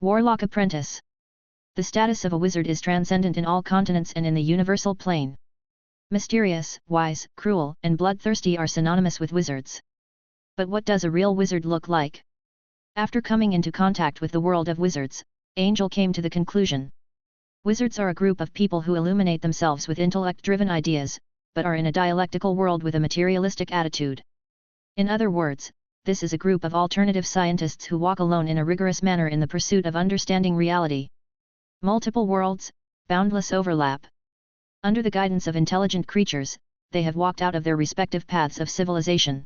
Warlock Apprentice. The status of a wizard is transcendent in all continents and in the universal plane. Mysterious, wise, cruel, and bloodthirsty are synonymous with wizards. But what does a real wizard look like? After coming into contact with the world of wizards, Angel came to the conclusion. Wizards are a group of people who illuminate themselves with intellect-driven ideas, but are in a dialectical world with a materialistic attitude. In other words, this is a group of alternative scientists who walk alone in a rigorous manner in the pursuit of understanding reality. Multiple worlds, boundless overlap. Under the guidance of intelligent creatures, they have walked out of their respective paths of civilization.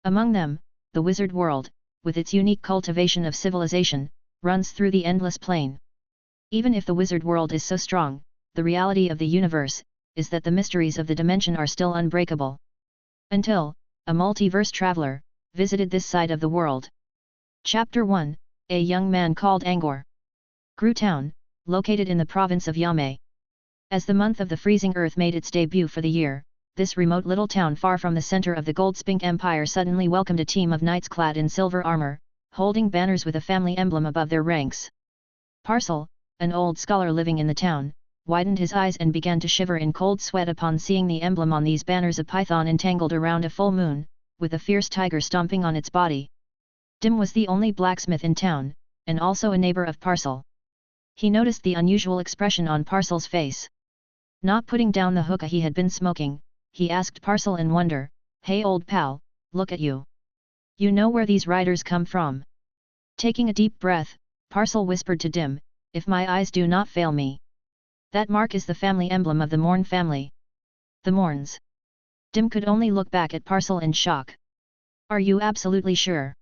Among them, the wizard world, with its unique cultivation of civilization, runs through the endless plane. Even if the wizard world is so strong, the reality of the universe is that the mysteries of the dimension are still unbreakable. Until a multiverse traveler visited this side of the world. Chapter 1, A young man called Angor. Gru Town, located in the province of Yame. As the month of the freezing earth made its debut for the year, this remote little town far from the center of the Goldspink Empire suddenly welcomed a team of knights clad in silver armor, holding banners with a family emblem above their ranks. Parcel, an old scholar living in the town, widened his eyes and began to shiver in cold sweat upon seeing the emblem on these banners, a python entangled around a full moon, with a fierce tiger stomping on its body. Dim was the only blacksmith in town, and also a neighbor of Parcel. He noticed the unusual expression on Parcel's face. Not putting down the hookah he had been smoking, he asked Parcel in wonder, "Hey old pal, look at you. You know where these riders come from?" Taking a deep breath, Parcel whispered to Dim, "If my eyes do not fail me, that mark is the family emblem of the Morn family." The Morns. Dim could only look back at Parcel in shock. "Are you absolutely sure?"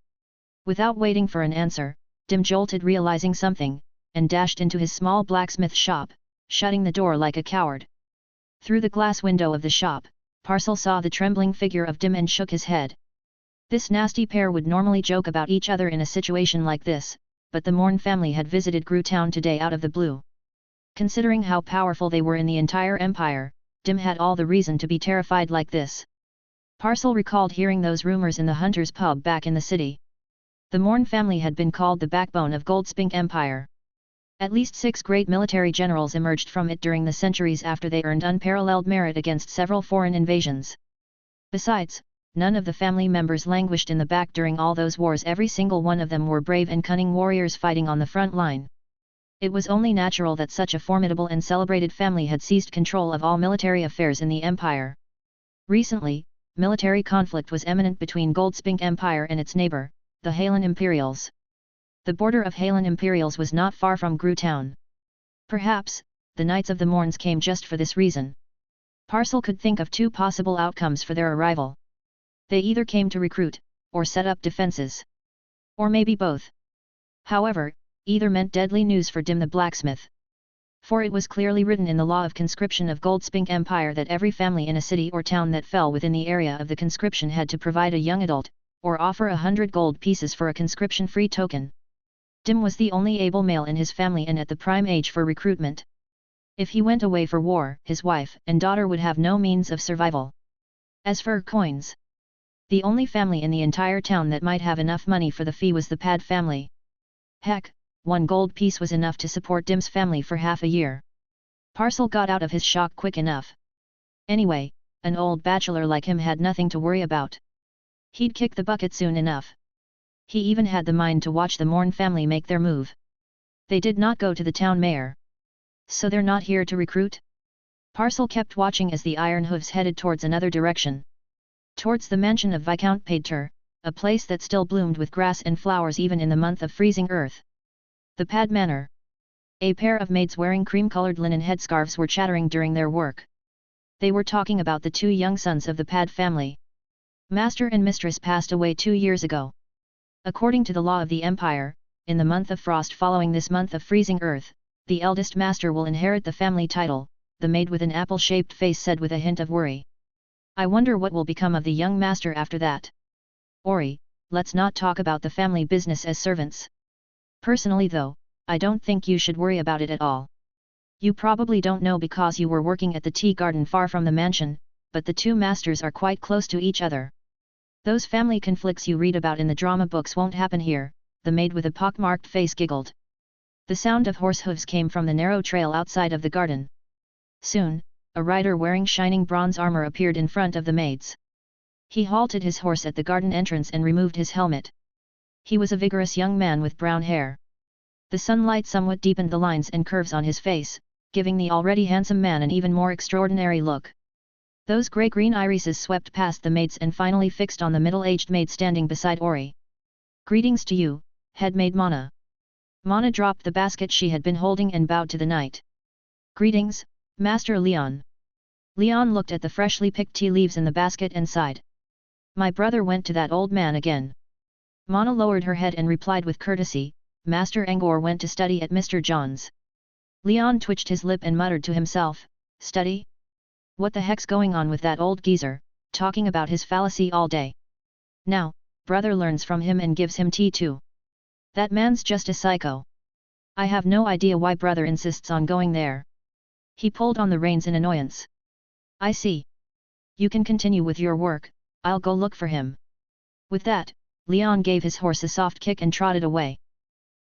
Without waiting for an answer, Dim jolted, realizing something, and dashed into his small blacksmith shop, shutting the door like a coward. Through the glass window of the shop, Parcel saw the trembling figure of Dim and shook his head. This nasty pair would normally joke about each other in a situation like this, but the Morn family had visited Gru Town today out of the blue. Considering how powerful they were in the entire empire, Dim had all the reason to be terrified like this. Parcel recalled hearing those rumors in the Hunter's pub back in the city. The Morn family had been called the backbone of Goldspink Empire. At least 6 great military generals emerged from it during the centuries after they earned unparalleled merit against several foreign invasions. Besides, none of the family members languished in the back during all those wars. Every single one of them were brave and cunning warriors fighting on the front line. It was only natural that such a formidable and celebrated family had seized control of all military affairs in the empire. Recently, military conflict was imminent between Goldspink Empire and its neighbor, the Halen Imperials. The border of Halen Imperials was not far from Gru Town. Perhaps, the Knights of the Morns came just for this reason. Parcel could think of 2 possible outcomes for their arrival. They either came to recruit, or set up defenses. Or maybe both. However, either meant deadly news for Dim the blacksmith. For it was clearly written in the law of conscription of Goldspink Empire that every family in a city or town that fell within the area of the conscription had to provide a young adult, or offer 100 gold pieces for a conscription-free token. Dim was the only able male in his family and at the prime age for recruitment. If he went away for war, his wife and daughter would have no means of survival. As for coins, the only family in the entire town that might have enough money for the fee was the Pad family. Heck, 1 gold piece was enough to support Dim's family for half a year. Parcel got out of his shock quick enough. Anyway, an old bachelor like him had nothing to worry about. He'd kick the bucket soon enough. He even had the mind to watch the Morn family make their move. They did not go to the town mayor. So they're not here to recruit? Parcel kept watching as the iron hooves headed towards another direction. Towards the mansion of Viscount Paidter, a place that still bloomed with grass and flowers even in the month of freezing earth. The Pad Manor. A pair of maids wearing cream-colored linen headscarves were chattering during their work. They were talking about the 2 young sons of the Pad family. Master and mistress passed away 2 years ago. According to the law of the empire, in the month of frost following this month of freezing earth, the eldest master will inherit the family title, the maid with an apple-shaped face said with a hint of worry. I wonder what will become of the young master after that. Ori, let's not talk about the family business as servants. Personally though, I don't think you should worry about it at all. You probably don't know because you were working at the tea garden far from the mansion, but the 2 masters are quite close to each other. Those family conflicts you read about in the drama books won't happen here, the maid with a pockmarked face giggled. The sound of horse hooves came from the narrow trail outside of the garden. Soon, a rider wearing shining bronze armor appeared in front of the maids. He halted his horse at the garden entrance and removed his helmet. He was a vigorous young man with brown hair. The sunlight somewhat deepened the lines and curves on his face, giving the already handsome man an even more extraordinary look. Those grey-green irises swept past the maids and finally fixed on the middle-aged maid standing beside Ori. "Greetings to you, head maid Mana." Mana dropped the basket she had been holding and bowed to the knight. "Greetings, Master Leon." Leon looked at the freshly picked tea leaves in the basket and sighed. "My brother went to that old man again." Mana lowered her head and replied with courtesy, "Master Angor went to study at Mr. John's." Leon twitched his lip and muttered to himself, "Study? What the heck's going on with that old geezer, talking about his fallacy all day? Now, brother learns from him and gives him tea too. That man's just a psycho. I have no idea why brother insists on going there." He pulled on the reins in annoyance. "I see. You can continue with your work, I'll go look for him." With that, Leon gave his horse a soft kick and trotted away.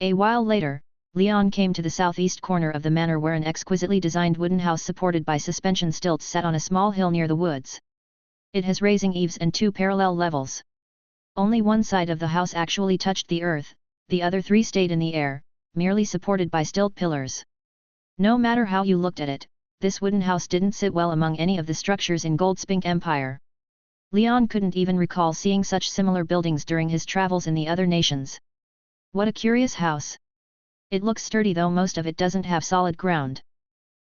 A while later, Leon came to the southeast corner of the manor where an exquisitely designed wooden house supported by suspension stilts sat on a small hill near the woods. It has raising eaves and 2 parallel levels. Only one side of the house actually touched the earth, the other 3 stayed in the air, merely supported by stilt pillars. No matter how you looked at it, this wooden house didn't sit well among any of the structures in Goldspink Empire. Leon couldn't even recall seeing such similar buildings during his travels in the other nations. What a curious house. It looks sturdy though most of it doesn't have solid ground.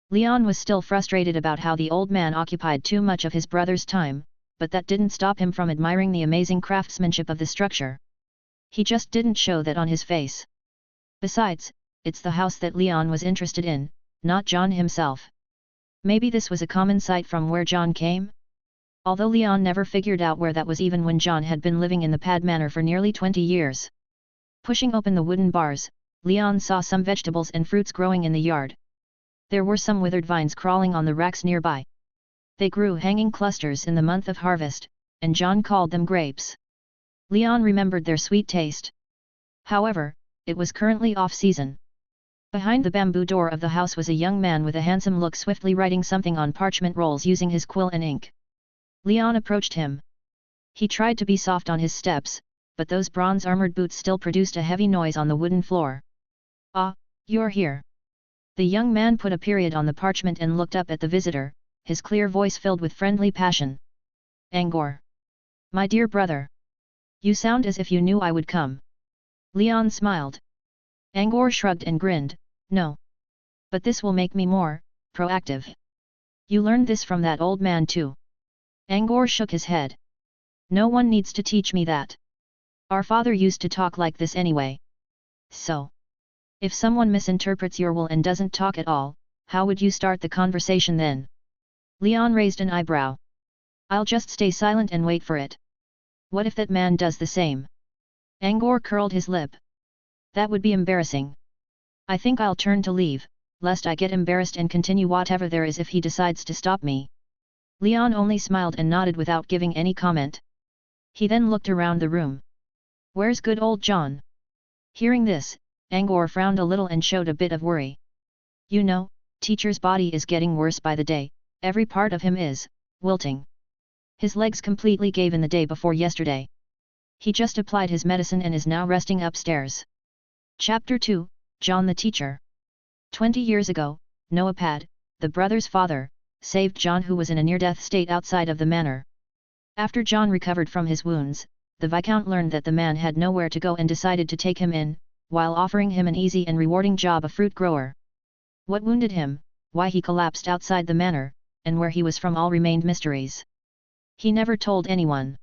Leon was still frustrated about how the old man occupied too much of his brother's time, but that didn't stop him from admiring the amazing craftsmanship of the structure. He just didn't show that on his face. Besides, it's the house that Leon was interested in, not John himself. Maybe this was a common sight from where John came? Although Leon never figured out where that was even when John had been living in the Pad Manor for nearly 20 years. Pushing open the wooden bars, Leon saw some vegetables and fruits growing in the yard. There were some withered vines crawling on the racks nearby. They grew hanging clusters in the month of harvest, and John called them grapes. Leon remembered their sweet taste. However, it was currently off-season. Behind the bamboo door of the house was a young man with a handsome look swiftly writing something on parchment rolls using his quill and ink. Leon approached him. He tried to be soft on his steps, but those bronze-armored boots still produced a heavy noise on the wooden floor. "Ah, you're here." The young man put a period on the parchment and looked up at the visitor, his clear voice filled with friendly passion. "Angor. My dear brother. You sound as if you knew I would come." Leon smiled. Angor shrugged and grinned, "No. But this will make me more proactive." "You learned this from that old man too?" Angor shook his head. "No one needs to teach me that. Our father used to talk like this anyway. So, if someone misinterprets your will and doesn't talk at all, how would you start the conversation then?" Leon raised an eyebrow. "I'll just stay silent and wait for it." "What if that man does the same?" Angor curled his lip. "That would be embarrassing. I think I'll turn to leave, lest I get embarrassed and continue whatever there is if he decides to stop me." Leon only smiled and nodded without giving any comment. He then looked around the room. "Where's good old John?" Hearing this, Angor frowned a little and showed a bit of worry. "You know, teacher's body is getting worse by the day, every part of him is wilting. His legs completely gave in the day before yesterday. He just applied his medicine and is now resting upstairs." Chapter 2, John the Teacher. 20 years ago, Noah Pad, the brother's father, saved John who was in a near-death state outside of the manor. After John recovered from his wounds, the Viscount learned that the man had nowhere to go and decided to take him in, while offering him an easy and rewarding job of fruit grower. What wounded him, why he collapsed outside the manor, and where he was from all remained mysteries. He never told anyone.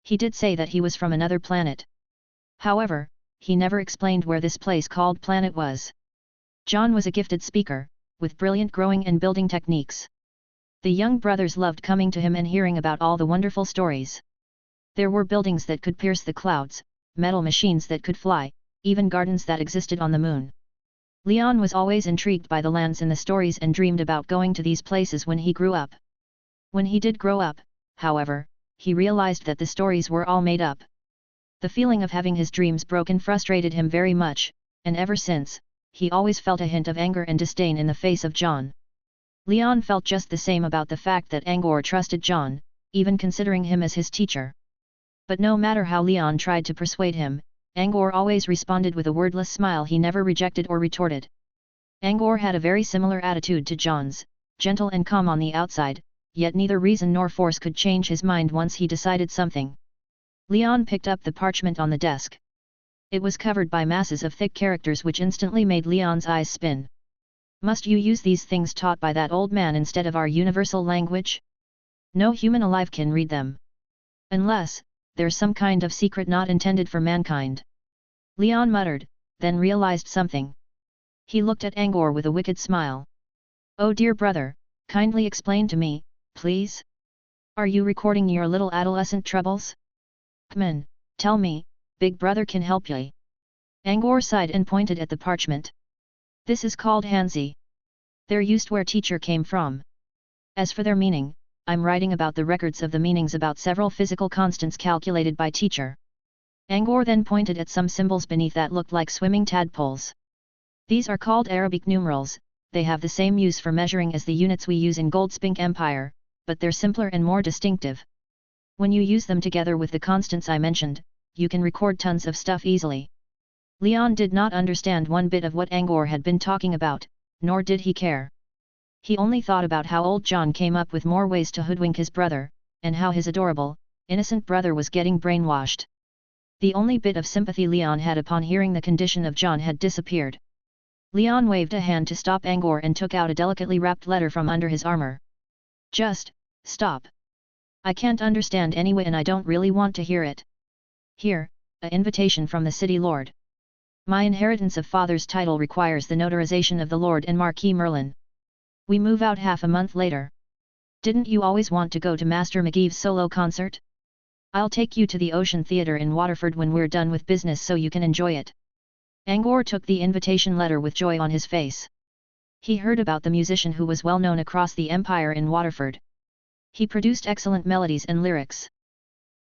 He did say that he was from another planet. However, he never explained where this place called planet was. John was a gifted speaker, with brilliant growing and building techniques. The young brothers loved coming to him and hearing about all the wonderful stories. There were buildings that could pierce the clouds, metal machines that could fly, even gardens that existed on the moon. Leon was always intrigued by the lands in the stories and dreamed about going to these places when he grew up. When he did grow up, however, he realized that the stories were all made up. The feeling of having his dreams broken frustrated him very much, and ever since, he always felt a hint of anger and disdain in the face of John. Leon felt just the same about the fact that Angor trusted John, even considering him as his teacher. But no matter how Leon tried to persuade him, Angor always responded with a wordless smile he never rejected or retorted. Angor had a very similar attitude to John's, gentle and calm on the outside, yet neither reason nor force could change his mind once he decided something. Leon picked up the parchment on the desk. It was covered by masses of thick characters which instantly made Leon's eyes spin. Must you use these things taught by that old man instead of our universal language? No human alive can read them. Unless, there's some kind of secret not intended for mankind. Leon muttered, then realized something. He looked at Angor with a wicked smile. Oh dear brother, kindly explain to me, please? Are you recording your little adolescent troubles? Come on, tell me, big brother can help you. Angor sighed and pointed at the parchment. This is called Hanzi. They're used where teacher came from. As for their meaning, I'm writing about the records of the meanings about several physical constants calculated by teacher. Angor then pointed at some symbols beneath that looked like swimming tadpoles. These are called Arabic numerals, they have the same use for measuring as the units we use in Goldspink Empire, but they're simpler and more distinctive. When you use them together with the constants I mentioned, you can record tons of stuff easily. Leon did not understand one bit of what Angor had been talking about, nor did he care. He only thought about how old John came up with more ways to hoodwink his brother, and how his adorable, innocent brother was getting brainwashed. The only bit of sympathy Leon had upon hearing the condition of John had disappeared. Leon waved a hand to stop Angor and took out a delicately wrapped letter from under his armor. Just, stop. I can't understand anyway and I don't really want to hear it. Here, an invitation from the city lord. My inheritance of father's title requires the notarization of the Lord and Marquis Merlin. We move out half a month later. Didn't you always want to go to Master McGee's solo concert? I'll take you to the Ocean Theatre in Waterford when we're done with business so you can enjoy it. Angor took the invitation letter with joy on his face. He heard about the musician who was well known across the empire in Waterford. He produced excellent melodies and lyrics.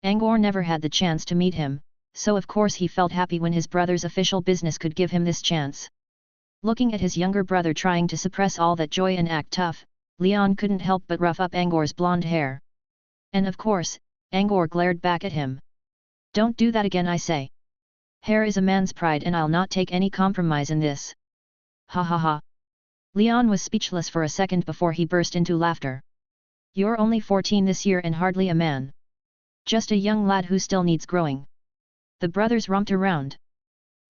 Angor never had the chance to meet him, so of course he felt happy when his brother's official business could give him this chance. Looking at his younger brother trying to suppress all that joy and act tough, Leon couldn't help but rough up Angor's blonde hair. And of course, Angor glared back at him. Don't do that again I say. Hair is a man's pride and I'll not take any compromise in this. Ha ha ha. Leon was speechless for a second before he burst into laughter. You're only 14 this year and hardly a man. Just a young lad who still needs growing. The brothers romped around.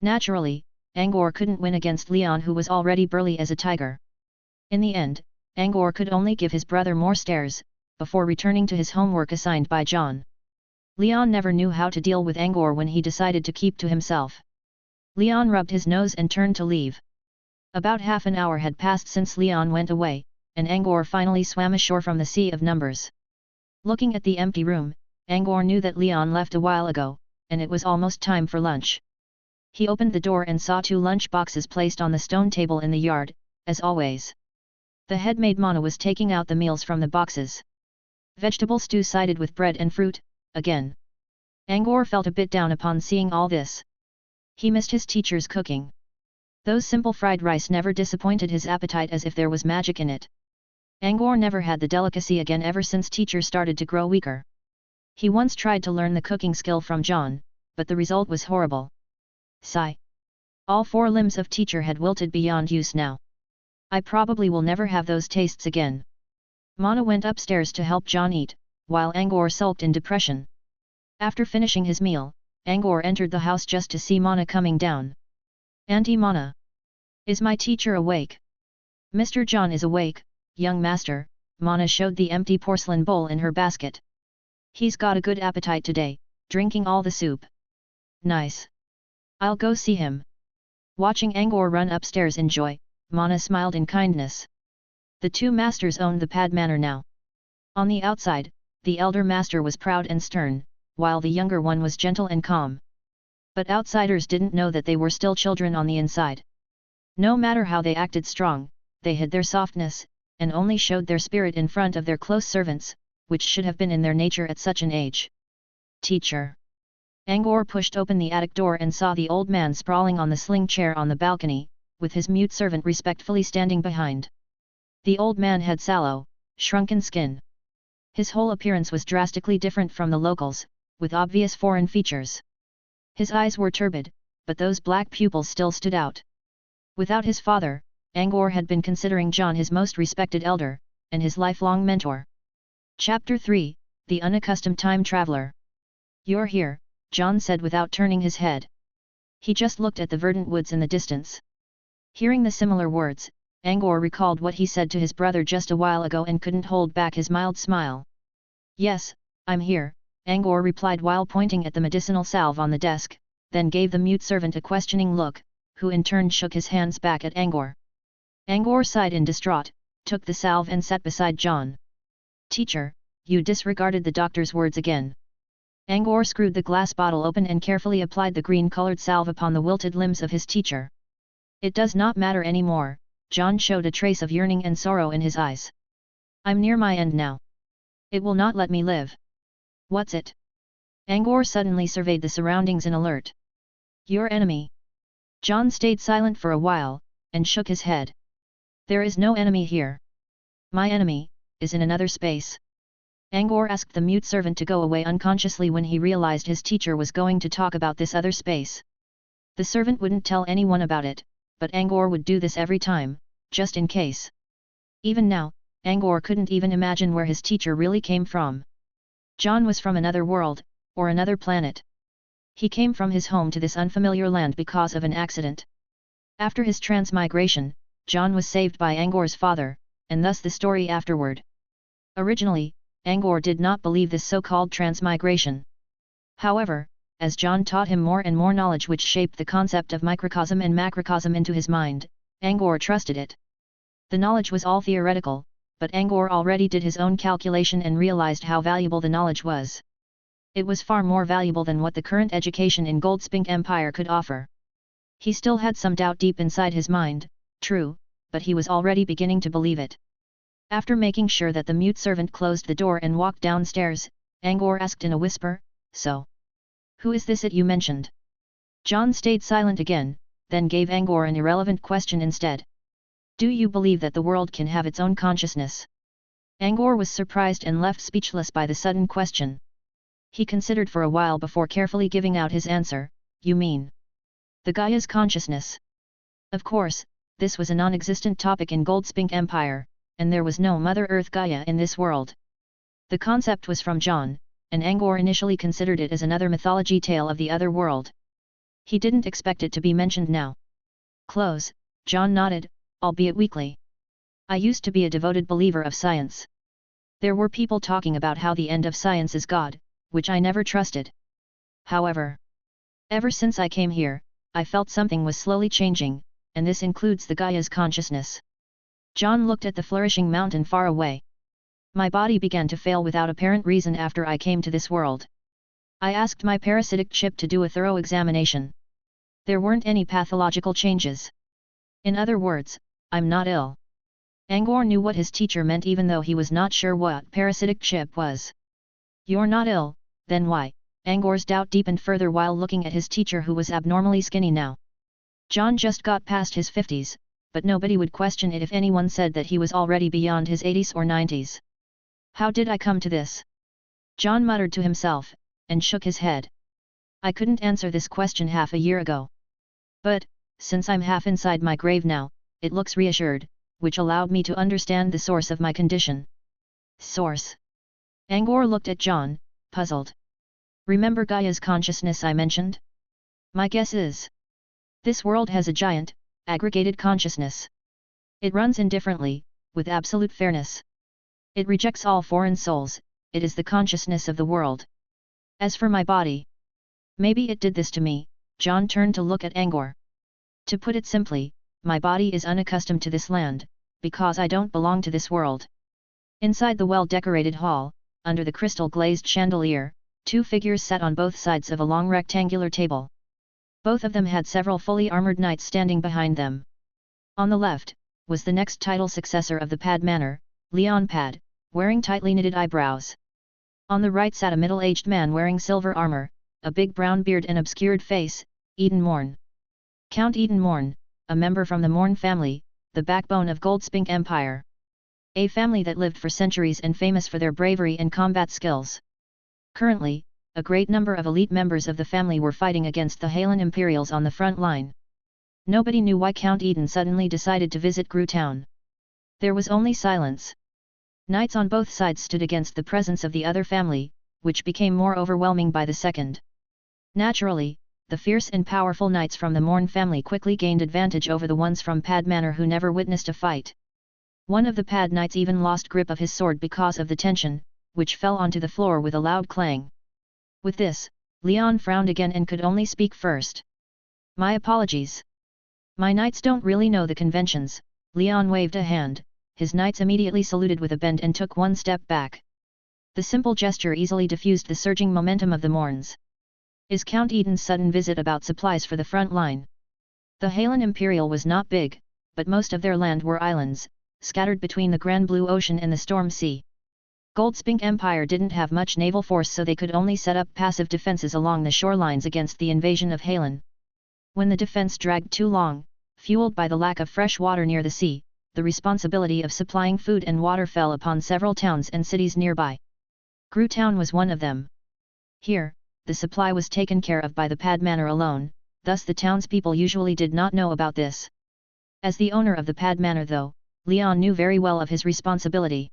Naturally, Angor couldn't win against Leon who was already burly as a tiger. In the end, Angor could only give his brother more stares, before returning to his homework assigned by John. Leon never knew how to deal with Angor when he decided to keep to himself. Leon rubbed his nose and turned to leave. About half an hour had passed since Leon went away, and Angor finally swam ashore from the sea of numbers. Looking at the empty room, Angor knew that Leon left a while ago, and it was almost time for lunch. He opened the door and saw 2 lunch boxes placed on the stone table in the yard, as always. The headmaid Mana was taking out the meals from the boxes. Vegetable stew sided with bread and fruit, again. Angor felt a bit down upon seeing all this. He missed his teacher's cooking. Those simple fried rice never disappointed his appetite as if there was magic in it. Angor never had the delicacy again ever since teacher started to grow weaker. He once tried to learn the cooking skill from John, but the result was horrible. Sigh. All 4 limbs of teacher had wilted beyond use now. I probably will never have those tastes again. Mana went upstairs to help John eat, while Angor sulked in depression. After finishing his meal, Angor entered the house just to see Mana coming down. Auntie Mana. Is my teacher awake? Mr. John is awake, young master, Mana showed the empty porcelain bowl in her basket. He's got a good appetite today, drinking all the soup. Nice. I'll go see him. Watching Angor run upstairs in joy, Mana smiled in kindness. The 2 masters owned the Pad Manor now. On the outside, the elder master was proud and stern, while the younger one was gentle and calm. But outsiders didn't know that they were still children on the inside. No matter how they acted strong, they hid their softness, and only showed their spirit in front of their close servants, which should have been in their nature at such an age. Teacher. Angor pushed open the attic door and saw the old man sprawling on the sling chair on the balcony, with his mute servant respectfully standing behind. The old man had sallow, shrunken skin. His whole appearance was drastically different from the locals, with obvious foreign features. His eyes were turbid, but those black pupils still stood out. Without his father, Angor had been considering John his most respected elder, and his lifelong mentor. Chapter 3, The Unaccustomed Time Traveler. "You're here," John said without turning his head. He just looked at the verdant woods in the distance. Hearing the similar words, Angor recalled what he said to his brother just a while ago and couldn't hold back his mild smile. "Yes, I'm here," Angor replied while pointing at the medicinal salve on the desk, then gave the mute servant a questioning look, who in turn shook his hands back at Angor. Angor sighed in distraught, took the salve and sat beside John. "Teacher, you disregarded the doctor's words again." Angor screwed the glass bottle open and carefully applied the green-colored salve upon the wilted limbs of his teacher. "It does not matter anymore," John showed a trace of yearning and sorrow in his eyes. "I'm near my end now. It will not let me live." "What's it?" Angor suddenly surveyed the surroundings in alert. "Your enemy." John stayed silent for a while, and shook his head. "There is no enemy here. My enemy is in another space." Angor asked the mute servant to go away unconsciously when he realized his teacher was going to talk about this other space. The servant wouldn't tell anyone about it, but Angor would do this every time, just in case. Even now, Angor couldn't even imagine where his teacher really came from. John was from another world, or another planet. He came from his home to this unfamiliar land because of an accident. After his transmigration, John was saved by Angor's father, and thus the story afterward. Originally, Angor did not believe this so-called transmigration. However, as John taught him more and more knowledge which shaped the concept of microcosm and macrocosm into his mind, Angor trusted it. The knowledge was all theoretical, but Angor already did his own calculation and realized how valuable the knowledge was. It was far more valuable than what the current education in Goldspink Empire could offer. He still had some doubt deep inside his mind, true, but he was already beginning to believe it. After making sure that the mute servant closed the door and walked downstairs, Angor asked in a whisper, "So, who is this it you mentioned?" John stayed silent again, then gave Angor an irrelevant question instead. "Do you believe that the world can have its own consciousness?" Angor was surprised and left speechless by the sudden question. He considered for a while before carefully giving out his answer. "You mean the Gaia's consciousness?" Of course, this was a non-existent topic in Goldspink Empire, and there was no Mother Earth Gaia in this world. The concept was from John, and Angor initially considered it as another mythology tale of the other world. He didn't expect it to be mentioned now. "Close," John nodded, albeit weakly. "I used to be a devoted believer of science. There were people talking about how the end of science is God, which I never trusted. However, ever since I came here, I felt something was slowly changing, and this includes the Gaia's consciousness." John looked at the flourishing mountain far away. "My body began to fail without apparent reason after I came to this world. I asked my parasitic chip to do a thorough examination. There weren't any pathological changes. In other words, I'm not ill." Angor knew what his teacher meant even though he was not sure what parasitic chip was. "You're not ill, then why?" Angor's doubt deepened further while looking at his teacher who was abnormally skinny now. John just got past his 50s, but nobody would question it if anyone said that he was already beyond his 80s or 90s. "How did I come to this?" John muttered to himself, and shook his head. "I couldn't answer this question half a year ago. But, since I'm half inside my grave now, it looks reassured, which allowed me to understand the source of my condition." "Source?" Angor looked at John, puzzled. "Remember Gaia's consciousness I mentioned? My guess is this world has a giant, aggregated consciousness. It runs indifferently, with absolute fairness. It rejects all foreign souls, it is the consciousness of the world. As for my body, maybe it did this to me." John turned to look at Angor. "To put it simply, my body is unaccustomed to this land, because I don't belong to this world." Inside the well-decorated hall, under the crystal-glazed chandelier, two figures sat on both sides of a long rectangular table. Both of them had several fully armored knights standing behind them. On the left, was the next title successor of the Pad Manor, Leon Pad, wearing tightly knitted eyebrows. On the right sat a middle-aged man wearing silver armor, a big brown beard and obscured face, Eden Morn. Count Eden Morn, a member from the Morn family, the backbone of Goldspink Empire. A family that lived for centuries and famous for their bravery and combat skills. Currently, a great number of elite members of the family were fighting against the Halen Imperials on the front line. Nobody knew why Count Eden suddenly decided to visit Gru Town. There was only silence. Knights on both sides stood against the presence of the other family, which became more overwhelming by the second. Naturally, the fierce and powerful knights from the Morn family quickly gained advantage over the ones from Pad Manor who never witnessed a fight. One of the Pad knights even lost grip of his sword because of the tension, which fell onto the floor with a loud clang. With this, Leon frowned again and could only speak first. "My apologies. My knights don't really know the conventions." Leon waved a hand, his knights immediately saluted with a bend and took one step back. The simple gesture easily diffused the surging momentum of the Morns. Is Count Eden's sudden visit about supplies for the front line? The Halen Imperial was not big, but most of their land were islands, scattered between the Grand Blue Ocean and the Storm Sea. Goldspink Empire didn't have much naval force, so they could only set up passive defenses along the shorelines against the invasion of Halen. When the defense dragged too long, fueled by the lack of fresh water near the sea, the responsibility of supplying food and water fell upon several towns and cities nearby. Gru Town was one of them. Here, the supply was taken care of by the Pad Manor alone, thus the townspeople usually did not know about this. As the owner of the Pad Manor though, Leon knew very well of his responsibility.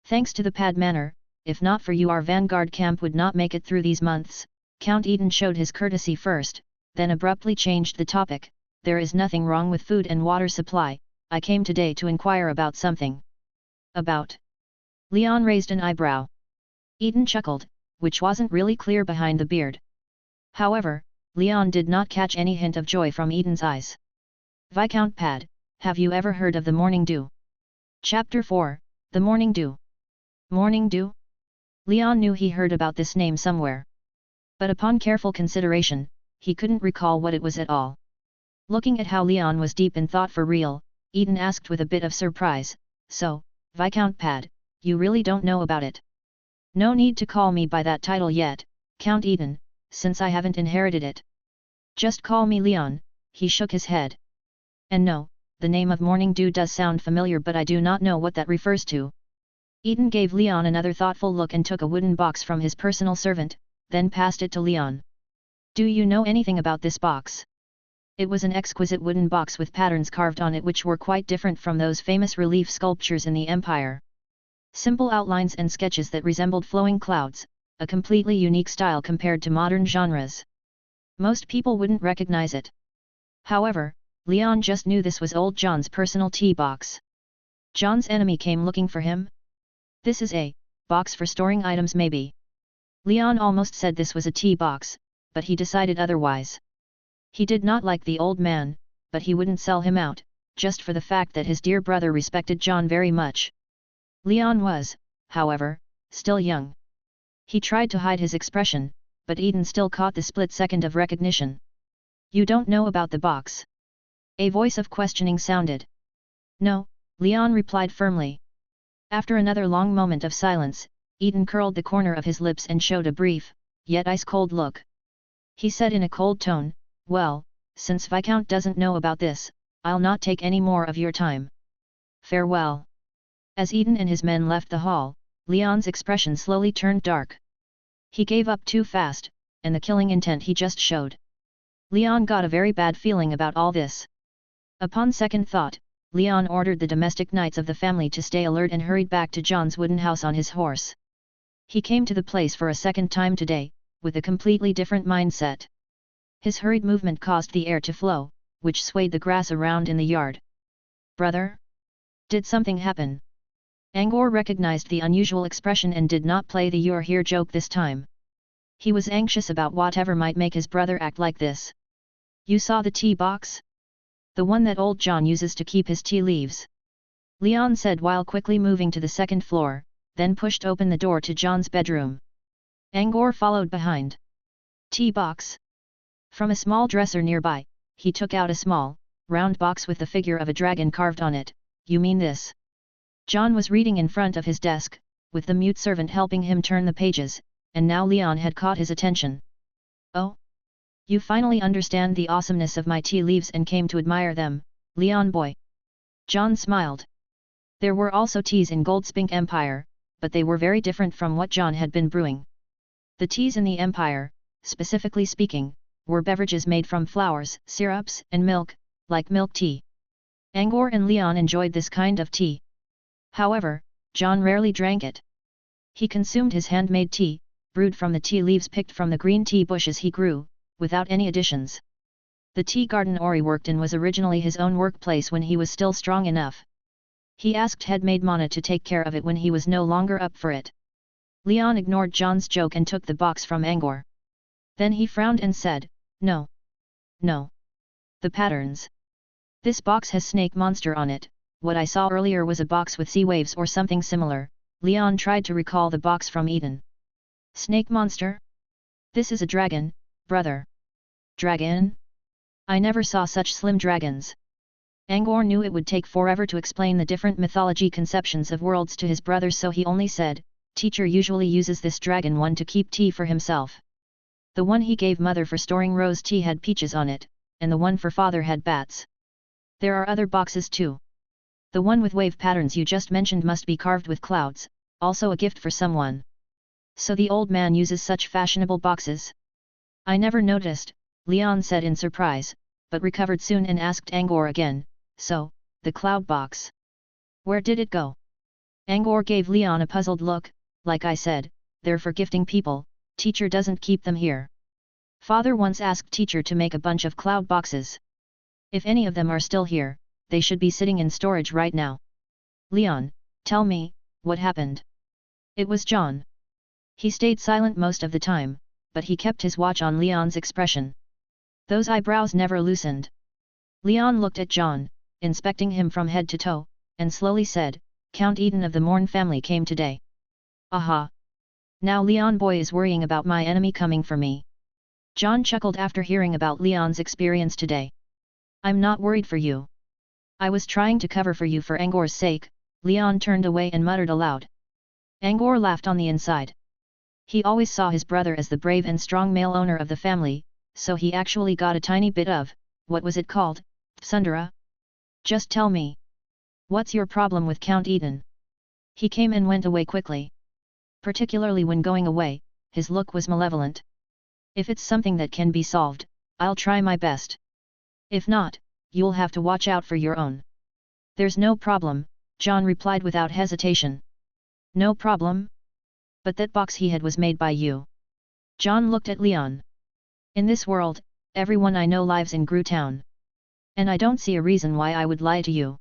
Thanks to the Pad Manor, if not for you our vanguard camp would not make it through these months. Count Eden showed his courtesy first, then abruptly changed the topic. There is nothing wrong with food and water supply, I came today to inquire about something. About? Leon raised an eyebrow. Eden chuckled, which wasn't really clear behind the beard. However, Leon did not catch any hint of joy from Eden's eyes. Viscount Pad, have you ever heard of the Morning Dew? Chapter 4, The Morning Dew. Morning Dew? Leon knew he heard about this name somewhere. But upon careful consideration, he couldn't recall what it was at all. Looking at how Leon was deep in thought for real, Eden asked with a bit of surprise, "So, Viscount Pad, you really don't know about it?" "No need to call me by that title yet, Count Eden, since I haven't inherited it. Just call me Leon." He shook his head. "And no, the name of Morning Dew does sound familiar, but I do not know what that refers to." Eden gave Leon another thoughtful look and took a wooden box from his personal servant, then passed it to Leon. "Do you know anything about this box?" It was an exquisite wooden box with patterns carved on it which were quite different from those famous relief sculptures in the Empire. Simple outlines and sketches that resembled flowing clouds, a completely unique style compared to modern genres. Most people wouldn't recognize it. However, Leon just knew this was old John's personal tea box. John's enemy came looking for him? This is a box for storing items maybe. Leon almost said this was a tea box, but he decided otherwise. He did not like the old man, but he wouldn't sell him out, just for the fact that his dear brother respected John very much. Leon was, however, still young. He tried to hide his expression, but Eden still caught the split second of recognition. "You don't know about the box?" A voice of questioning sounded. "No," Leon replied firmly. After another long moment of silence, Eden curled the corner of his lips and showed a brief, yet ice-cold look. He said in a cold tone, "Well, since Viscount doesn't know about this, I'll not take any more of your time. Farewell." As Eden and his men left the hall, Leon's expression slowly turned dark. He gave up too fast, and the killing intent he just showed. Leon got a very bad feeling about all this. Upon second thought, Leon ordered the domestic knights of the family to stay alert and hurried back to John's wooden house on his horse. He came to the place for a second time today, with a completely different mindset. His hurried movement caused the air to flow, which swayed the grass around in the yard. "Brother? Did something happen?" Angor recognized the unusual expression and did not play the "you're here" joke this time. He was anxious about whatever might make his brother act like this. "You saw the tea box? The one that old John uses to keep his tea leaves?" Leon said while quickly moving to the second floor, then pushed open the door to John's bedroom. Angor followed behind. "Tea box?" From a small dresser nearby, he took out a small, round box with the figure of a dragon carved on it. "You mean this?" John was reading in front of his desk, with the mute servant helping him turn the pages, and now Leon had caught his attention. "Oh? You finally understand the awesomeness of my tea leaves and came to admire them, Leon boy. John smiled. There were also teas in Goldspink Empire, but they were very different from what John had been brewing. The teas in the Empire, specifically speaking, were beverages made from flowers, syrups, and milk, like milk tea. Angor and Leon enjoyed this kind of tea. However, John rarely drank it. He consumed his handmade tea, brewed from the tea leaves picked from the green tea bushes he grew, without any additions. The tea garden Ori worked in was originally his own workplace when he was still strong enough. He asked headmaid Mana to take care of it when he was no longer up for it. Leon ignored John's joke and took the box from Angor. Then he frowned and said, "No. No. The patterns. This box has snake monster on it, what I saw earlier was a box with sea waves or something similar." Leon tried to recall the box from Eden. Snake monster? This is a dragon, brother. Dragon? I never saw such slim dragons. Angor knew it would take forever to explain the different mythology conceptions of worlds to his brother, so he only said, "Teacher usually uses this dragon one to keep tea for himself. The one he gave mother for storing rose tea had peaches on it, and the one for father had bats. There are other boxes too. The one with wave patterns you just mentioned must be carved with clouds, also a gift for someone. So the old man uses such fashionable boxes? I never noticed," Leon said in surprise, but recovered soon and asked Angor again, "So, the cloud box. Where did it go?" Angor gave Leon a puzzled look. "Like I said, they're for gifting people, teacher doesn't keep them here. Father once asked teacher to make a bunch of cloud boxes. If any of them are still here, they should be sitting in storage right now." "Leon, tell me, what happened?" It was John. He stayed silent most of the time, but he kept his watch on Leon's expression. Those eyebrows never loosened. Leon looked at John, inspecting him from head to toe, and slowly said, "Count Eden of the Morn family came today." "Aha! Now Leon boy is worrying about my enemy coming for me." John chuckled after hearing about Leon's experience today. "I'm not worried for you. I was trying to cover for you for Angor's sake." Leon turned away and muttered aloud. Angor laughed on the inside. He always saw his brother as the brave and strong male owner of the family, so he actually got a tiny bit of, what was it called, tsundere? "Just tell me. What's your problem with Count Eden?" He came and went away quickly. Particularly when going away, his look was malevolent. "If it's something that can be solved, I'll try my best. If not, you'll have to watch out for your own." "There's no problem," John replied without hesitation. "No problem? But that box he had was made by you." John looked at Leon. "In this world, everyone I know lives in Gru Town. And I don't see a reason why I would lie to you."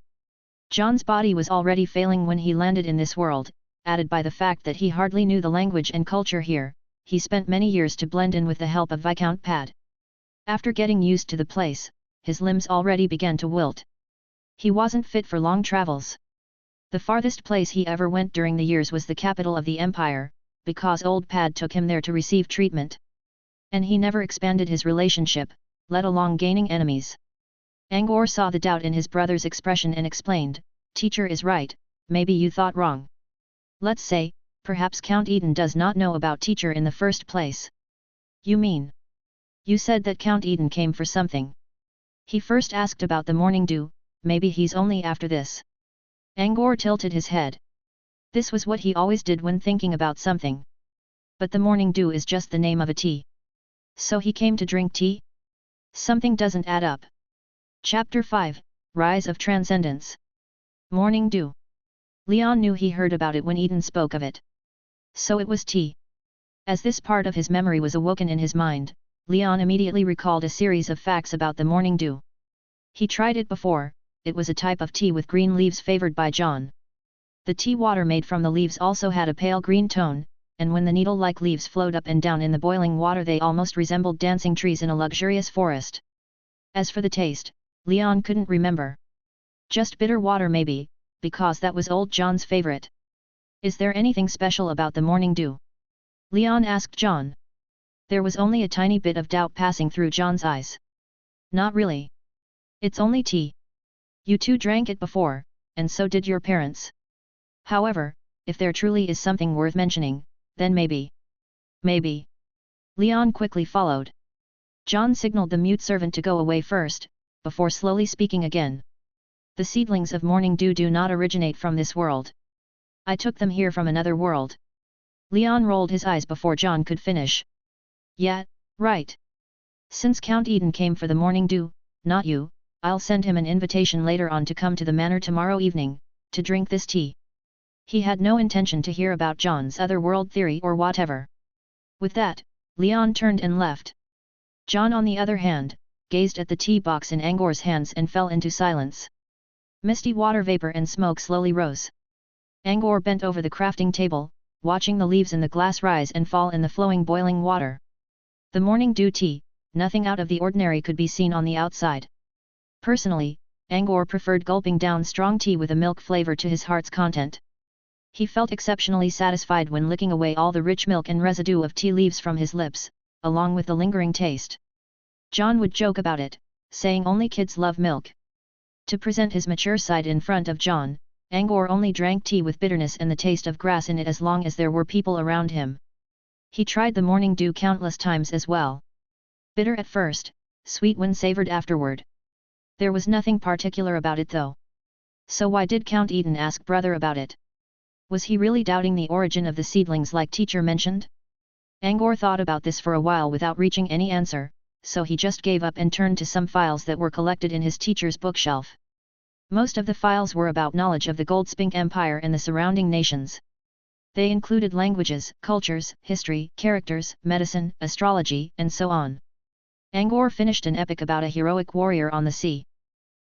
John's body was already failing when he landed in this world, added by the fact that he hardly knew the language and culture here. He spent many years to blend in with the help of Viscount Pad. After getting used to the place, his limbs already began to wilt. He wasn't fit for long travels. The farthest place he ever went during the years was the capital of the empire, because old Pad took him there to receive treatment. And he never expanded his relationship, let alone gaining enemies. Angor saw the doubt in his brother's expression and explained, "Teacher is right, maybe you thought wrong. Let's say, perhaps Count Eden does not know about teacher in the first place." "You mean? You said that Count Eden came for something. He first asked about the morning dew, maybe he's only after this." Angor tilted his head. This was what he always did when thinking about something. But the morning dew is just the name of a tea. So he came to drink tea? Something doesn't add up. Chapter 5, Rise of Transcendence. Morning dew. Leon knew he heard about it when Eden spoke of it. So it was tea. As this part of his memory was awoken in his mind, Leon immediately recalled a series of facts about the morning dew. He tried it before. It was a type of tea with green leaves favored by John. The tea water made from the leaves also had a pale green tone, and when the needle-like leaves flowed up and down in the boiling water they almost resembled dancing trees in a luxurious forest. As for the taste, Leon couldn't remember. Just bitter water maybe, because that was old John's favorite. "Is there anything special about the morning dew?" Leon asked John. There was only a tiny bit of doubt passing through John's eyes. "Not really. It's only tea. You two drank it before, and so did your parents. However, if there truly is something worth mentioning, then maybe." "Maybe." Leon quickly followed. John signaled the mute servant to go away first, before slowly speaking again. The seedlings of morning dew do not originate from this world. I took them here from another world. Leon rolled his eyes before John could finish. Yeah, right. Since Count Eden came for the morning dew, not you, I'll send him an invitation later on to come to the manor tomorrow evening, to drink this tea. He had no intention to hear about John's other world theory or whatever. With that, Leon turned and left. John on the other hand, gazed at the tea box in Angor's hands and fell into silence. Misty water vapor and smoke slowly rose. Angor bent over the crafting table, watching the leaves in the glass rise and fall in the flowing boiling water. The morning dew tea, nothing out of the ordinary could be seen on the outside. Personally, Angor preferred gulping down strong tea with a milk flavor to his heart's content. He felt exceptionally satisfied when licking away all the rich milk and residue of tea leaves from his lips, along with the lingering taste. John would joke about it, saying only kids love milk. To present his mature side in front of John, Angor only drank tea with bitterness and the taste of grass in it as long as there were people around him. He tried the morning dew countless times as well. Bitter at first, sweet when savored afterward. There was nothing particular about it though. So why did Count Eden ask brother about it? Was he really doubting the origin of the seedlings like teacher mentioned? Angor thought about this for a while without reaching any answer, so he just gave up and turned to some files that were collected in his teacher's bookshelf. Most of the files were about knowledge of the Goldspink Empire and the surrounding nations. They included languages, cultures, history, characters, medicine, astrology, and so on. Angor finished an epic about a heroic warrior on the sea.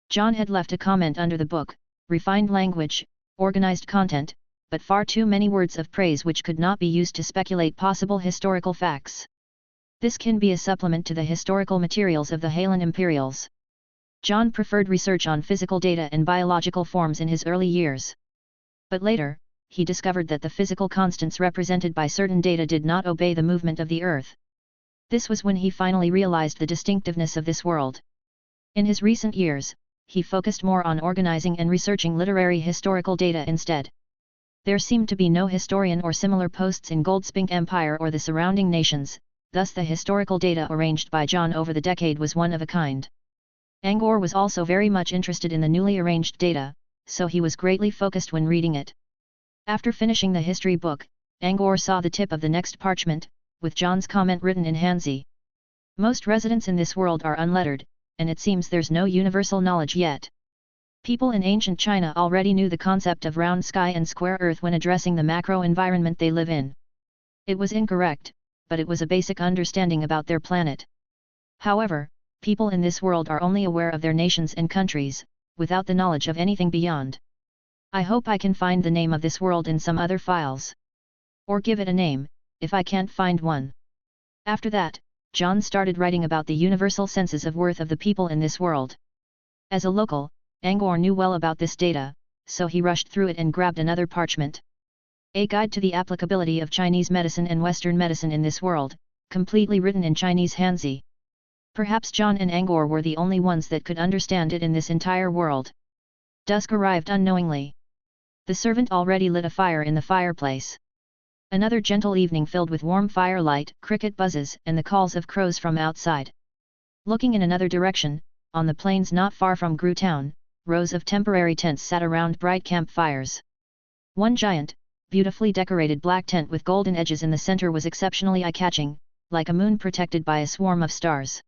John had left a comment under the book: refined language, organized content, but far too many words of praise which could not be used to speculate possible historical facts. This can be a supplement to the historical materials of the Halen Imperials. John preferred research on physical data and biological forms in his early years. But later, he discovered that the physical constants represented by certain data did not obey the movement of the Earth. This was when he finally realized the distinctiveness of this world. In his recent years, he focused more on organizing and researching literary historical data instead. There seemed to be no historian or similar posts in Goldspink Empire or the surrounding nations, thus the historical data arranged by John over the decade was one of a kind. Angor was also very much interested in the newly arranged data, so he was greatly focused when reading it. After finishing the history book, Angor saw the tip of the next parchment, with John's comment written in Hanzi. Most residents in this world are unlettered, and it seems there's no universal knowledge yet. People in ancient China already knew the concept of round sky and square earth when addressing the macro environment they live in. It was incorrect, but it was a basic understanding about their planet. However, people in this world are only aware of their nations and countries, without the knowledge of anything beyond. I hope I can find the name of this world in some other files. Or give it a name, if I can't find one. After that, John started writing about the universal senses of worth of the people in this world. As a local, Angor knew well about this data, so he rushed through it and grabbed another parchment. A guide to the applicability of Chinese medicine and Western medicine in this world, completely written in Chinese Hanzi. Perhaps John and Angor were the only ones that could understand it in this entire world. Dusk arrived unknowingly. The servant already lit a fire in the fireplace. Another gentle evening filled with warm firelight, cricket buzzes, and the calls of crows from outside. Looking in another direction, on the plains not far from Gru Town, rows of temporary tents sat around bright campfires. One giant, beautifully decorated black tent with golden edges in the center was exceptionally eye-catching, like a moon protected by a swarm of stars.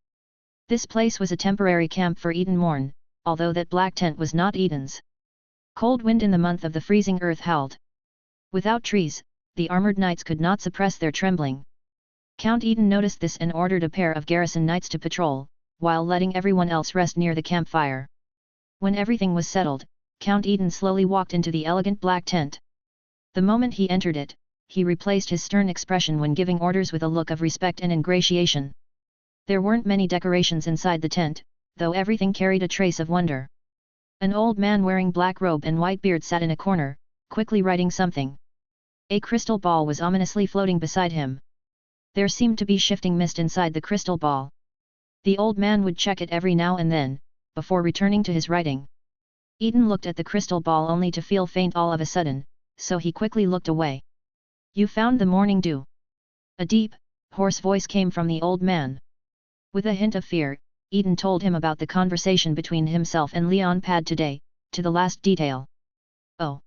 This place was a temporary camp for Eden Morn, although that black tent was not Eden's. Cold wind in the month of the freezing earth howled. Without trees, the armored knights could not suppress their trembling. Count Eden noticed this and ordered a pair of garrison knights to patrol, while letting everyone else rest near the campfire. When everything was settled, Count Eden slowly walked into the elegant black tent. The moment he entered it, he replaced his stern expression when giving orders with a look of respect and ingratiation. There weren't many decorations inside the tent, though everything carried a trace of wonder. An old man wearing black robe and white beard sat in a corner, quickly writing something. A crystal ball was ominously floating beside him. There seemed to be shifting mist inside the crystal ball. The old man would check it every now and then, before returning to his writing. Eden looked at the crystal ball only to feel faint all of a sudden, so he quickly looked away. "You found the morning dew?" A deep, hoarse voice came from the old man. With a hint of fear, Eden told him about the conversation between himself and Leon Pad today, to the last detail. Oh!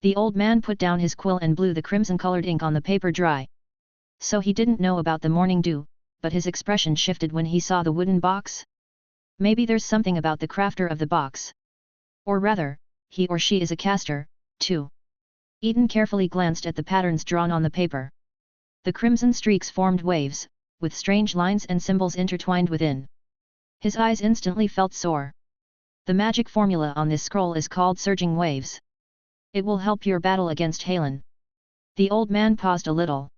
The old man put down his quill and blew the crimson-colored ink on the paper dry. So he didn't know about the morning dew, but his expression shifted when he saw the wooden box. Maybe there's something about the crafter of the box. Or rather, he or she is a caster, too. Eden carefully glanced at the patterns drawn on the paper. The crimson streaks formed waves, with strange lines and symbols intertwined within. His eyes instantly felt sore. The magic formula on this scroll is called Surging Waves. It will help your battle against Halen. The old man paused a little.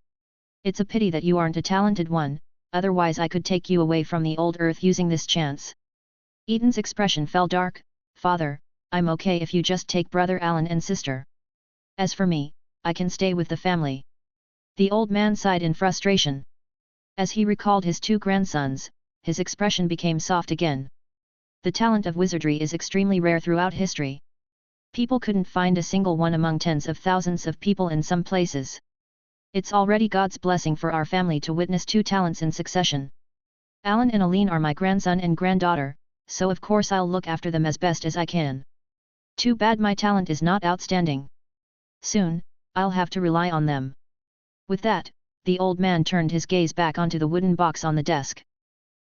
It's a pity that you aren't a talented one, otherwise I could take you away from the old earth using this chance. Eden's expression fell dark. Father, I'm okay if you just take brother Alan and sister. As for me, I can stay with the family. The old man sighed in frustration. As he recalled his two grandsons, his expression became soft again. The talent of wizardry is extremely rare throughout history. People couldn't find a single one among tens of thousands of people in some places. It's already God's blessing for our family to witness two talents in succession. Alan and Aline are my grandson and granddaughter, so of course I'll look after them as best as I can. Too bad my talent is not outstanding. Soon, I'll have to rely on them. With that, the old man turned his gaze back onto the wooden box on the desk.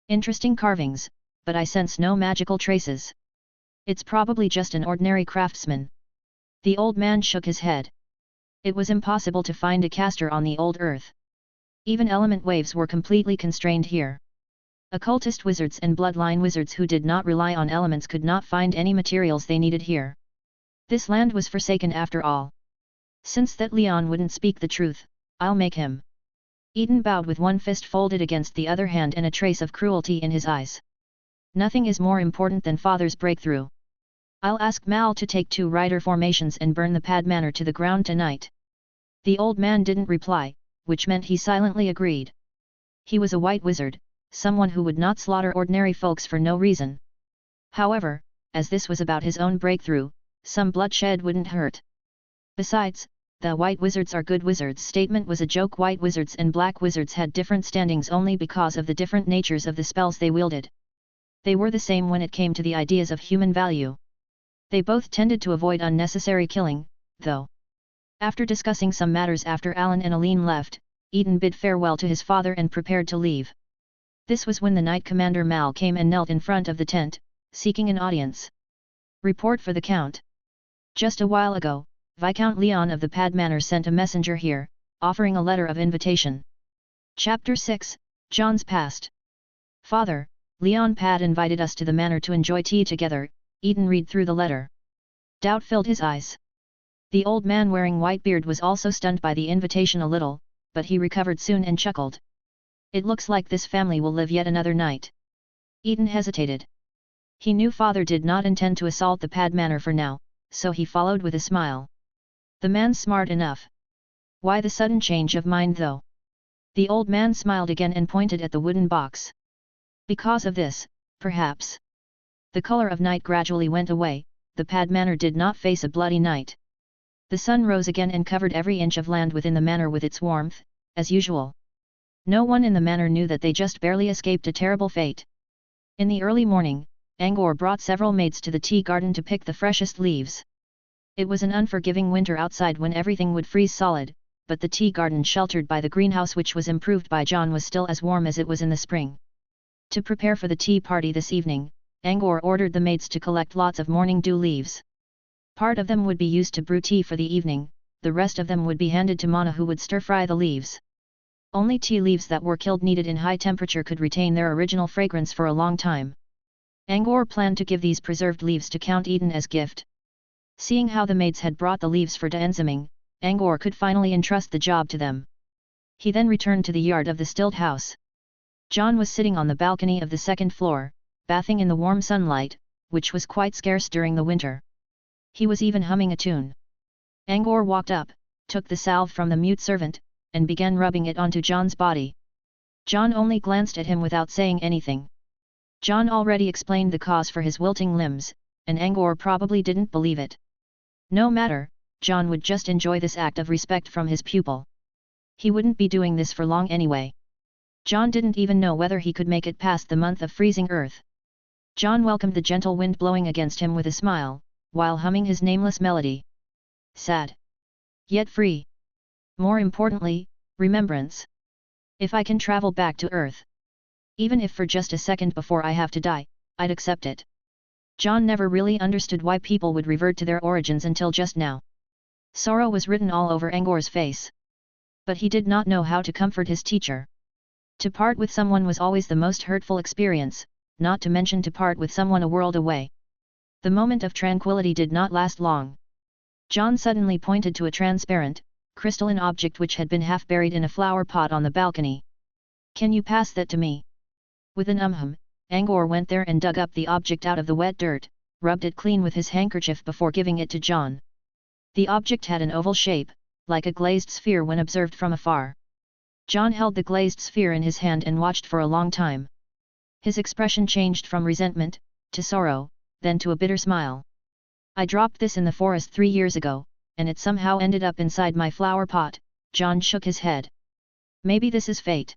Interesting carvings, but I sense no magical traces. It's probably just an ordinary craftsman. The old man shook his head. It was impossible to find a caster on the old earth. Even element waves were completely constrained here. Occultist wizards and bloodline wizards who did not rely on elements could not find any materials they needed here. This land was forsaken after all. Since that Leon wouldn't speak the truth, I'll make him. Eden bowed with one fist folded against the other hand and a trace of cruelty in his eyes. Nothing is more important than Father's breakthrough. I'll ask Mal to take 2 rider formations and burn the Pad Manor to the ground tonight. The old man didn't reply, which meant he silently agreed. He was a white wizard, someone who would not slaughter ordinary folks for no reason. However, as this was about his own breakthrough, some bloodshed wouldn't hurt. Besides, the white wizards are good wizards statement was a joke. White wizards and black wizards had different standings only because of the different natures of the spells they wielded. They were the same when it came to the ideas of human value. They both tended to avoid unnecessary killing, though. After discussing some matters after Alan and Aline left, Eden bid farewell to his father and prepared to leave. This was when the Knight Commander Mal came and knelt in front of the tent, seeking an audience. Report for the Count. Just a while ago, Viscount Leon of the Pad Manor sent a messenger here, offering a letter of invitation. Chapter 6, John's Past. Father, Leon Pad invited us to the manor to enjoy tea together. Eden read through the letter. Doubt filled his eyes. The old man wearing white beard was also stunned by the invitation a little, but he recovered soon and chuckled. It looks like this family will live yet another night. Eden hesitated. He knew Father did not intend to assault the Pad Manor for now, so he followed with a smile. The man's smart enough. Why the sudden change of mind though? The old man smiled again and pointed at the wooden box. Because of this, perhaps. The color of night gradually went away. The Pad Manor did not face a bloody night. The sun rose again and covered every inch of land within the manor with its warmth, as usual. No one in the manor knew that they just barely escaped a terrible fate. In the early morning, Angor brought several maids to the tea garden to pick the freshest leaves. It was an unforgiving winter outside when everything would freeze solid, but the tea garden sheltered by the greenhouse which was improved by John was still as warm as it was in the spring. To prepare for the tea party this evening, Angor ordered the maids to collect lots of morning dew leaves. Part of them would be used to brew tea for the evening, the rest of them would be handed to Mana who would stir-fry the leaves. Only tea leaves that were killed needed in high temperature could retain their original fragrance for a long time. Angor planned to give these preserved leaves to Count Eden as gift. Seeing how the maids had brought the leaves for Daenziming, Angor could finally entrust the job to them. He then returned to the yard of the stilt house. John was sitting on the balcony of the second floor, bathing in the warm sunlight, which was quite scarce during the winter. He was even humming a tune. Angor walked up, took the salve from the mute servant, and began rubbing it onto John's body. John only glanced at him without saying anything. John already explained the cause for his wilting limbs, and Angor probably didn't believe it. No matter, John would just enjoy this act of respect from his pupil. He wouldn't be doing this for long anyway. John didn't even know whether he could make it past the month of freezing earth. John welcomed the gentle wind blowing against him with a smile, while humming his nameless melody. Sad. Yet free. More importantly, remembrance. If I can travel back to Earth, even if for just a second before I have to die, I'd accept it. John never really understood why people would revert to their origins until just now. Sorrow was written all over Angor's face. But he did not know how to comfort his teacher. To part with someone was always the most hurtful experience, not to mention to part with someone a world away. The moment of tranquility did not last long. John suddenly pointed to a transparent, crystalline object which had been half buried in a flower pot on the balcony. Can you pass that to me? With an Angor went there and dug up the object out of the wet dirt, rubbed it clean with his handkerchief before giving it to John. The object had an oval shape, like a glazed sphere when observed from afar. John held the glazed sphere in his hand and watched for a long time. His expression changed from resentment, to sorrow, then to a bitter smile. I dropped this in the forest 3 years ago, and it somehow ended up inside my flower pot. John shook his head. Maybe this is fate.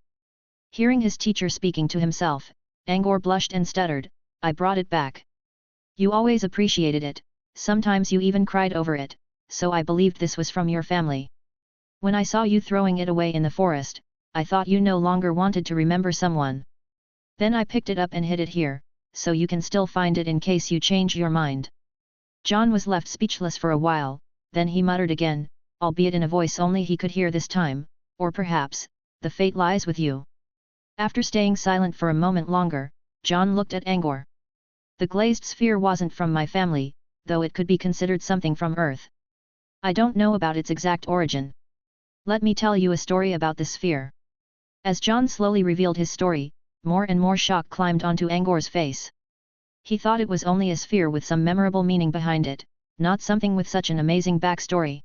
Hearing his teacher speaking to himself, Angor blushed and stuttered, I brought it back. You always appreciated it, sometimes you even cried over it, so I believed this was from your family. When I saw you throwing it away in the forest, I thought you no longer wanted to remember someone. Then I picked it up and hid it here, so you can still find it in case you change your mind. John was left speechless for a while, then he muttered again, albeit in a voice only he could hear this time, or perhaps, the fate lies with you. After staying silent for a moment longer, John looked at Angor. The glazed sphere wasn't from my family, though it could be considered something from Earth. I don't know about its exact origin. Let me tell you a story about the sphere. As John slowly revealed his story, more and more shock climbed onto Angor's face. He thought it was only a sphere with some memorable meaning behind it, not something with such an amazing backstory.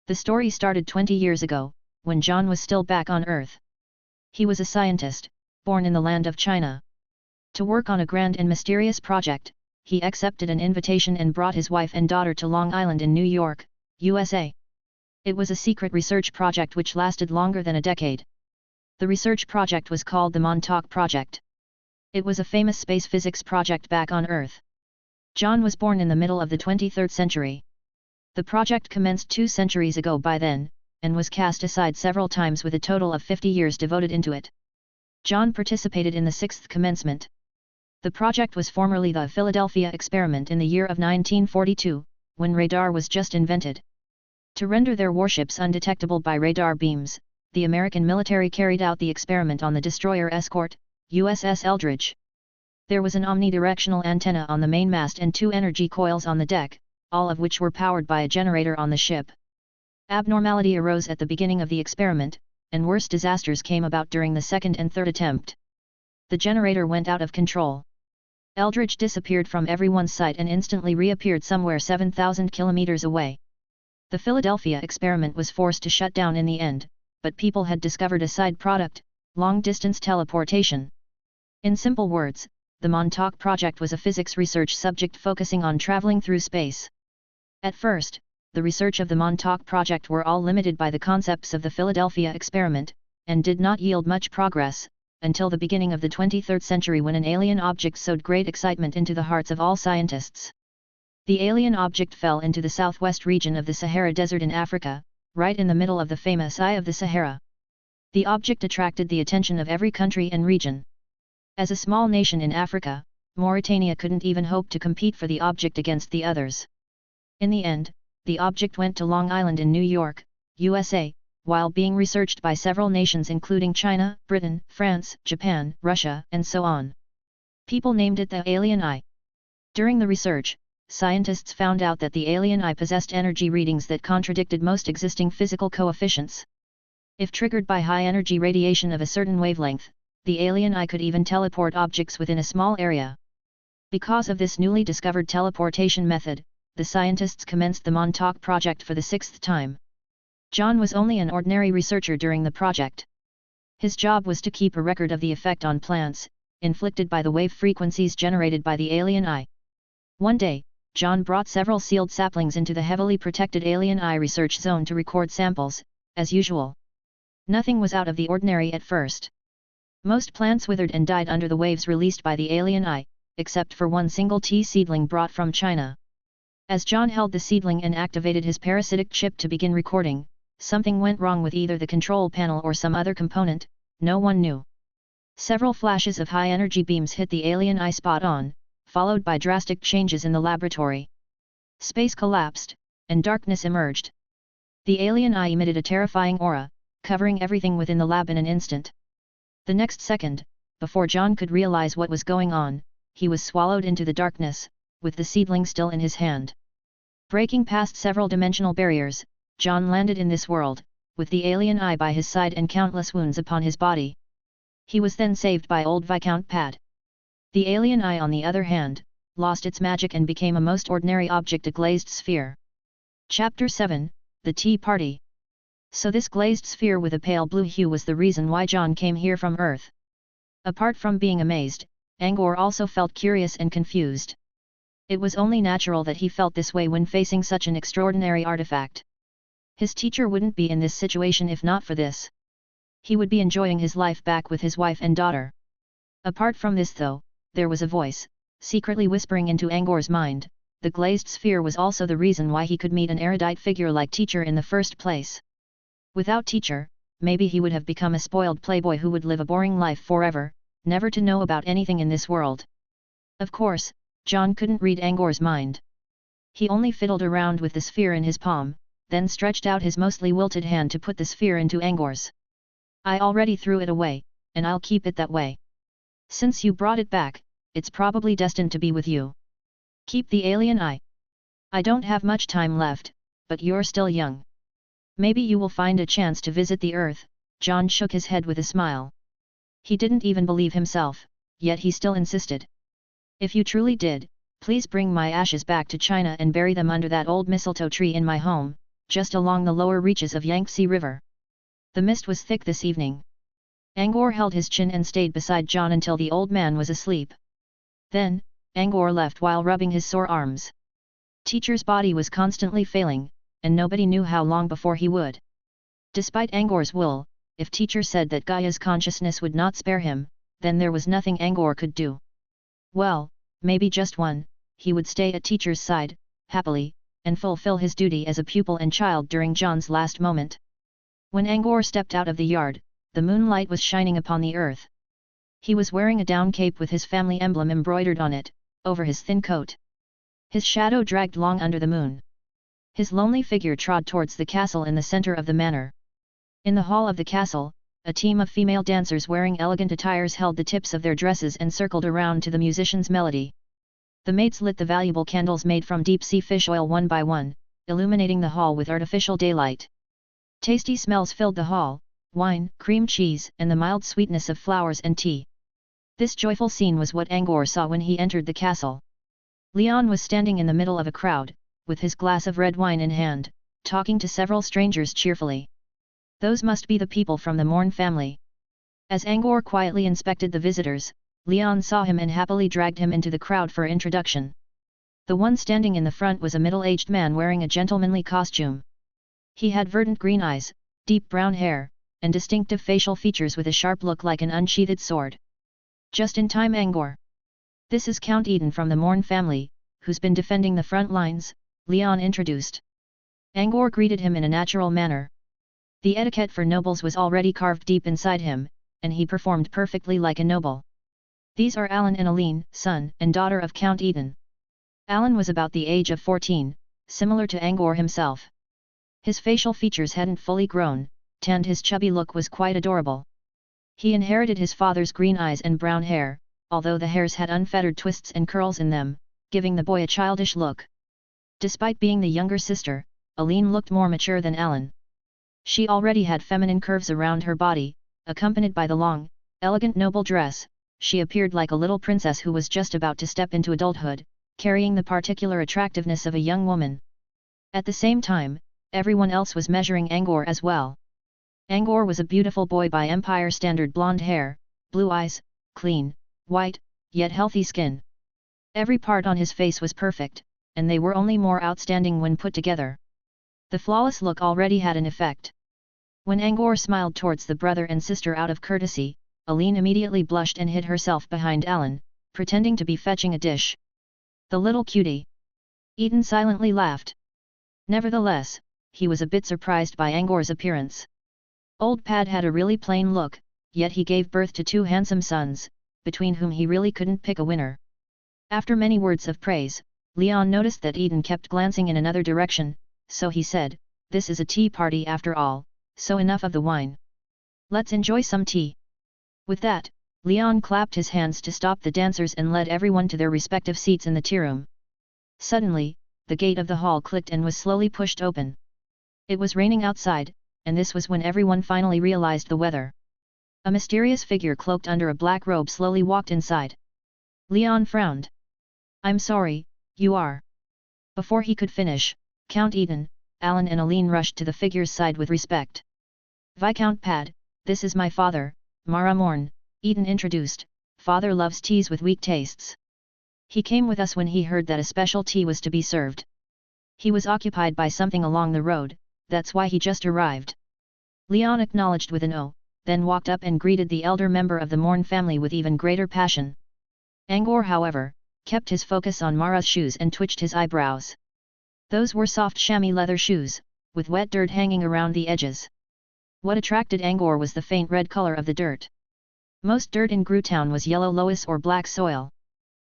The story started 20 years ago, when John was still back on Earth. He was a scientist, born in the land of China. To work on a grand and mysterious project, he accepted an invitation and brought his wife and daughter to Long Island in New York, USA. It was a secret research project which lasted longer than a decade. The research project was called the Montauk Project. It was a famous space physics project back on Earth. John was born in the middle of the 23rd century. The project commenced 2 centuries ago by then, and was cast aside several times with a total of 50 years devoted into it. John participated in the 6th commencement. The project was formerly the Philadelphia experiment in the year of 1942, when radar was just invented. To render their warships undetectable by radar beams, the American military carried out the experiment on the destroyer escort, USS Eldridge. There was an omnidirectional antenna on the mainmast and 2 energy coils on the deck, all of which were powered by a generator on the ship. Abnormality arose at the beginning of the experiment, and worse disasters came about during the 2nd and 3rd attempt. The generator went out of control. Eldridge disappeared from everyone's sight and instantly reappeared somewhere 7,000 kilometers away. The Philadelphia experiment was forced to shut down in the end, but people had discovered a side product, long-distance teleportation. In simple words, the Montauk Project was a physics research subject focusing on traveling through space. At first, the research of the Montauk Project were all limited by the concepts of the Philadelphia experiment, and did not yield much progress, until the beginning of the 23rd century when an alien object sowed great excitement into the hearts of all scientists. The alien object fell into the southwest region of the Sahara Desert in Africa, right in the middle of the famous Eye of the Sahara. The object attracted the attention of every country and region. As a small nation in Africa, Mauritania couldn't even hope to compete for the object against the others. In the end, the object went to Long Island in New York, USA, while being researched by several nations including China, Britain, France, Japan, Russia, and so on. People named it the Alien Eye. During the research, scientists found out that the Alien Eye possessed energy readings that contradicted most existing physical coefficients. If triggered by high-energy radiation of a certain wavelength, the Alien Eye could even teleport objects within a small area. Because of this newly discovered teleportation method, the scientists commenced the Montauk Project for the 6th time. John was only an ordinary researcher during the project. His job was to keep a record of the effect on plants, inflicted by the wave frequencies generated by the Alien Eye. One day, John brought several sealed saplings into the heavily protected Alien Eye research zone to record samples, as usual. Nothing was out of the ordinary at first. Most plants withered and died under the waves released by the alien eye, except for one single tea seedling brought from China. As John held the seedling and activated his parasitic chip to begin recording, something went wrong with either the control panel or some other component, no one knew. Several flashes of high-energy beams hit the alien eye spot on, followed by drastic changes in the laboratory. Space collapsed, and darkness emerged. The alien eye emitted a terrifying aura, covering everything within the lab in an instant. The next second, before John could realize what was going on, he was swallowed into the darkness, with the seedling still in his hand. Breaking past several dimensional barriers, John landed in this world, with the alien eye by his side and countless wounds upon his body. He was then saved by old Viscount Pad. The alien eye, on the other hand, lost its magic and became a most ordinary object, a glazed sphere. Chapter 7, The Tea Party. So this glazed sphere with a pale blue hue was the reason why John came here from Earth. Apart from being amazed, Angor also felt curious and confused. It was only natural that he felt this way when facing such an extraordinary artifact. His teacher wouldn't be in this situation if not for this. He would be enjoying his life back with his wife and daughter. Apart from this though, there was a voice, secretly whispering into Angor's mind. The glazed sphere was also the reason why he could meet an erudite figure like teacher in the first place. Without teacher, maybe he would have become a spoiled playboy who would live a boring life forever, never to know about anything in this world. Of course, John couldn't read Angor's mind. He only fiddled around with the sphere in his palm, then stretched out his mostly wilted hand to put the sphere into Angor's. I already threw it away, and I'll keep it that way. Since you brought it back, it's probably destined to be with you. Keep the alien eye. I don't have much time left, but you're still young. Maybe you will find a chance to visit the Earth. John shook his head with a smile. He didn't even believe himself, yet he still insisted. If you truly did, please bring my ashes back to China and bury them under that old mistletoe tree in my home, just along the lower reaches of Yangtze River. The mist was thick this evening. Angor held his chin and stayed beside John until the old man was asleep. Then, Angor left while rubbing his sore arms. Teacher's body was constantly failing, and nobody knew how long before he would. Despite Angor's will, if teacher said that Gaia's consciousness would not spare him, then there was nothing Angor could do. Well, maybe just one, he would stay at teacher's side, happily, and fulfill his duty as a pupil and child during John's last moment. When Angor stepped out of the yard, the moonlight was shining upon the earth. He was wearing a down cape with his family emblem embroidered on it, over his thin coat. His shadow dragged long under the moon. His lonely figure trod towards the castle in the center of the manor. In the hall of the castle, a team of female dancers wearing elegant attires held the tips of their dresses and circled around to the musician's melody. The maids lit the valuable candles made from deep-sea fish oil one by one, illuminating the hall with artificial daylight. Tasty smells filled the hall, wine, cream cheese, and the mild sweetness of flowers and tea. This joyful scene was what Angor saw when he entered the castle. Leon was standing in the middle of a crowd, with his glass of red wine in hand, talking to several strangers cheerfully. Those must be the people from the Morn family. As Angor quietly inspected the visitors, Leon saw him and happily dragged him into the crowd for introduction. The one standing in the front was a middle-aged man wearing a gentlemanly costume. He had verdant green eyes, deep brown hair, and distinctive facial features with a sharp look like an unsheathed sword. Just in time, Angor. This is Count Eden from the Morn family, who's been defending the front lines, Leon introduced. Angor greeted him in a natural manner. The etiquette for nobles was already carved deep inside him, and he performed perfectly like a noble. These are Alan and Aline, son and daughter of Count Eden. Alan was about the age of 14, similar to Angor himself. His facial features hadn't fully grown, and his chubby look was quite adorable. He inherited his father's green eyes and brown hair, although the hairs had unfettered twists and curls in them, giving the boy a childish look. Despite being the younger sister, Aline looked more mature than Alan. She already had feminine curves around her body, accompanied by the long, elegant noble dress. She appeared like a little princess who was just about to step into adulthood, carrying the particular attractiveness of a young woman. At the same time, everyone else was measuring Angor as well. Angor was a beautiful boy by Empire standard, blonde hair, blue eyes, clean, white, yet healthy skin. Every part on his face was perfect, and they were only more outstanding when put together. The flawless look already had an effect. When Angor smiled towards the brother and sister out of courtesy, Aline immediately blushed and hid herself behind Alan, pretending to be fetching a dish. The little cutie. Eden silently laughed. Nevertheless, he was a bit surprised by Angor's appearance. Old Pad had a really plain look, yet he gave birth to 2 handsome sons, between whom he really couldn't pick a winner. After many words of praise, Leon noticed that Eden kept glancing in another direction, so he said, "This is a tea party after all, so enough of the wine. Let's enjoy some tea." With that, Leon clapped his hands to stop the dancers and led everyone to their respective seats in the tea room. Suddenly, the gate of the hall clicked and was slowly pushed open. It was raining outside, and this was when everyone finally realized the weather. A mysterious figure cloaked under a black robe slowly walked inside. Leon frowned. "I'm sorry, you are." Before he could finish, Count Eden, Alan and Aline rushed to the figure's side with respect. "Viscount Pad, this is my father, Mara Morn," Eden introduced. "Father loves teas with weak tastes. He came with us when he heard that a special tea was to be served. He was occupied by something along the road, that's why he just arrived." Leon acknowledged with an "oh," then walked up and greeted the elder member of the Morn family with even greater passion. Angor, however, kept his focus on Mara's shoes and twitched his eyebrows. Those were soft chamois leather shoes, with wet dirt hanging around the edges. What attracted Angor was the faint red color of the dirt. Most dirt in Grutown was yellow loess or black soil.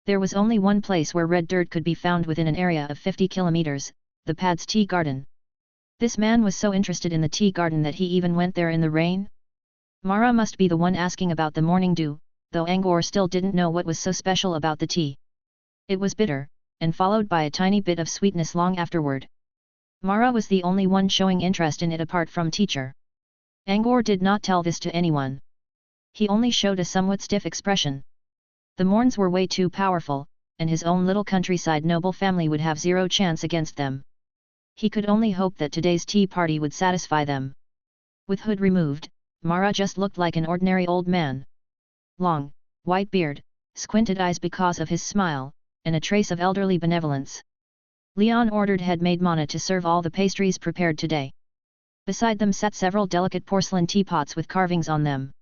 There was only one place where red dirt could be found within an area of 50 kilometers, the Pad's tea garden. This man was so interested in the tea garden that he even went there in the rain? Mara must be the one asking about the morning dew, though Angor still didn't know what was so special about the tea. It was bitter, and followed by a tiny bit of sweetness long afterward. Mara was the only one showing interest in it apart from teacher. Angor did not tell this to anyone. He only showed a somewhat stiff expression. The Morns were way too powerful, and his own little countryside noble family would have zero chance against them. He could only hope that today's tea party would satisfy them. With hood removed, Mara just looked like an ordinary old man. Long, white beard, squinted eyes because of his smile, and a trace of elderly benevolence. Leon ordered head-maid Mana to serve all the pastries prepared today. Beside them sat several delicate porcelain teapots with carvings on them.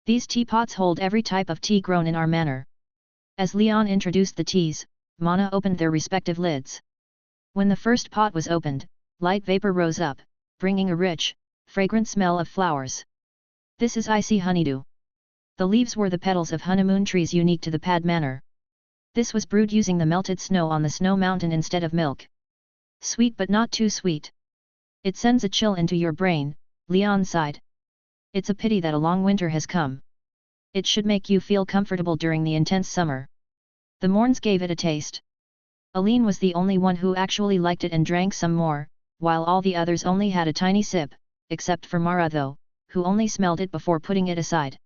"These teapots hold every type of tea grown in our manor." As Leon introduced the teas, Mana opened their respective lids. When the first pot was opened, light vapor rose up, bringing a rich, fragrant smell of flowers. "This is icy honeydew." The leaves were the petals of honeymoon trees unique to the Pad Manor. This was brewed using the melted snow on the snow mountain instead of milk. "Sweet but not too sweet. It sends a chill into your brain," Leon sighed. "It's a pity that a long winter has come. It should make you feel comfortable during the intense summer." The Morns gave it a taste. Aline was the only one who actually liked it and drank some more, while all the others only had a tiny sip, except for Mara though, who only smelled it before putting it aside.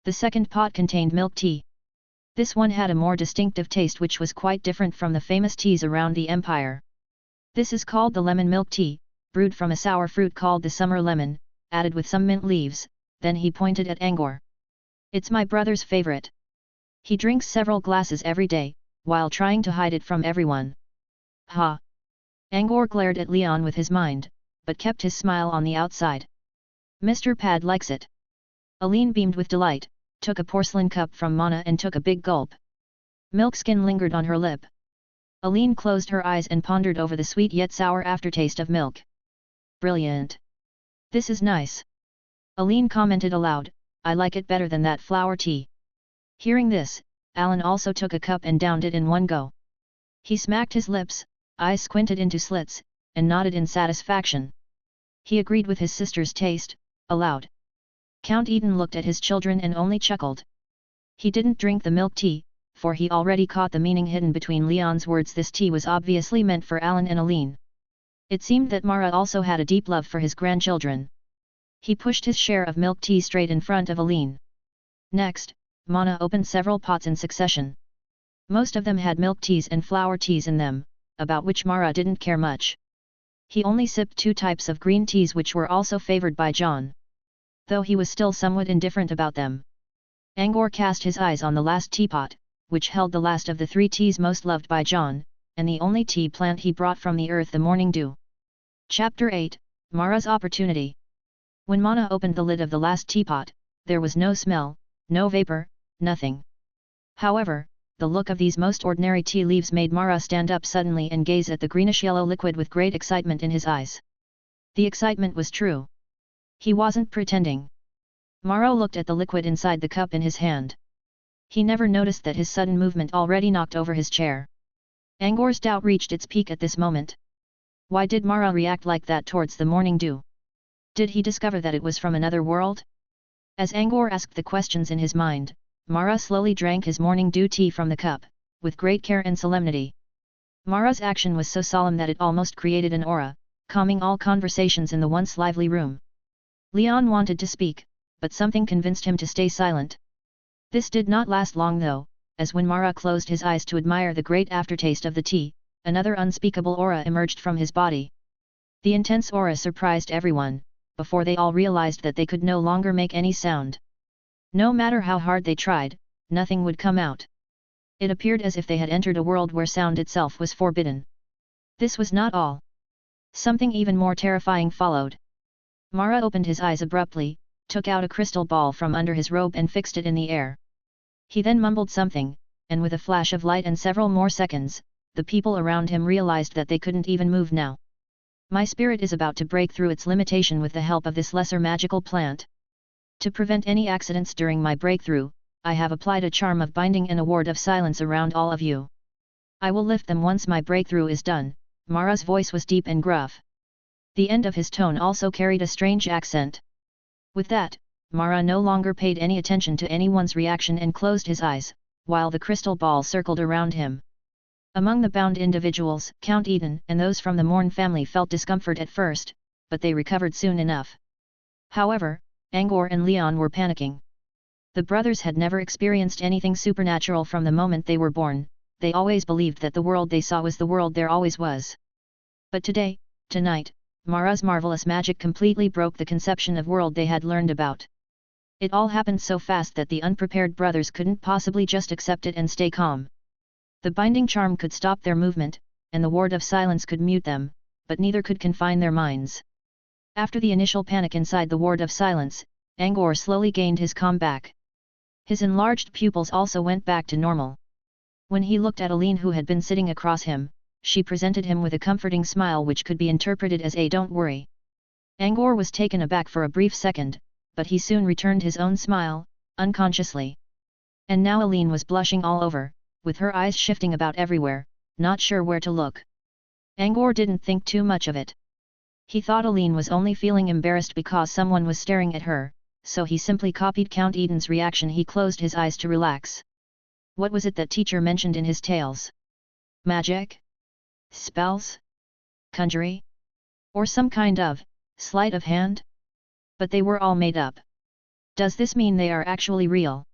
The second pot contained milk tea. This one had a more distinctive taste which was quite different from the famous teas around the empire. This is called the lemon milk tea, brewed from a sour fruit called the summer lemon, added with some mint leaves. Then he pointed at Angor. "It's my brother's favorite. He drinks several glasses every day, while trying to hide it from everyone." "Ha!" Angor glared at Leon with his mind, but kept his smile on the outside. "Mr. Pad likes it." Aline beamed with delight, took a porcelain cup from Mana and took a big gulp. Milk skin lingered on her lip. Aline closed her eyes and pondered over the sweet yet sour aftertaste of milk. "Brilliant. This is nice." Aline commented aloud, "I like it better than that flower tea." Hearing this, Alan also took a cup and downed it in one go. He smacked his lips, eyes squinted into slits, and nodded in satisfaction. He agreed with his sister's taste, aloud. Count Eden looked at his children and only chuckled. He didn't drink the milk tea, for he already caught the meaning hidden between Leon's words. This tea was obviously meant for Alan and Aline. It seemed that Mara also had a deep love for his grandchildren. He pushed his share of milk tea straight in front of Aline. Next, Mana opened several pots in succession. Most of them had milk teas and flower teas in them, about which Mara didn't care much. He only sipped 2 types of green teas which were also favored by John. Though he was still somewhat indifferent about them. Angor cast his eyes on the last teapot, which held the last of the 3 teas most loved by John, and the only tea plant he brought from the earth, the morning dew. Chapter 8, Mara's Opportunity. When Mana opened the lid of the last teapot, there was no smell, no vapor, nothing. However, the look of these most ordinary tea leaves made Mara stand up suddenly and gaze at the greenish-yellow liquid with great excitement in his eyes. The excitement was true. He wasn't pretending. Mara looked at the liquid inside the cup in his hand. He never noticed that his sudden movement already knocked over his chair. Angor's doubt reached its peak at this moment. Why did Mara react like that towards the morning dew? Did he discover that it was from another world? As Angor asked the questions in his mind, Mara slowly drank his morning dew tea from the cup, with great care and solemnity. Mara's action was so solemn that it almost created an aura, calming all conversations in the once lively room. Leon wanted to speak, but something convinced him to stay silent. This did not last long though, as when Mara closed his eyes to admire the great aftertaste of the tea, another unspeakable aura emerged from his body. The intense aura surprised everyone, before they all realized that they could no longer make any sound. No matter how hard they tried, nothing would come out. It appeared as if they had entered a world where sound itself was forbidden. This was not all. Something even more terrifying followed. Mara opened his eyes abruptly, took out a crystal ball from under his robe and fixed it in the air. He then mumbled something, and with a flash of light and several more seconds, the people around him realized that they couldn't even move now. My spirit is about to break through its limitation with the help of this lesser magical plant. To prevent any accidents during my breakthrough, I have applied a charm of binding and a ward of silence around all of you. I will lift them once my breakthrough is done. Mara's voice was deep and gruff. The end of his tone also carried a strange accent. With that, Mara no longer paid any attention to anyone's reaction and closed his eyes, while the crystal ball circled around him. Among the bound individuals, Count Eden and those from the Morn family felt discomfort at first, but they recovered soon enough. However, Angor and Leon were panicking. The brothers had never experienced anything supernatural from the moment they were born. They always believed that the world they saw was the world there always was. But tonight, Mara's marvelous magic completely broke the conception of world they had learned about. It all happened so fast that the unprepared brothers couldn't possibly just accept it and stay calm. The binding charm could stop their movement, and the ward of silence could mute them, but neither could confine their minds. After the initial panic inside the ward of silence, Angor slowly gained his calm back. His enlarged pupils also went back to normal. When he looked at Aline who had been sitting across him, she presented him with a comforting smile which could be interpreted as a "don't worry." Angor was taken aback for a brief second, but he soon returned his own smile, unconsciously. And now Aline was blushing all over, with her eyes shifting about everywhere, not sure where to look. Angor didn't think too much of it. He thought Aline was only feeling embarrassed because someone was staring at her, so he simply copied Count Eden's reaction. He closed his eyes to relax. What was it that teacher mentioned in his tales? Magic? Spells? Conjury? Or some kind of sleight of hand? But they were all made up. Does this mean they are actually real?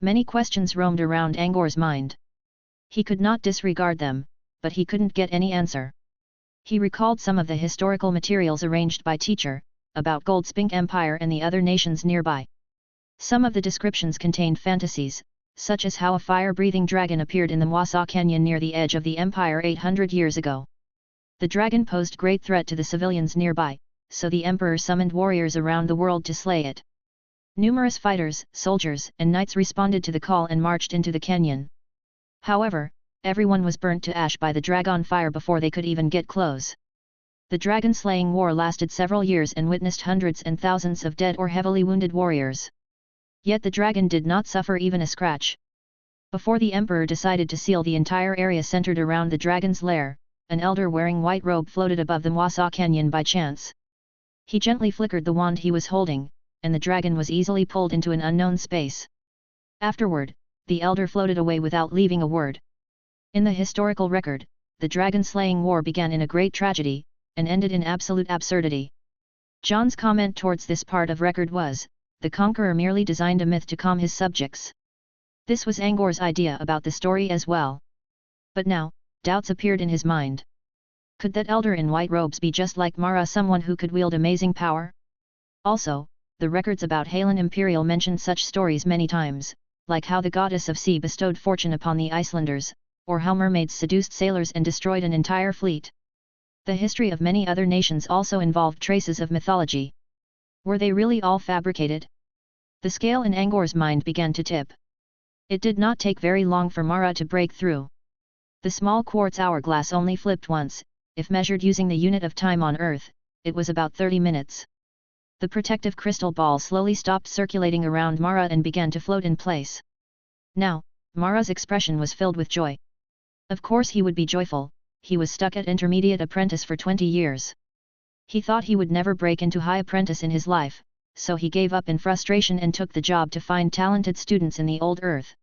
Many questions roamed around Angor's mind. He could not disregard them, but he couldn't get any answer. He recalled some of the historical materials arranged by teacher, about Goldspink Empire and the other nations nearby. Some of the descriptions contained fantasies, such as how a fire-breathing dragon appeared in the Mwasa Canyon near the edge of the empire 800 years ago. The dragon posed great threat to the civilians nearby, so the emperor summoned warriors around the world to slay it. Numerous fighters, soldiers, and knights responded to the call and marched into the canyon. However, everyone was burnt to ash by the dragon fire before they could even get close. The dragon-slaying war lasted several years and witnessed hundreds and thousands of dead or heavily wounded warriors. Yet the dragon did not suffer even a scratch. Before the emperor decided to seal the entire area centered around the dragon's lair, an elder wearing white robe floated above the Mwasa Canyon by chance. He gently flickered the wand he was holding, and the dragon was easily pulled into an unknown space. Afterward, the elder floated away without leaving a word. In the historical record, the dragon-slaying war began in a great tragedy, and ended in absolute absurdity. John's comment towards this part of record was, the conqueror merely designed a myth to calm his subjects. This was Angor's idea about the story as well. But now, doubts appeared in his mind. Could that elder in white robes be just like Mara, someone who could wield amazing power? Also, the records about Halen Imperial mentioned such stories many times, like how the goddess of sea bestowed fortune upon the Icelanders, or how mermaids seduced sailors and destroyed an entire fleet. The history of many other nations also involved traces of mythology. Were they really all fabricated? The scale in Angor's mind began to tip. It did not take very long for Mara to break through. The small quartz hourglass only flipped once. If measured using the unit of time on Earth, it was about 30 minutes. The protective crystal ball slowly stopped circulating around Mara and began to float in place. Now, Mara's expression was filled with joy. Of course he would be joyful, he was stuck at intermediate apprentice for 20 years. He thought he would never break into high apprentice in his life, so he gave up in frustration and took the job to find talented students in the old Earth.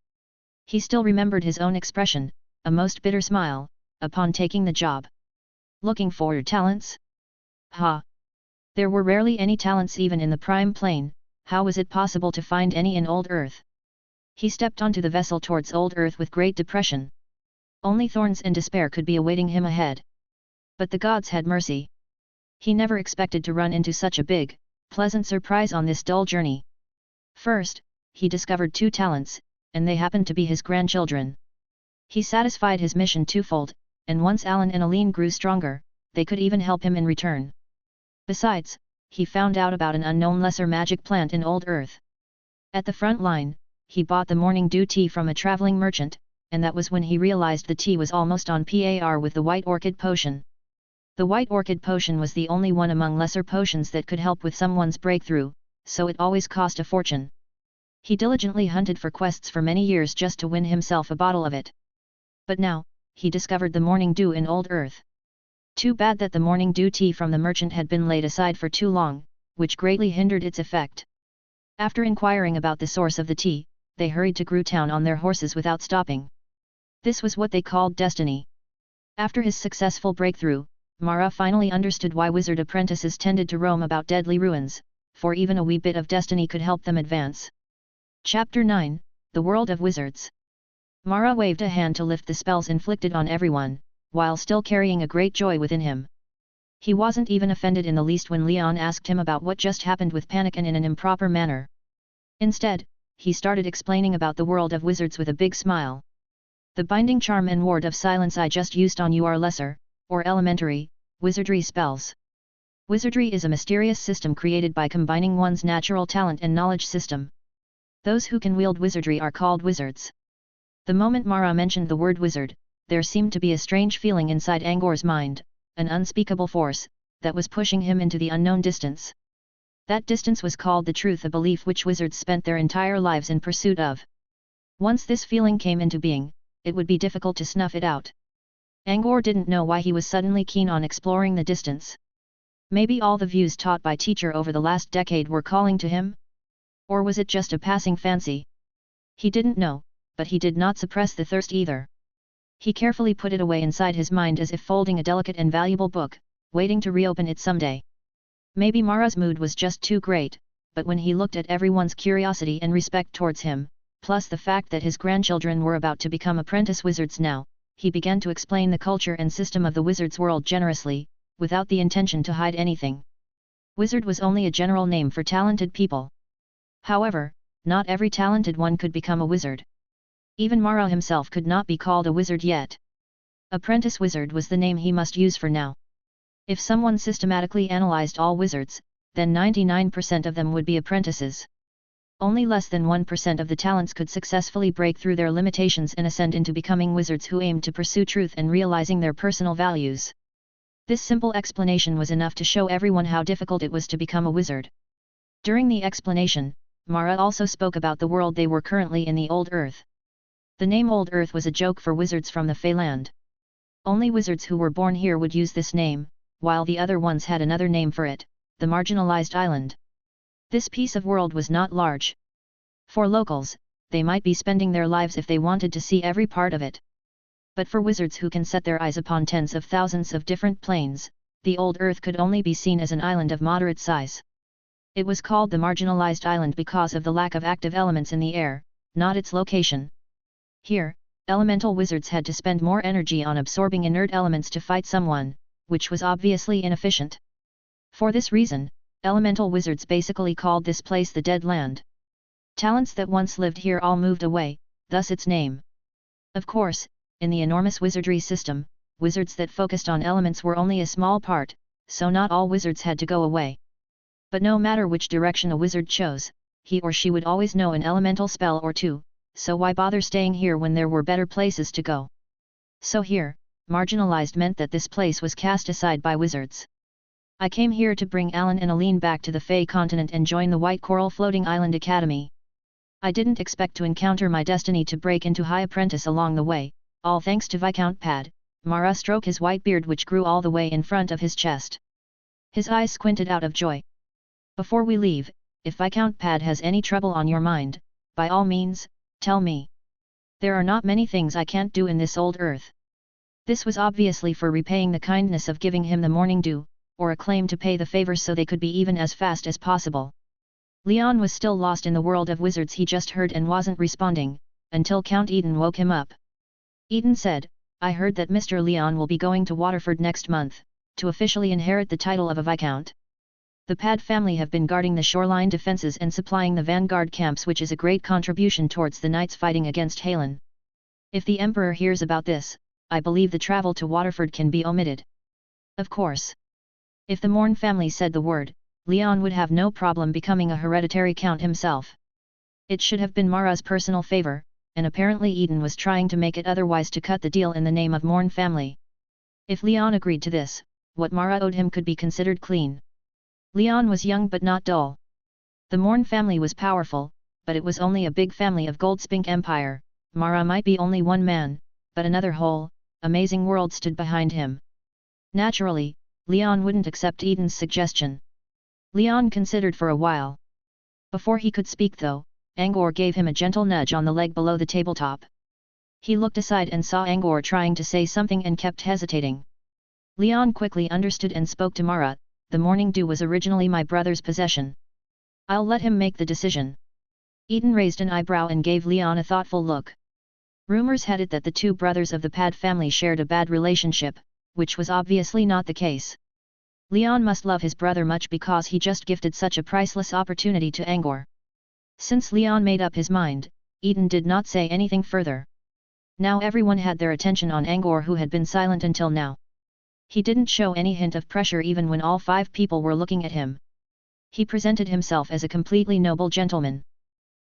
He still remembered his own expression, a most bitter smile, upon taking the job. Looking for talents? Ha! There were rarely any talents even in the prime plane. How was it possible to find any in old Earth? He stepped onto the vessel towards old Earth with great depression. Only thorns and despair could be awaiting him ahead. But the gods had mercy. He never expected to run into such a big, pleasant surprise on this dull journey. First, he discovered 2 talents, and they happened to be his grandchildren. He satisfied his mission twofold, and once Alan and Aline grew stronger, they could even help him in return. Besides, he found out about an unknown lesser magic plant in old Earth. At the front line, he bought the morning dew tea from a traveling merchant, and that was when he realized the tea was almost on par with the white orchid potion. The white orchid potion was the only one among lesser potions that could help with someone's breakthrough, so it always cost a fortune. He diligently hunted for quests for many years just to win himself a bottle of it. But now, he discovered the morning dew in old Earth. Too bad that the morning dew tea from the merchant had been laid aside for too long, which greatly hindered its effect. After inquiring about the source of the tea, they hurried to Gru Town on their horses without stopping. This was what they called destiny. After his successful breakthrough, Mara finally understood why wizard apprentices tended to roam about deadly ruins, for even a wee bit of destiny could help them advance. Chapter 9, The World of Wizards. Mara waved a hand to lift the spells inflicted on everyone, while still carrying a great joy within him. He wasn't even offended in the least when Leon asked him about what just happened with Panican in an improper manner. Instead, he started explaining about the world of wizards with a big smile. The binding charm and ward of silence I just used on you are lesser, or elementary, wizardry spells. Wizardry is a mysterious system created by combining one's natural talent and knowledge system. Those who can wield wizardry are called wizards. The moment Mara mentioned the word wizard, there seemed to be a strange feeling inside Angor's mind, an unspeakable force, that was pushing him into the unknown distance. That distance was called the truth, a belief which wizards spent their entire lives in pursuit of. Once this feeling came into being, it would be difficult to snuff it out. Angor didn't know why he was suddenly keen on exploring the distance. Maybe all the views taught by teacher over the last decade were calling to him? Or was it just a passing fancy? He didn't know, but he did not suppress the thirst either. He carefully put it away inside his mind as if folding a delicate and valuable book, waiting to reopen it someday. Maybe Mara's mood was just too great, but when he looked at everyone's curiosity and respect towards him, plus the fact that his grandchildren were about to become apprentice wizards now, he began to explain the culture and system of the wizard's world generously, without the intention to hide anything. Wizard was only a general name for talented people. However, not every talented one could become a wizard. Even Mara himself could not be called a wizard yet. Apprentice wizard was the name he must use for now. If someone systematically analyzed all wizards, then 99% of them would be apprentices. Only less than 1% of the talents could successfully break through their limitations and ascend into becoming wizards who aimed to pursue truth and realizing their personal values. This simple explanation was enough to show everyone how difficult it was to become a wizard. During the explanation, Mara also spoke about the world they were currently in, the Old Earth. The name Old Earth was a joke for wizards from the Feyland. Only wizards who were born here would use this name, while the other ones had another name for it, the marginalized island. This piece of world was not large. For locals, they might be spending their lives if they wanted to see every part of it. But for wizards who can set their eyes upon tens of thousands of different planes, the Old Earth could only be seen as an island of moderate size. It was called the marginalized island because of the lack of active elements in the air, not its location. Here, elemental wizards had to spend more energy on absorbing inert elements to fight someone, which was obviously inefficient. For this reason, elemental wizards basically called this place the Dead Land. Talents that once lived here all moved away, thus its name. Of course, in the enormous wizardry system, wizards that focused on elements were only a small part, so not all wizards had to go away. But no matter which direction a wizard chose, he or she would always know an elemental spell or two, so why bother staying here when there were better places to go? So here, marginalized meant that this place was cast aside by wizards. I came here to bring Alan and Aline back to the Fey continent and join the White Coral Floating Island Academy. I didn't expect to encounter my destiny to break into High Apprentice along the way, all thanks to Viscount Pad. Mara stroked his white beard which grew all the way in front of his chest. His eyes squinted out of joy. Before we leave, if Viscount Pad has any trouble on your mind, by all means, tell me. There are not many things I can't do in this old earth. This was obviously for repaying the kindness of giving him the morning dew, or a claim to pay the favor so they could be even as fast as possible. Leon was still lost in the world of wizards he just heard and wasn't responding, until Count Eden woke him up. Eden said, I heard that Mr. Leon will be going to Waterford next month, to officially inherit the title of a Viscount. The Pad family have been guarding the shoreline defences and supplying the vanguard camps, which is a great contribution towards the knights fighting against Halen. If the Emperor hears about this, I believe the travel to Waterford can be omitted. Of course. If the Morn family said the word, Leon would have no problem becoming a hereditary count himself. It should have been Mara's personal favor, and apparently Eden was trying to make it otherwise to cut the deal in the name of Morn family. If Leon agreed to this, what Mara owed him could be considered clean. Leon was young but not dull. The Morn family was powerful, but it was only a big family of Goldspink Empire. Mara might be only one man, but another whole, amazing world stood behind him. Naturally, Leon wouldn't accept Eden's suggestion. Leon considered for a while. Before he could speak though, Angor gave him a gentle nudge on the leg below the tabletop. He looked aside and saw Angor trying to say something and kept hesitating. Leon quickly understood and spoke to Mara, the morning dew was originally my brother's possession. I'll let him make the decision. Eden raised an eyebrow and gave Leon a thoughtful look. Rumors had it that the two brothers of the Pad family shared a bad relationship, which was obviously not the case. Leon must love his brother much because he just gifted such a priceless opportunity to Angor. Since Leon made up his mind, Eden did not say anything further. Now everyone had their attention on Angor, who had been silent until now. He didn't show any hint of pressure even when all 5 people were looking at him. He presented himself as a completely noble gentleman.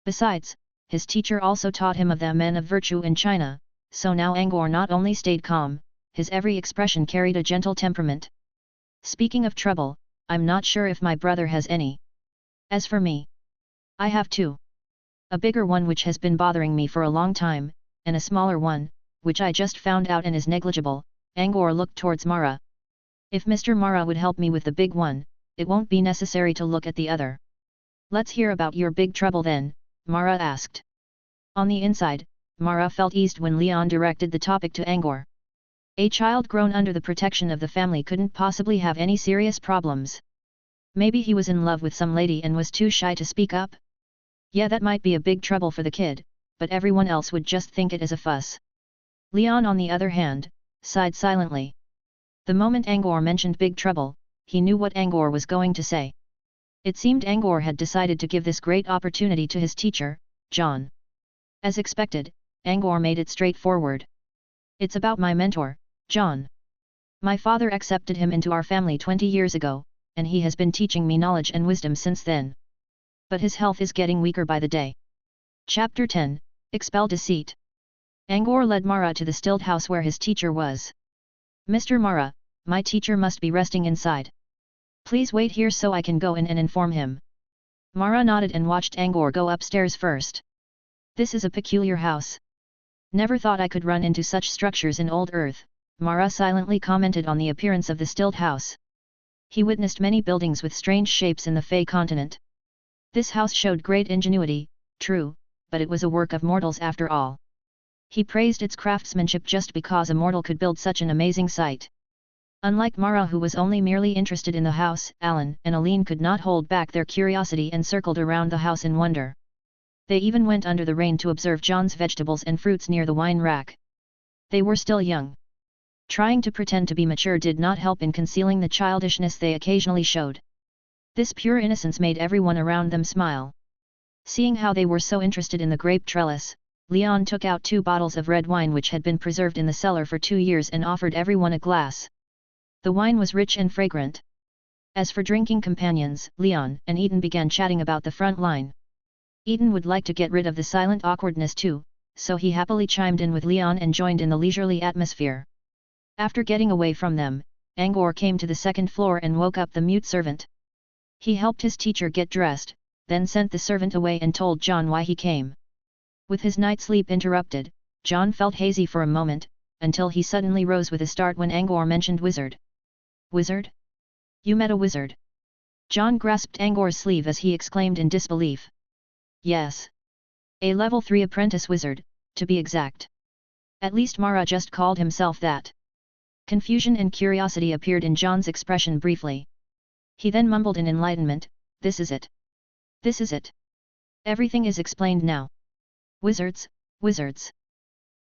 Besides, his teacher also taught him of the men of virtue in China, so now Angor not only stayed calm, his every expression carried a gentle temperament. Speaking of trouble, I'm not sure if my brother has any. As for me, I have 2. A bigger one which has been bothering me for a long time, and a smaller one, which I just found out and is negligible. Angor looked towards Mara. If Mr. Mara would help me with the big one, it won't be necessary to look at the other. Let's hear about your big trouble then, Mara asked. On the inside, Mara felt eased when Leon directed the topic to Angor. A child grown under the protection of the family couldn't possibly have any serious problems. Maybe he was in love with some lady and was too shy to speak up? Yeah, that might be a big trouble for the kid, but everyone else would just think it as a fuss. Leon, on the other hand, sighed silently. The moment Angor mentioned big trouble, he knew what Angor was going to say. It seemed Angor had decided to give this great opportunity to his teacher, John. As expected, Angor made it straightforward. It's about my mentor, John. My father accepted him into our family 20 years ago, and he has been teaching me knowledge and wisdom since then. But his health is getting weaker by the day. Chapter 10, Expel Deceit. Angor led Mara to the stilled house where his teacher was. Mr. Mara, my teacher must be resting inside. Please wait here so I can go in and inform him. Mara nodded and watched Angor go upstairs first. This is a peculiar house. Never thought I could run into such structures in old Earth, Mara silently commented on the appearance of the stilled house. He witnessed many buildings with strange shapes in the Fey continent. This house showed great ingenuity, true, but it was a work of mortals after all. He praised its craftsmanship just because a mortal could build such an amazing sight. Unlike Mara, who was only merely interested in the house, Alan and Aline could not hold back their curiosity and circled around the house in wonder. They even went under the rain to observe John's vegetables and fruits near the wine rack. They were still young. Trying to pretend to be mature did not help in concealing the childishness they occasionally showed. This pure innocence made everyone around them smile. Seeing how they were so interested in the grape trellis, Leon took out 2 bottles of red wine which had been preserved in the cellar for 2 years and offered everyone a glass. The wine was rich and fragrant. As for drinking companions, Leon and Eden began chatting about the front line. Eden would like to get rid of the silent awkwardness too, so he happily chimed in with Leon and joined in the leisurely atmosphere. After getting away from them, Angor came to the second floor and woke up the mute servant. He helped his teacher get dressed, then sent the servant away and told John why he came. With his night sleep interrupted, John felt hazy for a moment, until he suddenly rose with a start when Angor mentioned wizard. Wizard? You met a wizard? John grasped Angor's sleeve as he exclaimed in disbelief. Yes. A level 3 apprentice wizard, to be exact. At least Mara just called himself that. Confusion and curiosity appeared in John's expression briefly. He then mumbled in enlightenment, "This is it. This is it. Everything is explained now. Wizards, wizards.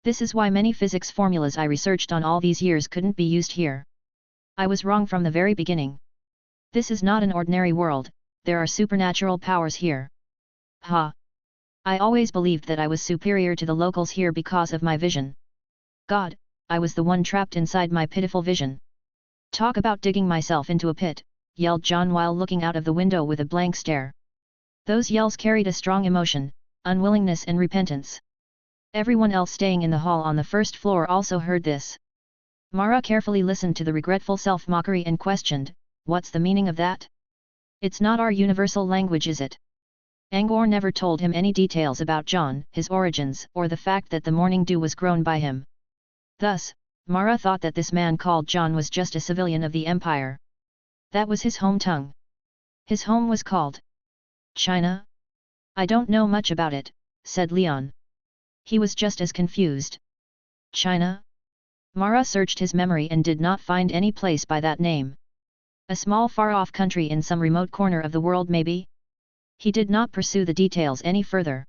This is why many physics formulas I researched on all these years couldn't be used here. I was wrong from the very beginning. This is not an ordinary world, there are supernatural powers here. Ha! I always believed that I was superior to the locals here because of my vision. God, I was the one trapped inside my pitiful vision. Talk about digging myself into a pit," yelled John while looking out of the window with a blank stare. Those yells carried a strong emotion, unwillingness and repentance. Everyone else staying in the hall on the first floor also heard this. Mara carefully listened to the regretful self-mockery and questioned, "What's the meaning of that? It's not our universal language, is it?" Angor never told him any details about John, his origins, or the fact that the morning dew was grown by him. Thus, Mara thought that this man called John was just a civilian of the Empire. That was his home tongue. His home was called China? I don't know much about it, said Leon. He was just as confused. China? Mara searched his memory and did not find any place by that name. A small far-off country in some remote corner of the world maybe? He did not pursue the details any further.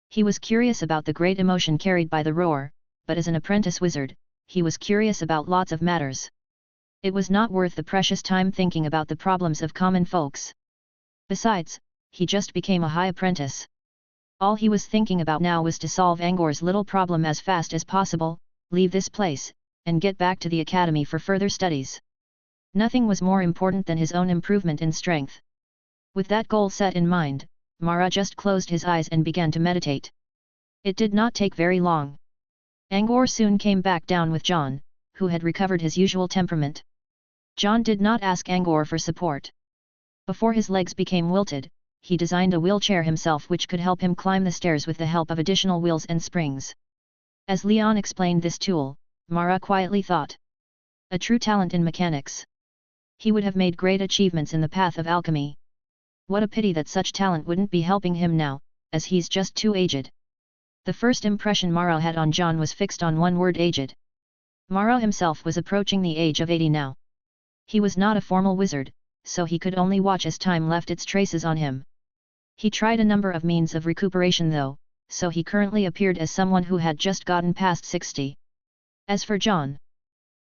He was curious about the great emotion carried by the roar, but as an apprentice wizard, he was curious about lots of matters. It was not worth the precious time thinking about the problems of common folks. Besides, he just became a high apprentice. All he was thinking about now was to solve Angor's little problem as fast as possible, leave this place, and get back to the academy for further studies. Nothing was more important than his own improvement in strength. With that goal set in mind, Mara just closed his eyes and began to meditate. It did not take very long. Angor soon came back down with John, who had recovered his usual temperament. John did not ask Angor for support. Before his legs became wilted, he designed a wheelchair himself which could help him climb the stairs with the help of additional wheels and springs. As Leon explained this tool, Mara quietly thought. A true talent in mechanics. He would have made great achievements in the path of alchemy. What a pity that such talent wouldn't be helping him now, as he's just too aged. The first impression Mara had on John was fixed on one word: aged. Mara himself was approaching the age of 80 now. He was not a formal wizard, so he could only watch as time left its traces on him. He tried a number of means of recuperation though, so he currently appeared as someone who had just gotten past 60. As for John,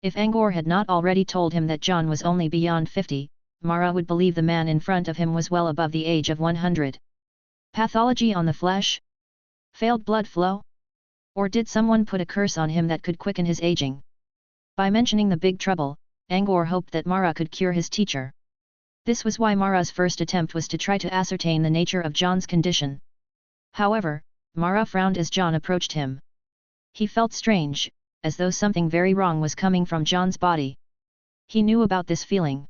if Angor had not already told him that John was only beyond 50, Mara would believe the man in front of him was well above the age of 100. Pathology on the flesh? Failed blood flow? Or did someone put a curse on him that could quicken his aging? By mentioning the big trouble, Angor hoped that Mara could cure his teacher. This was why Mara's first attempt was to try to ascertain the nature of John's condition. However, Mara frowned as John approached him. He felt strange, as though something very wrong was coming from John's body. He knew about this feeling.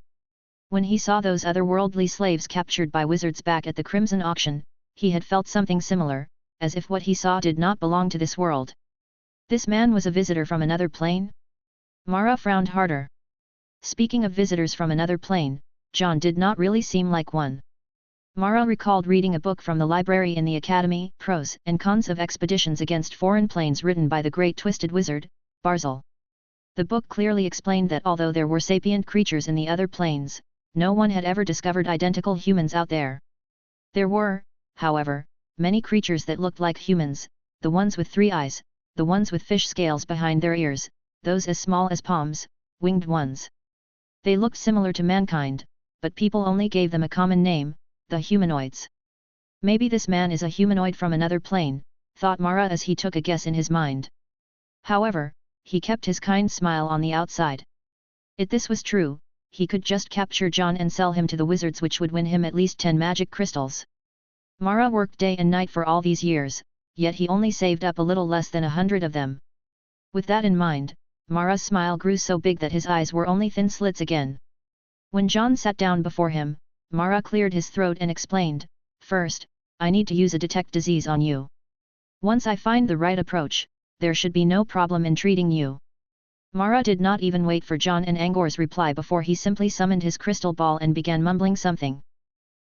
When he saw those otherworldly slaves captured by wizards back at the Crimson Auction, he had felt something similar, as if what he saw did not belong to this world. This man was a visitor from another plane? Mara frowned harder. Speaking of visitors from another plane, John did not really seem like one. Mara recalled reading a book from the library in the academy, Pros and Cons of Expeditions Against Foreign Planes, written by the great twisted wizard, Barzil. The book clearly explained that although there were sapient creatures in the other planes, no one had ever discovered identical humans out there. There were, however, many creatures that looked like humans, the ones with 3 eyes, the ones with fish scales behind their ears, those as small as palms, winged ones. They looked similar to mankind, but people only gave them a common name, the humanoids. Maybe this man is a humanoid from another plane, thought Mara as he took a guess in his mind. However, he kept his kind smile on the outside. If this was true, he could just capture John and sell him to the wizards, which would win him at least 10 magic crystals. Mara worked day and night for all these years, yet he only saved up a little less than 100 of them. With that in mind, Mara's smile grew so big that his eyes were only thin slits again. When John sat down before him, Mara cleared his throat and explained, "First, I need to use a detect disease on you. Once I find the right approach, there should be no problem in treating you." Mara did not even wait for John and Angor's reply before he simply summoned his crystal ball and began mumbling something.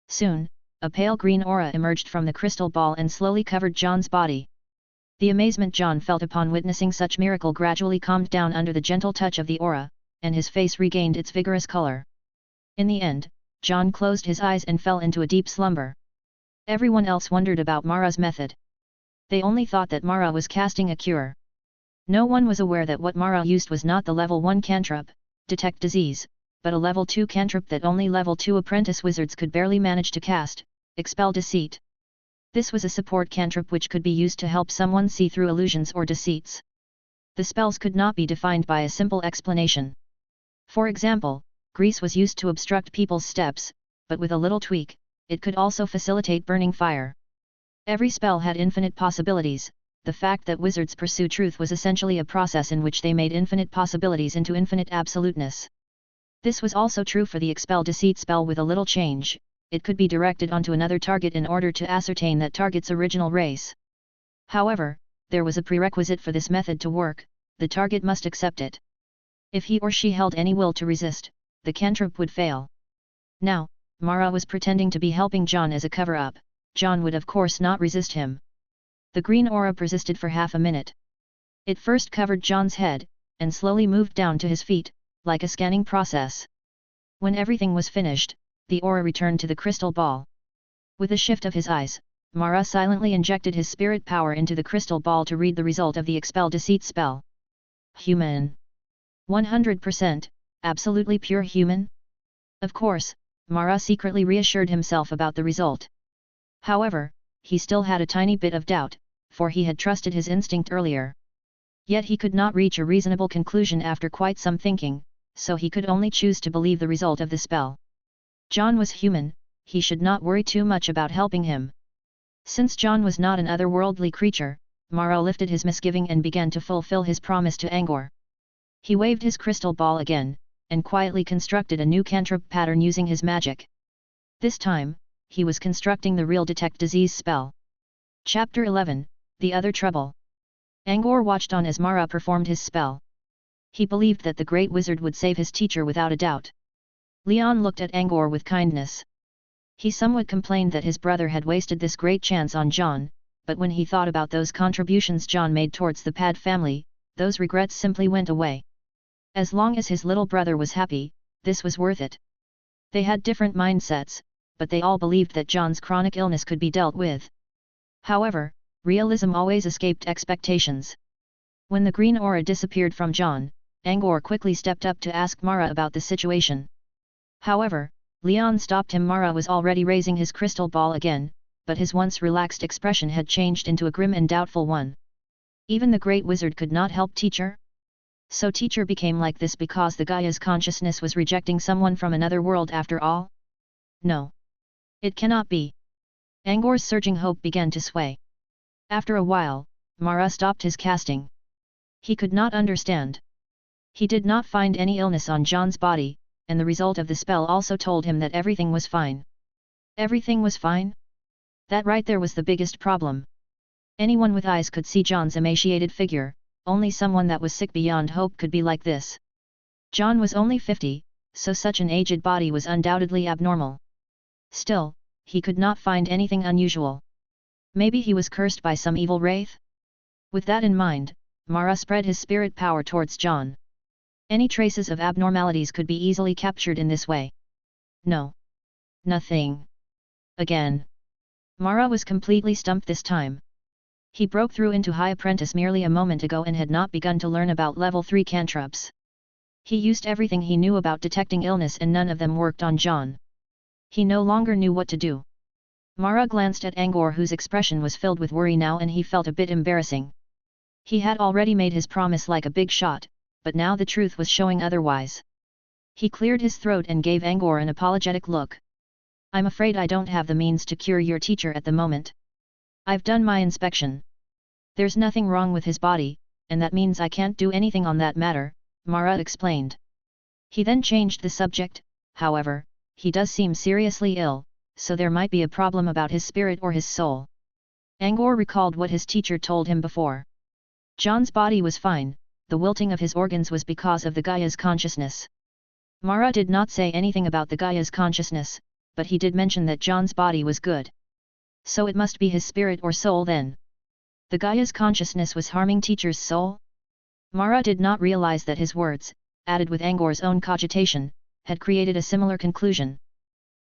Soon, a pale green aura emerged from the crystal ball and slowly covered John's body. The amazement John felt upon witnessing such miracle gradually calmed down under the gentle touch of the aura, and his face regained its vigorous color. In the end, John closed his eyes and fell into a deep slumber. Everyone else wondered about Mara's method. They only thought that Mara was casting a cure. No one was aware that what Mara used was not the level 1 cantrip, detect disease, but a level 2 cantrip that only level 2 apprentice wizards could barely manage to cast, expel deceit. This was a support cantrip which could be used to help someone see through illusions or deceits. The spells could not be defined by a simple explanation. For example, grease was used to obstruct people's steps, but with a little tweak, it could also facilitate burning fire. Every spell had infinite possibilities. The fact that wizards pursue truth was essentially a process in which they made infinite possibilities into infinite absoluteness. This was also true for the expel deceit spell. With a little change, it could be directed onto another target in order to ascertain that target's original race. However, there was a prerequisite for this method to work: the target must accept it. If he or she held any will to resist, the cantrip would fail. Now, Mara was pretending to be helping John as a cover-up. John would of course not resist him. The green aura persisted for half a minute. It first covered John's head, and slowly moved down to his feet, like a scanning process. When everything was finished, the aura returned to the crystal ball. With a shift of his eyes, Mara silently injected his spirit power into the crystal ball to read the result of the expel deceit spell. Human. 100%, absolutely pure human? Of course, Mara secretly reassured himself about the result. However, he still had a tiny bit of doubt, for he had trusted his instinct earlier. Yet he could not reach a reasonable conclusion after quite some thinking, so he could only choose to believe the result of the spell. John was human, he should not worry too much about helping him. Since John was not an otherworldly creature, Mara lifted his misgiving and began to fulfill his promise to Angor. He waved his crystal ball again, and quietly constructed a new cantrip pattern using his magic. This time, he was constructing the real detect disease spell. Chapter 11, The Other Trouble. Angor watched on as Mara performed his spell. He believed that the great wizard would save his teacher without a doubt. Leon looked at Angor with kindness. He somewhat complained that his brother had wasted this great chance on John, but when he thought about those contributions John made towards the Pad family, those regrets simply went away. As long as his little brother was happy, this was worth it. They had different mindsets, but they all believed that John's chronic illness could be dealt with. However, realism always escaped expectations. When the green aura disappeared from John, Angor quickly stepped up to ask Mara about the situation. However, Leon stopped him. Mara was already raising his crystal ball again, but his once relaxed expression had changed into a grim and doubtful one. Even the great wizard could not help teacher? So teacher became like this because the Gaia's consciousness was rejecting someone from another world after all? No. It cannot be. Angor's surging hope began to sway. After a while, Mara stopped his casting. He could not understand. He did not find any illness on John's body, and the result of the spell also told him that everything was fine. Everything was fine? That right there was the biggest problem. Anyone with eyes could see John's emaciated figure. Only someone that was sick beyond hope could be like this. John was only 50, so such an aged body was undoubtedly abnormal. Still, he could not find anything unusual. Maybe he was cursed by some evil wraith? With that in mind, Mara spread his spirit power towards John. Any traces of abnormalities could be easily captured in this way. No. Nothing. Again. Mara was completely stumped this time. He broke through into High Apprentice merely a moment ago and had not begun to learn about level 3 cantrips. He used everything he knew about detecting illness and none of them worked on John. He no longer knew what to do. Mara glanced at Angor, whose expression was filled with worry now, and he felt a bit embarrassing. He had already made his promise like a big shot, but now the truth was showing otherwise. He cleared his throat and gave Angor an apologetic look. I'm afraid I don't have the means to cure your teacher at the moment. I've done my inspection. There's nothing wrong with his body, and that means I can't do anything on that matter, Mara explained. He then changed the subject. However, he does seem seriously ill, so there might be a problem about his spirit or his soul. Angor recalled what his teacher told him before. John's body was fine, the wilting of his organs was because of the Gaia's consciousness. Mara did not say anything about the Gaia's consciousness, but he did mention that John's body was good. So it must be his spirit or soul then. The Gaia's consciousness was harming teacher's soul? Mara did not realize that his words, added with Angor's own cogitation, had created a similar conclusion.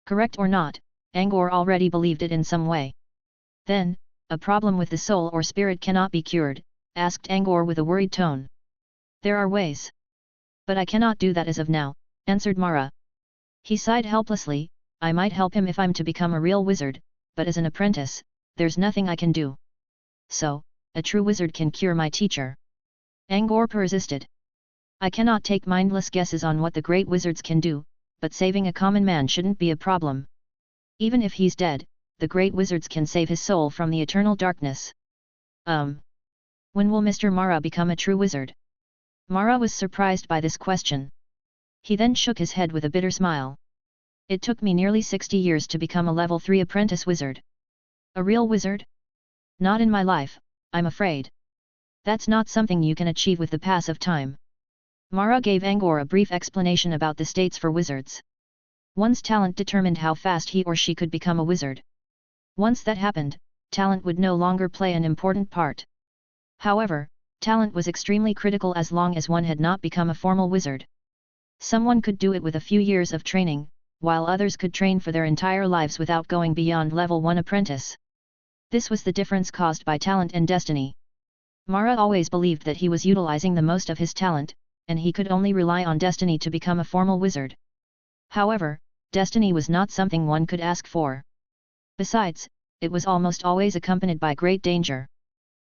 Correct or not, Angor already believed it in some way. Then, a problem with the soul or spirit cannot be cured, asked Angor with a worried tone. There are ways. But I cannot do that as of now, answered Mara. He sighed helplessly. I might help him if I'm to become a real wizard, but as an apprentice, there's nothing I can do. So, a true wizard can cure my teacher. Angor persisted. I cannot take mindless guesses on what the great wizards can do, but saving a common man shouldn't be a problem. Even if he's dead, the great wizards can save his soul from the eternal darkness. When will Mr. Mara become a true wizard? Mara was surprised by this question. He then shook his head with a bitter smile. It took me nearly 60 years to become a level 3 apprentice wizard. A real wizard? Not in my life, I'm afraid. That's not something you can achieve with the pass of time. Mara gave Angor a brief explanation about the states for wizards. One's talent determined how fast he or she could become a wizard. Once that happened, talent would no longer play an important part. However, talent was extremely critical as long as one had not become a formal wizard. Someone could do it with a few years of training, while others could train for their entire lives without going beyond level 1 apprentice. This was the difference caused by talent and destiny. Mara always believed that he was utilizing the most of his talent, and he could only rely on destiny to become a formal wizard. However, destiny was not something one could ask for. Besides, it was almost always accompanied by great danger.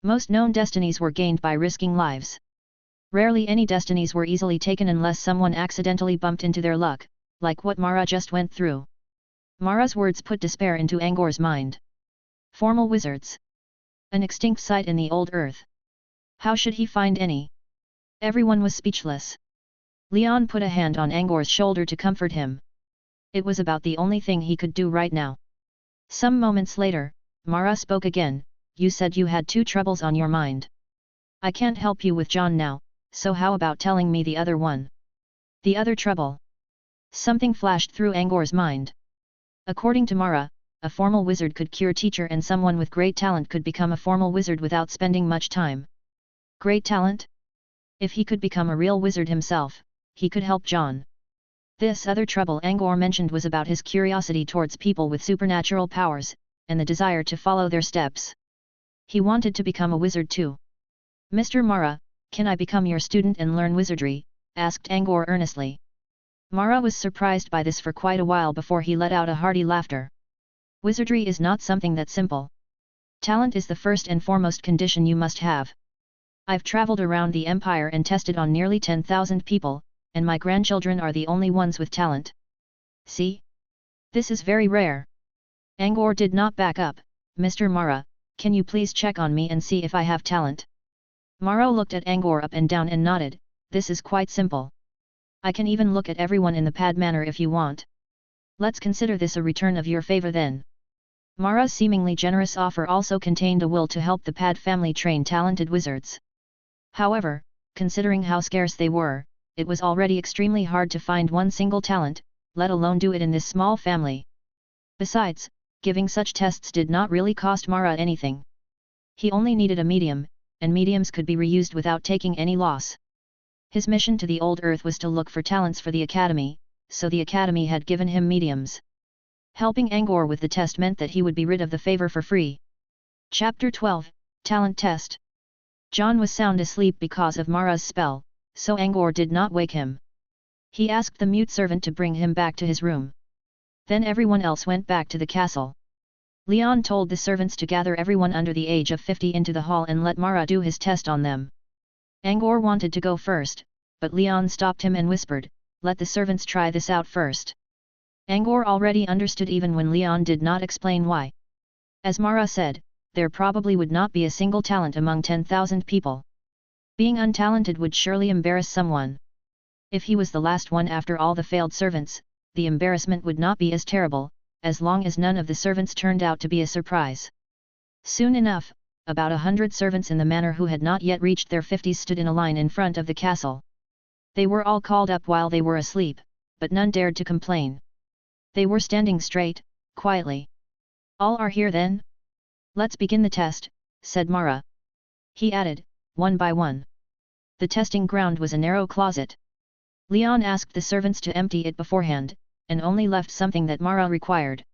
Most known destinies were gained by risking lives. Rarely any destinies were easily taken unless someone accidentally bumped into their luck, like what Mara just went through. Mara's words put despair into Angor's mind. Formal wizards. An extinct site in the old earth. How should he find any? Everyone was speechless. Leon put a hand on Angor's shoulder to comfort him. It was about the only thing he could do right now. Some moments later, Mara spoke again. You said you had 2 troubles on your mind. I can't help you with John now, so how about telling me the other one? The other trouble. Something flashed through Angor's mind. According to Mara, a formal wizard could cure teacher and someone with great talent could become a formal wizard without spending much time. Great talent? If he could become a real wizard himself, he could help John. This other trouble Angor mentioned was about his curiosity towards people with supernatural powers, and the desire to follow their steps. He wanted to become a wizard too. Mr. Mara, can I become your student and learn wizardry? Asked Angor earnestly. Mara was surprised by this for quite a while before he let out a hearty laughter. Wizardry is not something that simple. Talent is the first and foremost condition you must have. I've traveled around the empire and tested on nearly 10,000 people, and my grandchildren are the only ones with talent. See? This is very rare. Angor did not back up. Mr. Mara, can you please check on me and see if I have talent? Mara looked at Angor up and down and nodded. This is quite simple. I can even look at everyone in the Pad Manor if you want. Let's consider this a return of your favor then. Mara's seemingly generous offer also contained a will to help the Pad family train talented wizards. However, considering how scarce they were, it was already extremely hard to find one single talent, let alone do it in this small family. Besides, giving such tests did not really cost Mara anything. He only needed a medium, and mediums could be reused without taking any loss. His mission to the old earth was to look for talents for the academy, so the academy had given him mediums. Helping Angor with the test meant that he would be rid of the favor for free. Chapter 12, Talent Test. John was sound asleep because of Mara's spell, so Angor did not wake him. He asked the mute servant to bring him back to his room. Then everyone else went back to the castle. Leon told the servants to gather everyone under the age of 50 into the hall and let Mara do his test on them. Angor wanted to go first, but Leon stopped him and whispered, "Let the servants try this out first." Angor already understood even when Leon did not explain why. As Mara said, there probably would not be a single talent among 10,000 people. Being untalented would surely embarrass someone. If he was the last one after all the failed servants, the embarrassment would not be as terrible, as long as none of the servants turned out to be a surprise. Soon enough, about 100 servants in the manor who had not yet reached their 50s stood in a line in front of the castle. They were all called up while they were asleep, but none dared to complain. They were standing straight, quietly. All are here then? Let's begin the test, said Mara. He added, one by one. The testing ground was a narrow closet. Leon asked the servants to empty it beforehand, and only left something that Mara required.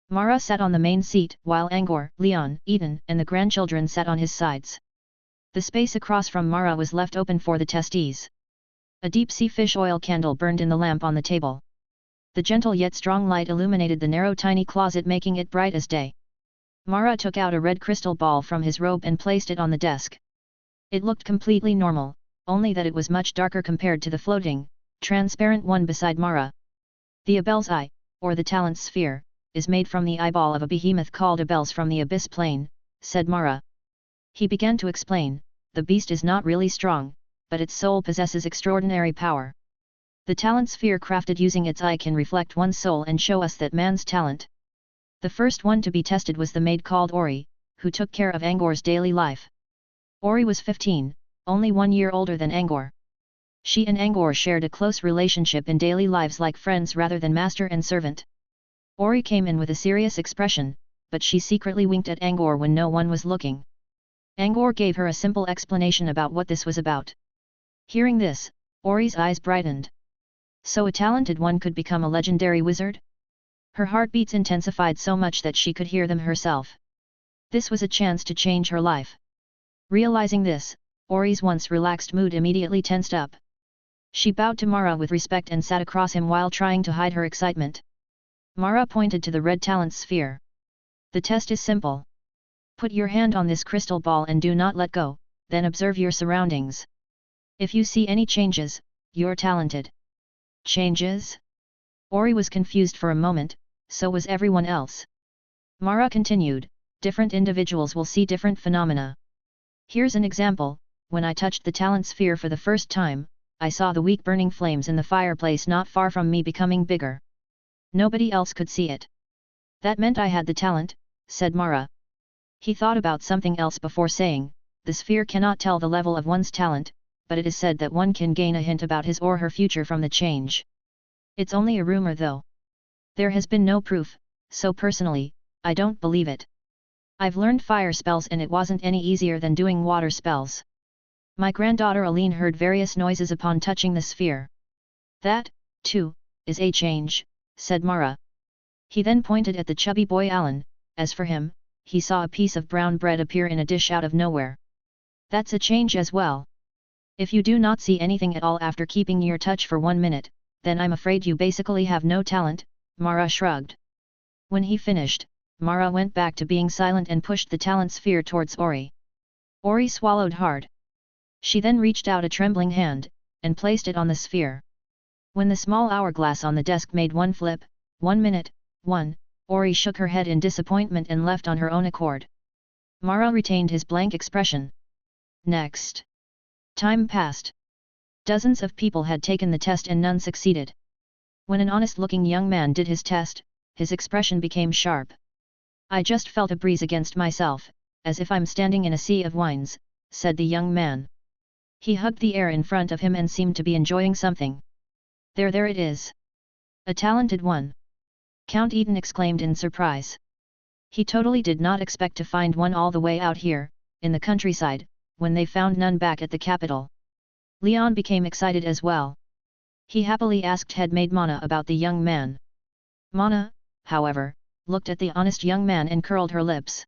Mara sat on the main seat, while Angor, Leon, Eden, and the grandchildren sat on his sides. The space across from Mara was left open for the testees. A deep-sea fish oil candle burned in the lamp on the table. The gentle yet strong light illuminated the narrow tiny closet, making it bright as day. Mara took out a red crystal ball from his robe and placed it on the desk. It looked completely normal, only that it was much darker compared to the floating, transparent one beside Mara. The Abel's eye, or the talent sphere, is made from the eyeball of a behemoth called Abel's from the abyss plane, said Mara. He began to explain, the beast is not really strong, but its soul possesses extraordinary power. The talent sphere crafted using its eye can reflect one's soul and show us that man's talent. The first one to be tested was the maid called Ori, who took care of Angor's daily life. Ori was 15, only 1 year older than Angor. She and Angor shared a close relationship in daily lives like friends rather than master and servant. Ori came in with a serious expression, but she secretly winked at Angor when no one was looking. Angor gave her a simple explanation about what this was about. Hearing this, Ori's eyes brightened. So a talented one could become a legendary wizard? Her heartbeats intensified so much that she could hear them herself. This was a chance to change her life. Realizing this, Ori's once relaxed mood immediately tensed up. She bowed to Mara with respect and sat across him while trying to hide her excitement. Mara pointed to the red talent sphere. The test is simple. Put your hand on this crystal ball and do not let go, then observe your surroundings. If you see any changes, you're talented. Changes? Ori was confused for a moment, so was everyone else. Mara continued, different individuals will see different phenomena. Here's an example, when I touched the talent sphere for the first time, I saw the weak burning flames in the fireplace not far from me becoming bigger. Nobody else could see it. That meant I had the talent, said Mara. He thought about something else before saying, the sphere cannot tell the level of one's talent, but it is said that one can gain a hint about his or her future from the change. It's only a rumor though. There has been no proof, so personally, I don't believe it. I've learned fire spells and it wasn't any easier than doing water spells. My granddaughter Aline heard various noises upon touching the sphere. That, too, is a change, said Mara. He then pointed at the chubby boy Alan. As for him, he saw a piece of brown bread appear in a dish out of nowhere. That's a change as well. If you do not see anything at all after keeping your touch for 1 minute, then I'm afraid you basically have no talent, Mara shrugged. When he finished, Mara went back to being silent and pushed the talent sphere towards Ori. Ori swallowed hard. She then reached out a trembling hand, and placed it on the sphere. When the small hourglass on the desk made one flip, 1 minute, 1, Ori shook her head in disappointment and left on her own accord. Mara retained his blank expression. Next. Time passed. Dozens of people had taken the test and none succeeded. When an honest-looking young man did his test, his expression became sharp. I just felt a breeze against myself, as if I'm standing in a sea of wines, said the young man. He hugged the air in front of him and seemed to be enjoying something. There it is. A talented one. Count Eden exclaimed in surprise. He totally did not expect to find one all the way out here, in the countryside, when they found none back at the capital. Leon became excited as well. He happily asked headmaid Mana about the young man. Mana, however, looked at the honest young man and curled her lips.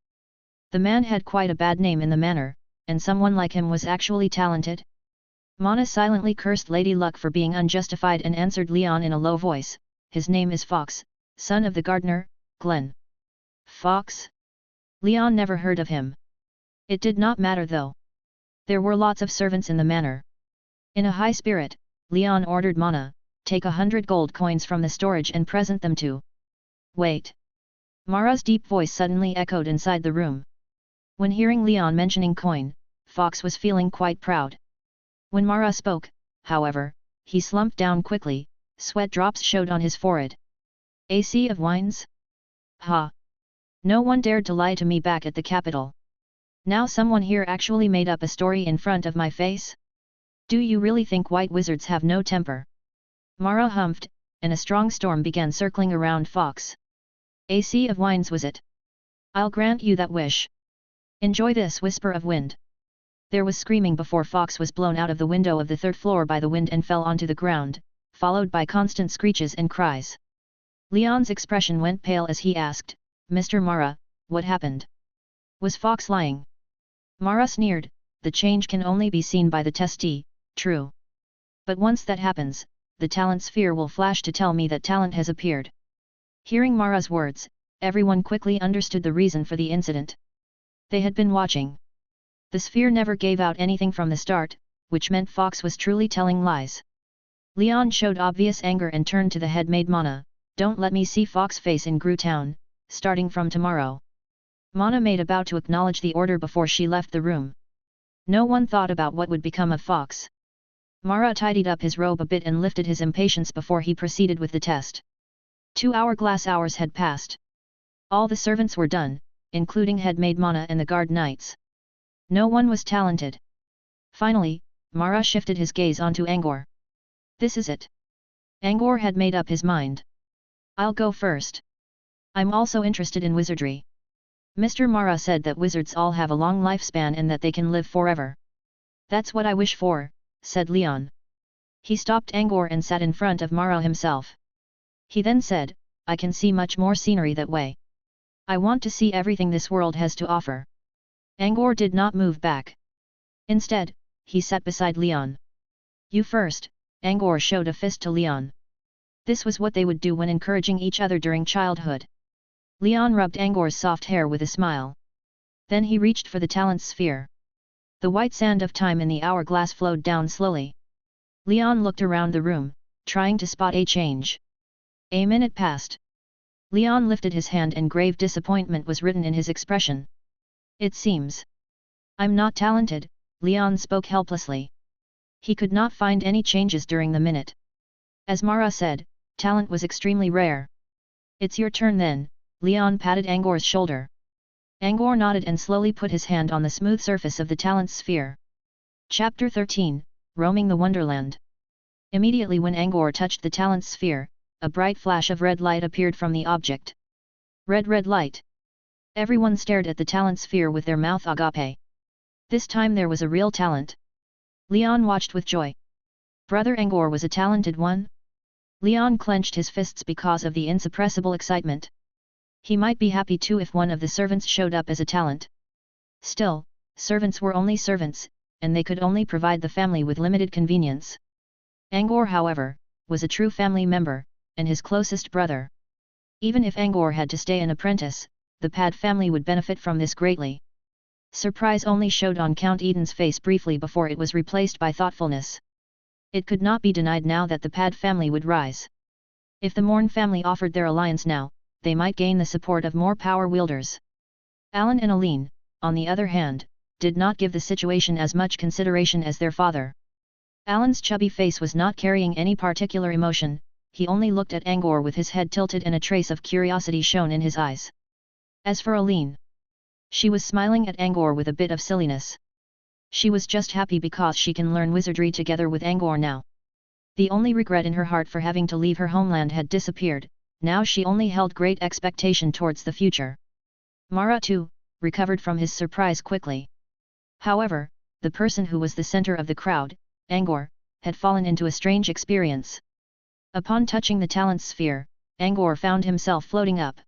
The man had quite a bad name in the manor, and someone like him was actually talented? Mana silently cursed Lady Luck for being unjustified and answered Leon in a low voice, his name is Fox, son of the gardener, Glenn. Fox? Leon never heard of him. It did not matter though. There were lots of servants in the manor. In a high spirit, Leon ordered Mana, take 100 gold coins from the storage and present them to. Wait. Mara's deep voice suddenly echoed inside the room. When hearing Leon mentioning coin, Fox was feeling quite proud. When Mara spoke, however, he slumped down quickly, sweat drops showed on his forehead. A sea of wines? Ha! No one dared to lie to me back at the capital. Now someone here actually made up a story in front of my face? Do you really think white wizards have no temper? Mara humphed, and a strong storm began circling around Fox. A sea of wines was it? I'll grant you that wish. Enjoy this whisper of wind. There was screaming before Fox was blown out of the window of the third floor by the wind and fell onto the ground, followed by constant screeches and cries. Leon's expression went pale as he asked, Mr. Mara, what happened? Was Fox lying? Mara sneered, the change can only be seen by the testee, true. But once that happens, the talent sphere will flash to tell me that talent has appeared. Hearing Mara's words, everyone quickly understood the reason for the incident. They had been watching. The sphere never gave out anything from the start, which meant Fox was truly telling lies. Leon showed obvious anger and turned to the head maid Mana, don't let me see Fox face in Gru Town, starting from tomorrow. Mana made a bow to acknowledge the order before she left the room. No one thought about what would become of Fox. Mara tidied up his robe a bit and lifted his impatience before he proceeded with the test. 2 hourglass hours had passed. All the servants were done, including head maid Mana and the guard knights. No one was talented. Finally, Mara shifted his gaze onto Angor. This is it. Angor had made up his mind. I'll go first. I'm also interested in wizardry. Mr. Mara said that wizards all have a long lifespan and that they can live forever. That's what I wish for, said Leon. He stopped Angor and sat in front of Mara himself. He then said, I can see much more scenery that way. I want to see everything this world has to offer. Angor did not move back. Instead, he sat beside Leon. You first, Angor showed a fist to Leon. This was what they would do when encouraging each other during childhood. Leon rubbed Angor's soft hair with a smile. Then he reached for the talent sphere. The white sand of time in the hourglass flowed down slowly. Leon looked around the room, trying to spot a change. A minute passed. Leon lifted his hand and grave disappointment was written in his expression. It seems. I'm not talented, Leon spoke helplessly. He could not find any changes during the minute. As Mara said, talent was extremely rare. It's your turn then, Leon patted Angor's shoulder. Angor nodded and slowly put his hand on the smooth surface of the talent sphere. Chapter 13, Roaming the Wonderland. Immediately when Angor touched the talent sphere, a bright flash of red light appeared from the object. Red light. Everyone stared at the talent sphere with their mouth agape. This time there was a real talent. Leon watched with joy. Brother Angor was a talented one? Leon clenched his fists because of the insuppressible excitement. He might be happy too if one of the servants showed up as a talent. Still, servants were only servants, and they could only provide the family with limited convenience. Angor, however, was a true family member, and his closest brother. Even if Angor had to stay an apprentice, the Pad family would benefit from this greatly. Surprise only showed on Count Eden's face briefly before it was replaced by thoughtfulness. It could not be denied now that the Pad family would rise. If the Morn family offered their alliance now, they might gain the support of more power wielders. Alan and Aline, on the other hand, did not give the situation as much consideration as their father. Alan's chubby face was not carrying any particular emotion, he only looked at Angor with his head tilted and a trace of curiosity shone in his eyes. As for Aline, she was smiling at Angor with a bit of silliness. She was just happy because she can learn wizardry together with Angor now. The only regret in her heart for having to leave her homeland had disappeared, now she only held great expectation towards the future. Mara too, recovered from his surprise quickly. However, the person who was the center of the crowd, Angor, had fallen into a strange experience. Upon touching the talent sphere, Angor found himself floating up.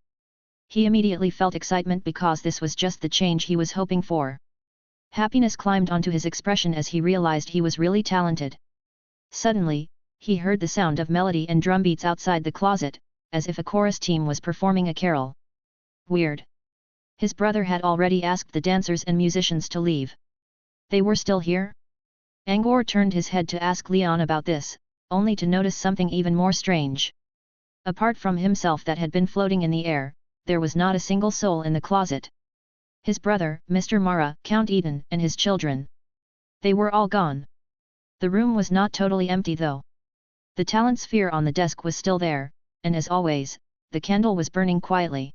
He immediately felt excitement because this was just the change he was hoping for. Happiness climbed onto his expression as he realized he was really talented. Suddenly, he heard the sound of melody and drum beats outside the closet, as if a chorus team was performing a carol. Weird. His brother had already asked the dancers and musicians to leave. They were still here? Angor turned his head to ask Leon about this, only to notice something even more strange. Apart from himself that had been floating in the air, there was not a single soul in the closet. His brother, Mr. Mara, Count Eden, and his children. They were all gone. The room was not totally empty though. The talent sphere on the desk was still there, and as always, the candle was burning quietly.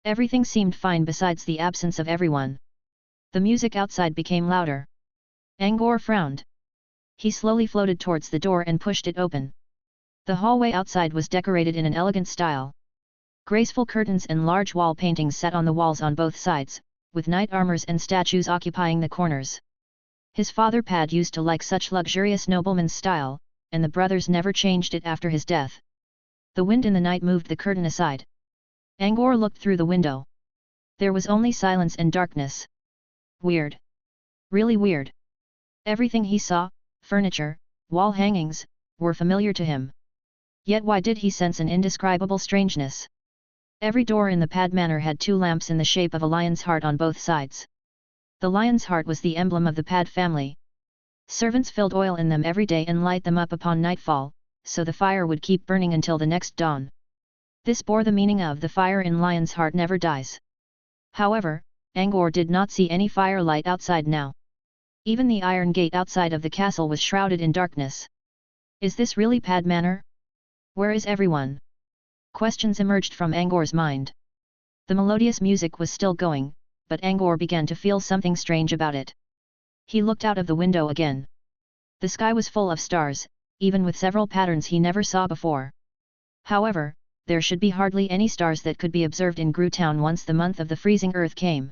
Everything seemed fine besides the absence of everyone. The music outside became louder. Angor frowned. He slowly floated towards the door and pushed it open. The hallway outside was decorated in an elegant style. Graceful curtains and large wall paintings sat on the walls on both sides, with knight armors and statues occupying the corners. His father Pad used to like such luxurious nobleman's style, and the brothers never changed it after his death. The wind in the night moved the curtain aside. Angor looked through the window. There was only silence and darkness. Weird. Really weird. Everything he saw, furniture, wall hangings, were familiar to him. Yet why did he sense an indescribable strangeness? Every door in the Pad Manor had 2 lamps in the shape of a lion's heart on both sides. The lion's heart was the emblem of the Pad family. Servants filled oil in them every day and light them up upon nightfall, so the fire would keep burning until the next dawn. This bore the meaning of the fire in lion's heart never dies. However, Angor did not see any firelight outside now. Even the iron gate outside of the castle was shrouded in darkness. Is this really Pad Manor? Where is everyone? Questions emerged from Angor's mind. The melodious music was still going, but Angor began to feel something strange about it. He looked out of the window again. The sky was full of stars, even with several patterns he never saw before. However, there should be hardly any stars that could be observed in Gru Town once the month of the freezing earth came.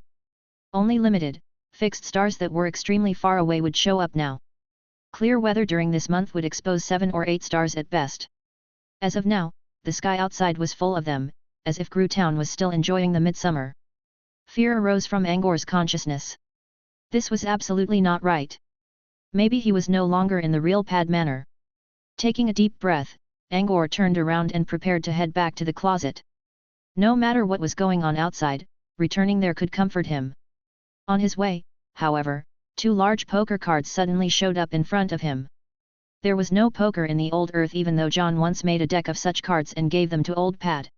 Only limited, fixed stars that were extremely far away would show up now. Clear weather during this month would expose 7 or 8 stars at best. As of now, the sky outside was full of them, as if Gru Town was still enjoying the midsummer. Fear arose from Angor's consciousness. This was absolutely not right. Maybe he was no longer in the real Pad Manor. Taking a deep breath, Angor turned around and prepared to head back to the closet. No matter what was going on outside, returning there could comfort him. On his way, however, 2 large poker cards suddenly showed up in front of him. There was no poker in the old earth even though John once made a deck of such cards and gave them to old Pad.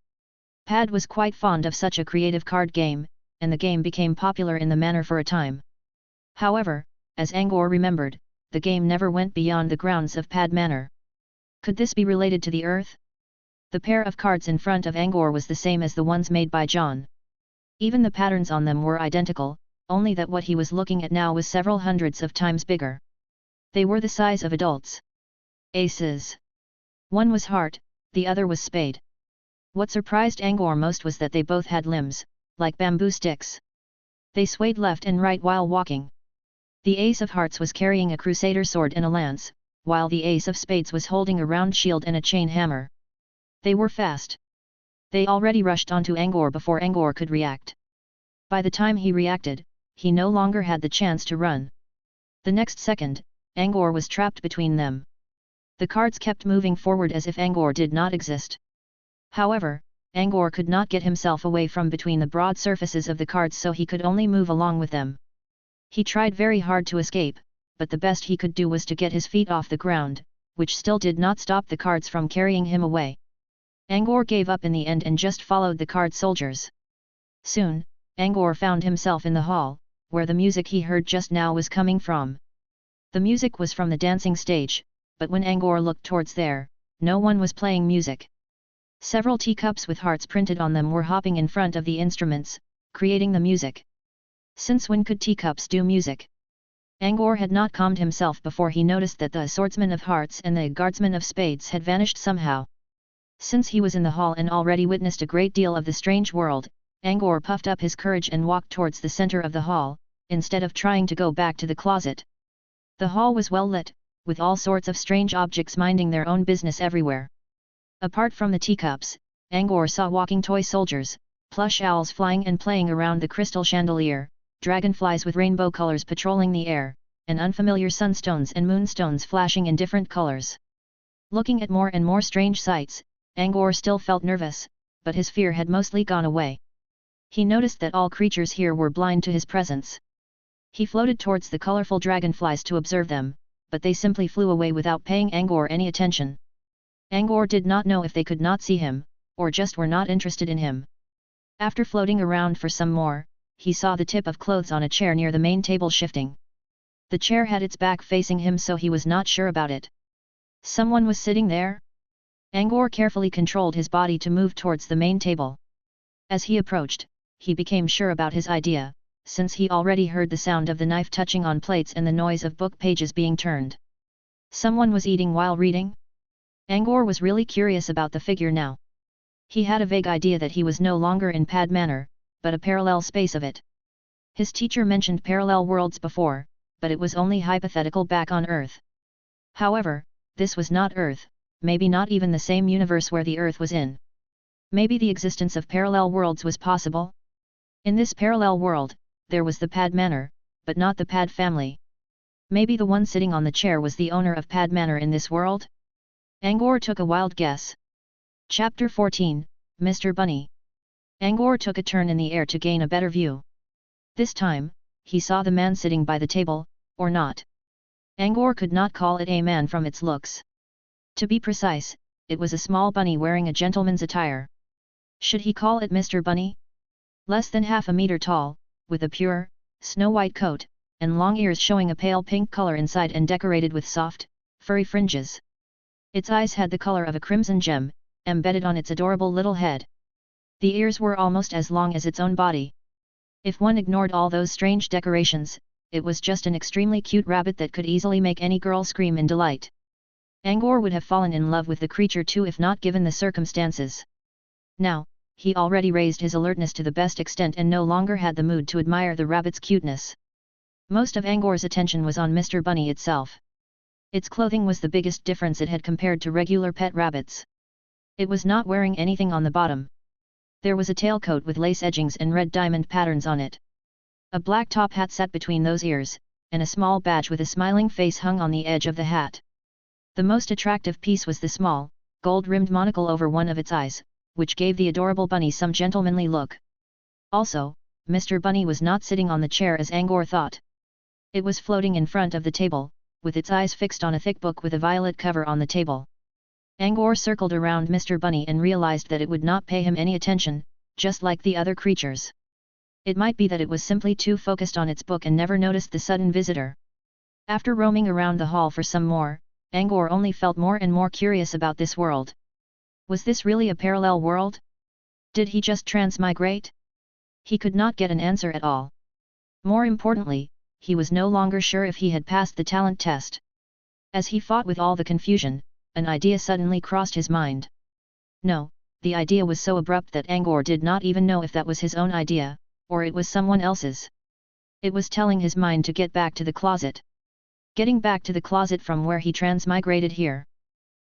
Pad was quite fond of such a creative card game, and the game became popular in the manor for a time. However, as Angor remembered, the game never went beyond the grounds of Pad Manor. Could this be related to the earth? The pair of cards in front of Angor was the same as the ones made by John. Even the patterns on them were identical, only that what he was looking at now was several hundreds of times bigger. They were the size of adults. Aces. One was heart, the other was spade. What surprised Angor most was that they both had limbs, like bamboo sticks. They swayed left and right while walking. The ace of hearts was carrying a crusader sword and a lance, while the ace of spades was holding a round shield and a chain hammer. They were fast. They already rushed onto Angor before Angor could react. By the time he reacted, he no longer had the chance to run. The next second, Angor was trapped between them. The cards kept moving forward as if Angor did not exist. However, Angor could not get himself away from between the broad surfaces of the cards, so he could only move along with them. He tried very hard to escape, but the best he could do was to get his feet off the ground, which still did not stop the cards from carrying him away. Angor gave up in the end and just followed the card soldiers. Soon, Angor found himself in the hall, where the music he heard just now was coming from. The music was from the dancing stage, but when Angor looked towards there, no one was playing music. Several teacups with hearts printed on them were hopping in front of the instruments, creating the music. Since when could teacups do music? Angor had not calmed himself before he noticed that the swordsman of hearts and the guardsman of spades had vanished somehow. Since he was in the hall and already witnessed a great deal of the strange world, Angor puffed up his courage and walked towards the center of the hall, instead of trying to go back to the closet. The hall was well lit, with all sorts of strange objects minding their own business everywhere. Apart from the teacups, Angor saw walking toy soldiers, plush owls flying and playing around the crystal chandelier, dragonflies with rainbow colors patrolling the air, and unfamiliar sunstones and moonstones flashing in different colors. Looking at more and more strange sights, Angor still felt nervous, but his fear had mostly gone away. He noticed that all creatures here were blind to his presence. He floated towards the colorful dragonflies to observe them, but they simply flew away without paying Angor any attention. Angor did not know if they could not see him, or just were not interested in him. After floating around for some more, he saw the tip of clothes on a chair near the main table shifting. The chair had its back facing him, so he was not sure about it. Someone was sitting there? Angor carefully controlled his body to move towards the main table. As he approached, he became sure about his idea, since he already heard the sound of the knife touching on plates and the noise of book pages being turned. Someone was eating while reading? Angor was really curious about the figure now. He had a vague idea that he was no longer in Pad Manor, but a parallel space of it. His teacher mentioned parallel worlds before, but it was only hypothetical back on Earth. However, this was not Earth, maybe not even the same universe where the Earth was in. Maybe the existence of parallel worlds was possible? In this parallel world, there was the Pad Manor, but not the Pad family. Maybe the one sitting on the chair was the owner of Pad Manor in this world? Angor took a wild guess. Chapter 14, Mr. Bunny. Angor took a turn in the air to gain a better view. This time, he saw the man sitting by the table, or not. Angor could not call it a man from its looks. To be precise, it was a small bunny wearing a gentleman's attire. Should he call it Mr. Bunny? Less than half a meter tall, with a pure, snow-white coat, and long ears showing a pale pink color inside and decorated with soft, furry fringes. Its eyes had the color of a crimson gem, embedded on its adorable little head. The ears were almost as long as its own body. If one ignored all those strange decorations, it was just an extremely cute rabbit that could easily make any girl scream in delight. Angor would have fallen in love with the creature too if not given the circumstances. Now, he already raised his alertness to the best extent and no longer had the mood to admire the rabbit's cuteness. Most of Angor's attention was on Mr. Bunny itself. Its clothing was the biggest difference it had compared to regular pet rabbits. It was not wearing anything on the bottom. There was a tailcoat with lace edgings and red diamond patterns on it. A black top hat sat between those ears, and a small badge with a smiling face hung on the edge of the hat. The most attractive piece was the small, gold-rimmed monocle over one of its eyes, which gave the adorable bunny some gentlemanly look. Also, Mr. Bunny was not sitting on the chair as Angor thought. It was floating in front of the table, with its eyes fixed on a thick book with a violet cover on the table. Angor circled around Mr. Bunny and realized that it would not pay him any attention, just like the other creatures. It might be that it was simply too focused on its book and never noticed the sudden visitor. After roaming around the hall for some more, Angor only felt more and more curious about this world. Was this really a parallel world? Did he just transmigrate? He could not get an answer at all. More importantly, he was no longer sure if he had passed the talent test. As he fought with all the confusion, an idea suddenly crossed his mind. No, the idea was so abrupt that Angor did not even know if that was his own idea, or it was someone else's. It was telling his mind to get back to the closet. Getting back to the closet from where he transmigrated here.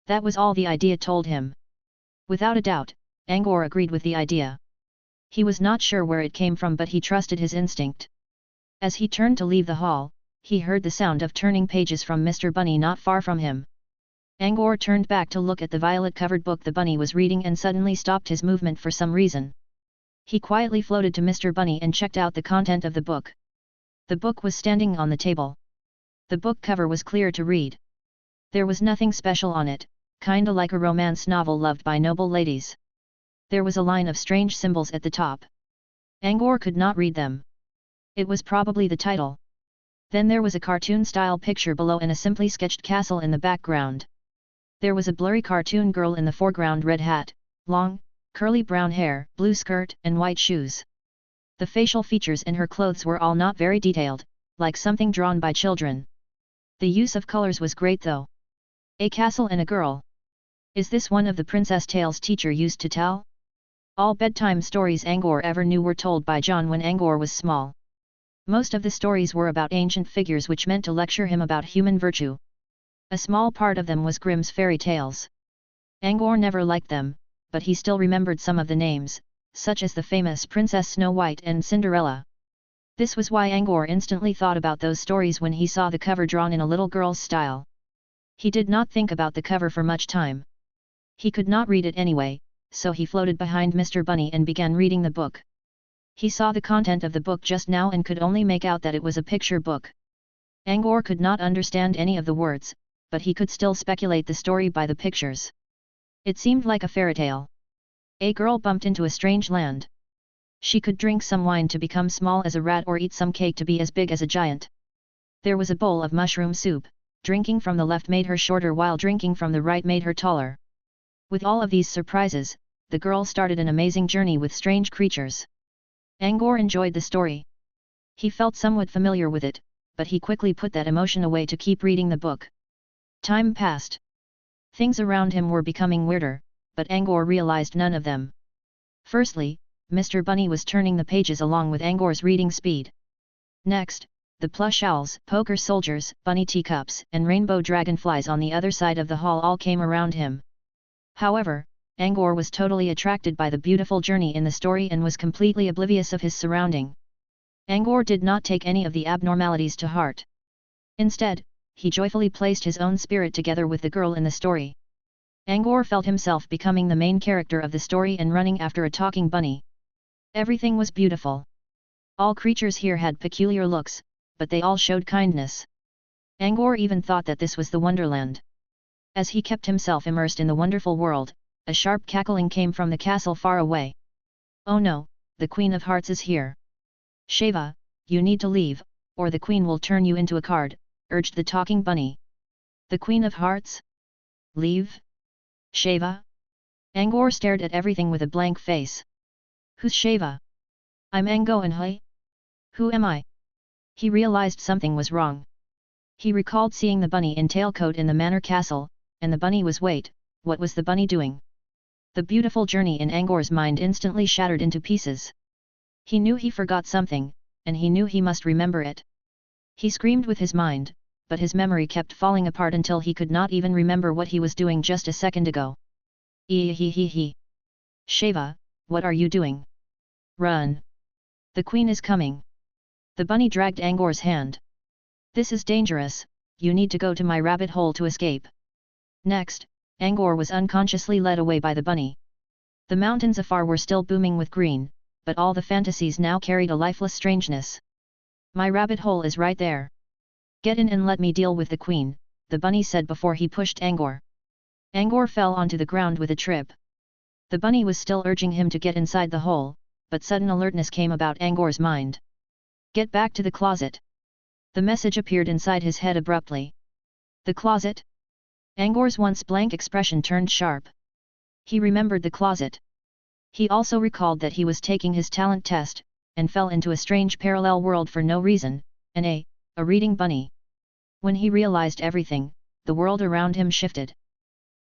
That was all the idea told him. Without a doubt, Angor agreed with the idea. He was not sure where it came from, but he trusted his instinct. As he turned to leave the hall, he heard the sound of turning pages from Mr. Bunny not far from him. Angor turned back to look at the violet-covered book the bunny was reading and suddenly stopped his movement for some reason. He quietly floated to Mr. Bunny and checked out the content of the book. The book was standing on the table. The book cover was clear to read. There was nothing special on it, kinda like a romance novel loved by noble ladies. There was a line of strange symbols at the top. Angor could not read them. It was probably the title. Then there was a cartoon-style picture below and a simply sketched castle in the background. There was a blurry cartoon girl in the foreground, red hat, long, curly brown hair, blue skirt and white shoes. The facial features in her clothes were all not very detailed, like something drawn by children. The use of colors was great though. A castle and a girl. Is this one of the princess tales teacher used to tell? All bedtime stories Angor ever knew were told by John when Angor was small. Most of the stories were about ancient figures which meant to lecture him about human virtue. A small part of them was Grimm's fairy tales. Angor never liked them, but he still remembered some of the names, such as the famous Princess Snow White and Cinderella. This was why Angor instantly thought about those stories when he saw the cover drawn in a little girl's style. He did not think about the cover for much time. He could not read it anyway, so he floated behind Mr. Bunny and began reading the book. He saw the content of the book just now and could only make out that it was a picture book. Angor could not understand any of the words, but he could still speculate the story by the pictures. It seemed like a fairy tale. A girl bumped into a strange land. She could drink some wine to become small as a rat or eat some cake to be as big as a giant. There was a bowl of mushroom soup. Drinking from the left made her shorter while drinking from the right made her taller. With all of these surprises, the girl started an amazing journey with strange creatures. Angor enjoyed the story. He felt somewhat familiar with it, but he quickly put that emotion away to keep reading the book. Time passed. Things around him were becoming weirder, but Angor realized none of them. Firstly, Mr. Bunny was turning the pages along with Angor's reading speed. Next, the plush owls, poker soldiers, bunny teacups, and rainbow dragonflies on the other side of the hall all came around him. However, Angor was totally attracted by the beautiful journey in the story and was completely oblivious of his surrounding. Angor did not take any of the abnormalities to heart. Instead, he joyfully placed his own spirit together with the girl in the story. Angor felt himself becoming the main character of the story and running after a talking bunny. Everything was beautiful. All creatures here had peculiar looks, but they all showed kindness. Angor even thought that this was the Wonderland. As he kept himself immersed in the wonderful world, a sharp cackling came from the castle far away. "Oh no, the Queen of Hearts is here. Sheva, you need to leave, or the Queen will turn you into a card," urged the talking bunny. "The Queen of Hearts? Leave? Sheva?" Angor stared at everything with a blank face. "Who's Sheva? I'm Ango and Hui. Who am I?" He realized something was wrong. He recalled seeing the bunny in tailcoat in the manor castle, and the bunny was wait, what was the bunny doing? The beautiful journey in Angor's mind instantly shattered into pieces. He knew he forgot something, and he knew he must remember it. He screamed with his mind, but his memory kept falling apart until he could not even remember what he was doing just a second ago. Ee. Sheva, what are you doing? Run! The Queen is coming! The bunny dragged Angor's hand. "This is dangerous, you need to go to my rabbit hole to escape." Next, Angor was unconsciously led away by the bunny. The mountains afar were still booming with green, but all the fantasies now carried a lifeless strangeness. "My rabbit hole is right there. Get in and let me deal with the Queen," the bunny said before he pushed Angor. Angor fell onto the ground with a trip. The bunny was still urging him to get inside the hole, but sudden alertness came about Angor's mind. "Get back to the closet." The message appeared inside his head abruptly. The closet? Angor's once blank expression turned sharp. He remembered the closet. He also recalled that he was taking his talent test, and fell into a strange parallel world for no reason, a reading bunny. When he realized everything, the world around him shifted.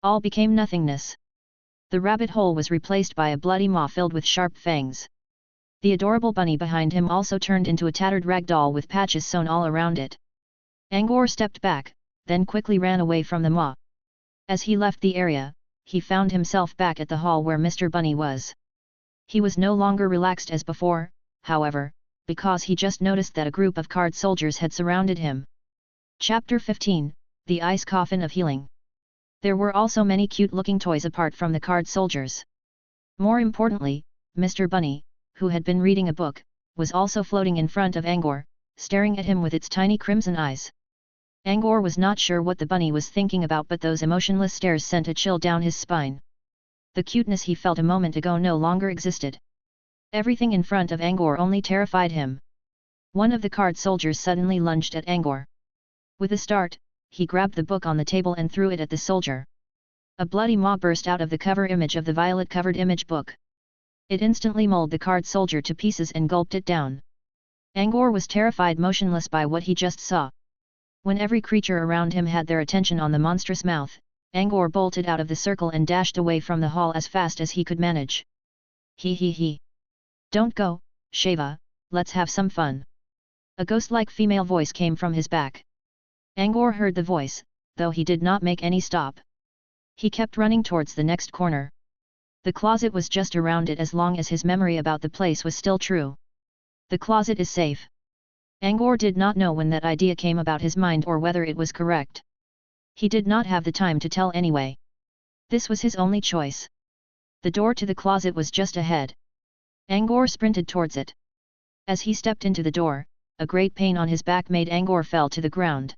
All became nothingness. The rabbit hole was replaced by a bloody maw filled with sharp fangs. The adorable bunny behind him also turned into a tattered rag doll with patches sewn all around it. Angor stepped back, then quickly ran away from the maw. As he left the area, he found himself back at the hall where Mr. Bunny was. He was no longer relaxed as before, however, because he just noticed that a group of card soldiers had surrounded him. Chapter 15, The Ice Coffin of Healing. There were also many cute-looking toys apart from the card soldiers. More importantly, Mr. Bunny, who had been reading a book, was also floating in front of Angor, staring at him with its tiny crimson eyes. Angor was not sure what the bunny was thinking about, but those emotionless stares sent a chill down his spine. The cuteness he felt a moment ago no longer existed. Everything in front of Angor only terrified him. One of the card soldiers suddenly lunged at Angor. With a start, he grabbed the book on the table and threw it at the soldier. A bloody maw burst out of the cover image of the violet-covered image book. It instantly mauled the card soldier to pieces and gulped it down. Angor was terrified, motionless by what he just saw. When every creature around him had their attention on the monstrous mouth, Angor bolted out of the circle and dashed away from the hall as fast as he could manage. He. Don't go, Sheva, let's have some fun. A ghost-like female voice came from his back. Angor heard the voice, though he did not make any stop. He kept running towards the next corner. The closet was just around it as long as his memory about the place was still true. The closet is safe. Angor did not know when that idea came about his mind or whether it was correct. He did not have the time to tell anyway. This was his only choice. The door to the closet was just ahead. Angor sprinted towards it. As he stepped into the door, a great pain on his back made Angor fell to the ground.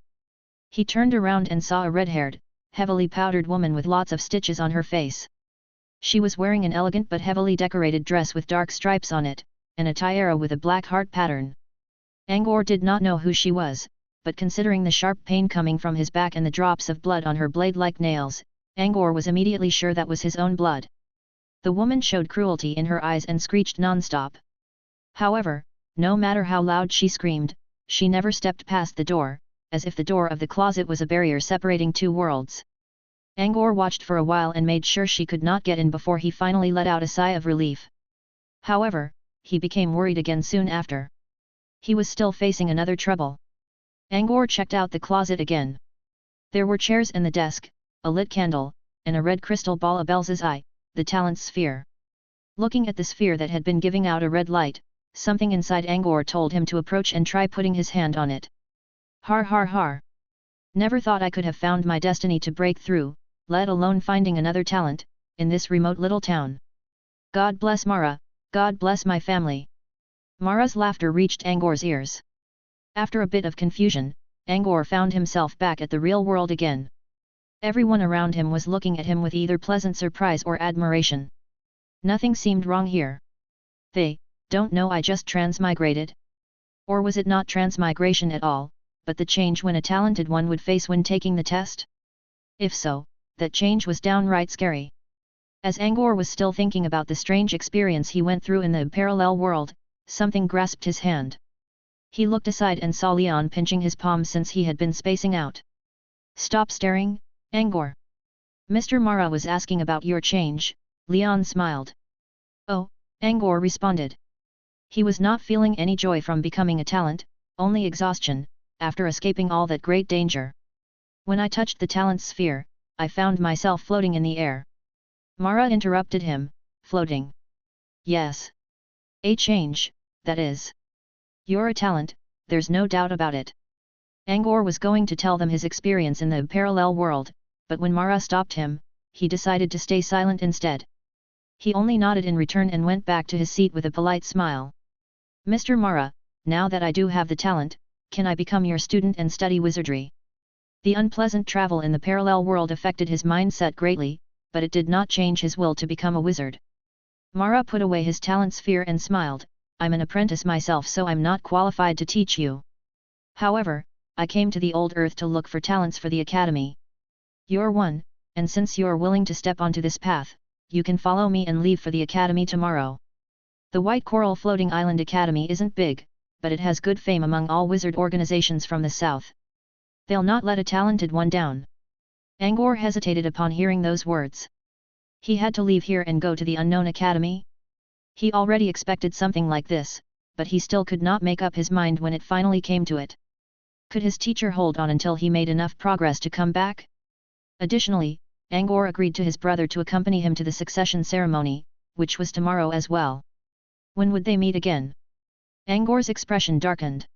He turned around and saw a red-haired, heavily powdered woman with lots of stitches on her face. She was wearing an elegant but heavily decorated dress with dark stripes on it, and a tiara with a black heart pattern. Angor did not know who she was, but considering the sharp pain coming from his back and the drops of blood on her blade-like nails, Angor was immediately sure that was his own blood. The woman showed cruelty in her eyes and screeched non-stop. However, no matter how loud she screamed, she never stepped past the door, as if the door of the closet was a barrier separating two worlds. Angor watched for a while and made sure she could not get in before he finally let out a sigh of relief. However, he became worried again soon after. He was still facing another trouble. Angor checked out the closet again. There were chairs and the desk, a lit candle, and a red crystal ball Abel's eye, the talent sphere. Looking at the sphere that had been giving out a red light, something inside Angor told him to approach and try putting his hand on it. Har har har. Never thought I could have found my destiny to break through, let alone finding another talent, in this remote little town. God bless Mara, God bless my family. Mara's laughter reached Angor's ears. After a bit of confusion, Angor found himself back at the real world again. Everyone around him was looking at him with either pleasant surprise or admiration. Nothing seemed wrong here. They don't know I just transmigrated? Or was it not transmigration at all, but the change when a talented one would face when taking the test? If so, that change was downright scary. As Angor was still thinking about the strange experience he went through in the parallel world, something grasped his hand. He looked aside and saw Leon pinching his palm since he had been spacing out. Stop staring, Angor. Mr. Mara was asking about your change, Leon smiled. Oh, Angor responded. He was not feeling any joy from becoming a talent, only exhaustion, after escaping all that great danger. When I touched the talent sphere, I found myself floating in the air. Mara interrupted him, floating. Yes. A change, that is. You're a talent, there's no doubt about it. Angor was going to tell them his experience in the parallel world, but when Mara stopped him, he decided to stay silent instead. He only nodded in return and went back to his seat with a polite smile. Mr. Mara, now that I do have the talent, can I become your student and study wizardry? The unpleasant travel in the parallel world affected his mindset greatly, but it did not change his will to become a wizard. Mara put away his talent sphere and smiled, I'm an apprentice myself so I'm not qualified to teach you. However, I came to the old earth to look for talents for the academy. You're one, and since you're willing to step onto this path, you can follow me and leave for the academy tomorrow. The White Coral Floating Island Academy isn't big, but it has good fame among all wizard organizations from the south. They'll not let a talented one down. Angor hesitated upon hearing those words. He had to leave here and go to the unknown academy? He already expected something like this, but he still could not make up his mind when it finally came to it. Could his teacher hold on until he made enough progress to come back? Additionally, Angor agreed to his brother to accompany him to the succession ceremony, which was tomorrow as well. When would they meet again? Angor's expression darkened.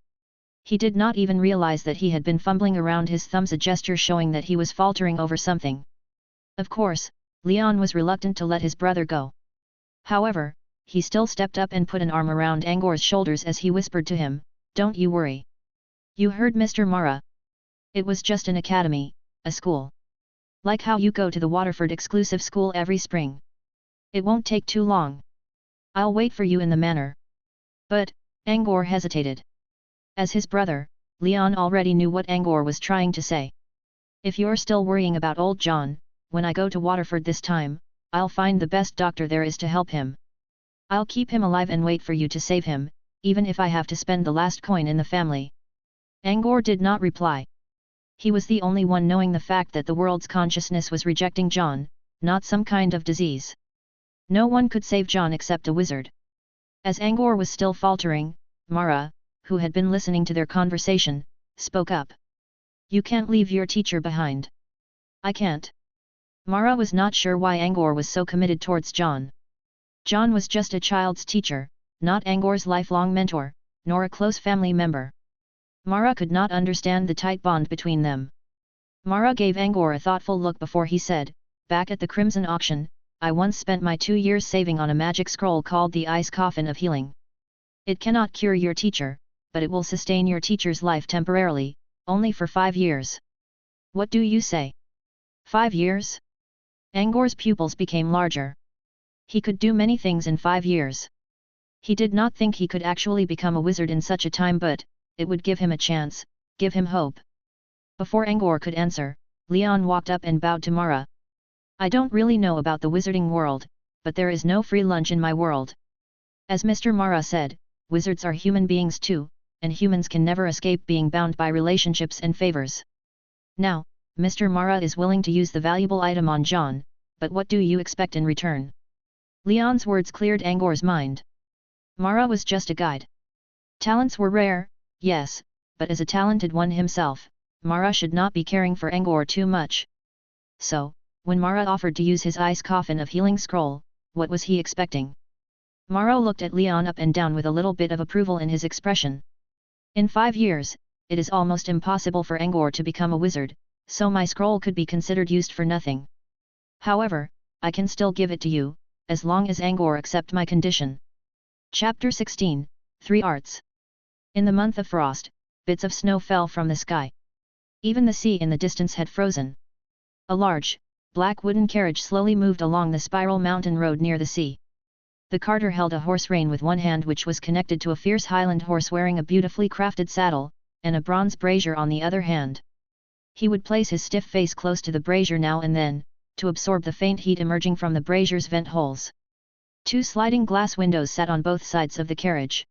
He did not even realize that he had been fumbling around his thumbs, a gesture showing that he was faltering over something. Of course, Leon was reluctant to let his brother go. However, he still stepped up and put an arm around Angor's shoulders as he whispered to him, Don't you worry. You heard Mr. Mara. It was just an academy, a school. Like how you go to the Waterford exclusive school every spring. It won't take too long. I'll wait for you in the manor. But, Angor hesitated. As his brother, Leon already knew what Angor was trying to say. If you're still worrying about old John, when I go to Waterford this time, I'll find the best doctor there is to help him. I'll keep him alive and wait for you to save him, even if I have to spend the last coin in the family. Angor did not reply. He was the only one knowing the fact that the world's consciousness was rejecting John, not some kind of disease. No one could save John except a wizard. As Angor was still faltering, Mara, who had been listening to their conversation, spoke up. You can't leave your teacher behind. I can't. Mara was not sure why Angor was so committed towards John. John was just a child's teacher, not Angor's lifelong mentor, nor a close family member. Mara could not understand the tight bond between them. Mara gave Angor a thoughtful look before he said, Back at the Crimson Auction, I once spent my 2 years saving on a magic scroll called the Ice Coffin of Healing. It cannot cure your teacher, but it will sustain your teacher's life temporarily, only for 5 years. What do you say? 5 years? Angor's pupils became larger. He could do many things in 5 years. He did not think he could actually become a wizard in such a time, but it would give him a chance, give him hope. Before Angor could answer, Leon walked up and bowed to Mara. I don't really know about the wizarding world, but there is no free lunch in my world. As Mr. Mara said, wizards are human beings too, and humans can never escape being bound by relationships and favors. Now, Mr. Mara is willing to use the valuable item on John, but what do you expect in return? Leon's words cleared Angor's mind. Mara was just a guide. Talents were rare, yes, but as a talented one himself, Mara should not be caring for Angor too much. So, when Mara offered to use his ice coffin of healing scroll, what was he expecting? Mara looked at Leon up and down with a little bit of approval in his expression. In 5 years, it is almost impossible for Angor to become a wizard, so my scroll could be considered used for nothing. However, I can still give it to you, as long as Angor accept my condition. Chapter 16, 3 Arts. In the month of frost, bits of snow fell from the sky. Even the sea in the distance had frozen. A large, black wooden carriage slowly moved along the spiral mountain road near the sea. The carter held a horse rein with one hand, which was connected to a fierce Highland horse wearing a beautifully crafted saddle, and a bronze brazier on the other hand. He would place his stiff face close to the brazier now and then, to absorb the faint heat emerging from the brazier's vent holes. 2 sliding glass windows sat on both sides of the carriage.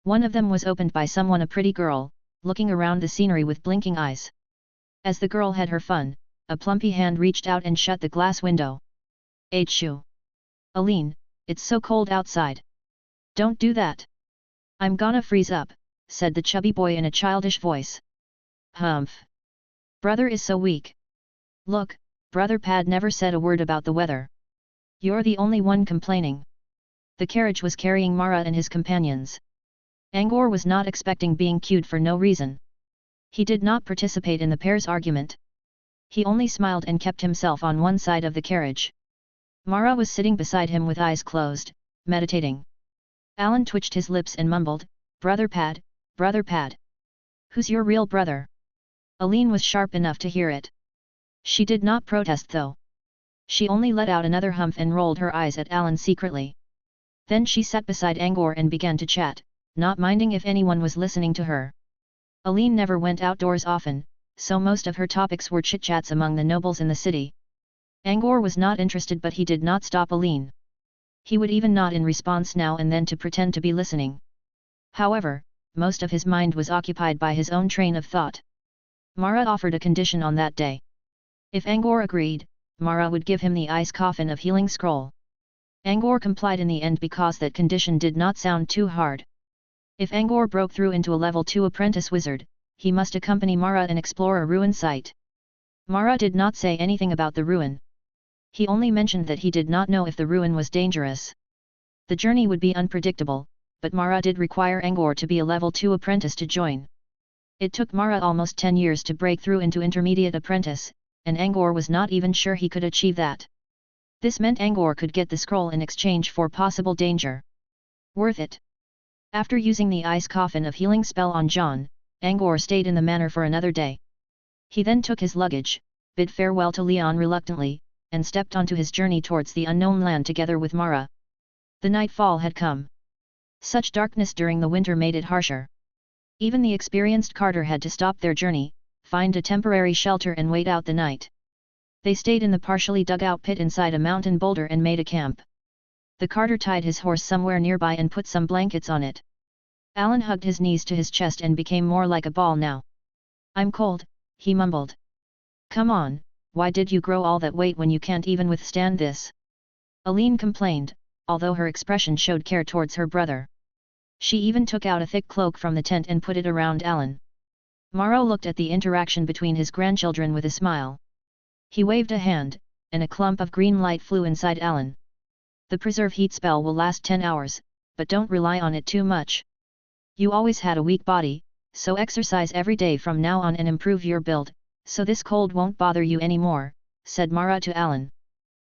One of them was opened by someone, a pretty girl, looking around the scenery with blinking eyes. As the girl had her fun, a plumpy hand reached out and shut the glass window. Achoo! Aline, it's so cold outside. Don't do that. I'm gonna freeze up, said the chubby boy in a childish voice. Humph! Brother is so weak. Look, Brother Pad never said a word about the weather. You're the only one complaining. The carriage was carrying Mara and his companions. Angor was not expecting being cued for no reason. He did not participate in the pair's argument. He only smiled and kept himself on one side of the carriage. Mara was sitting beside him with eyes closed, meditating. Alan twitched his lips and mumbled, Brother Pad, Brother Pad. Who's your real brother? Aline was sharp enough to hear it. She did not protest though. She only let out another humph and rolled her eyes at Alan secretly. Then she sat beside Angor and began to chat, not minding if anyone was listening to her. Aline never went outdoors often, so most of her topics were chit-chats among the nobles in the city. Angor was not interested, but he did not stop Aline. He would even nod in response now and then to pretend to be listening. However, most of his mind was occupied by his own train of thought. Mara offered a condition on that day. If Angor agreed, Mara would give him the ice coffin of healing scroll. Angor complied in the end because that condition did not sound too hard. If Angor broke through into a level 2 apprentice wizard, he must accompany Mara and explore a ruin site. Mara did not say anything about the ruin. He only mentioned that he did not know if the ruin was dangerous. The journey would be unpredictable, but Mara did require Angor to be a level 2 apprentice to join. It took Mara almost 10 years to break through into intermediate apprentice, and Angor was not even sure he could achieve that. This meant Angor could get the scroll in exchange for possible danger. Worth it. After using the ice coffin of healing spell on John, Angor stayed in the manor for another day. He then took his luggage, bid farewell to Leon reluctantly, and stepped onto his journey towards the unknown land together with Mara. The nightfall had come. Such darkness during the winter made it harsher. Even the experienced carter had to stop their journey, find a temporary shelter and wait out the night. They stayed in the partially dug out pit inside a mountain boulder and made a camp. The carter tied his horse somewhere nearby and put some blankets on it. Alan hugged his knees to his chest and became more like a ball now. I'm cold, he mumbled. Come on, why did you grow all that weight when you can't even withstand this? Aline complained, although her expression showed care towards her brother. She even took out a thick cloak from the tent and put it around Alan. Mara looked at the interaction between his grandchildren with a smile. He waved a hand, and a clump of green light flew inside Alan. The preserve heat spell will last 10 hours, but don't rely on it too much. You always had a weak body, so exercise every day from now on and improve your build, so this cold won't bother you anymore, said Mara to Alan.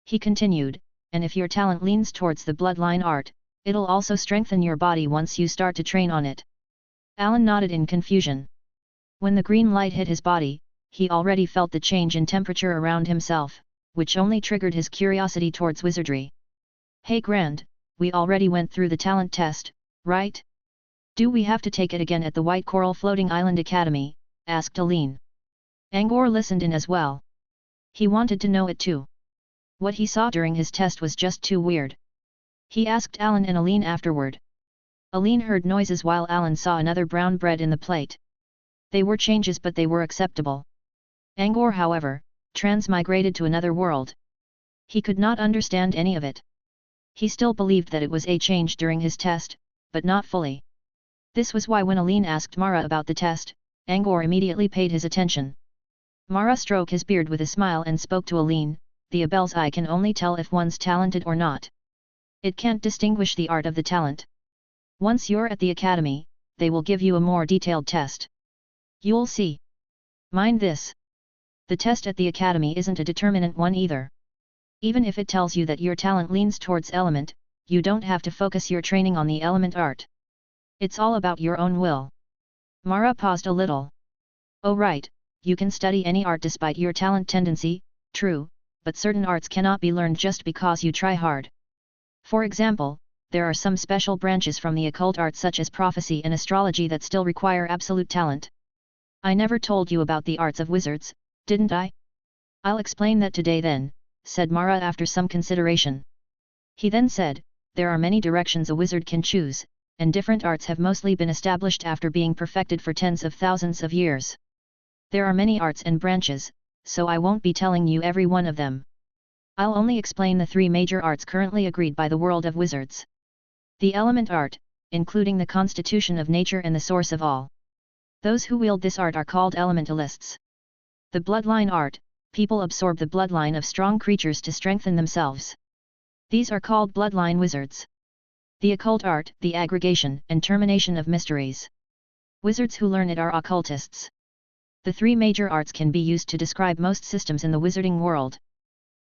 He continued, and if your talent leans towards the bloodline art, it'll also strengthen your body once you start to train on it. Alan nodded in confusion. When the green light hit his body, he already felt the change in temperature around himself, which only triggered his curiosity towards wizardry. Hey Grand, we already went through the talent test, right? Do we have to take it again at the White Coral Floating Island Academy? Asked Aline. Angor listened in as well. He wanted to know it too. What he saw during his test was just too weird. He asked Alan and Aline afterward. Aline heard noises while Alan saw another brown bread in the plate. They were changes but they were acceptable. Angor, however, transmigrated to another world. He could not understand any of it. He still believed that it was a change during his test, but not fully. This was why when Aline asked Mara about the test, Angor immediately paid his attention. Mara stroked his beard with a smile and spoke to Aline, the Abel's eye can only tell if one's talented or not. It can't distinguish the art of the talent. Once you're at the academy, they will give you a more detailed test. You'll see. Mind this. The test at the academy isn't a determinant one either. Even if it tells you that your talent leans towards element, you don't have to focus your training on the element art. It's all about your own will. Mara paused a little. Oh right, you can study any art despite your talent tendency, true, but certain arts cannot be learned just because you try hard. For example, there are some special branches from the occult art such as prophecy and astrology that still require absolute talent. I never told you about the arts of wizards, didn't I? I'll explain that today then, said Mara after some consideration. He then said, there are many directions a wizard can choose, and different arts have mostly been established after being perfected for tens of thousands of years. There are many arts and branches, so I won't be telling you every one of them. I'll only explain the three major arts currently agreed by the world of wizards. The element art, including the constitution of nature and the source of all. Those who wield this art are called elementalists. The bloodline art, people absorb the bloodline of strong creatures to strengthen themselves. These are called bloodline wizards. The occult art, the aggregation and termination of mysteries. Wizards who learn it are occultists. The three major arts can be used to describe most systems in the wizarding world.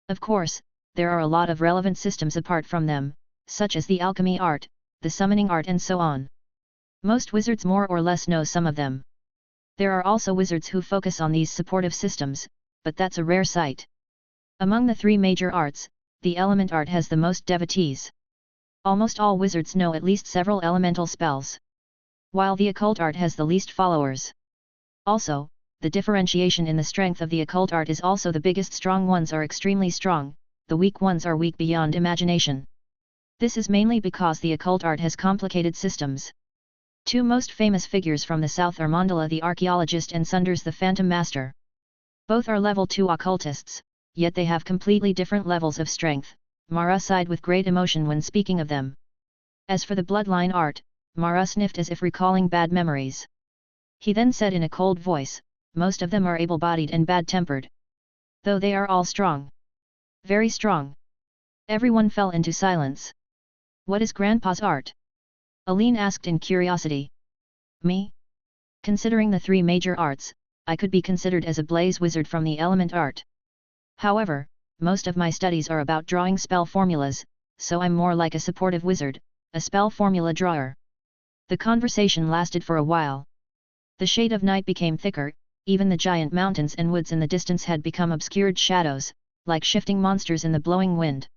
Of course, there are a lot of relevant systems apart from them, such as the alchemy art, the summoning art and so on. Most wizards more or less know some of them. There are also wizards who focus on these supportive systems, but that's a rare sight. Among the three major arts, the element art has the most devotees. Almost all wizards know at least several elemental spells. While the occult art has the least followers. Also, the differentiation in the strength of the occult art is also the biggest. Strong ones are extremely strong, the weak ones are weak beyond imagination. This is mainly because the occult art has complicated systems. Two most famous figures from the south are Mandala the archaeologist and Sunders the phantom master. Both are level 2 occultists, yet they have completely different levels of strength. Mara sighed with great emotion when speaking of them. As for the bloodline art, Mara sniffed as if recalling bad memories. He then said in a cold voice, most of them are able-bodied and bad-tempered. Though they are all strong. Very strong. Everyone fell into silence. What is Grandpa's art? Aline asked in curiosity. Me? Considering the three major arts, I could be considered as a blaze wizard from the element art. However, most of my studies are about drawing spell formulas, so I'm more like a supportive wizard, a spell formula drawer. The conversation lasted for a while. The shade of night became thicker, even the giant mountains and woods in the distance had become obscured shadows, like shifting monsters in the blowing wind.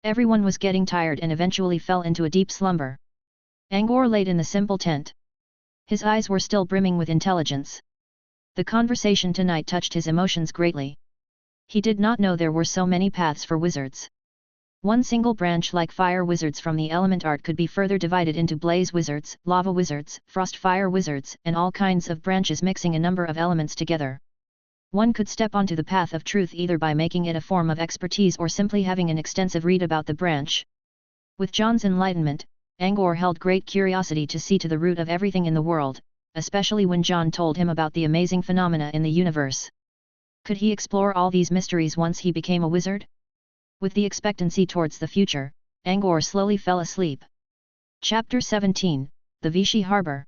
Everyone was getting tired and eventually fell into a deep slumber. Angor laid in the simple tent. His eyes were still brimming with intelligence. The conversation tonight touched his emotions greatly. He did not know there were so many paths for wizards. One single branch like fire wizards from the element art could be further divided into blaze wizards, lava wizards, frost fire wizards, and all kinds of branches mixing a number of elements together. One could step onto the path of truth either by making it a form of expertise or simply having an extensive read about the branch. With John's enlightenment, Angor held great curiosity to see to the root of everything in the world, especially when John told him about the amazing phenomena in the universe. Could he explore all these mysteries once he became a wizard? With the expectancy towards the future, Angor slowly fell asleep. Chapter 17, The Vichy Harbour.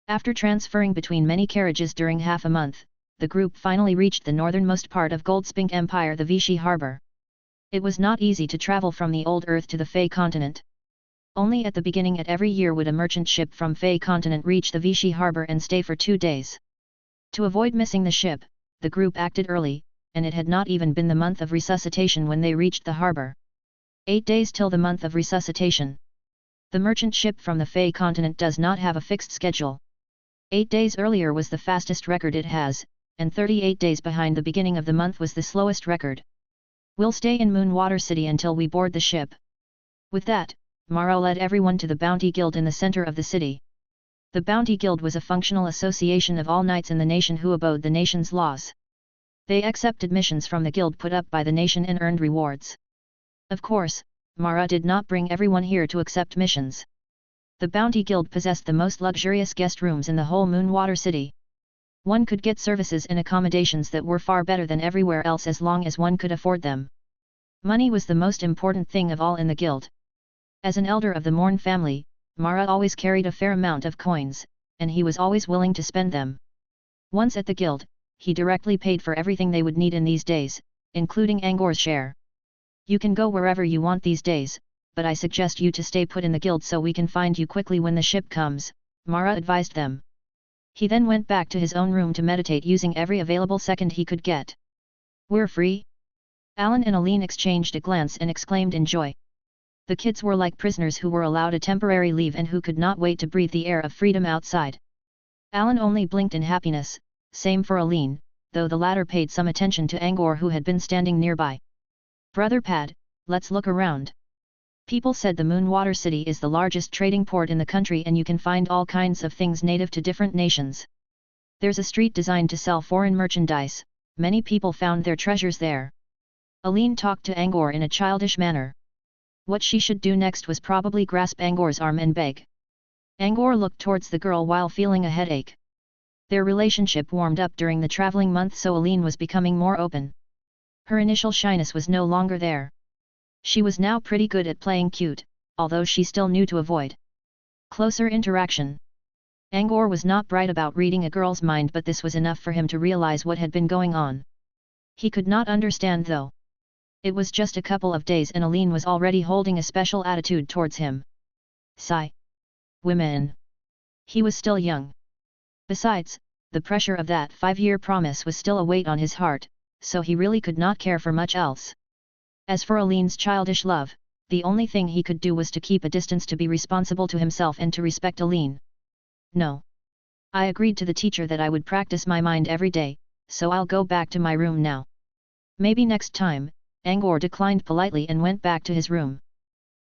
After transferring between many carriages during half a month, the group finally reached the northernmost part of Goldspink Empire, the Vichy Harbour. It was not easy to travel from the Old Earth to the Fey continent. Only at the beginning at every year would a merchant ship from Fey continent reach the Vichy harbor and stay for 2 days. To avoid missing the ship, the group acted early, and it had not even been the month of resuscitation when they reached the harbor. 8 days till the month of resuscitation. The merchant ship from the Fey continent does not have a fixed schedule. 8 days earlier was the fastest record it has, and 38 days behind the beginning of the month was the slowest record. We'll stay in Moonwater City until we board the ship. With that, Mara led everyone to the Bounty Guild in the center of the city. The Bounty Guild was a functional association of all knights in the nation who abode the nation's laws. They accepted missions from the guild put up by the nation and earned rewards. Of course, Mara did not bring everyone here to accept missions. The Bounty Guild possessed the most luxurious guest rooms in the whole Moonwater City. One could get services and accommodations that were far better than everywhere else as long as one could afford them. Money was the most important thing of all in the guild. As an elder of the Morn family, Mara always carried a fair amount of coins, and he was always willing to spend them. Once at the guild, he directly paid for everything they would need in these days, including Angor's share. You can go wherever you want these days, but I suggest you to stay put in the guild so we can find you quickly when the ship comes, Mara advised them. He then went back to his own room to meditate using every available second he could get. We're free? Alan and Aline exchanged a glance and exclaimed in joy. The kids were like prisoners who were allowed a temporary leave and who could not wait to breathe the air of freedom outside. Alan only blinked in happiness, same for Aline, though the latter paid some attention to Angor who had been standing nearby. Brother Pad, let's look around. People said the Moonwater City is the largest trading port in the country and you can find all kinds of things native to different nations. There's a street designed to sell foreign merchandise, many people found their treasures there. Aline talked to Angor in a childish manner. What she should do next was probably grasp Angor's arm and beg. Angor looked towards the girl while feeling a headache. Their relationship warmed up during the traveling month, so Aline was becoming more open. Her initial shyness was no longer there. She was now pretty good at playing cute, although she still knew to avoid closer interaction. Angor was not bright about reading a girl's mind, but this was enough for him to realize what had been going on. He could not understand though. It was just a couple of days and Aline was already holding a special attitude towards him. Sigh. Women. He was still young. Besides, the pressure of that 5-year promise was still a weight on his heart, so he really could not care for much else. As for Aline's childish love, the only thing he could do was to keep a distance, to be responsible to himself and to respect Aline. No. I agreed to the teacher that I would practice my mind every day, so I'll go back to my room now. Maybe next time. Angor declined politely and went back to his room.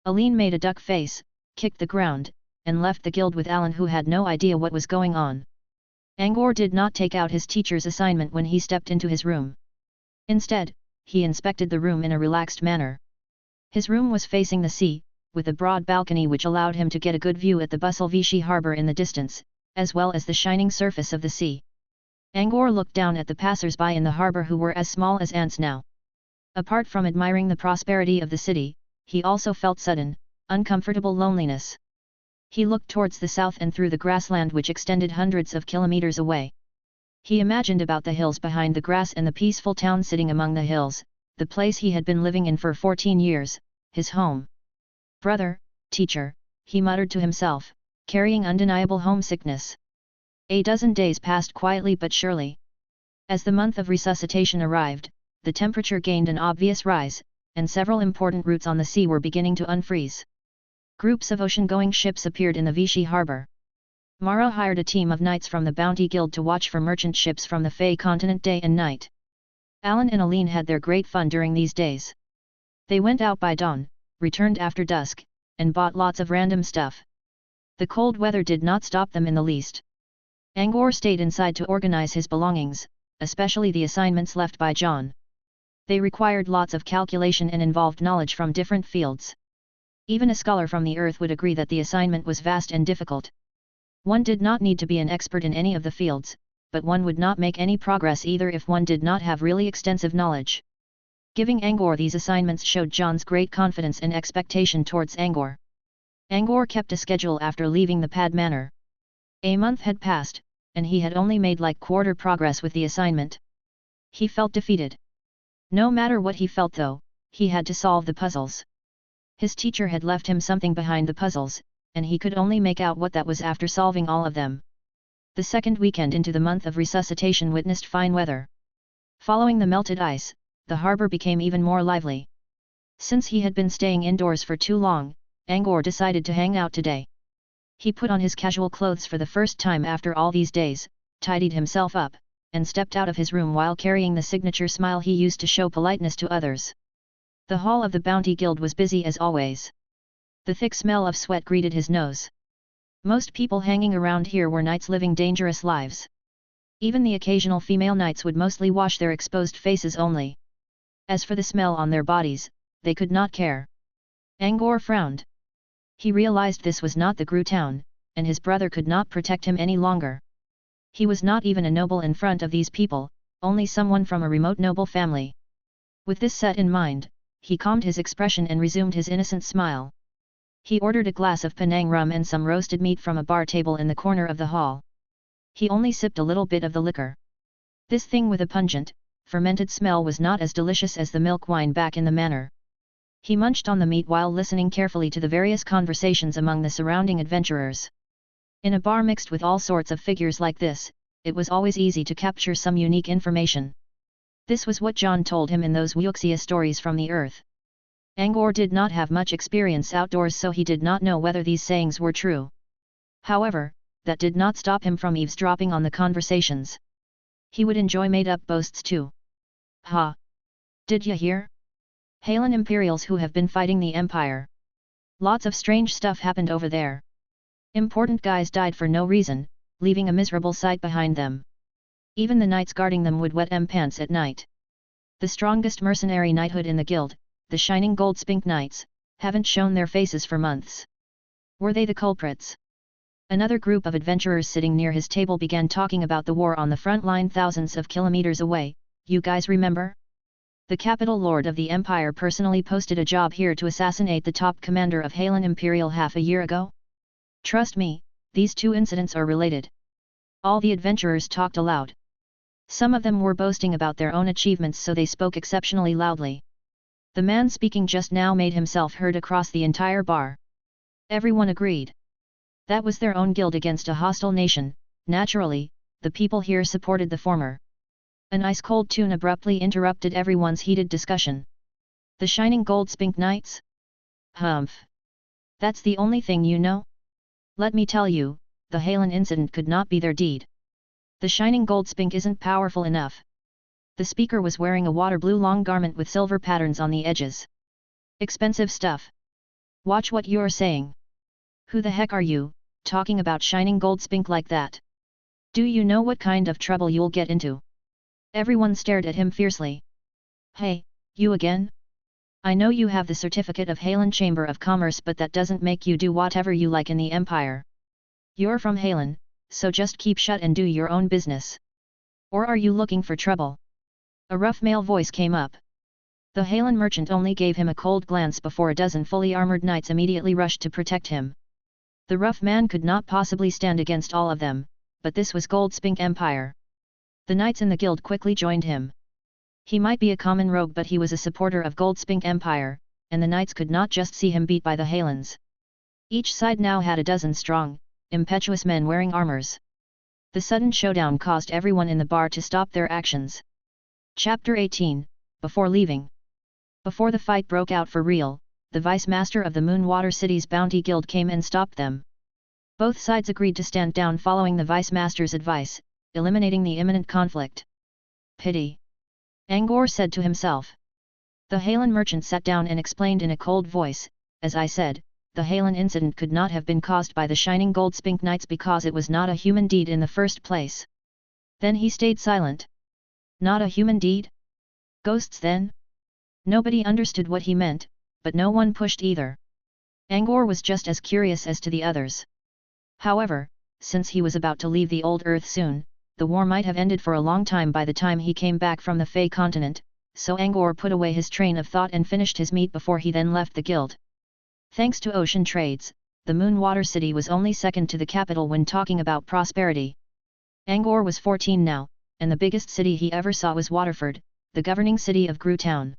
Aline made a duck face, kicked the ground, and left the guild with Alan, who had no idea what was going on. Angor did not take out his teacher's assignment when he stepped into his room. Instead, he inspected the room in a relaxed manner. His room was facing the sea, with a broad balcony which allowed him to get a good view at the bustle Vichy harbor in the distance, as well as the shining surface of the sea. Angor looked down at the passers-by in the harbor who were as small as ants now. Apart from admiring the prosperity of the city, he also felt sudden, uncomfortable loneliness. He looked towards the south and through the grassland which extended hundreds of kilometers away. He imagined about the hills behind the grass and the peaceful town sitting among the hills, the place he had been living in for 14 years, his home. Brother, teacher, he muttered to himself, carrying undeniable homesickness. A dozen days passed quietly but surely. As the month of resuscitation arrived, the temperature gained an obvious rise, and several important routes on the sea were beginning to unfreeze. Groups of ocean-going ships appeared in the Vichy harbor. Mara hired a team of knights from the Bounty Guild to watch for merchant ships from the Fey continent day and night. Alan and Aline had their great fun during these days. They went out by dawn, returned after dusk, and bought lots of random stuff. The cold weather did not stop them in the least. Angor stayed inside to organize his belongings, especially the assignments left by John. They required lots of calculation and involved knowledge from different fields. Even a scholar from the earth would agree that the assignment was vast and difficult. One did not need to be an expert in any of the fields, but one would not make any progress either if one did not have really extensive knowledge. Giving Angor these assignments showed John's great confidence and expectation towards Angor. Angor kept a schedule after leaving the Pad Manor. A month had passed, and he had only made like quarter progress with the assignment. He felt defeated. No matter what he felt though, he had to solve the puzzles. His teacher had left him something behind the puzzles, and he could only make out what that was after solving all of them. The second weekend into the month of resuscitation witnessed fine weather. Following the melted ice, the harbor became even more lively. Since he had been staying indoors for too long, Angor decided to hang out today. He put on his casual clothes for the first time after all these days, tidied himself up, and stepped out of his room while carrying the signature smile he used to show politeness to others. The hall of the Bounty Guild was busy as always. The thick smell of sweat greeted his nose. Most people hanging around here were knights living dangerous lives. Even the occasional female knights would mostly wash their exposed faces only. As for the smell on their bodies, they could not care. Angor frowned. He realized this was not the Gru town, and his brother could not protect him any longer. He was not even a noble in front of these people, only someone from a remote noble family. With this set in mind, he calmed his expression and resumed his innocent smile. He ordered a glass of Penang rum and some roasted meat from a bar table in the corner of the hall. He only sipped a little bit of the liquor. This thing with a pungent, fermented smell was not as delicious as the milk wine back in the manor. He munched on the meat while listening carefully to the various conversations among the surrounding adventurers. In a bar mixed with all sorts of figures like this, it was always easy to capture some unique information. This was what John told him in those Wuxia stories from the earth. Angor did not have much experience outdoors, so he did not know whether these sayings were true. However, that did not stop him from eavesdropping on the conversations. He would enjoy made-up boasts too. Ha! Did ya hear? Halen Imperials who have been fighting the Empire. Lots of strange stuff happened over there. Important guys died for no reason, leaving a miserable sight behind them. Even the knights guarding them would wet pants at night. The strongest mercenary knighthood in the guild, the Shining Gold Spink Knights, haven't shown their faces for months. Were they the culprits? Another group of adventurers sitting near his table began talking about the war on the front line thousands of kilometers away. You guys remember? The capital lord of the Empire personally posted a job here to assassinate the top commander of Halen Imperial half a year ago? Trust me, these two incidents are related. All the adventurers talked aloud. Some of them were boasting about their own achievements, so they spoke exceptionally loudly. The man speaking just now made himself heard across the entire bar. Everyone agreed. That was their own guild against a hostile nation. Naturally, the people here supported the former. An ice-cold tune abruptly interrupted everyone's heated discussion. The Shining Gold Spink Knights? Humph! That's the only thing you know? Let me tell you, the Halen incident could not be their deed. The Shining Gold Spink isn't powerful enough. The speaker was wearing a water blue long garment with silver patterns on the edges. Expensive stuff. Watch what you're saying. Who the heck are you, talking about Shining Gold Spink like that? Do you know what kind of trouble you'll get into? Everyone stared at him fiercely. Hey, you again? I know you have the certificate of Halen Chamber of Commerce, but that doesn't make you do whatever you like in the Empire. You're from Halen, so just keep shut and do your own business. Or are you looking for trouble? A rough male voice came up. The Halen merchant only gave him a cold glance before a dozen fully armored knights immediately rushed to protect him. The rough man could not possibly stand against all of them, but this was Gold Spink Empire. The knights in the guild quickly joined him. He might be a common rogue, but he was a supporter of Gold Spink Empire, and the knights could not just see him beat by the Halens. Each side now had a dozen strong, impetuous men wearing armors. The sudden showdown caused everyone in the bar to stop their actions. Chapter 18, Before Leaving. Before the fight broke out for real, the Vice Master of the Moonwater City's Bounty Guild came and stopped them. Both sides agreed to stand down following the Vice Master's advice, eliminating the imminent conflict. Pity. Angor said to himself. The Halen merchant sat down and explained in a cold voice, as I said, the Halen incident could not have been caused by the Shining Gold Spink Knights because it was not a human deed in the first place. Then he stayed silent. Not a human deed? Ghosts then? Nobody understood what he meant, but no one pushed either. Angor was just as curious as to the others. However, since he was about to leave the old Earth soon, the war might have ended for a long time by the time he came back from the Fey continent, so Angor put away his train of thought and finished his meat before he then left the guild. Thanks to ocean trades, the Moonwater City was only second to the capital when talking about prosperity. Angor was 14 now, and the biggest city he ever saw was Waterford, the governing city of Gru Town.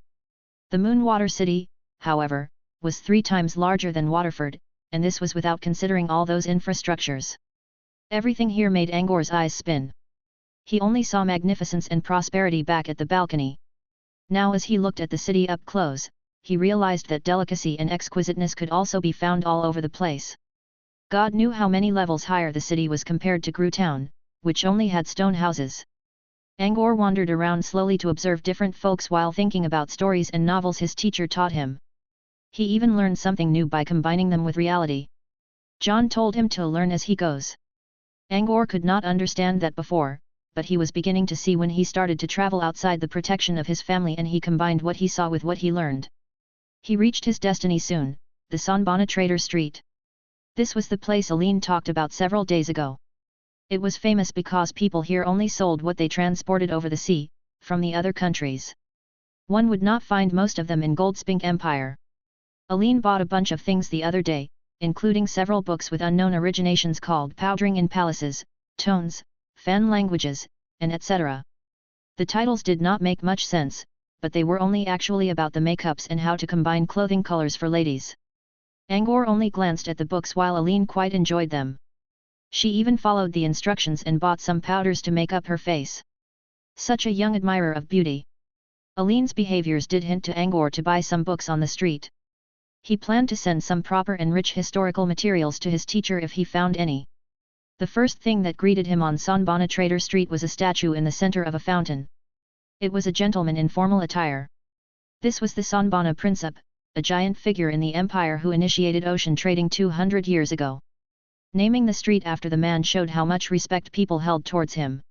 The Moonwater City, however, was 3 times larger than Waterford, and this was without considering all those infrastructures. Everything here made Angor's eyes spin. He only saw magnificence and prosperity back at the balcony. Now as he looked at the city up close, he realized that delicacy and exquisiteness could also be found all over the place. God knew how many levels higher the city was compared to Gru Town, which only had stone houses. Angor wandered around slowly to observe different folks while thinking about stories and novels his teacher taught him. He even learned something new by combining them with reality. John told him to learn as he goes. Angor could not understand that before, but he was beginning to see when he started to travel outside the protection of his family and he combined what he saw with what he learned. He reached his destiny soon, the Sanbana Trader Street. This was the place Aline talked about several days ago. It was famous because people here only sold what they transported over the sea, from the other countries. One would not find most of them in Goldspink Empire. Aline bought a bunch of things the other day, including several books with unknown originations called Powdering in Palaces, Tones, Fan Languages, and etc. The titles did not make much sense, but they were only actually about the makeups and how to combine clothing colors for ladies. Angor only glanced at the books while Aline quite enjoyed them. She even followed the instructions and bought some powders to make up her face. Such a young admirer of beauty. Aline's behaviors did hint to Angor to buy some books on the street. He planned to send some proper and rich historical materials to his teacher if he found any. The first thing that greeted him on Sanbana Trader Street was a statue in the center of a fountain. It was a gentleman in formal attire. This was the Sanbana Principe, a giant figure in the empire who initiated ocean trading 200 years ago. Naming the street after the man showed how much respect people held towards him.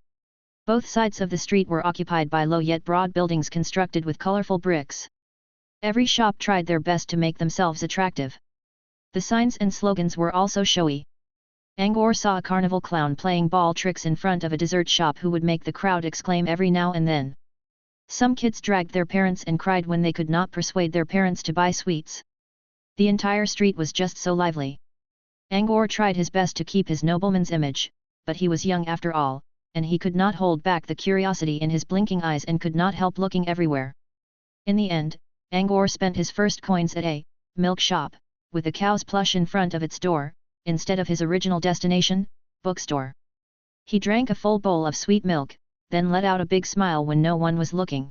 Both sides of the street were occupied by low yet broad buildings constructed with colorful bricks. Every shop tried their best to make themselves attractive. The signs and slogans were also showy. Angor saw a carnival clown playing ball tricks in front of a dessert shop who would make the crowd exclaim every now and then. Some kids dragged their parents and cried when they could not persuade their parents to buy sweets. The entire street was just so lively. Angor tried his best to keep his nobleman's image, but he was young after all, and he could not hold back the curiosity in his blinking eyes and could not help looking everywhere. In the end, Angor spent his first coins at a milk shop, with a cow's plush in front of its door, instead of his original destination, bookstore. He drank a full bowl of sweet milk, then let out a big smile when no one was looking.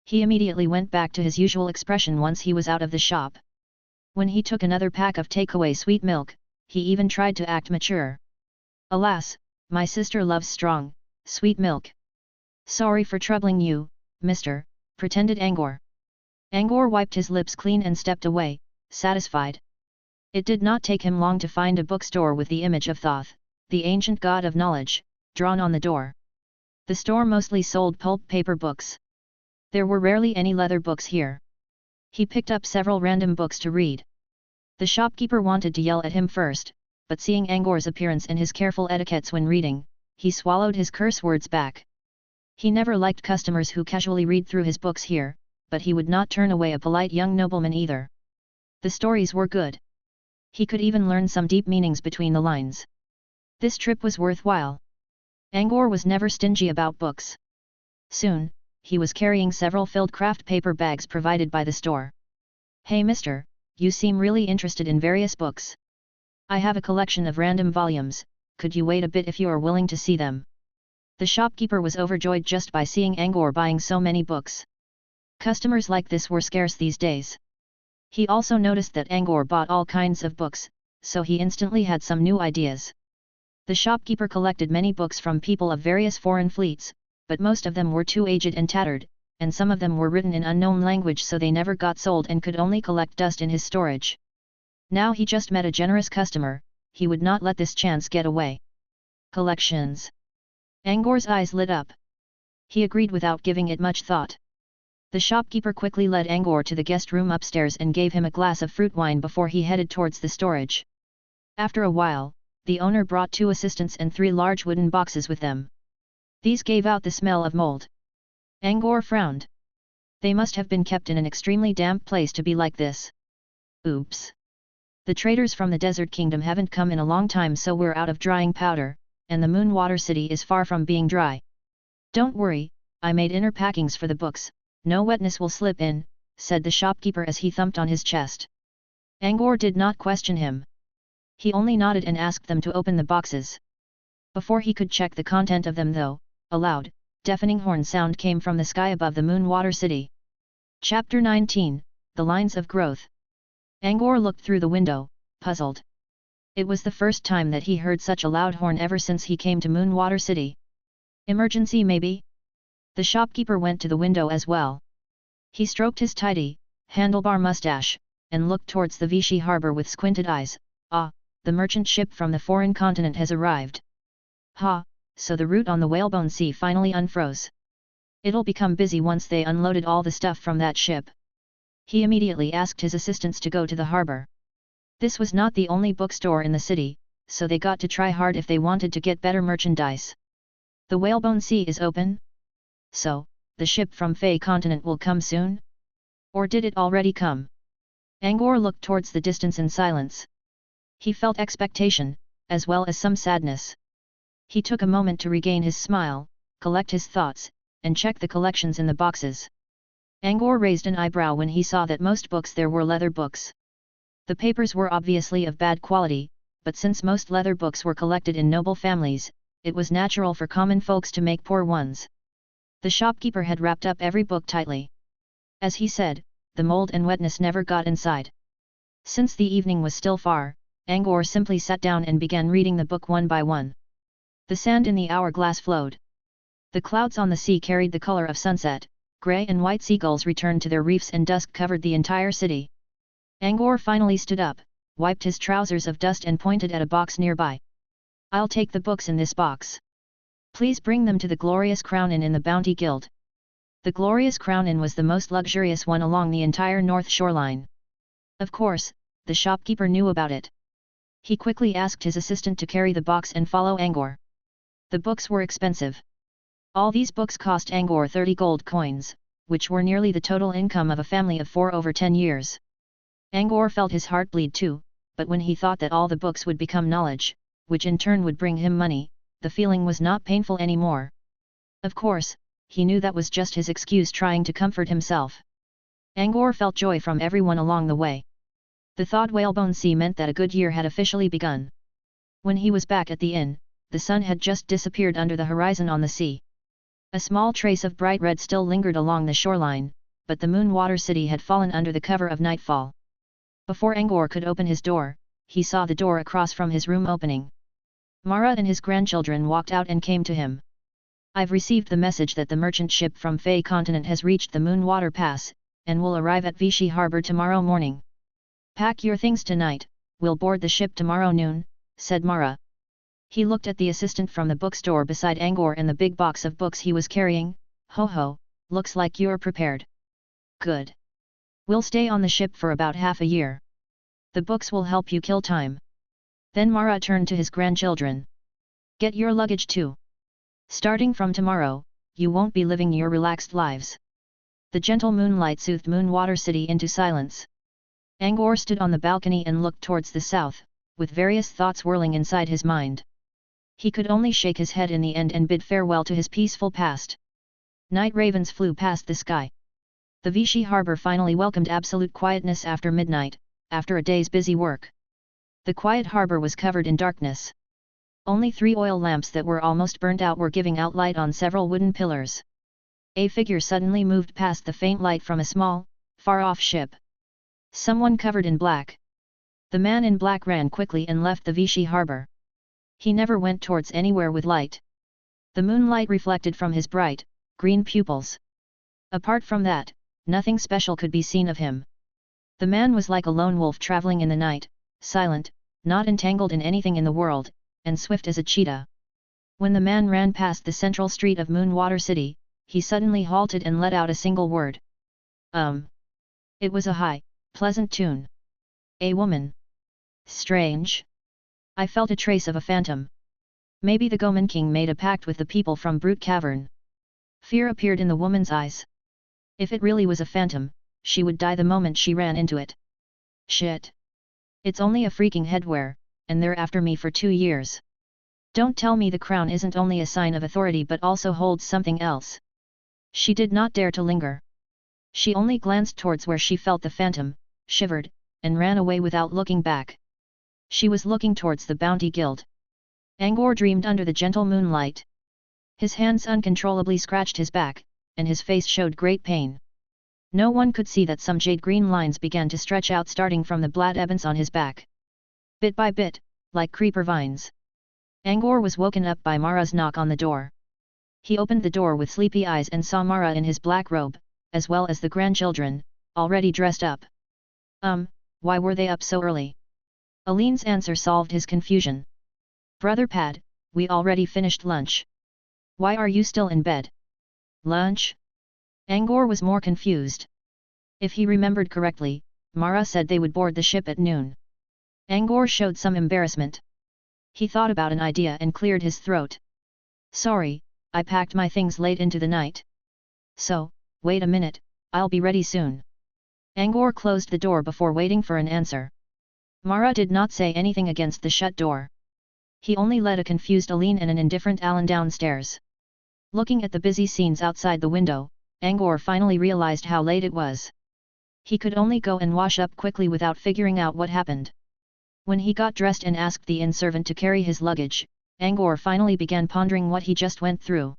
He immediately went back to his usual expression once he was out of the shop. When he took another pack of takeaway sweet milk, he even tried to act mature. Alas, my sister loves strong, sweet milk. Sorry for troubling you, mister, pretended Angor. Angor wiped his lips clean and stepped away, satisfied. It did not take him long to find a bookstore with the image of Thoth, the ancient god of knowledge, drawn on the door. The store mostly sold pulp paper books. There were rarely any leather books here. He picked up several random books to read. The shopkeeper wanted to yell at him first, but seeing Angor's appearance and his careful etiquettes when reading, he swallowed his curse words back. He never liked customers who casually read through his books here, but he would not turn away a polite young nobleman either. The stories were good. He could even learn some deep meanings between the lines. This trip was worthwhile. Angor was never stingy about books. Soon, he was carrying several filled craft paper bags provided by the store. Hey mister, you seem really interested in various books. I have a collection of random volumes, could you wait a bit if you are willing to see them? The shopkeeper was overjoyed just by seeing Angor buying so many books. Customers like this were scarce these days. He also noticed that Angor bought all kinds of books, so he instantly had some new ideas. The shopkeeper collected many books from people of various foreign fleets, but most of them were too aged and tattered, and some of them were written in unknown language so they never got sold and could only collect dust in his storage. Now he just met a generous customer, he would not let this chance get away. Collections. Angor's eyes lit up. He agreed without giving it much thought. The shopkeeper quickly led Angor to the guest room upstairs and gave him a glass of fruit wine before he headed towards the storage. After a while, the owner brought 2 assistants and 3 large wooden boxes with them. These gave out the smell of mold. Angor frowned. They must have been kept in an extremely damp place to be like this. Oops. The traders from the Desert Kingdom haven't come in a long time, so we're out of drying powder, and the Moonwater City is far from being dry. Don't worry, I made inner packings for the books, no wetness will slip in, said the shopkeeper as he thumped on his chest. Angor did not question him. He only nodded and asked them to open the boxes. Before he could check the content of them though, a loud, deafening horn sound came from the sky above the Moonwater City. Chapter 19, The Lines of Growth. Angor looked through the window, puzzled. It was the first time that he heard such a loud horn ever since he came to Moonwater City. Emergency maybe? The shopkeeper went to the window as well. He stroked his tidy, handlebar mustache, and looked towards the Vichy harbor with squinted eyes. Ah, the merchant ship from the foreign continent has arrived. Ha, so the route on the Whalebone Sea finally unfroze. It'll become busy once they unloaded all the stuff from that ship. He immediately asked his assistants to go to the harbor. This was not the only bookstore in the city, so they got to try hard if they wanted to get better merchandise. The Whalebone Sea is open? So, the ship from Fey continent will come soon? Or did it already come? Angor looked towards the distance in silence. He felt expectation, as well as some sadness. He took a moment to regain his smile, collect his thoughts, and check the collections in the boxes. Angor raised an eyebrow when he saw that most books there were leather books. The papers were obviously of bad quality, but since most leather books were collected in noble families, it was natural for common folks to make poor ones. The shopkeeper had wrapped up every book tightly. As he said, the mold and wetness never got inside. Since the evening was still far, Angor simply sat down and began reading the book one by one. The sand in the hourglass flowed. The clouds on the sea carried the color of sunset, grey and white seagulls returned to their reefs and dusk covered the entire city. Angor finally stood up, wiped his trousers of dust and pointed at a box nearby. I'll take the books in this box. Please bring them to the Glorious Crown Inn in the Bounty Guild. The Glorious Crown Inn was the most luxurious one along the entire north shoreline. Of course, the shopkeeper knew about it. He quickly asked his assistant to carry the box and follow Angor. The books were expensive. All these books cost Angor 30 gold coins, which were nearly the total income of a family of 4 over 10 years. Angor felt his heart bleed too, but when he thought that all the books would become knowledge, which in turn would bring him money, the feeling was not painful anymore. Of course, he knew that was just his excuse trying to comfort himself. Angor felt joy from everyone along the way. The thawed Whalebone Sea meant that a good year had officially begun. When he was back at the inn, the sun had just disappeared under the horizon on the sea. A small trace of bright red still lingered along the shoreline, but the Moonwater City had fallen under the cover of nightfall. Before Angor could open his door, he saw the door across from his room opening. Mara and his grandchildren walked out and came to him. I've received the message that the merchant ship from Fey continent has reached the Moonwater Pass, and will arrive at Vichy harbor tomorrow morning. Pack your things tonight, we'll board the ship tomorrow noon, said Mara. He looked at the assistant from the bookstore beside Angor and the big box of books he was carrying. Ho ho, looks like you're prepared. Good. We'll stay on the ship for about half a year. The books will help you kill time. Then Mara turned to his grandchildren. Get your luggage too. Starting from tomorrow, you won't be living your relaxed lives. The gentle moonlight soothed Moonwater City into silence. Angor stood on the balcony and looked towards the south, with various thoughts whirling inside his mind. He could only shake his head in the end and bid farewell to his peaceful past. Night ravens flew past the sky. The Vichy harbor finally welcomed absolute quietness after midnight, after a day's busy work. The quiet harbor was covered in darkness. Only 3 oil lamps that were almost burnt out were giving out light on several wooden pillars. A figure suddenly moved past the faint light from a small, far-off ship. Someone covered in black. The man in black ran quickly and left the Vichy harbor. He never went towards anywhere with light. The moonlight reflected from his bright, green pupils. Apart from that, nothing special could be seen of him. The man was like a lone wolf traveling in the night, silent, not entangled in anything in the world, and swift as a cheetah. When the man ran past the central street of Moonwater City, he suddenly halted and let out a single word. It was a high, pleasant tune. A woman. Strange. I felt a trace of a phantom. Maybe the Goman King made a pact with the people from Brute Cavern. Fear appeared in the woman's eyes. If it really was a phantom, she would die the moment she ran into it. Shit. It's only a freaking headwear, and they're after me for 2 years. Don't tell me the crown isn't only a sign of authority but also holds something else. She did not dare to linger. She only glanced towards where she felt the phantom, shivered, and ran away without looking back. She was looking towards the Bounty Guild. Angor dreamed under the gentle moonlight. His hands uncontrollably scratched his back, and his face showed great pain. No one could see that some jade-green lines began to stretch out starting from the blood ebbance on his back. Bit by bit, like creeper vines. Angor was woken up by Mara's knock on the door. He opened the door with sleepy eyes and saw Mara in his black robe, as well as the grandchildren, already dressed up. Why were they up so early? Aline's answer solved his confusion. Brother Pad, we already finished lunch. Why are you still in bed? Lunch? Angor was more confused. If he remembered correctly, Mara said they would board the ship at noon. Angor showed some embarrassment. He thought about an idea and cleared his throat. Sorry, I packed my things late into the night. So, wait a minute, I'll be ready soon. Angor closed the door before waiting for an answer. Mara did not say anything against the shut door. He only led a confused Aline and an indifferent Alan downstairs. Looking at the busy scenes outside the window, Angor finally realized how late it was. He could only go and wash up quickly without figuring out what happened. When he got dressed and asked the inn servant to carry his luggage, Angor finally began pondering what he just went through.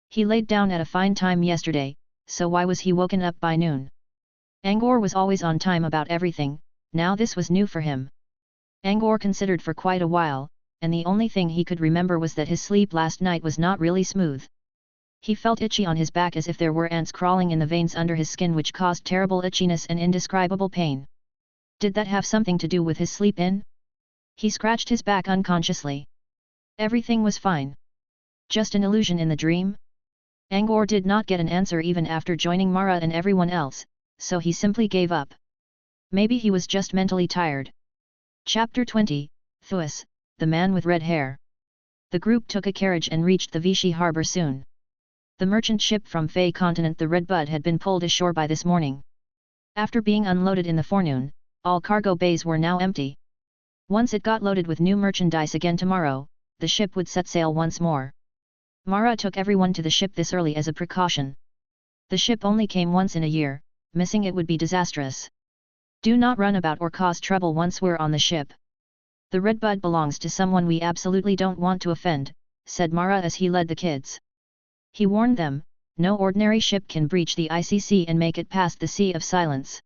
He laid down at a fine time yesterday, so why was he woken up by noon? Angor was always on time about everything, now this was new for him. Angor considered for quite a while, and the only thing he could remember was that his sleep last night was not really smooth. He felt itchy on his back as if there were ants crawling in the veins under his skin which caused terrible itchiness and indescribable pain. Did that have something to do with his sleep-in? He scratched his back unconsciously. Everything was fine. Just an illusion in the dream? Angor did not get an answer even after joining Mara and everyone else, so he simply gave up. Maybe he was just mentally tired. Chapter 20, Thuas, the man with red hair. The group took a carriage and reached the Vichy harbour soon. The merchant ship from Fey continent the Red Bud had been pulled ashore by this morning. After being unloaded in the forenoon, all cargo bays were now empty. Once it got loaded with new merchandise again tomorrow, the ship would set sail once more. Mara took everyone to the ship this early as a precaution. The ship only came once in a year, missing it would be disastrous. Do not run about or cause trouble once we're on the ship. The Red Bud belongs to someone we absolutely don't want to offend, said Mara as he led the kids. He warned them, no ordinary ship can breach the ICC and make it past the Sea of Silence.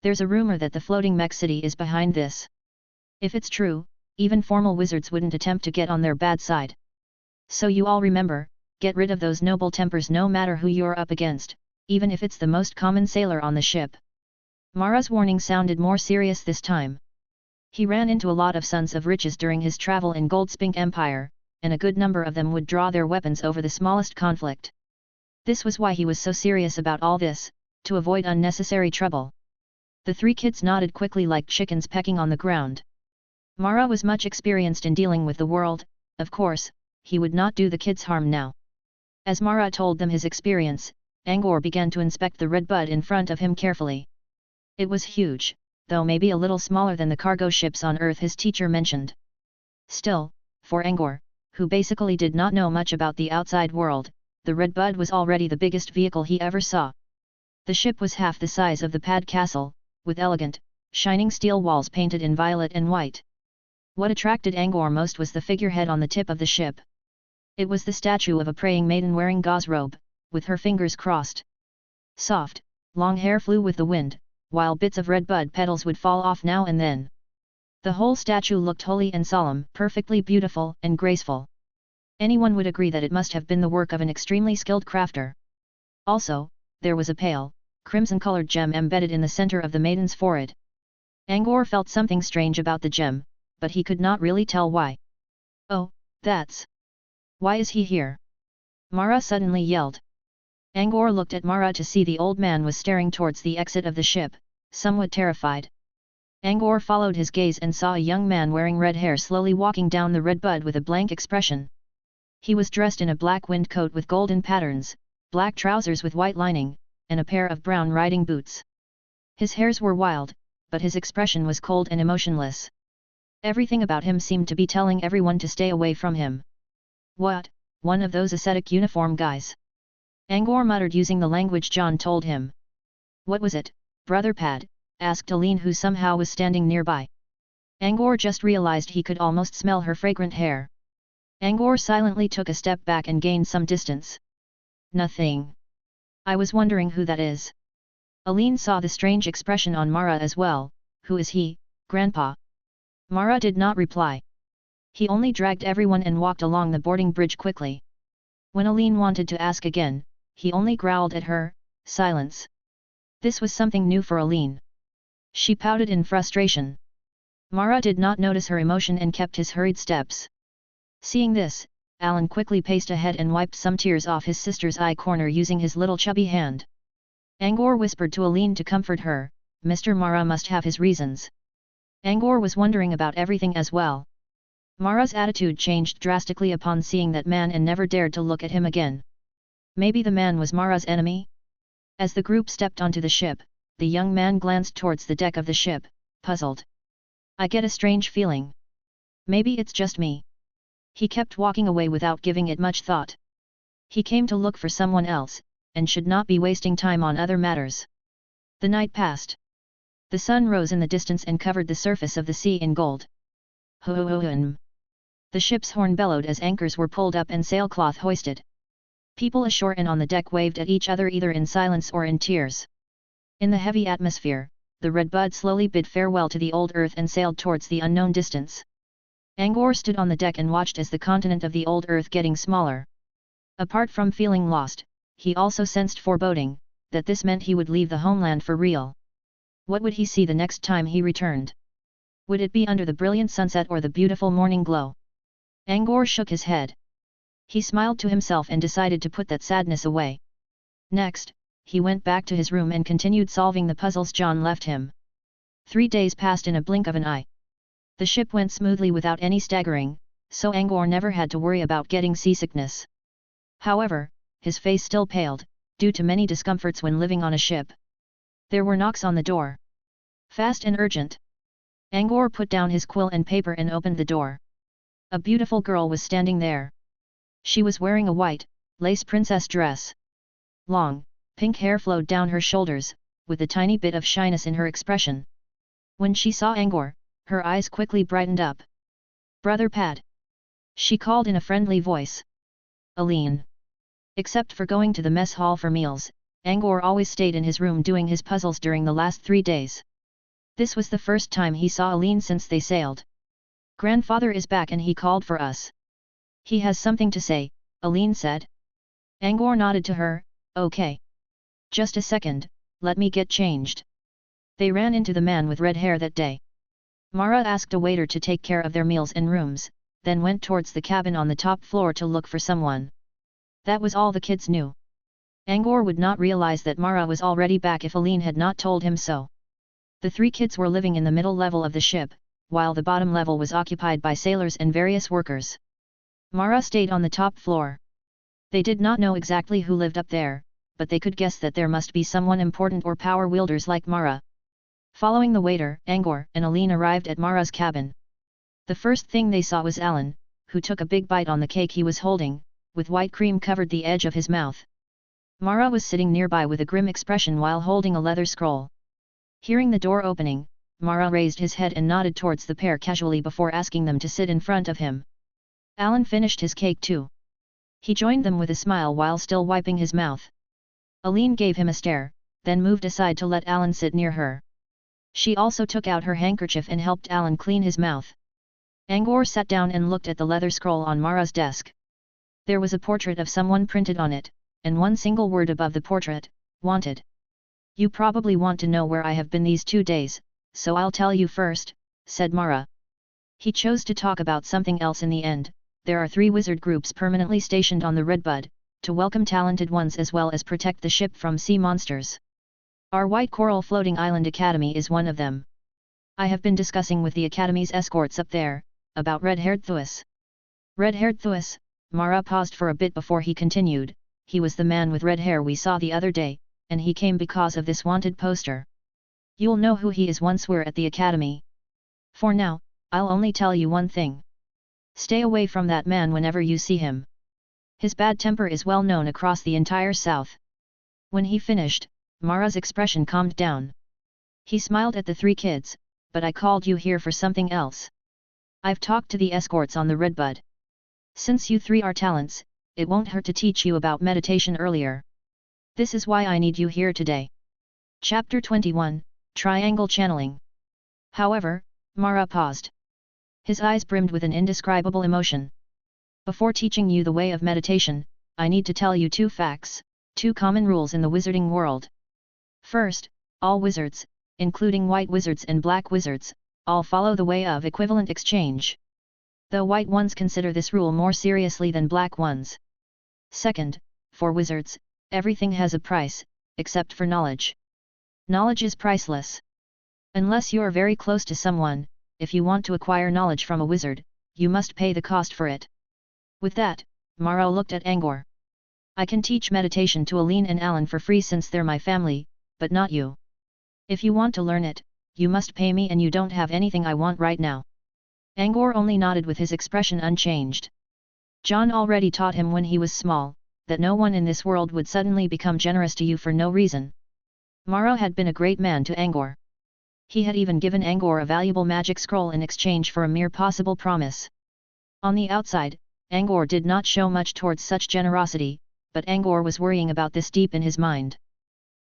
There's a rumor that the floating mech city is behind this. If it's true, even formal wizards wouldn't attempt to get on their bad side. So you all remember, get rid of those noble tempers no matter who you're up against, even if it's the most common sailor on the ship. Mara's warning sounded more serious this time. He ran into a lot of sons of riches during his travel in Goldspink Empire, and a good number of them would draw their weapons over the smallest conflict. This was why he was so serious about all this, to avoid unnecessary trouble. The three kids nodded quickly like chickens pecking on the ground. Mara was much experienced in dealing with the world, of course, he would not do the kids harm now. As Mara told them his experience, Angor began to inspect the Red Bud in front of him carefully. It was huge, though maybe a little smaller than the cargo ships on Earth his teacher mentioned. Still, for Angor, who basically did not know much about the outside world, the Red Bud was already the biggest vehicle he ever saw. The ship was half the size of the Pad Castle, with elegant, shining steel walls painted in violet and white. What attracted Angor most was the figurehead on the tip of the ship. It was the statue of a praying maiden wearing gauze robe, with her fingers crossed. Soft, long hair flew with the wind, while bits of red bud petals would fall off now and then. The whole statue looked holy and solemn, perfectly beautiful and graceful. Anyone would agree that it must have been the work of an extremely skilled crafter. Also, there was a pale, crimson-colored gem embedded in the center of the maiden's forehead. Angor felt something strange about the gem, but he could not really tell why. "Oh, that's... Why is he here?" Mara suddenly yelled. Angor looked at Mara to see the old man was staring towards the exit of the ship, somewhat terrified. Angor followed his gaze and saw a young man wearing red hair slowly walking down the Red Bud with a blank expression. He was dressed in a black wind coat with golden patterns, black trousers with white lining, and a pair of brown riding boots. His hairs were wild, but his expression was cold and emotionless. Everything about him seemed to be telling everyone to stay away from him. "What, one of those ascetic uniform guys?" Angor muttered using the language John told him. "What was it, Brother Pad?" asked Aline, who somehow was standing nearby. Angor just realized he could almost smell her fragrant hair. Angor silently took a step back and gained some distance. Nothing. I was wondering who that is. Aline saw the strange expression on Mara as well. Who is he, Grandpa? Mara did not reply. He only dragged everyone and walked along the boarding bridge quickly. When Aline wanted to ask again, he only growled at her, silence. This was something new for Aline. She pouted in frustration. Mara did not notice her emotion and kept his hurried steps. Seeing this, Alan quickly paced ahead and wiped some tears off his sister's eye corner using his little chubby hand. Angor whispered to Aline to comfort her, Mr. Mara must have his reasons. Angor was wondering about everything as well. Mara's attitude changed drastically upon seeing that man and never dared to look at him again. Maybe the man was Mara's enemy? As the group stepped onto the ship, the young man glanced towards the deck of the ship, puzzled. I get a strange feeling. Maybe it's just me. He kept walking away without giving it much thought. He came to look for someone else, and should not be wasting time on other matters. The night passed. The sun rose in the distance and covered the surface of the sea in gold. Ho-ho-ho-hum. The ship's horn bellowed as anchors were pulled up and sailcloth hoisted. People ashore and on the deck waved at each other either in silence or in tears. In the heavy atmosphere, the Redbud slowly bid farewell to the old Earth and sailed towards the unknown distance. Angor stood on the deck and watched as the continent of the old Earth getting smaller. Apart from feeling lost, he also sensed foreboding, that this meant he would leave the homeland for real. What would he see the next time he returned? Would it be under the brilliant sunset or the beautiful morning glow? Angor shook his head. He smiled to himself and decided to put that sadness away. Next, he went back to his room and continued solving the puzzles John left him. 3 days passed in a blink of an eye. The ship went smoothly without any staggering, so Angor never had to worry about getting seasickness. However, his face still paled, due to many discomforts when living on a ship. There were knocks on the door. Fast and urgent. Angor put down his quill and paper and opened the door. A beautiful girl was standing there. She was wearing a white, lace princess dress. Long, pink hair flowed down her shoulders, with a tiny bit of shyness in her expression. When she saw Angor, her eyes quickly brightened up. Brother Pad. She called in a friendly voice. Aline. Except for going to the mess hall for meals, Angor always stayed in his room doing his puzzles during the last 3 days. This was the first time he saw Aline since they sailed. Grandfather is back and he called for us. He has something to say, Aline said. Angor nodded to her, okay. Just a second, let me get changed. They ran into the man with red hair that day. Mara asked a waiter to take care of their meals and rooms, then went towards the cabin on the top floor to look for someone. That was all the kids knew. Angor would not realize that Mara was already back if Aline had not told him so. The 3 kids were living in the middle level of the ship, while the bottom level was occupied by sailors and various workers. Mara stayed on the top floor. They did not know exactly who lived up there, but they could guess that there must be someone important or power wielders like Mara. Following the waiter, Angor and Aline arrived at Mara's cabin. The first thing they saw was Alan, who took a big bite on the cake he was holding, with white cream covered the edge of his mouth. Mara was sitting nearby with a grim expression while holding a leather scroll. Hearing the door opening, Mara raised his head and nodded towards the pair casually before asking them to sit in front of him. Alan finished his cake too. He joined them with a smile while still wiping his mouth. Aline gave him a stare, then moved aside to let Alan sit near her. She also took out her handkerchief and helped Alan clean his mouth. Angor sat down and looked at the leather scroll on Mara's desk. There was a portrait of someone printed on it, and one single word above the portrait, wanted. You probably want to know where I have been these 2 days, so I'll tell you first, said Mara. He chose to talk about something else in the end. There are 3 wizard groups permanently stationed on the Redbud, to welcome talented ones as well as protect the ship from sea monsters. Our White Coral Floating Island Academy is one of them. I have been discussing with the Academy's escorts up there, about Red-Haired Thuis. Red-Haired Thuis, Mara paused for a bit before he continued, he was the man with red hair we saw the other day, and he came because of this wanted poster. You'll know who he is once we're at the Academy. For now, I'll only tell you one thing. Stay away from that man whenever you see him. His bad temper is well known across the entire South. When he finished, Mara's expression calmed down. He smiled at the three kids, but I called you here for something else. I've talked to the escorts on the Redbud. Since you three are talents, it won't hurt to teach you about meditation earlier. This is why I need you here today. Chapter 21, Triangle Channeling. However, Mara paused. His eyes brimmed with an indescribable emotion. Before teaching you the way of meditation, I need to tell you two facts, two common rules in the wizarding world. First, all wizards, including white wizards and black wizards, all follow the way of equivalent exchange. Though white ones consider this rule more seriously than black ones. Second, for wizards, everything has a price, except for knowledge. Knowledge is priceless. Unless you are very close to someone, if you want to acquire knowledge from a wizard, you must pay the cost for it. With that, Mara looked at Angor. I can teach meditation to Aline and Alan for free since they're my family, but not you. If you want to learn it, you must pay me and you don't have anything I want right now. Angor only nodded with his expression unchanged. John already taught him when he was small, that no one in this world would suddenly become generous to you for no reason. Mara had been a great man to Angor. He had even given Angor a valuable magic scroll in exchange for a mere possible promise. On the outside, Angor did not show much towards such generosity, but Angor was worrying about this deep in his mind.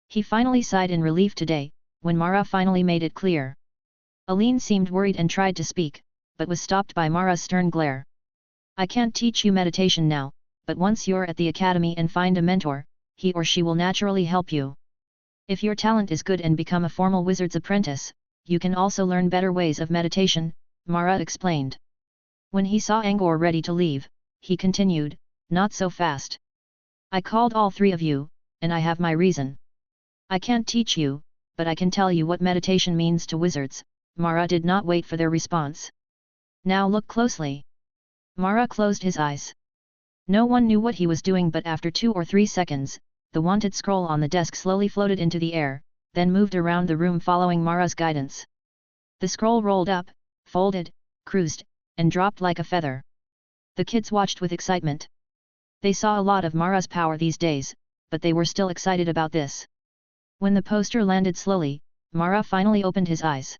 He finally sighed in relief today, when Mara finally made it clear. Aline seemed worried and tried to speak, but was stopped by Mara's stern glare. I can't teach you meditation now, but once you're at the academy and find a mentor, he or she will naturally help you. If your talent is good and become a formal wizard's apprentice, you can also learn better ways of meditation, Mara explained. When he saw Angor ready to leave, he continued, not so fast. I called all three of you, and I have my reason. I can't teach you, but I can tell you what meditation means to wizards. Mara did not wait for their response. Now look closely. Mara closed his eyes. No one knew what he was doing, but after 2 or 3 seconds, the wanted scroll on the desk slowly floated into the air, then moved around the room following Mara's guidance. The scroll rolled up, folded, cruised, and dropped like a feather. The kids watched with excitement. They saw a lot of Mara's power these days, but they were still excited about this. When the poster landed slowly, Mara finally opened his eyes.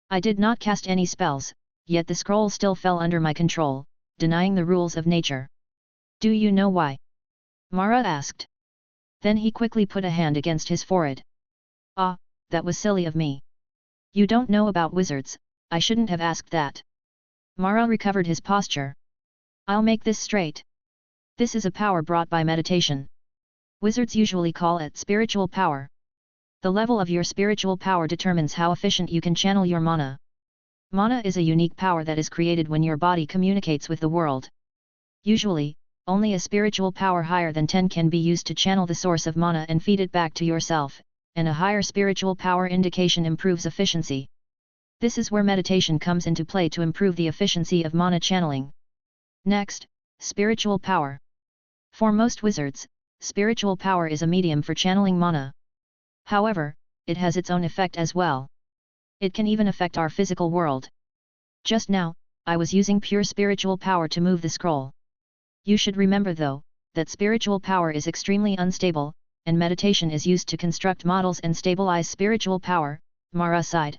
I did not cast any spells, yet the scroll still fell under my control, denying the rules of nature. Do you know why? Mara asked. Then he quickly put a hand against his forehead. Ah, that was silly of me. You don't know about wizards, I shouldn't have asked that. Mara recovered his posture. I'll make this straight. This is a power brought by meditation. Wizards usually call it spiritual power. The level of your spiritual power determines how efficient you can channel your mana. Mana is a unique power that is created when your body communicates with the world. Usually, only a spiritual power higher than 10 can be used to channel the source of mana and feed it back to yourself, and a higher spiritual power indication improves efficiency. This is where meditation comes into play to improve the efficiency of mana channeling. Next, spiritual power. For most wizards, spiritual power is a medium for channeling mana. However, it has its own effect as well. It can even affect our physical world. Just now, I was using pure spiritual power to move the scroll. You should remember though, that spiritual power is extremely unstable, and meditation is used to construct models and stabilize spiritual power, Mara sighed.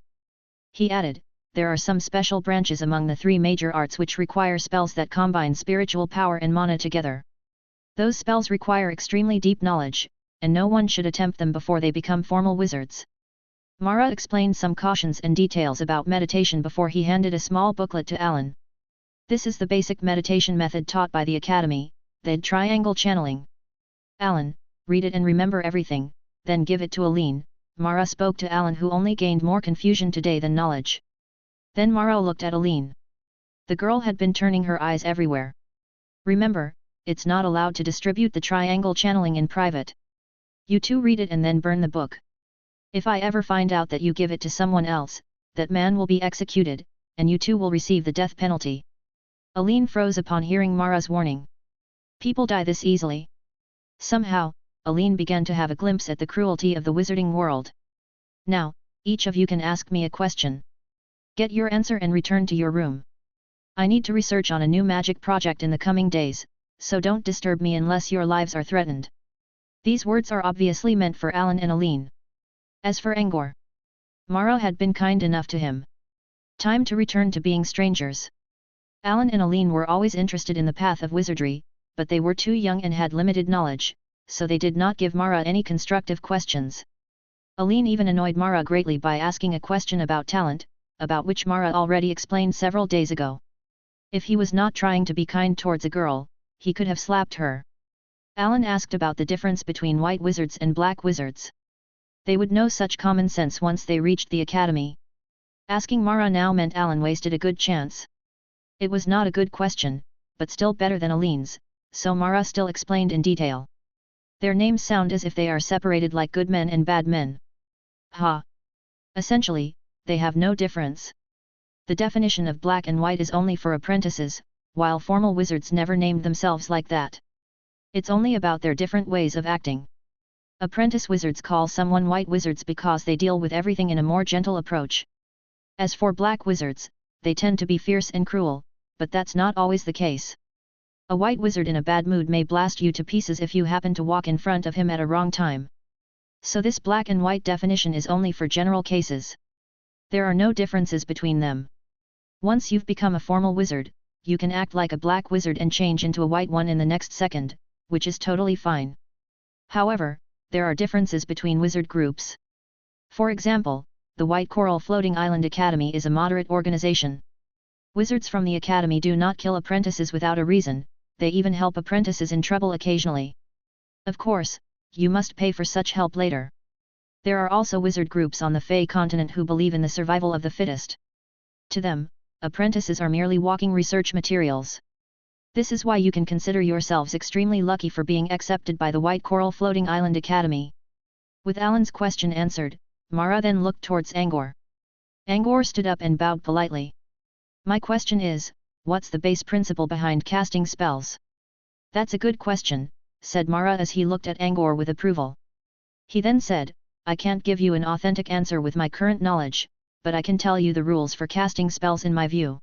He added, there are some special branches among the 3 major arts which require spells that combine spiritual power and mana together. Those spells require extremely deep knowledge, and no one should attempt them before they become formal wizards. Mara explained some cautions and details about meditation before he handed a small booklet to Alan. This is the basic meditation method taught by the Academy, the triangle channeling. Alan, read it and remember everything, then give it to Aline. Mara spoke to Alan, who only gained more confusion today than knowledge. Then Mara looked at Aline. The girl had been turning her eyes everywhere. Remember, it's not allowed to distribute the triangle channeling in private. You two read it and then burn the book. If I ever find out that you give it to someone else, that man will be executed, and you two will receive the death penalty. Aline froze upon hearing Mara's warning. People die this easily. Somehow, Aline began to have a glimpse at the cruelty of the wizarding world. Now, each of you can ask me a question. Get your answer and return to your room. I need to research on a new magic project in the coming days, so don't disturb me unless your lives are threatened. These words are obviously meant for Alan and Aline. As for Angor, Mara had been kind enough to him. Time to return to being strangers. Alan and Aline were always interested in the path of wizardry, but they were too young and had limited knowledge, so they did not give Mara any constructive questions. Aline even annoyed Mara greatly by asking a question about talent, about which Mara already explained several days ago. If he was not trying to be kind towards a girl, he could have slapped her. Alan asked about the difference between white wizards and black wizards. They would know such common sense once they reached the academy. Asking Mara now meant Alan wasted a good chance. It was not a good question, but still better than Aline's, so Mara still explained in detail. Their names sound as if they are separated like good men and bad men. Ha! Essentially, they have no difference. The definition of black and white is only for apprentices, while formal wizards never named themselves like that. It's only about their different ways of acting. Apprentice wizards call someone white wizards because they deal with everything in a more gentle approach. As for black wizards, they tend to be fierce and cruel, but that's not always the case. A white wizard in a bad mood may blast you to pieces if you happen to walk in front of him at a wrong time. So this black and white definition is only for general cases. There are no differences between them. Once you've become a formal wizard, you can act like a black wizard and change into a white one in the next second, which is totally fine. However, there are differences between wizard groups. For example, the White Coral Floating Island Academy is a moderate organization. Wizards from the academy do not kill apprentices without a reason, they even help apprentices in trouble occasionally. Of course, you must pay for such help later. There are also wizard groups on the Fey continent who believe in the survival of the fittest. To them, apprentices are merely walking research materials. This is why you can consider yourselves extremely lucky for being accepted by the White Coral Floating Island Academy. With Alan's question answered, Mara then looked towards Angor. Angor stood up and bowed politely. My question is, what's the base principle behind casting spells? That's a good question, said Mara as he looked at Angor with approval. He then said, I can't give you an authentic answer with my current knowledge, but I can tell you the rules for casting spells in my view.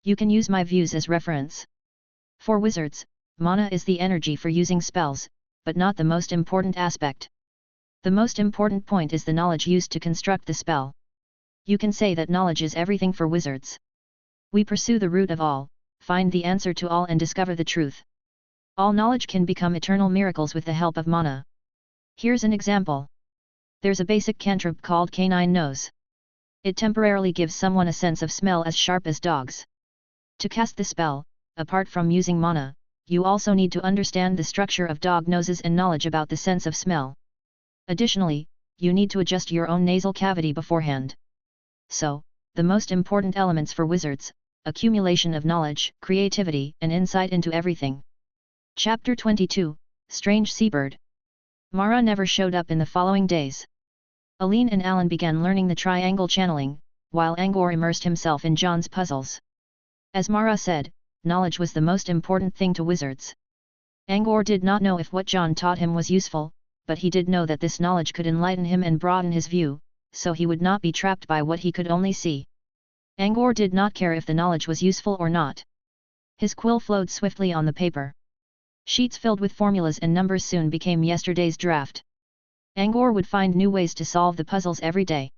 You can use my views as reference. For wizards, mana is the energy for using spells, but not the most important aspect. The most important point is the knowledge used to construct the spell. You can say that knowledge is everything for wizards. We pursue the root of all, find the answer to all and discover the truth. All knowledge can become eternal miracles with the help of mana. Here's an example. There's a basic cantrip called Canine Nose. It temporarily gives someone a sense of smell as sharp as dogs. To cast the spell, apart from using mana, you also need to understand the structure of dog noses and knowledge about the sense of smell. Additionally, you need to adjust your own nasal cavity beforehand. So, the most important elements for wizards: accumulation of knowledge, creativity, and insight into everything. Chapter 22, Strange Seabird. Mara never showed up in the following days. Aline and Alan began learning the triangle channeling, while Angor immersed himself in John's puzzles. As Mara said, knowledge was the most important thing to wizards. Angor did not know if what John taught him was useful, but he did know that this knowledge could enlighten him and broaden his view, so he would not be trapped by what he could only see. Angor did not care if the knowledge was useful or not. His quill flowed swiftly on the paper. Sheets filled with formulas and numbers soon became yesterday's draft. Angor would find new ways to solve the puzzles every day.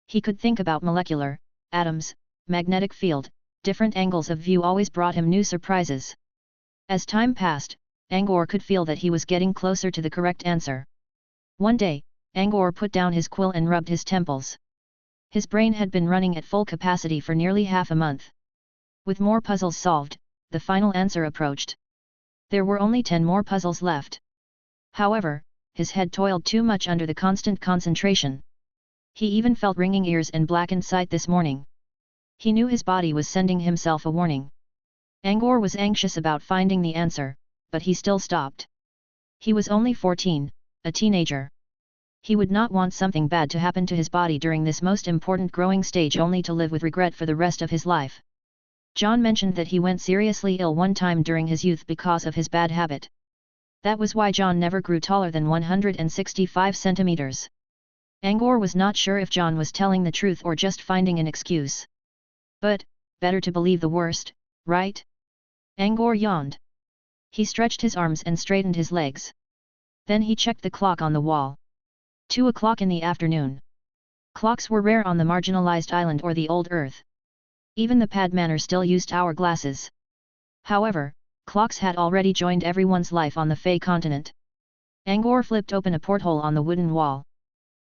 He could think about molecular, atoms, magnetic field, different angles of view always brought him new surprises. As time passed, Angor could feel that he was getting closer to the correct answer. One day, Angor put down his quill and rubbed his temples. His brain had been running at full capacity for nearly half a month. With more puzzles solved, the final answer approached. There were only 10 more puzzles left. However, his head toiled too much under the constant concentration. He even felt ringing ears and blackened sight this morning. He knew his body was sending himself a warning. Angor was anxious about finding the answer, but he still stopped. He was only 14, a teenager. He would not want something bad to happen to his body during this most important growing stage only to live with regret for the rest of his life. John mentioned that he went seriously ill one time during his youth because of his bad habit. That was why John never grew taller than 165 centimeters. Angor was not sure if John was telling the truth or just finding an excuse. But, better to believe the worst, right? Angor yawned. He stretched his arms and straightened his legs. Then he checked the clock on the wall. 2 o'clock in the afternoon. Clocks were rare on the marginalized island or the old Earth. Even the Padmaner still used hourglasses. However, clocks had already joined everyone's life on the Fey continent. Angor flipped open a porthole on the wooden wall.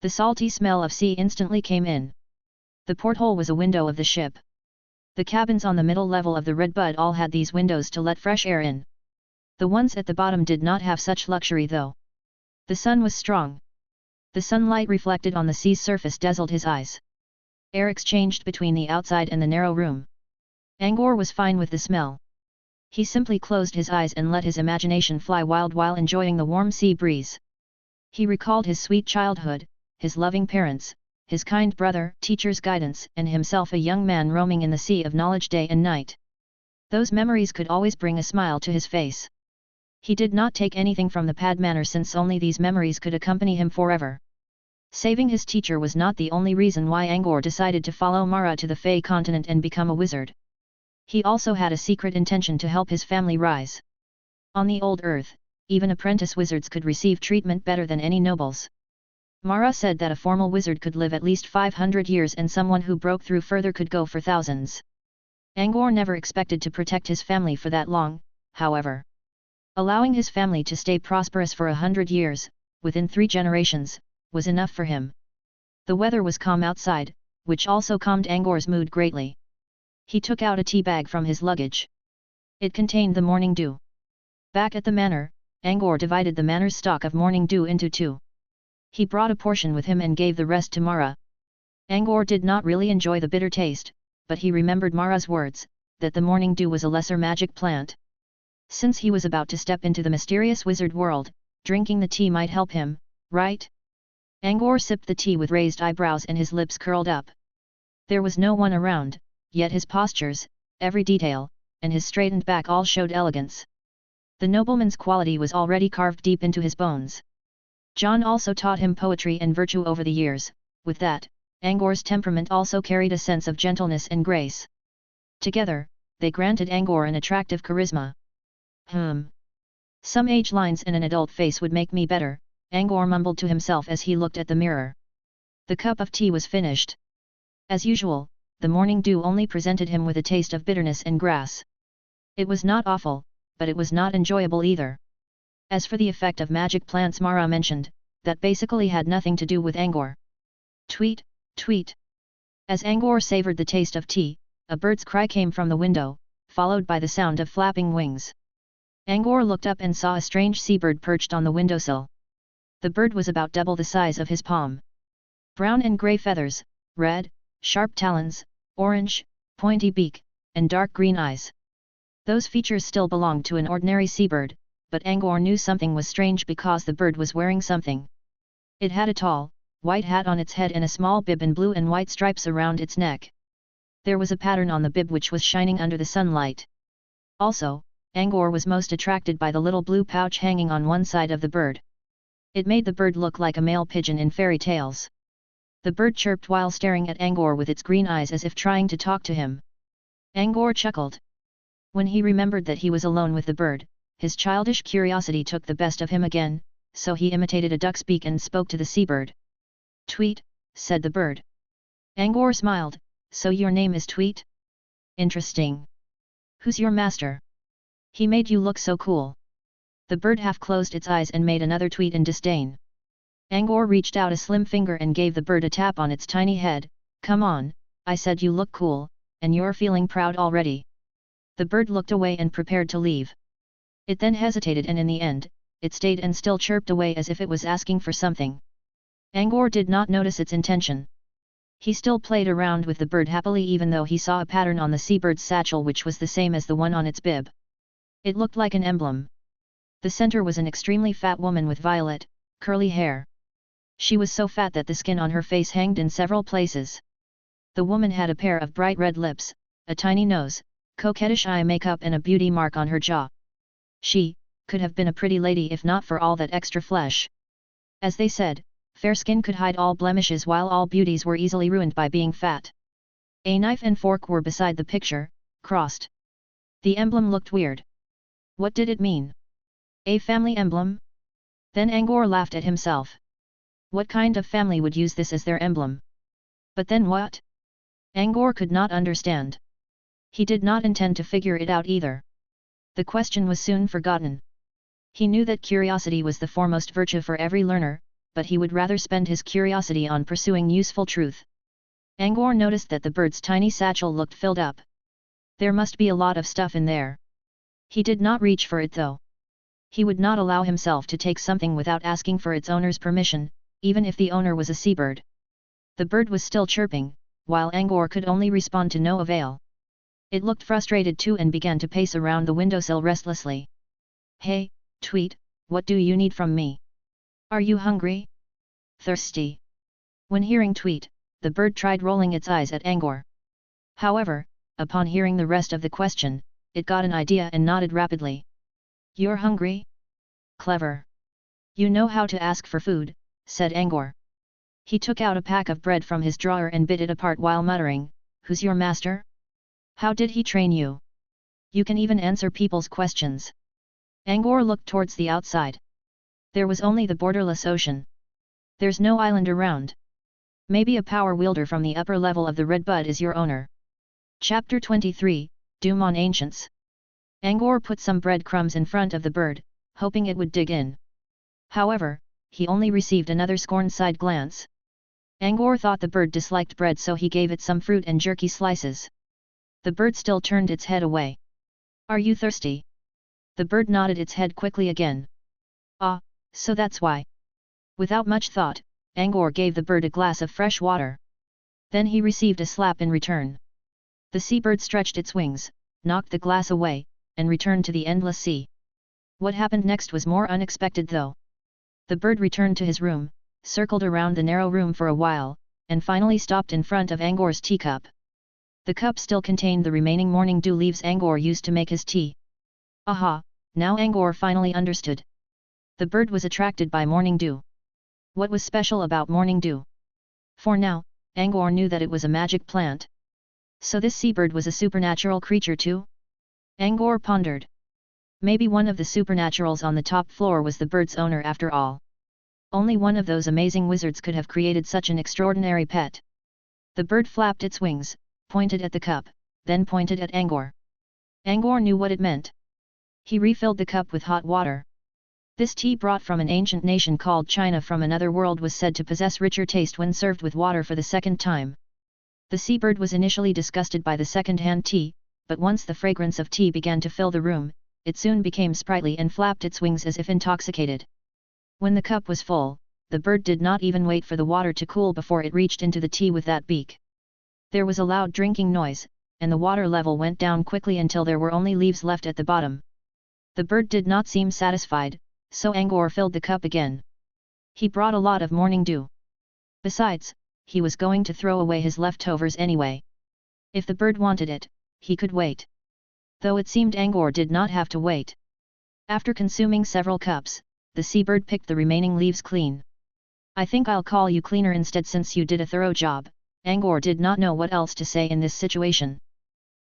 The salty smell of sea instantly came in. The porthole was a window of the ship. The cabins on the middle level of the Redbud all had these windows to let fresh air in. The ones at the bottom did not have such luxury though. The sun was strong. The sunlight reflected on the sea's surface dazzled his eyes. Air exchanged between the outside and the narrow room. Angor was fine with the smell. He simply closed his eyes and let his imagination fly wild while enjoying the warm sea breeze. He recalled his sweet childhood, his loving parents, his kind brother, teacher's guidance, and himself a young man roaming in the sea of knowledge day and night. Those memories could always bring a smile to his face. He did not take anything from the Padmaner since only these memories could accompany him forever. Saving his teacher was not the only reason why Angor decided to follow Mara to the Fey continent and become a wizard. He also had a secret intention to help his family rise. On the old Earth, even apprentice wizards could receive treatment better than any nobles. Mara said that a formal wizard could live at least 500 years and someone who broke through further could go for thousands. Angor never expected to protect his family for that long, however. Allowing his family to stay prosperous for 100 years, within 3 generations, was enough for him. The weather was calm outside, which also calmed Angor's mood greatly. He took out a tea bag from his luggage. It contained the morning dew. Back at the manor, Angor divided the manor's stock of morning dew into 2. He brought a portion with him and gave the rest to Mara. Angor did not really enjoy the bitter taste, but he remembered Mara's words, that the morning dew was a lesser magic plant. Since he was about to step into the mysterious wizard world, drinking the tea might help him, right? Angor sipped the tea with raised eyebrows and his lips curled up. There was no one around, yet his postures, every detail, and his straightened back all showed elegance. The nobleman's quality was already carved deep into his bones. John also taught him poetry and virtue over the years. With that, Angor's temperament also carried a sense of gentleness and grace. Together, they granted Angor an attractive charisma. Some age lines in an adult face would make me better, Angor mumbled to himself as he looked at the mirror. The cup of tea was finished. As usual, the morning dew only presented him with a taste of bitterness and grass. It was not awful, but it was not enjoyable either. As for the effect of magic plants Mara mentioned, that basically had nothing to do with Angor. Tweet, tweet. As Angor savored the taste of tea, a bird's cry came from the window, followed by the sound of flapping wings. Angor looked up and saw a strange seabird perched on the windowsill. The bird was about double the size of his palm. Brown and grey feathers, red, sharp talons, orange, pointy beak, and dark green eyes. Those features still belonged to an ordinary seabird, but Angor knew something was strange because the bird was wearing something. It had a tall, white hat on its head and a small bib in blue and white stripes around its neck. There was a pattern on the bib which was shining under the sunlight. Also, Angor was most attracted by the little blue pouch hanging on one side of the bird. It made the bird look like a male pigeon in fairy tales. The bird chirped while staring at Angor with its green eyes as if trying to talk to him. Angor chuckled. When he remembered that he was alone with the bird, his childish curiosity took the best of him again, so he imitated a duck's beak and spoke to the seabird. Tweet, said the bird. Angor smiled, so your name is Tweet? Interesting. Who's your master? He made you look so cool. The bird half closed its eyes and made another tweet in disdain. Angor reached out a slim finger and gave the bird a tap on its tiny head. Come on, I said you look cool, and you're feeling proud already. The bird looked away and prepared to leave. It then hesitated and in the end, it stayed and still chirped away as if it was asking for something. Angor did not notice its intention. He still played around with the bird happily even though he saw a pattern on the seabird's satchel which was the same as the one on its bib. It looked like an emblem. The center was an extremely fat woman with violet, curly hair. She was so fat that the skin on her face hanged in several places. The woman had a pair of bright red lips, a tiny nose, coquettish eye makeup and a beauty mark on her jaw. She could have been a pretty lady if not for all that extra flesh. As they said, fair skin could hide all blemishes while all beauties were easily ruined by being fat. A knife and fork were beside the picture, crossed. The emblem looked weird. What did it mean? A family emblem? Then Angor laughed at himself. What kind of family would use this as their emblem? But then what? Angor could not understand. He did not intend to figure it out either. The question was soon forgotten. He knew that curiosity was the foremost virtue for every learner, but he would rather spend his curiosity on pursuing useful truth. Angor noticed that the bird's tiny satchel looked filled up. There must be a lot of stuff in there. He did not reach for it though. He would not allow himself to take something without asking for its owner's permission, even if the owner was a seabird. The bird was still chirping, while Angor could only respond to no avail. It looked frustrated too and began to pace around the windowsill restlessly. Hey, Tweet, what do you need from me? Are you hungry? Thirsty? When hearing Tweet, the bird tried rolling its eyes at Angor. However, upon hearing the rest of the question, it got an idea and nodded rapidly. You're hungry? Clever. You know how to ask for food, said Angor. He took out a pack of bread from his drawer and bit it apart while muttering, Who's your master? How did he train you? You can even answer people's questions. Angor looked towards the outside. There was only the borderless ocean. There's no island around. Maybe a power wielder from the upper level of the Red Bud is your owner. Chapter 23, Doom on Ancients. Angor put some breadcrumbs in front of the bird, hoping it would dig in. However, he only received another scorned side glance. Angor thought the bird disliked bread, so he gave it some fruit and jerky slices. The bird still turned its head away. Are you thirsty? The bird nodded its head quickly again. Ah, so that's why. Without much thought, Angor gave the bird a glass of fresh water. Then he received a slap in return. The seabird stretched its wings, knocked the glass away, and returned to the endless sea. What happened next was more unexpected though. The bird returned to his room, circled around the narrow room for a while, and finally stopped in front of Angor's teacup. The cup still contained the remaining morning dew leaves Angor used to make his tea. Aha, now Angor finally understood. The bird was attracted by morning dew. What was special about morning dew? For now, Angor knew that it was a magic plant. So this seabird was a supernatural creature too? Angor pondered. Maybe one of the supernaturals on the top floor was the bird's owner after all. Only one of those amazing wizards could have created such an extraordinary pet. The bird flapped its wings, pointed at the cup, then pointed at Angor. Angor knew what it meant. He refilled the cup with hot water. This tea brought from an ancient nation called China from another world was said to possess richer taste when served with water for the second time. The seabird was initially disgusted by the second-hand tea, but once the fragrance of tea began to fill the room, it soon became sprightly and flapped its wings as if intoxicated. When the cup was full, the bird did not even wait for the water to cool before it reached into the tea with that beak. There was a loud drinking noise, and the water level went down quickly until there were only leaves left at the bottom. The bird did not seem satisfied, so Angor filled the cup again. He brought a lot of morning dew. Besides, he was going to throw away his leftovers anyway. If the bird wanted it, he could wait. Though it seemed Angor did not have to wait. After consuming several cups, the seabird picked the remaining leaves clean. I think I'll call you cleaner instead since you did a thorough job. Angor did not know what else to say in this situation.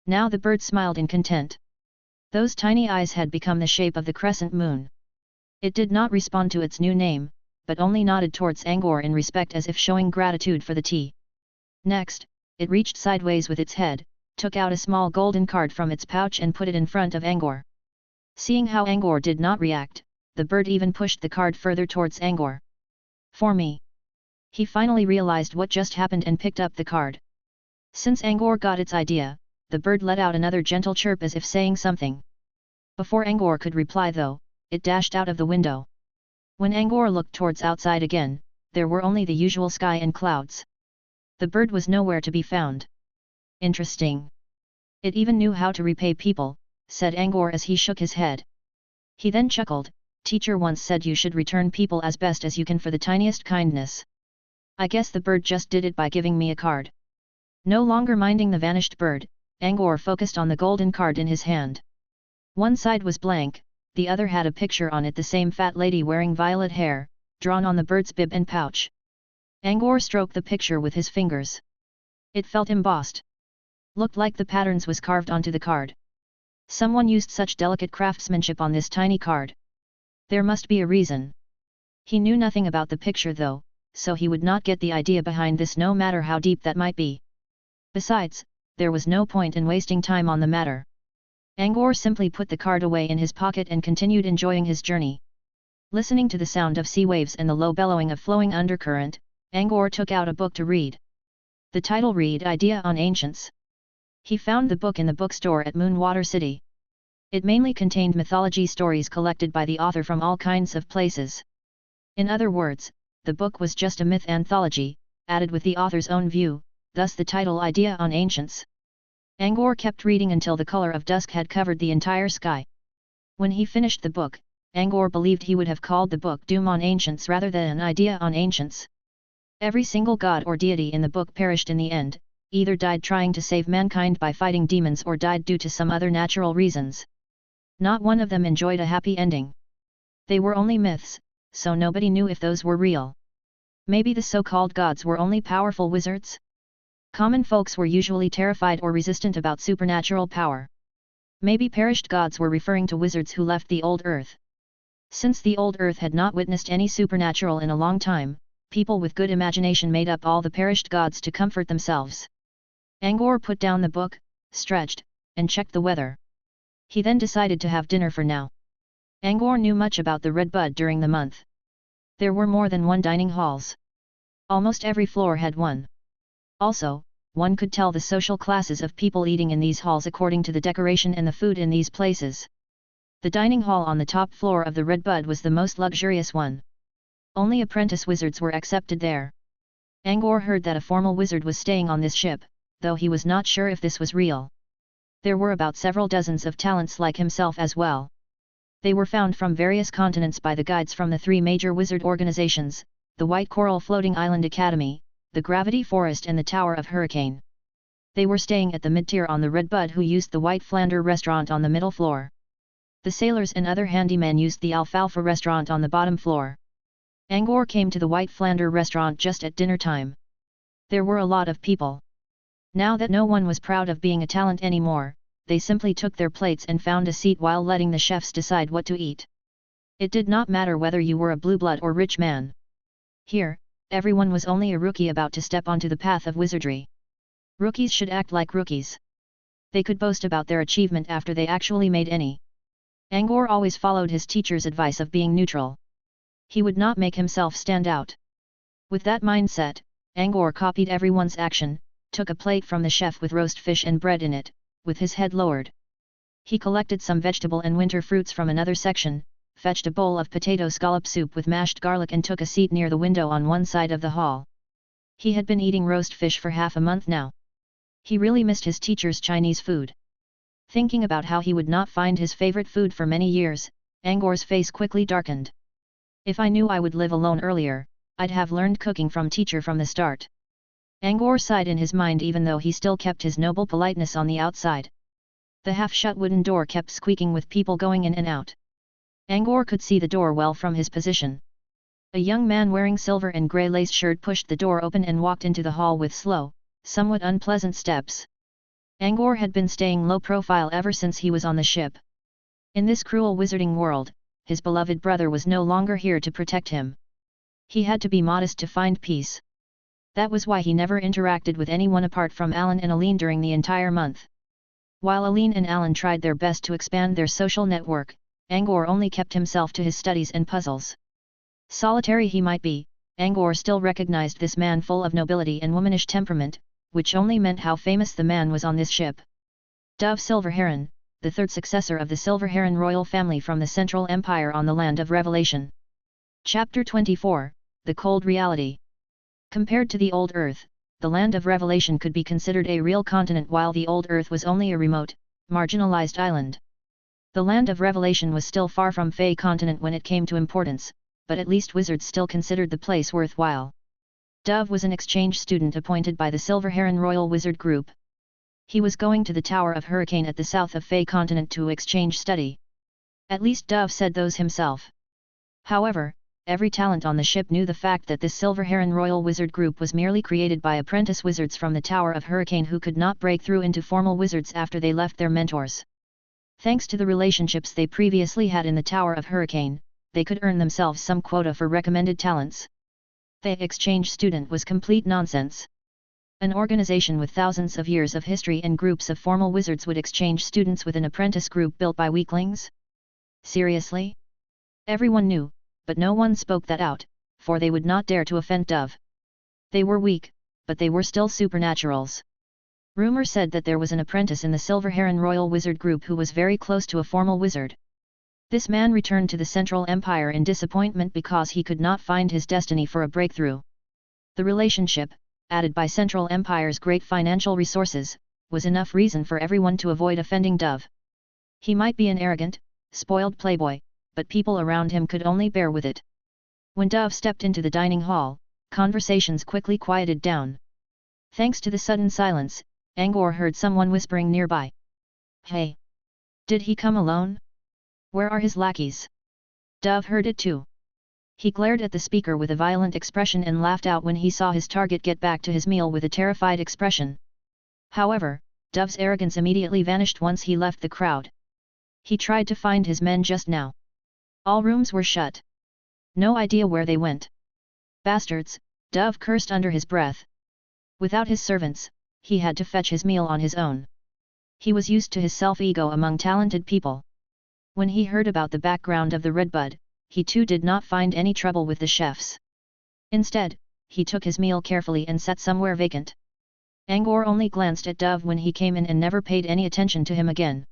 Now the bird smiled in content. Those tiny eyes had become the shape of the crescent moon. It did not respond to its new name, but only nodded towards Angor in respect as if showing gratitude for the tea. Next, it reached sideways with its head, took out a small golden card from its pouch and put it in front of Angor. Seeing how Angor did not react, the bird even pushed the card further towards Angor. For me. He finally realized what just happened and picked up the card. Since Angor got its idea, the bird let out another gentle chirp as if saying something. Before Angor could reply though, it dashed out of the window. When Angor looked towards outside again, there were only the usual sky and clouds. The bird was nowhere to be found. Interesting. It even knew how to repay people, said Angor as he shook his head. He then chuckled, Teacher once said you should return people as best as you can for the tiniest kindness. I guess the bird just did it by giving me a card. No longer minding the vanished bird, Angor focused on the golden card in his hand. One side was blank, the other had a picture on it, the same fat lady wearing violet hair, drawn on the bird's bib and pouch. Angor stroked the picture with his fingers. It felt embossed. Looked like the patterns was carved onto the card. Someone used such delicate craftsmanship on this tiny card. There must be a reason. He knew nothing about the picture though, so he would not get the idea behind this no matter how deep that might be. Besides, there was no point in wasting time on the matter. Angkor simply put the card away in his pocket and continued enjoying his journey. Listening to the sound of sea waves and the low bellowing of flowing undercurrent, Angkor took out a book to read. The title read Idea on Ancients. He found the book in the bookstore at Moonwater City. It mainly contained mythology stories collected by the author from all kinds of places. In other words, the book was just a myth anthology, added with the author's own view, thus the title Idea on Ancients. Angkor kept reading until the color of dusk had covered the entire sky. When he finished the book, Angkor believed he would have called the book Doom on Ancients rather than Idea on Ancients. Every single god or deity in the book perished in the end, either died trying to save mankind by fighting demons or died due to some other natural reasons. Not one of them enjoyed a happy ending. They were only myths, so nobody knew if those were real. Maybe the so-called gods were only powerful wizards? Common folks were usually terrified or resistant about supernatural power. Maybe perished gods were referring to wizards who left the old earth. Since the old earth had not witnessed any supernatural in a long time, people with good imagination made up all the perished gods to comfort themselves. Angkor put down the book, stretched, and checked the weather. He then decided to have dinner for now. Angkor knew much about the Red Bud during the month. There were more than one dining halls. Almost every floor had one. Also, one could tell the social classes of people eating in these halls according to the decoration and the food in these places. The dining hall on the top floor of the Red Bud was the most luxurious one. Only apprentice wizards were accepted there. Angkor heard that a formal wizard was staying on this ship, though he was not sure if this was real. There were about several dozens of talents like himself as well. They were found from various continents by the guides from the three major wizard organizations, the White Coral Floating Island Academy, the Gravity Forest and the Tower of Hurricane. They were staying at the mid-tier on the Red Bud who used the White Flounder restaurant on the middle floor. The sailors and other handymen used the Alfalfa restaurant on the bottom floor. Angkor came to the White Flounder restaurant just at dinner time. There were a lot of people. Now that no one was proud of being a talent anymore, they simply took their plates and found a seat while letting the chefs decide what to eat. It did not matter whether you were a blue blood or rich man. Here, everyone was only a rookie about to step onto the path of wizardry. Rookies should act like rookies. They could boast about their achievement after they actually made any. Angkor always followed his teacher's advice of being neutral. He would not make himself stand out. With that mindset, Angkor copied everyone's action, took a plate from the chef with roast fish and bread in it, with his head lowered. He collected some vegetable and winter fruits from another section, fetched a bowl of potato scallop soup with mashed garlic and took a seat near the window on one side of the hall. He had been eating roast fish for half a month now. He really missed his teacher's Chinese food. Thinking about how he would not find his favorite food for many years, Angkor's face quickly darkened. If I knew I would live alone earlier, I'd have learned cooking from teacher from the start. Angkor sighed in his mind even though he still kept his noble politeness on the outside. The half-shut wooden door kept squeaking with people going in and out. Angkor could see the door well from his position. A young man wearing silver and grey lace shirt pushed the door open and walked into the hall with slow, somewhat unpleasant steps. Angkor had been staying low profile ever since he was on the ship. In this cruel wizarding world, his beloved brother was no longer here to protect him. He had to be modest to find peace. That was why he never interacted with anyone apart from Alan and Aline during the entire month. While Aline and Alan tried their best to expand their social network, Angkor only kept himself to his studies and puzzles. Solitary he might be, Angkor still recognized this man full of nobility and womanish temperament, which only meant how famous the man was on this ship. Dove Silver Heron, the third successor of the Silver Heron royal family from the Central Empire on the Land of Revelation. Chapter 24, The Cold Reality. Compared to the Old Earth, the Land of Revelation could be considered a real continent while the Old Earth was only a remote, marginalized island. The Land of Revelation was still far from Fey continent when it came to importance, but at least wizards still considered the place worthwhile. Dove was an exchange student appointed by the Silver Heron Royal Wizard Group. He was going to the Tower of Hurricane at the south of Fey continent to exchange study. At least Dove said those himself. However, every talent on the ship knew the fact that this Silver Heron Royal Wizard Group was merely created by apprentice wizards from the Tower of Hurricane who could not break through into formal wizards after they left their mentors. Thanks to the relationships they previously had in the Tower of Hurricane, they could earn themselves some quota for recommended talents. The exchange student was complete nonsense. An organization with thousands of years of history and groups of formal wizards would exchange students with an apprentice group built by weaklings? Seriously? Everyone knew, but no one spoke that out, for they would not dare to offend Dove. They were weak, but they were still supernaturals. Rumor said that there was an apprentice in the Silver Heron Royal Wizard group who was very close to a formal wizard. This man returned to the Central Empire in disappointment because he could not find his destiny for a breakthrough. The relationship, added by Central Empire's great financial resources, was enough reason for everyone to avoid offending Dove. He might be an arrogant, spoiled playboy, but people around him could only bear with it. When Dove stepped into the dining hall, conversations quickly quieted down. Thanks to the sudden silence, Angor heard someone whispering nearby. Hey! Did he come alone? Where are his lackeys? Dove heard it too. He glared at the speaker with a violent expression and laughed out when he saw his target get back to his meal with a terrified expression. However, Dove's arrogance immediately vanished once he left the crowd. He tried to find his men just now. All rooms were shut. No idea where they went. Bastards, Dove cursed under his breath. Without his servants, he had to fetch his meal on his own. He was used to his self-ego among talented people. When he heard about the background of the Redbud, he too did not find any trouble with the chefs. Instead, he took his meal carefully and sat somewhere vacant. Angor only glanced at Dove when he came in and never paid any attention to him again.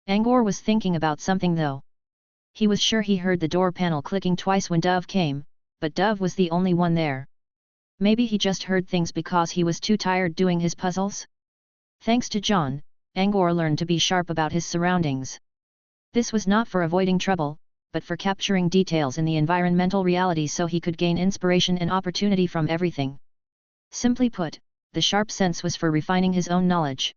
Angor was thinking about something though. He was sure he heard the door panel clicking twice when Dove came, but Dove was the only one there. Maybe he just heard things because he was too tired doing his puzzles? Thanks to John, Angor learned to be sharp about his surroundings. This was not for avoiding trouble, but for capturing details in the environmental reality so he could gain inspiration and opportunity from everything. Simply put, the sharp sense was for refining his own knowledge.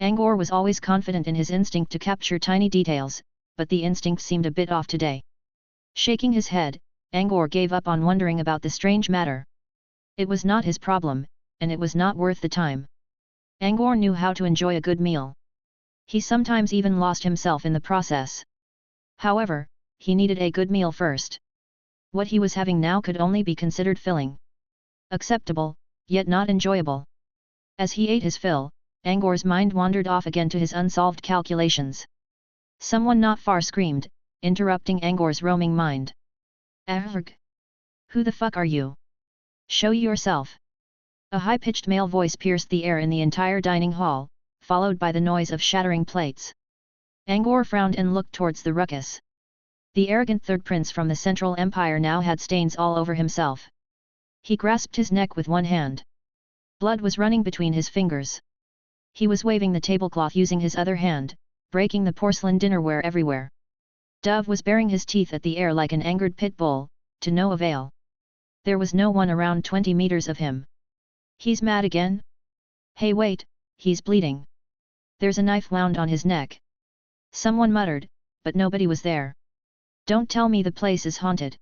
Angor was always confident in his instinct to capture tiny details, but the instinct seemed a bit off today. Shaking his head, Angor gave up on wondering about the strange matter. It was not his problem, and it was not worth the time. Angor knew how to enjoy a good meal. He sometimes even lost himself in the process. However, he needed a good meal first. What he was having now could only be considered filling. Acceptable, yet not enjoyable. As he ate his fill, Angor's mind wandered off again to his unsolved calculations. Someone not far screamed, interrupting Angor's roaming mind. Arrgh! Who the fuck are you? Show yourself! A high-pitched male voice pierced the air in the entire dining hall, followed by the noise of shattering plates. Angor frowned and looked towards the ruckus. The arrogant third prince from the Central Empire now had stains all over himself. He grasped his neck with one hand. Blood was running between his fingers. He was waving the tablecloth using his other hand, breaking the porcelain dinnerware everywhere. Dove was baring his teeth at the air like an angered pit bull, to no avail. There was no one around 20 meters of him. He's mad again? Hey wait, he's bleeding. There's a knife wound on his neck. Someone muttered, but nobody was there. Don't tell me the place is haunted.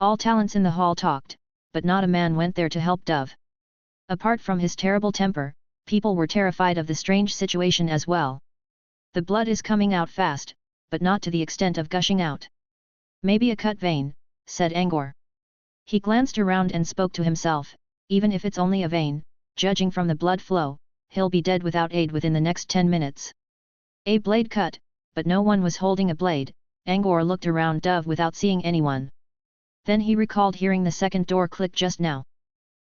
All talents in the hall talked, but not a man went there to help Dove. Apart from his terrible temper, people were terrified of the strange situation as well. The blood is coming out fast, but not to the extent of gushing out. Maybe a cut vein, said Angor. He glanced around and spoke to himself, even if it's only a vein, judging from the blood flow, he'll be dead without aid within the next 10 minutes. A blade cut, but no one was holding a blade. Angor looked around Dove without seeing anyone. Then he recalled hearing the second door click just now.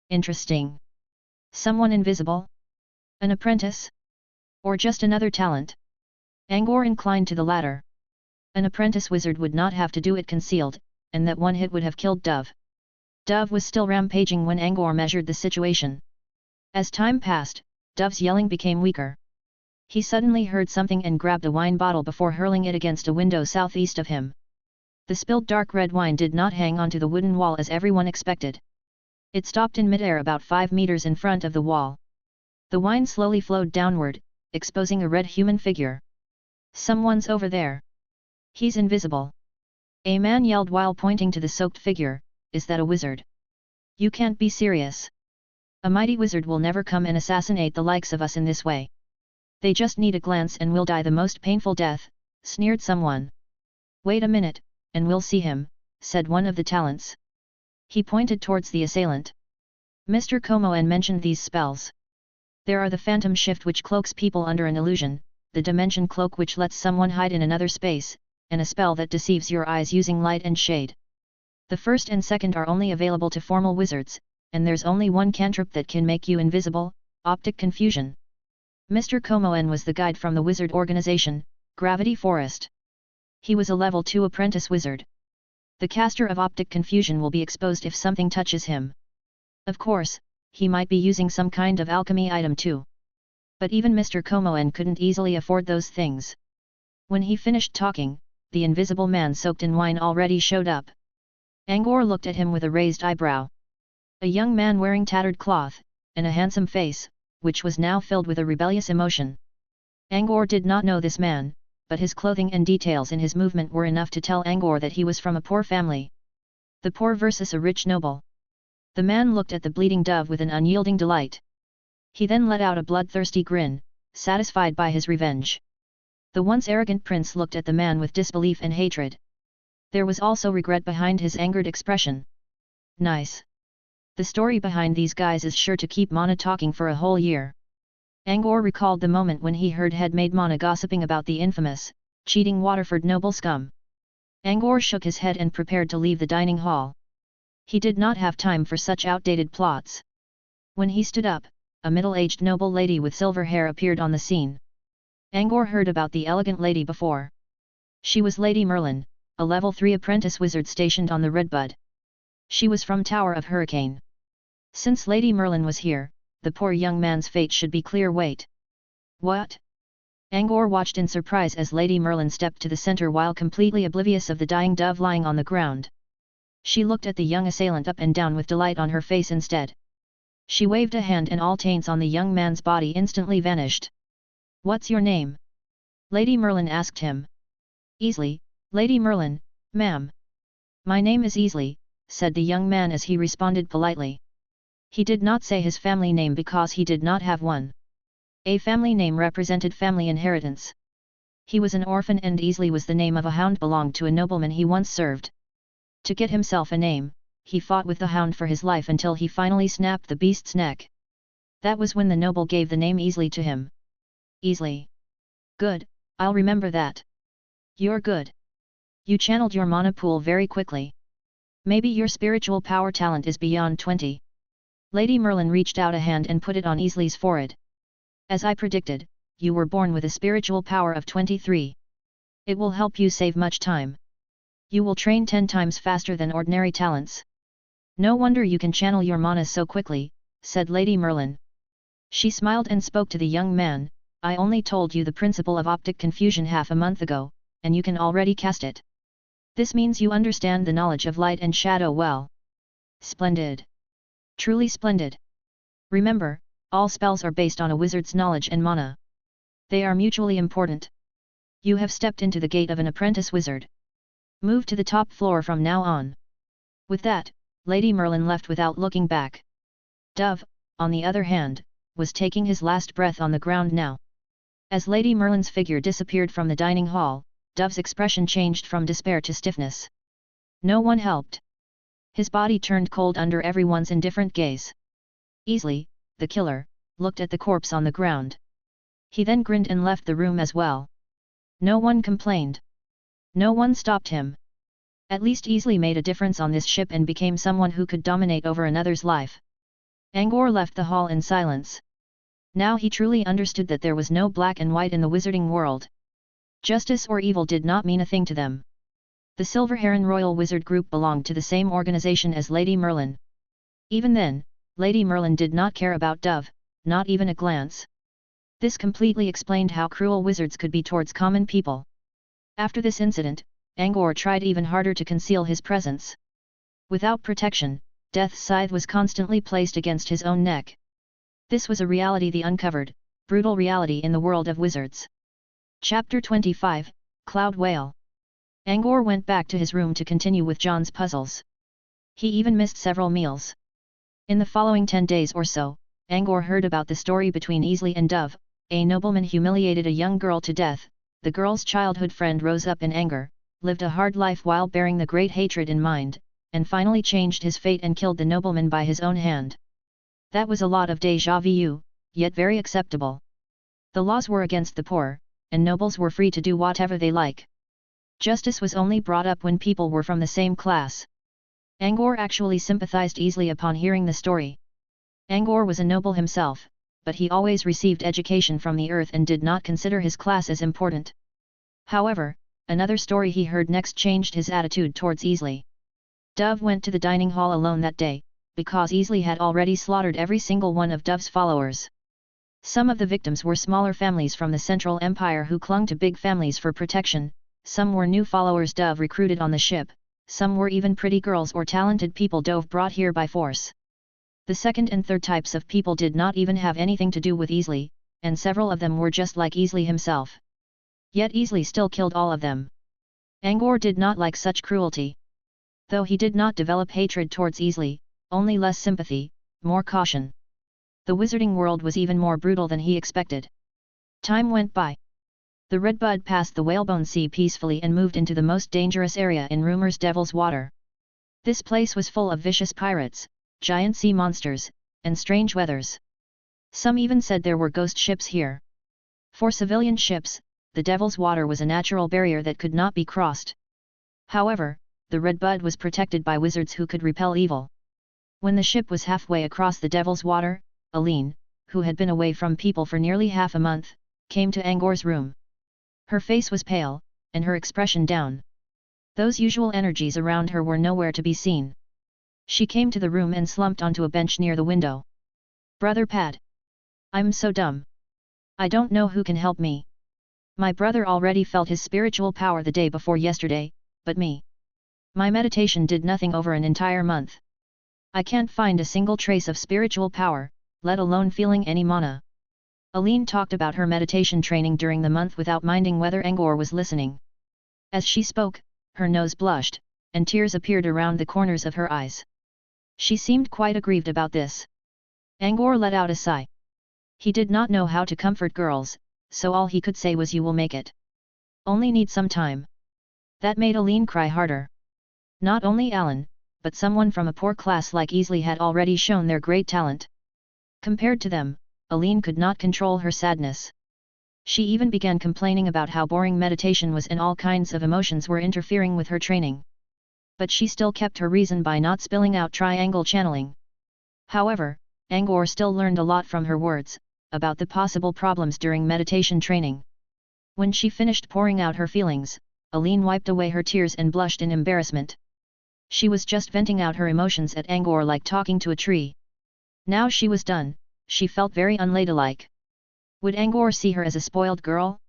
Interesting. Someone invisible? An apprentice? Or just another talent? Angor inclined to the latter. An apprentice wizard would not have to do it concealed, and that one hit would have killed Dove. Dove was still rampaging when Angor measured the situation. As time passed, Dove's yelling became weaker. He suddenly heard something and grabbed a wine bottle before hurling it against a window southeast of him. The spilled dark red wine did not hang onto the wooden wall as everyone expected. It stopped in midair about 5 meters in front of the wall. The wine slowly flowed downward, exposing a red human figure. Someone's over there. He's invisible. A man yelled while pointing to the soaked figure, is that a wizard? You can't be serious. A mighty wizard will never come and assassinate the likes of us in this way. They just need a glance and we'll die the most painful death, sneered someone. Wait a minute, and we'll see him, said one of the talents. He pointed towards the assailant. Mr. Komoen mentioned these spells. There are the phantom shift which cloaks people under an illusion, the dimension cloak which lets someone hide in another space, and a spell that deceives your eyes using light and shade. The first and second are only available to formal wizards, and there's only one cantrip that can make you invisible, optic confusion. Mr. Komoen was the guide from the wizard organization, Gravity Forest. He was a level 2 apprentice wizard. The caster of optic confusion will be exposed if something touches him. Of course, he might be using some kind of alchemy item too. But even Mr. Komoen couldn't easily afford those things. When he finished talking, the invisible man soaked in wine already showed up. Angor looked at him with a raised eyebrow. A young man wearing tattered cloth, and a handsome face, which was now filled with a rebellious emotion. Angor did not know this man, but his clothing and details in his movement were enough to tell Angor that he was from a poor family. The poor versus a rich noble. The man looked at the bleeding dove with an unyielding delight. He then let out a bloodthirsty grin, satisfied by his revenge. The once arrogant prince looked at the man with disbelief and hatred. There was also regret behind his angered expression. Nice. The story behind these guys is sure to keep Mana talking for a whole year. Angor recalled the moment when he heard headmaid Mana gossiping about the infamous, cheating Waterford noble scum. Angor shook his head and prepared to leave the dining hall. He did not have time for such outdated plots. When he stood up, a middle-aged noble lady with silver hair appeared on the scene. Angor heard about the elegant lady before. She was Lady Merlin, a level 3 apprentice wizard stationed on the Redbud. She was from Tower of Hurricane. Since Lady Merlin was here, the poor young man's fate should be clear. Wait. What? Angor watched in surprise as Lady Merlin stepped to the center while completely oblivious of the dying dove lying on the ground. She looked at the young assailant up and down with delight on her face instead. She waved a hand and all taints on the young man's body instantly vanished. What's your name? Lady Merlin asked him. Easley, Lady Merlin, ma'am. My name is Easley, said the young man as he responded politely. He did not say his family name because he did not have one. A family name represented family inheritance. He was an orphan and Easley was the name of a hound belonged to a nobleman he once served. To get himself a name, he fought with the hound for his life until he finally snapped the beast's neck. That was when the noble gave the name Easley to him. Easley. Good, I'll remember that. You're good. You channeled your mana pool very quickly. Maybe your spiritual power talent is beyond 20. Lady Merlin reached out a hand and put it on Easley's forehead. As I predicted, you were born with a spiritual power of 23. It will help you save much time. You will train 10 times faster than ordinary talents. No wonder you can channel your mana so quickly, said Lady Merlin. She smiled and spoke to the young man. I only told you the principle of optic confusion half a month ago, and you can already cast it. This means you understand the knowledge of light and shadow well. Splendid. Truly splendid. Remember, all spells are based on a wizard's knowledge and mana. They are mutually important. You have stepped into the gate of an apprentice wizard. Move to the top floor from now on. With that, Lady Merlin left without looking back. Dove, on the other hand, was taking his last breath on the ground now. As Lady Merlin's figure disappeared from the dining hall, Dove's expression changed from despair to stiffness. No one helped. His body turned cold under everyone's indifferent gaze. Easley, the killer, looked at the corpse on the ground. He then grinned and left the room as well. No one complained. No one stopped him. At least Easley made a difference on this ship and became someone who could dominate over another's life. Angor left the hall in silence. Now he truly understood that there was no black and white in the wizarding world. Justice or evil did not mean a thing to them. The Silver Heron Royal Wizard Group belonged to the same organization as Lady Merlin. Even then, Lady Merlin did not care about Dove, not even a glance. This completely explained how cruel wizards could be towards common people. After this incident, Angor tried even harder to conceal his presence. Without protection, Death's scythe was constantly placed against his own neck. This was a reality, the uncovered, brutal reality in the world of wizards. Chapter 25, Cloud Whale. Angor went back to his room to continue with John's puzzles. He even missed several meals. In the following 10 days or so, Angor heard about the story between Easley and Dove. A nobleman humiliated a young girl to death. The girl's childhood friend rose up in anger, lived a hard life while bearing the great hatred in mind, and finally changed his fate and killed the nobleman by his own hand. That was a lot of déjà vu, yet very acceptable. The laws were against the poor, and nobles were free to do whatever they like. Justice was only brought up when people were from the same class. Angor actually sympathized easily upon hearing the story. Angor was a noble himself, but he always received education from the earth and did not consider his class as important. However, another story he heard next changed his attitude towards Easley. Dove went to the dining hall alone that day, because Easley had already slaughtered every single one of Dove's followers. Some of the victims were smaller families from the Central Empire who clung to big families for protection, some were new followers Dove recruited on the ship, some were even pretty girls or talented people Dove brought here by force. The second and third types of people did not even have anything to do with Easley, and several of them were just like Easley himself. Yet Easley still killed all of them. Angor did not like such cruelty. Though he did not develop hatred towards Easley, only less sympathy, more caution. The wizarding world was even more brutal than he expected. Time went by. The Redbud passed the Whalebone Sea peacefully and moved into the most dangerous area in Rumor's Devil's Water. This place was full of vicious pirates, giant sea monsters, and strange weathers. Some even said there were ghost ships here. For civilian ships, the Devil's Water was a natural barrier that could not be crossed. However, the Redbud was protected by wizards who could repel evil. When the ship was halfway across the Devil's Water, Aline, who had been away from people for nearly half a month, came to Angor's room. Her face was pale, and her expression down. Those usual energies around her were nowhere to be seen. She came to the room and slumped onto a bench near the window. "Brother Pad. I'm so dumb. I don't know who can help me. My brother already felt his spiritual power the day before yesterday, but me. My meditation did nothing over an entire month. I can't find a single trace of spiritual power, let alone feeling any mana." Aline talked about her meditation training during the month without minding whether Angor was listening. As she spoke, her nose blushed, and tears appeared around the corners of her eyes. She seemed quite aggrieved about this. Angor let out a sigh. He did not know how to comfort girls, so all he could say was, "You will make it. Only need some time." That made Aline cry harder. Not only Alan, but someone from a poor class like Easley had already shown their great talent. Compared to them, Aline could not control her sadness. She even began complaining about how boring meditation was and all kinds of emotions were interfering with her training. But she still kept her reason by not spilling out triangle channeling. However, Angor still learned a lot from her words, about the possible problems during meditation training. When she finished pouring out her feelings, Aline wiped away her tears and blushed in embarrassment. She was just venting out her emotions at Angor like talking to a tree. Now she was done, she felt very unladylike. Would Angor see her as a spoiled girl?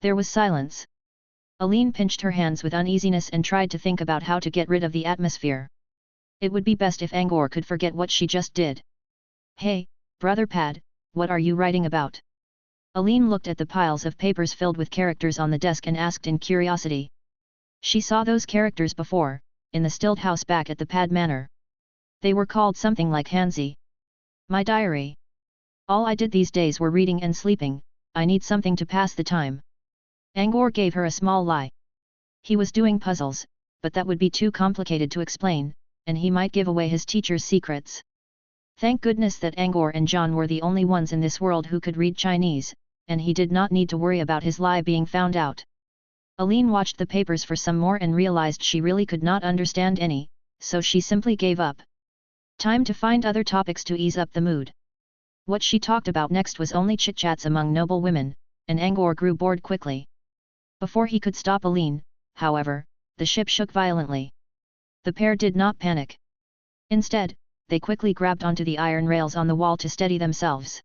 There was silence. Aline pinched her hands with uneasiness and tried to think about how to get rid of the atmosphere. It would be best if Angor could forget what she just did. "Hey, Brother Pad, what are you writing about?" Aline looked at the piles of papers filled with characters on the desk and asked in curiosity. She saw those characters before, in the stilt house back at the Pad Manor. They were called something like Hansi. "My diary. All I did these days were reading and sleeping, I need something to pass the time." Angor gave her a small lie. He was doing puzzles, but that would be too complicated to explain, and he might give away his teacher's secrets. Thank goodness that Angor and John were the only ones in this world who could read Chinese, and he did not need to worry about his lie being found out. Aline watched the papers for some more and realized she really could not understand any, so she simply gave up. Time to find other topics to ease up the mood. What she talked about next was only chit-chats among noble women, and Angor grew bored quickly. Before he could stop Aline, however, the ship shook violently. The pair did not panic. Instead, they quickly grabbed onto the iron rails on the wall to steady themselves.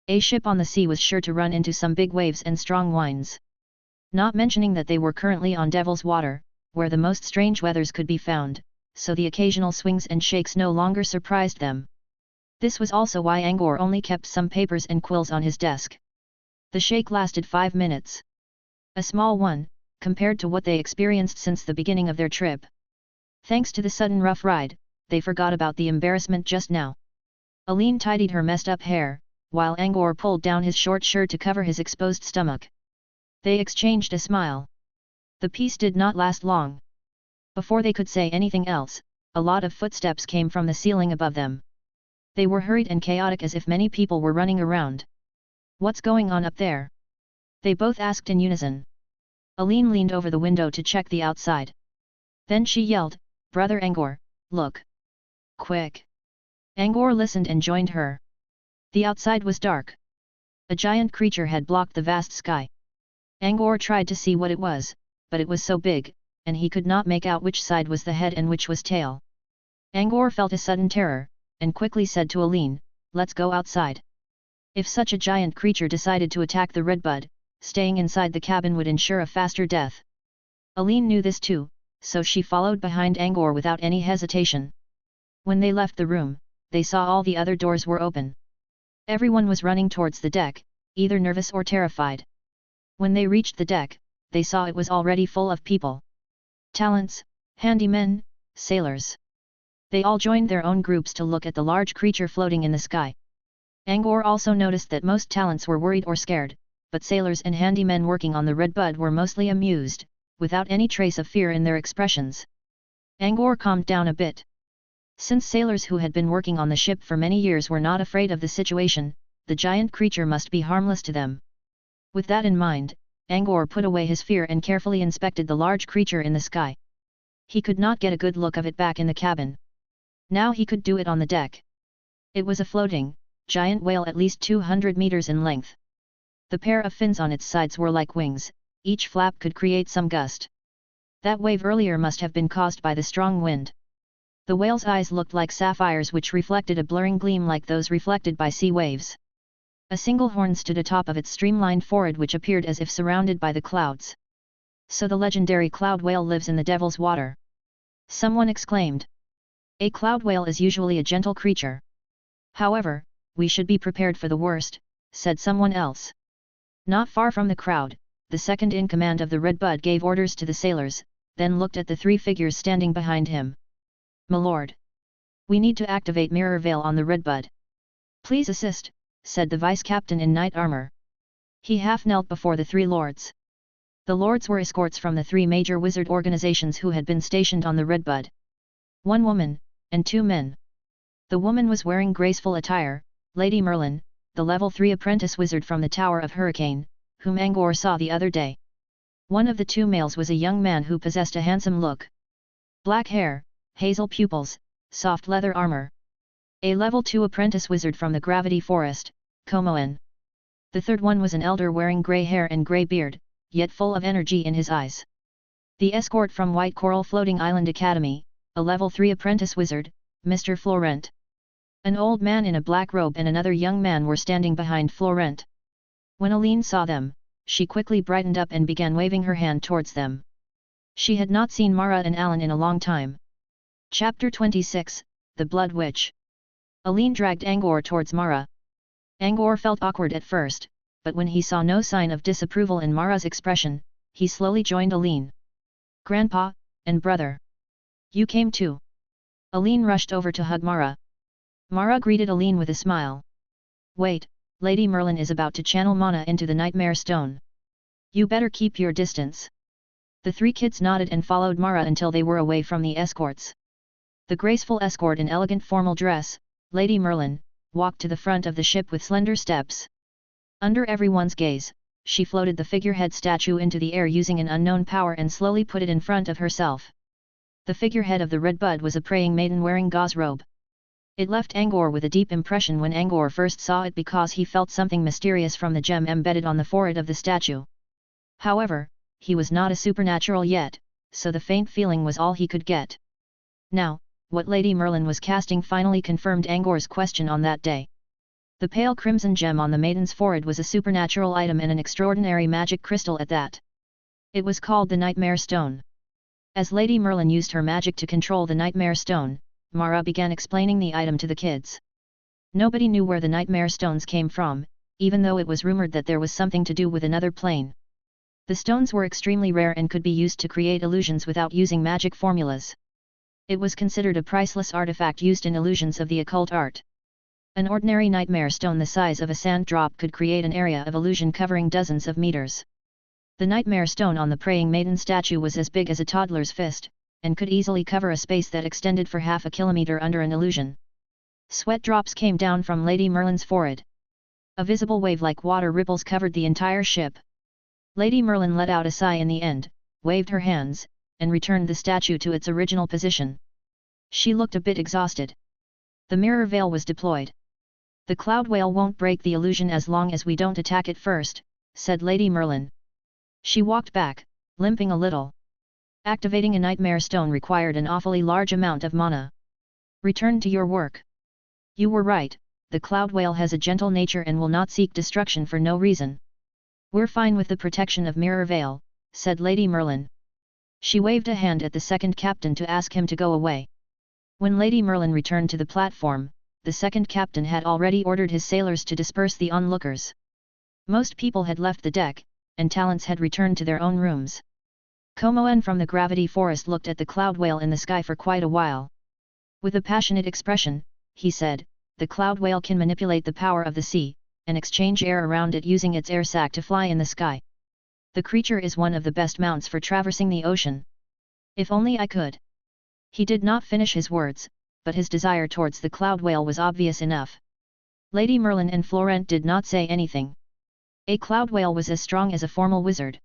A ship on the sea was sure to run into some big waves and strong winds. Not mentioning that they were currently on Devil's Water, where the most strange weathers could be found, so the occasional swings and shakes no longer surprised them. This was also why Angor only kept some papers and quills on his desk. The shake lasted 5 minutes. A small one, compared to what they experienced since the beginning of their trip. Thanks to the sudden rough ride, they forgot about the embarrassment just now. Aline tidied her messed up hair, while Angor pulled down his short shirt to cover his exposed stomach. They exchanged a smile. The peace did not last long. Before they could say anything else, a lot of footsteps came from the ceiling above them. They were hurried and chaotic as if many people were running around. "What's going on up there?" they both asked in unison. Aline leaned over the window to check the outside. Then she yelled, "Brother Angor, look! Quick!" Angor listened and joined her. The outside was dark. A giant creature had blocked the vast sky. Angor tried to see what it was, but it was so big, and he could not make out which side was the head and which was tail. Angor felt a sudden terror, and quickly said to Aline, "Let's go outside." If such a giant creature decided to attack the redbud, staying inside the cabin would ensure a faster death. Aline knew this too, so she followed behind Angor without any hesitation. When they left the room, they saw all the other doors were open. Everyone was running towards the deck, either nervous or terrified. When they reached the deck, they saw it was already full of people. Talents, handymen, sailors. They all joined their own groups to look at the large creature floating in the sky. Angor also noticed that most talents were worried or scared, but sailors and handymen working on the redbud were mostly amused, without any trace of fear in their expressions. Angor calmed down a bit. Since sailors who had been working on the ship for many years were not afraid of the situation, the giant creature must be harmless to them. With that in mind, Angor put away his fear and carefully inspected the large creature in the sky. He could not get a good look of it back in the cabin. Now he could do it on the deck. It was a floating, giant whale at least 200 meters in length. The pair of fins on its sides were like wings, each flap could create some gust. That wave earlier must have been caused by the strong wind. The whale's eyes looked like sapphires which reflected a blurring gleam like those reflected by sea waves. A single horn stood atop of its streamlined forehead which appeared as if surrounded by the clouds. "So the legendary cloud whale lives in the devil's water," someone exclaimed. "A cloud whale is usually a gentle creature. However, we should be prepared for the worst," said someone else. Not far from the crowd, the second in command of the redbud gave orders to the sailors, then looked at the three figures standing behind him. "My lord, we need to activate mirror veil on the redbud." "Please assist," said the vice-captain in knight armor. He half knelt before the three lords. The lords were escorts from the three major wizard organizations who had been stationed on the redbud. One woman, and two men. The woman was wearing graceful attire, Lady Merlin, the level 3 apprentice wizard from the Tower of Hurricane, whom Angor saw the other day. One of the two males was a young man who possessed a handsome look. Black hair, hazel pupils, soft leather armor. A level 2 apprentice wizard from the Gravity Forest, Komoen. The third one was an elder wearing grey hair and grey beard, yet full of energy in his eyes. The escort from White Coral Floating Island Academy, a level 3 apprentice wizard, Mr. Florent. An old man in a black robe and another young man were standing behind Florent. When Aline saw them, she quickly brightened up and began waving her hand towards them. She had not seen Mara and Alan in a long time. Chapter 26, The Blood Witch. Aline dragged Angor towards Mara. Angor felt awkward at first, but when he saw no sign of disapproval in Mara's expression, he slowly joined Aline. "Grandpa, and brother. You came too." Aline rushed over to hug Mara. Mara greeted Aline with a smile. "Wait, Lady Merlin is about to channel mana into the Nightmare Stone. You better keep your distance." The three kids nodded and followed Mara until they were away from the escorts. The graceful escort in elegant formal dress, Lady Merlin, walked to the front of the ship with slender steps. Under everyone's gaze, she floated the figurehead statue into the air using an unknown power and slowly put it in front of herself. The figurehead of the redbud was a praying maiden wearing gauze robe. It left Angor with a deep impression when Angor first saw it because he felt something mysterious from the gem embedded on the forehead of the statue. However, he was not a supernatural yet, so the faint feeling was all he could get. Now, what Lady Merlin was casting finally confirmed Angor's question on that day. The pale crimson gem on the maiden's forehead was a supernatural item and an extraordinary magic crystal at that. It was called the Nightmare Stone. As Lady Merlin used her magic to control the Nightmare Stone, Mara began explaining the item to the kids. Nobody knew where the Nightmare Stones came from, even though it was rumored that there was something to do with another plane. The stones were extremely rare and could be used to create illusions without using magic formulas. It was considered a priceless artifact used in illusions of the occult art. An ordinary nightmare stone the size of a sand drop could create an area of illusion covering dozens of meters. The nightmare stone on the praying maiden statue was as big as a toddler's fist, and could easily cover a space that extended for half a kilometer under an illusion. Sweat drops came down from Lady Merlin's forehead. A visible wave-like water ripples covered the entire ship. Lady Merlin let out a sigh in the end, waved her hands, and returned the statue to its original position. She looked a bit exhausted. The mirror veil was deployed. "The cloud whale won't break the illusion as long as we don't attack it first," said Lady Merlin. She walked back, limping a little. Activating a nightmare stone required an awfully large amount of mana. "Return to your work. You were right, the cloud whale has a gentle nature and will not seek destruction for no reason. We're fine with the protection of Mirror Veil," said Lady Merlin. She waved a hand at the second captain to ask him to go away. When Lady Merlin returned to the platform, the second captain had already ordered his sailors to disperse the onlookers. Most people had left the deck, and talents had returned to their own rooms. Komoen from the gravity forest looked at the cloud whale in the sky for quite a while. With a passionate expression, he said, "The cloud whale can manipulate the power of the sea, and exchange air around it using its air sac to fly in the sky. The creature is one of the best mounts for traversing the ocean. If only I could." He did not finish his words, but his desire towards the cloud whale was obvious enough. Lady Merlin and Florent did not say anything. A cloud whale was as strong as a formal wizard.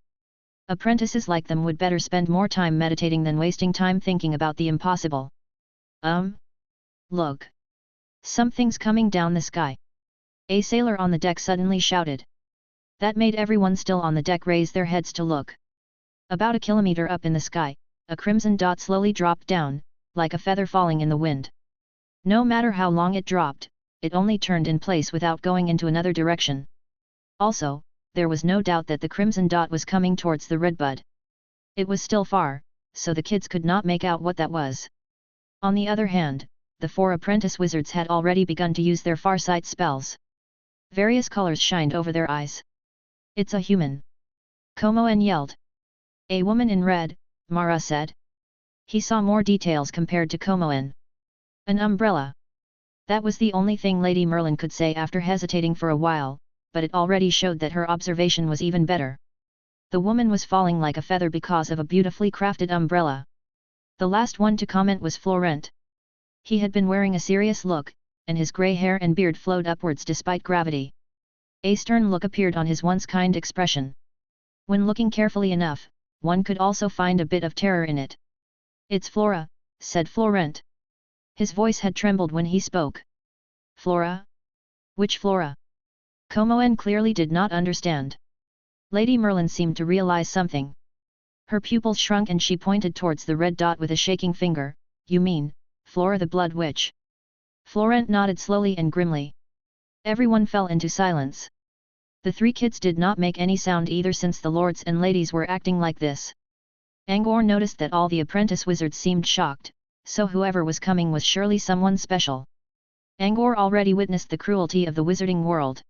Apprentices like them would better spend more time meditating than wasting time thinking about the impossible. Look. Something's coming down the sky." A sailor on the deck suddenly shouted. That made everyone still on the deck raise their heads to look. About a kilometer up in the sky, a crimson dot slowly dropped down, like a feather falling in the wind. No matter how long it dropped, it only turned in place without going into another direction. Also, there was no doubt that the crimson dot was coming towards the redbud. It was still far, so the kids could not make out what that was. On the other hand, the 4 apprentice wizards had already begun to use their farsight spells. Various colors shined over their eyes. "It's a human!" Komoen yelled. "A woman in red," Mara said. He saw more details compared to Komoen. "An umbrella." That was the only thing Lady Merlin could say after hesitating for a while, but it already showed that her observation was even better. The woman was falling like a feather because of a beautifully crafted umbrella. The last one to comment was Florent. He had been wearing a serious look, and his grey hair and beard flowed upwards despite gravity. A stern look appeared on his once kind expression. When looking carefully enough, one could also find a bit of terror in it. "It's Flora," said Florent. His voice had trembled when he spoke. "Flora? Which Flora?" Komoen clearly did not understand. Lady Merlin seemed to realize something. Her pupils shrunk and she pointed towards the red dot with a shaking finger. "You mean, Flora the Blood Witch?" Florent nodded slowly and grimly. Everyone fell into silence. The 3 kids did not make any sound either since the lords and ladies were acting like this. Angor noticed that all the apprentice wizards seemed shocked, so whoever was coming was surely someone special. Angor already witnessed the cruelty of the wizarding world.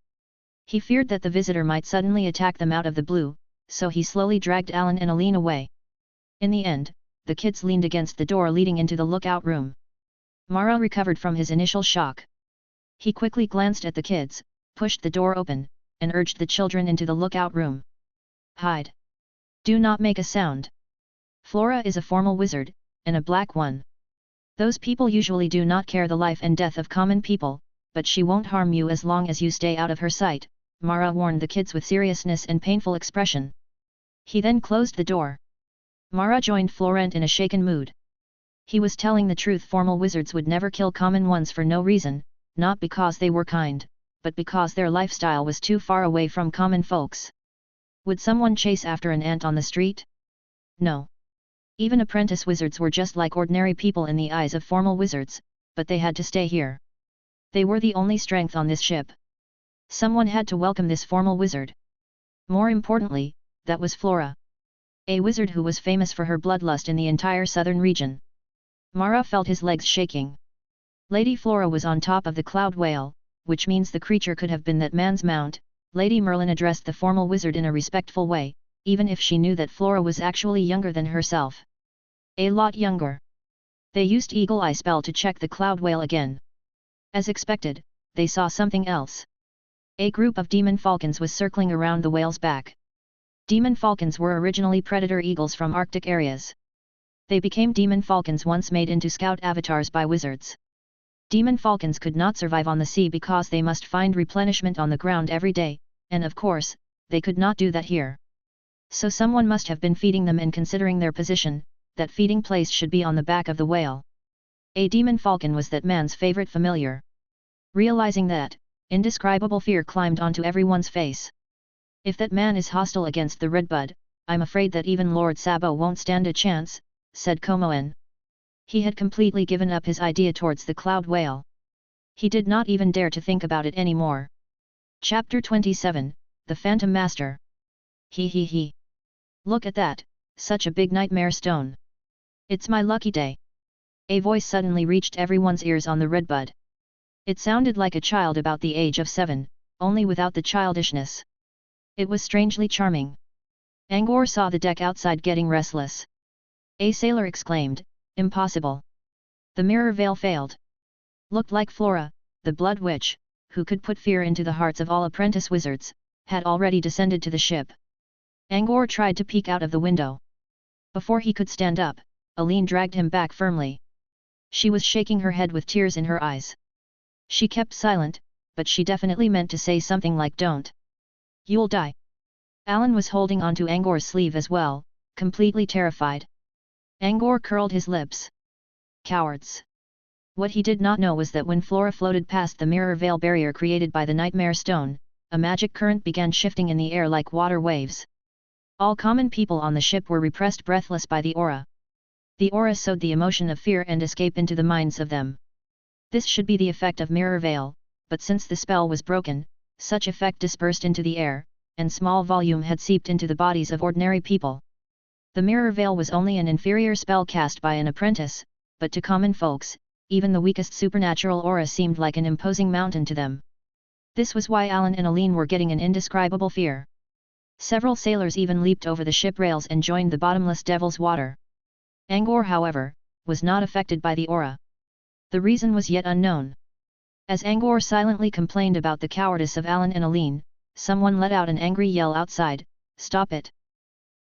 He feared that the visitor might suddenly attack them out of the blue, so he slowly dragged Alan and Aline away. In the end, the kids leaned against the door leading into the lookout room. Mara recovered from his initial shock. He quickly glanced at the kids, pushed the door open, and urged the children into the lookout room. "Hide! Do not make a sound! Flora is a formal wizard, and a black one. Those people usually do not care the life and death of common people, but she won't harm you as long as you stay out of her sight," Mara warned the kids with seriousness and painful expression. He then closed the door. Mara joined Florent in a shaken mood. He was telling the truth. Formal wizards would never kill common ones for no reason, not because they were kind, but because their lifestyle was too far away from common folks. Would someone chase after an ant on the street? No. Even apprentice wizards were just like ordinary people in the eyes of formal wizards, but they had to stay here. They were the only strength on this ship. Someone had to welcome this formal wizard. More importantly, that was Flora. A wizard who was famous for her bloodlust in the entire southern region. Mara felt his legs shaking. Lady Flora was on top of the cloud whale, which means the creature could have been that man's mount. Lady Merlin addressed the formal wizard in a respectful way, even if she knew that Flora was actually younger than herself. A lot younger. They used Eagle Eye spell to check the cloud whale again. As expected, they saw something else. A group of demon falcons was circling around the whale's back. Demon falcons were originally predator eagles from Arctic areas. They became demon falcons once made into scout avatars by wizards. Demon falcons could not survive on the sea because they must find replenishment on the ground every day, and of course, they could not do that here. So someone must have been feeding them, and considering their position, that feeding place should be on the back of the whale. A demon falcon was that man's favorite familiar. Realizing that, indescribable fear climbed onto everyone's face. If that man is hostile against the Redbud, I'm afraid that even Lord Sabo won't stand a chance, said Komoen. He had completely given up his idea towards the cloud whale. He did not even dare to think about it anymore. Chapter 27, The Phantom Master. He. Look at that, such a big nightmare stone. It's my lucky day. A voice suddenly reached everyone's ears on the Redbud. It sounded like a child about the age of 7, only without the childishness. It was strangely charming. Angor saw the deck outside getting restless. A sailor exclaimed, "Impossible. The mirror veil failed." Looked like Flora, the Blood Witch, who could put fear into the hearts of all apprentice wizards, had already descended to the ship. Angor tried to peek out of the window. Before he could stand up, Aline dragged him back firmly. She was shaking her head with tears in her eyes. She kept silent, but she definitely meant to say something like "Don't. You'll die." Alan was holding onto Angor's sleeve as well, completely terrified. Angor curled his lips. Cowards. What he did not know was that when Flora floated past the mirror veil barrier created by the Nightmare Stone, a magic current began shifting in the air like water waves. All common people on the ship were repressed breathless by the aura. The aura sowed the emotion of fear and escape into the minds of them. This should be the effect of mirror veil, but since the spell was broken, such effect dispersed into the air, and small volume had seeped into the bodies of ordinary people. The mirror veil was only an inferior spell cast by an apprentice, but to common folks, even the weakest supernatural aura seemed like an imposing mountain to them. This was why Alan and Aline were getting an indescribable fear. Several sailors even leaped over the ship rails and joined the bottomless devil's water. Angor, however, was not affected by the aura. The reason was yet unknown. As Angor silently complained about the cowardice of Alan and Aline, someone let out an angry yell outside, "Stop it!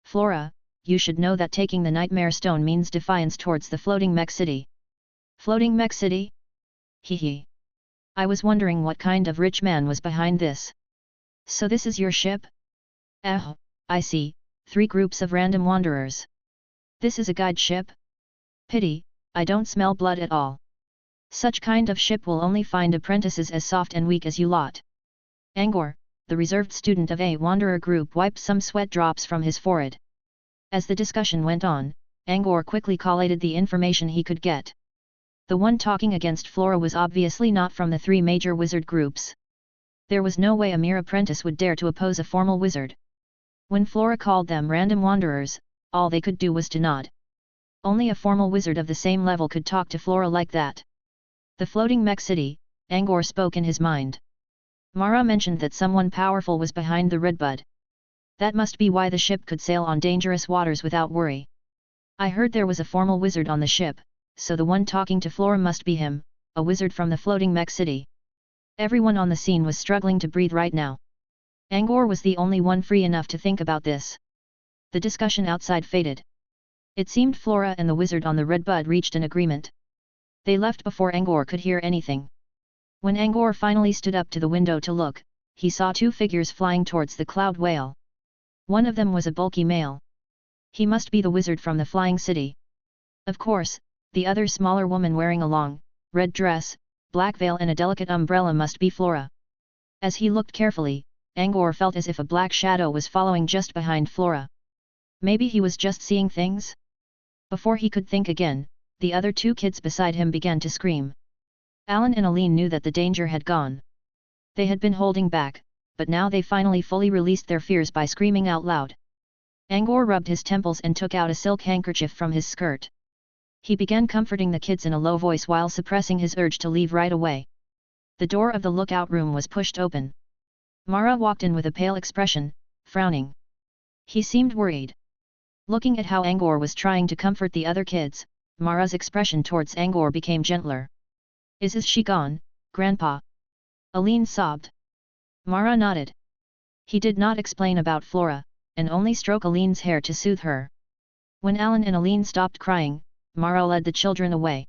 Flora, you should know that taking the Nightmare Stone means defiance towards the floating mech city." Floating mech city? Hee. I was wondering what kind of rich man was behind this. So this is your ship? Oh, I see, 3 groups of random wanderers. This is a guide ship? Pity, I don't smell blood at all. Such kind of ship will only find apprentices as soft and weak as you lot. Angor, the reserved student of a wanderer group, wiped some sweat drops from his forehead. As the discussion went on, Angor quickly collated the information he could get. The one talking against Flora was obviously not from the 3 major wizard groups. There was no way a mere apprentice would dare to oppose a formal wizard. When Flora called them random wanderers, all they could do was to nod. Only a formal wizard of the same level could talk to Flora like that. The floating mech city, Angor spoke in his mind. Mara mentioned that someone powerful was behind the Redbud. That must be why the ship could sail on dangerous waters without worry. I heard there was a formal wizard on the ship, so the one talking to Flora must be him, a wizard from the floating mech city. Everyone on the scene was struggling to breathe right now. Angor was the only one free enough to think about this. The discussion outside faded. It seemed Flora and the wizard on the Redbud reached an agreement. They left before Angor could hear anything. When Angor finally stood up to the window to look, he saw 2 figures flying towards the cloud whale. One of them was a bulky male. He must be the wizard from the flying city. Of course, the other smaller woman wearing a long, red dress, black veil and a delicate umbrella must be Flora. As he looked carefully, Angor felt as if a black shadow was following just behind Flora. Maybe he was just seeing things? Before he could think again, the other 2 kids beside him began to scream. Alan and Aline knew that the danger had gone. They had been holding back, but now they finally fully released their fears by screaming out loud. Angor rubbed his temples and took out a silk handkerchief from his skirt. He began comforting the kids in a low voice while suppressing his urge to leave right away. The door of the lookout room was pushed open. Mara walked in with a pale expression, frowning. He seemed worried. Looking at how Angor was trying to comfort the other kids, Mara's expression towards Angor became gentler. Is she gone, Grandpa? Aline sobbed. Mara nodded. He did not explain about Flora, and only stroked Aline's hair to soothe her. When Alan and Aline stopped crying, Mara led the children away.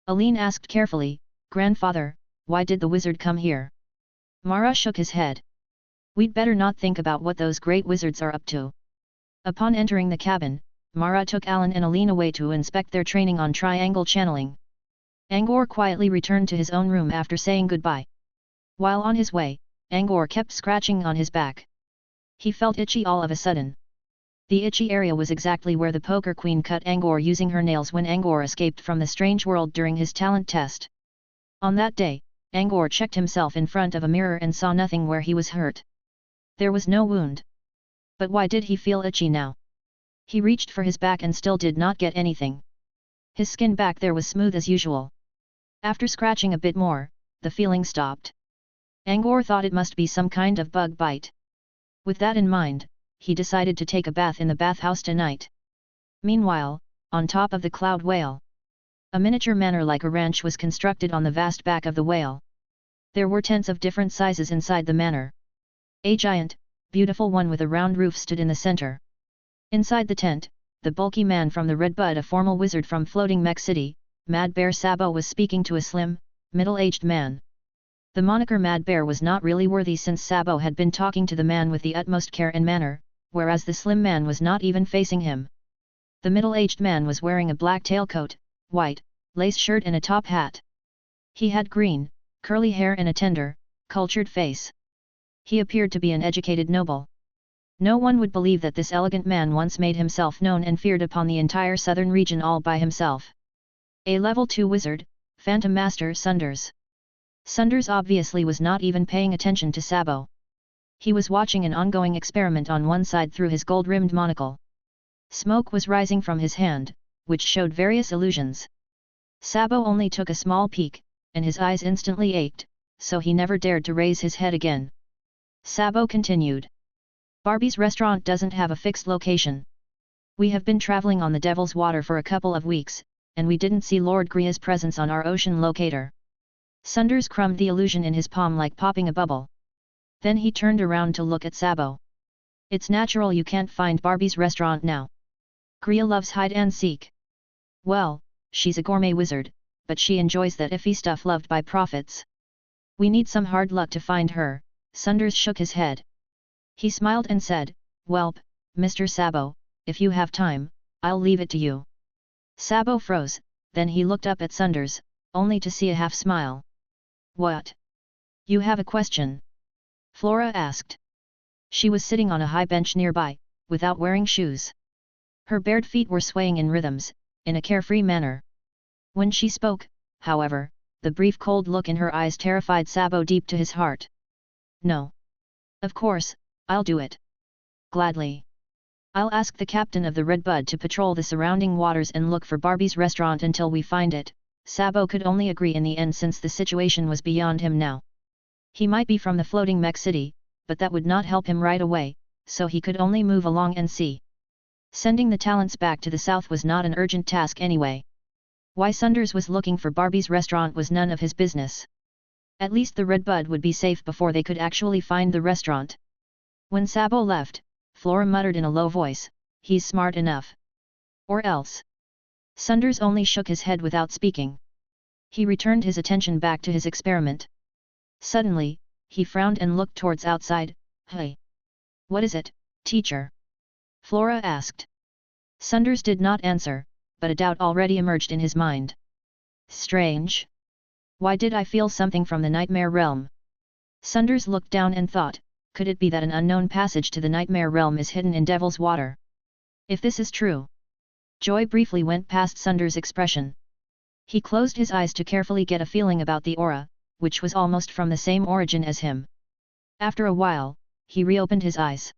Aline asked carefully, "Grandfather, why did the wizard come here?" Mara shook his head. "We'd better not think about what those great wizards are up to." Upon entering the cabin, Mara took Alan and Aline away to inspect their training on triangle channeling. Angor quietly returned to his own room after saying goodbye. While on his way, Angor kept scratching on his back. He felt itchy all of a sudden. The itchy area was exactly where the poker queen cut Angor using her nails when Angor escaped from the strange world during his talent test. On that day, Angor checked himself in front of a mirror and saw nothing where he was hurt. There was no wound. But why did he feel itchy now? He reached for his back and still did not get anything. His skin back there was smooth as usual. After scratching a bit more, the feeling stopped. Angor thought it must be some kind of bug bite. With that in mind, he decided to take a bath in the bathhouse tonight. Meanwhile, on top of the cloud whale, a miniature manor like a ranch was constructed on the vast back of the whale. There were tents of different sizes inside the manor. A giant, beautiful one with a round roof stood in the center. Inside the tent, the bulky man from the Red Bud, a formal wizard from floating mech city, Mad Bear Sabo, was speaking to a slim, middle-aged man. The moniker Mad Bear was not really worthy since Sabo had been talking to the man with the utmost care and manner, whereas the slim man was not even facing him. The middle-aged man was wearing a black tailcoat, white, lace shirt and a top hat. He had green, curly hair and a tender, cultured face. He appeared to be an educated noble. No one would believe that this elegant man once made himself known and feared upon the entire southern region all by himself. A level 2 wizard, Phantom Master Sunders. Sunders obviously was not even paying attention to Sabo. He was watching an ongoing experiment on one side through his gold-rimmed monocle. Smoke was rising from his hand, which showed various illusions. Sabo only took a small peek, and his eyes instantly ached, so he never dared to raise his head again. Sabo continued. Barbie's restaurant doesn't have a fixed location. We have been traveling on the Devil's Water for a couple of weeks, and we didn't see Lord Gria's presence on our ocean locator. Sunders crumbed the illusion in his palm like popping a bubble. Then he turned around to look at Sabo. It's natural you can't find Barbie's restaurant now. Gria loves hide and seek. Well, she's a gourmet wizard, but she enjoys that iffy stuff loved by prophets. We need some hard luck to find her. Sunders shook his head. He smiled and said, "Welp, Mr. Sabo, if you have time, I'll leave it to you." Sabo froze, then he looked up at Sunders, only to see a half smile. "What? You have a question?" Flora asked. She was sitting on a high bench nearby, without wearing shoes. Her bared feet were swaying in rhythms, in a carefree manner. When she spoke, however, the brief cold look in her eyes terrified Sabo deep to his heart. "No. Of course, I'll do it. Gladly. I'll ask the captain of the Red Bud to patrol the surrounding waters and look for Barbie's restaurant until we find it." Sabo could only agree in the end since the situation was beyond him now. He might be from the floating mech city, but that would not help him right away, so he could only move along and see. Sending the talents back to the south was not an urgent task anyway. Why Sunders was looking for Barbie's restaurant was none of his business. At least the Red Bud would be safe before they could actually find the restaurant. When Sabo left, Flora muttered in a low voice, "He's smart enough. Or else." Sunders only shook his head without speaking. He returned his attention back to his experiment. Suddenly, he frowned and looked towards outside. "Hey! What is it, teacher?" Flora asked. Sunders did not answer, but a doubt already emerged in his mind. Strange. Why did I feel something from the nightmare realm? Sunders looked down and thought, could it be that an unknown passage to the nightmare realm is hidden in Devil's Water? If this is true. Joy briefly went past Sunders' expression. He closed his eyes to carefully get a feeling about the aura, which was almost from the same origin as him. After a while, he reopened his eyes.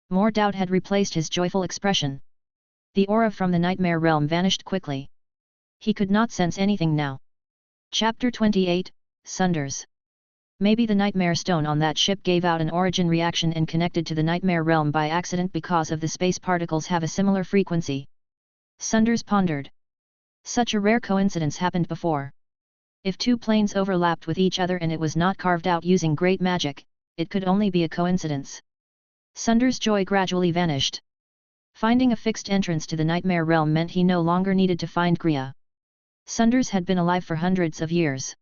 More doubt had replaced his joyful expression. The aura from the nightmare realm vanished quickly. He could not sense anything now. Chapter 28, Sunders. Maybe the nightmare stone on that ship gave out an origin reaction and connected to the nightmare realm by accident because of the space particles have a similar frequency. Sunders pondered. Such a rare coincidence happened before. If two planes overlapped with each other and it was not carved out using great magic, it could only be a coincidence. Sunders' joy gradually vanished. Finding a fixed entrance to the nightmare realm meant he no longer needed to find Griya. Sunders had been alive for hundreds of years.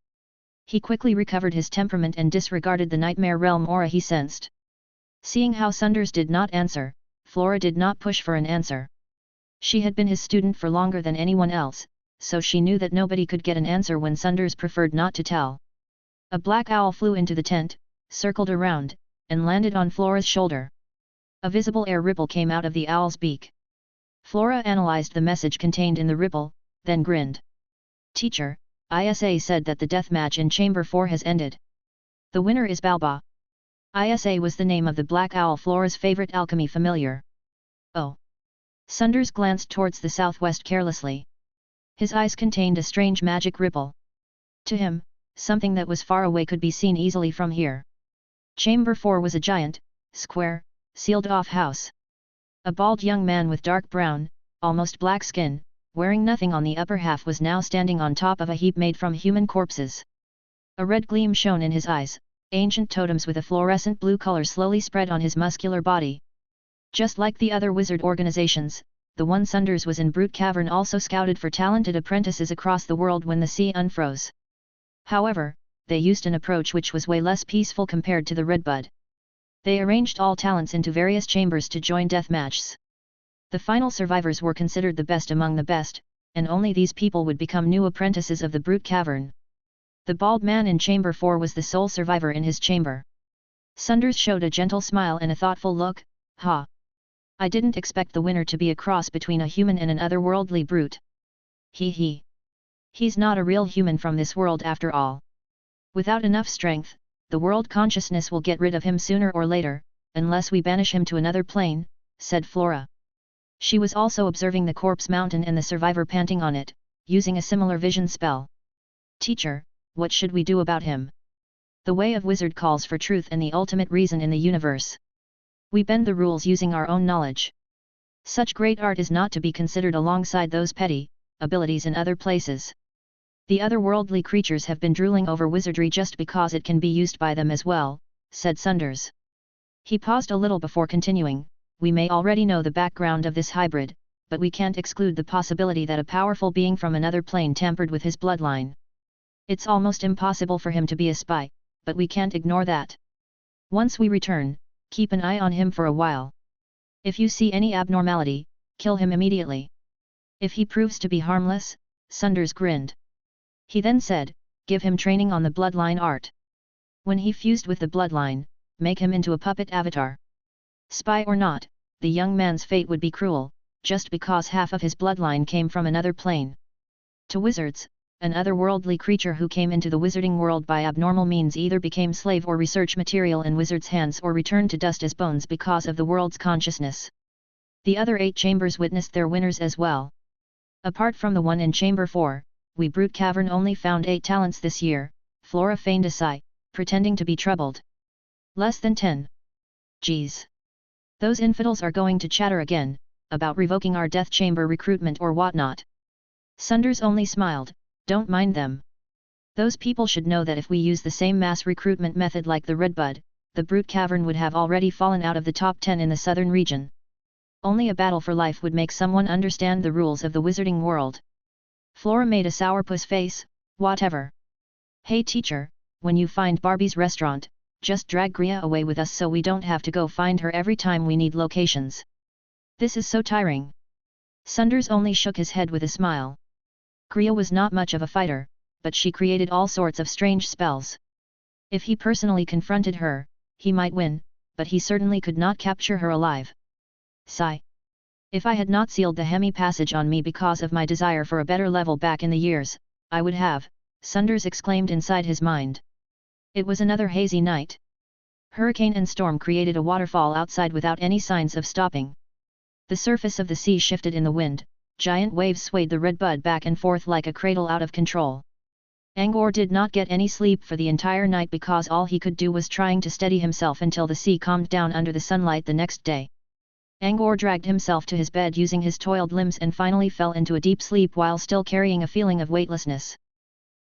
He quickly recovered his temperament and disregarded the nightmare realm aura he sensed. Seeing how Sunders did not answer, Flora did not push for an answer. She had been his student for longer than anyone else, so she knew that nobody could get an answer when Sunders preferred not to tell. A black owl flew into the tent, circled around, and landed on Flora's shoulder. A visible air ripple came out of the owl's beak. Flora analyzed the message contained in the ripple, then grinned. "Teacher, ISA said that the death match in Chamber 4 has ended. The winner is Balba." ISA was the name of the black owl, Flora's favorite alchemy familiar. "Oh." Sunders glanced towards the southwest carelessly. His eyes contained a strange magic ripple. To him, something that was far away could be seen easily from here. Chamber 4 was a giant, square, sealed-off house. A bald young man with dark brown, almost black skin, wearing nothing on the upper half, was now standing on top of a heap made from human corpses. A red gleam shone in his eyes. Ancient totems with a fluorescent blue color slowly spread on his muscular body. Just like the other wizard organizations, the one Sunders was in Brute Cavern also scouted for talented apprentices across the world when the sea unfroze. However, they used an approach which was way less peaceful compared to the Redbud. They arranged all talents into various chambers to join death matches. The final survivors were considered the best among the best, and only these people would become new apprentices of the Brute Cavern. The bald man in Chamber 4 was the sole survivor in his chamber. Sunders showed a gentle smile and a thoughtful look. "Ha! I didn't expect the winner to be a cross between a human and an otherworldly brute. He. He's not a real human from this world after all. Without enough strength, the world consciousness will get rid of him sooner or later, unless we banish him to another plane," said Flora. She was also observing the corpse mountain and the survivor panting on it, using a similar vision spell. "Teacher, what should we do about him? The way of wizard calls for truth and the ultimate reason in the universe. We bend the rules using our own knowledge. Such great art is not to be considered alongside those petty abilities in other places. The otherworldly creatures have been drooling over wizardry just because it can be used by them as well," said Sunders. He paused a little before continuing. "We may already know the background of this hybrid, but we can't exclude the possibility that a powerful being from another plane tampered with his bloodline. It's almost impossible for him to be a spy, but we can't ignore that. Once we return, keep an eye on him for a while. If you see any abnormality, kill him immediately. If he proves to be harmless," Sunders grinned. He then said, "Give him training on the bloodline art. When he fused with the bloodline, make him into a puppet avatar. Spy or not, the young man's fate would be cruel, just because half of his bloodline came from another plane. To wizards, an otherworldly creature who came into the wizarding world by abnormal means either became slave or research material in wizards' hands or returned to dust as bones because of the world's consciousness." The other 8 chambers witnessed their winners as well. "Apart from the one in Chamber 4, we Brute Cavern only found 8 talents this year," Flora feigned a sigh, pretending to be troubled. "Less than 10. Geez. Those infidels are going to chatter again, about revoking our death chamber recruitment or whatnot." Sunders only smiled. "Don't mind them. Those people should know that if we use the same mass recruitment method like the Redbud, the Brute Cavern would have already fallen out of the top 10 in the southern region. Only a battle for life would make someone understand the rules of the wizarding world." Flora made a sourpuss face. "Whatever. Hey teacher, when you find Barbie's restaurant, just drag Griya away with us so we don't have to go find her every time we need locations. This is so tiring." Sunders only shook his head with a smile. Griya was not much of a fighter, but she created all sorts of strange spells. If he personally confronted her, he might win, but he certainly could not capture her alive. Sigh. "If I had not sealed the Hemi passage on me because of my desire for a better level back in the years, I would have," Sunders exclaimed inside his mind. It was another hazy night. Hurricane and storm created a waterfall outside without any signs of stopping. The surface of the sea shifted in the wind. Giant waves swayed the Redbud back and forth like a cradle out of control. Angor did not get any sleep for the entire night because all he could do was trying to steady himself until the sea calmed down under the sunlight the next day. Angor dragged himself to his bed using his toiled limbs and finally fell into a deep sleep while still carrying a feeling of weightlessness.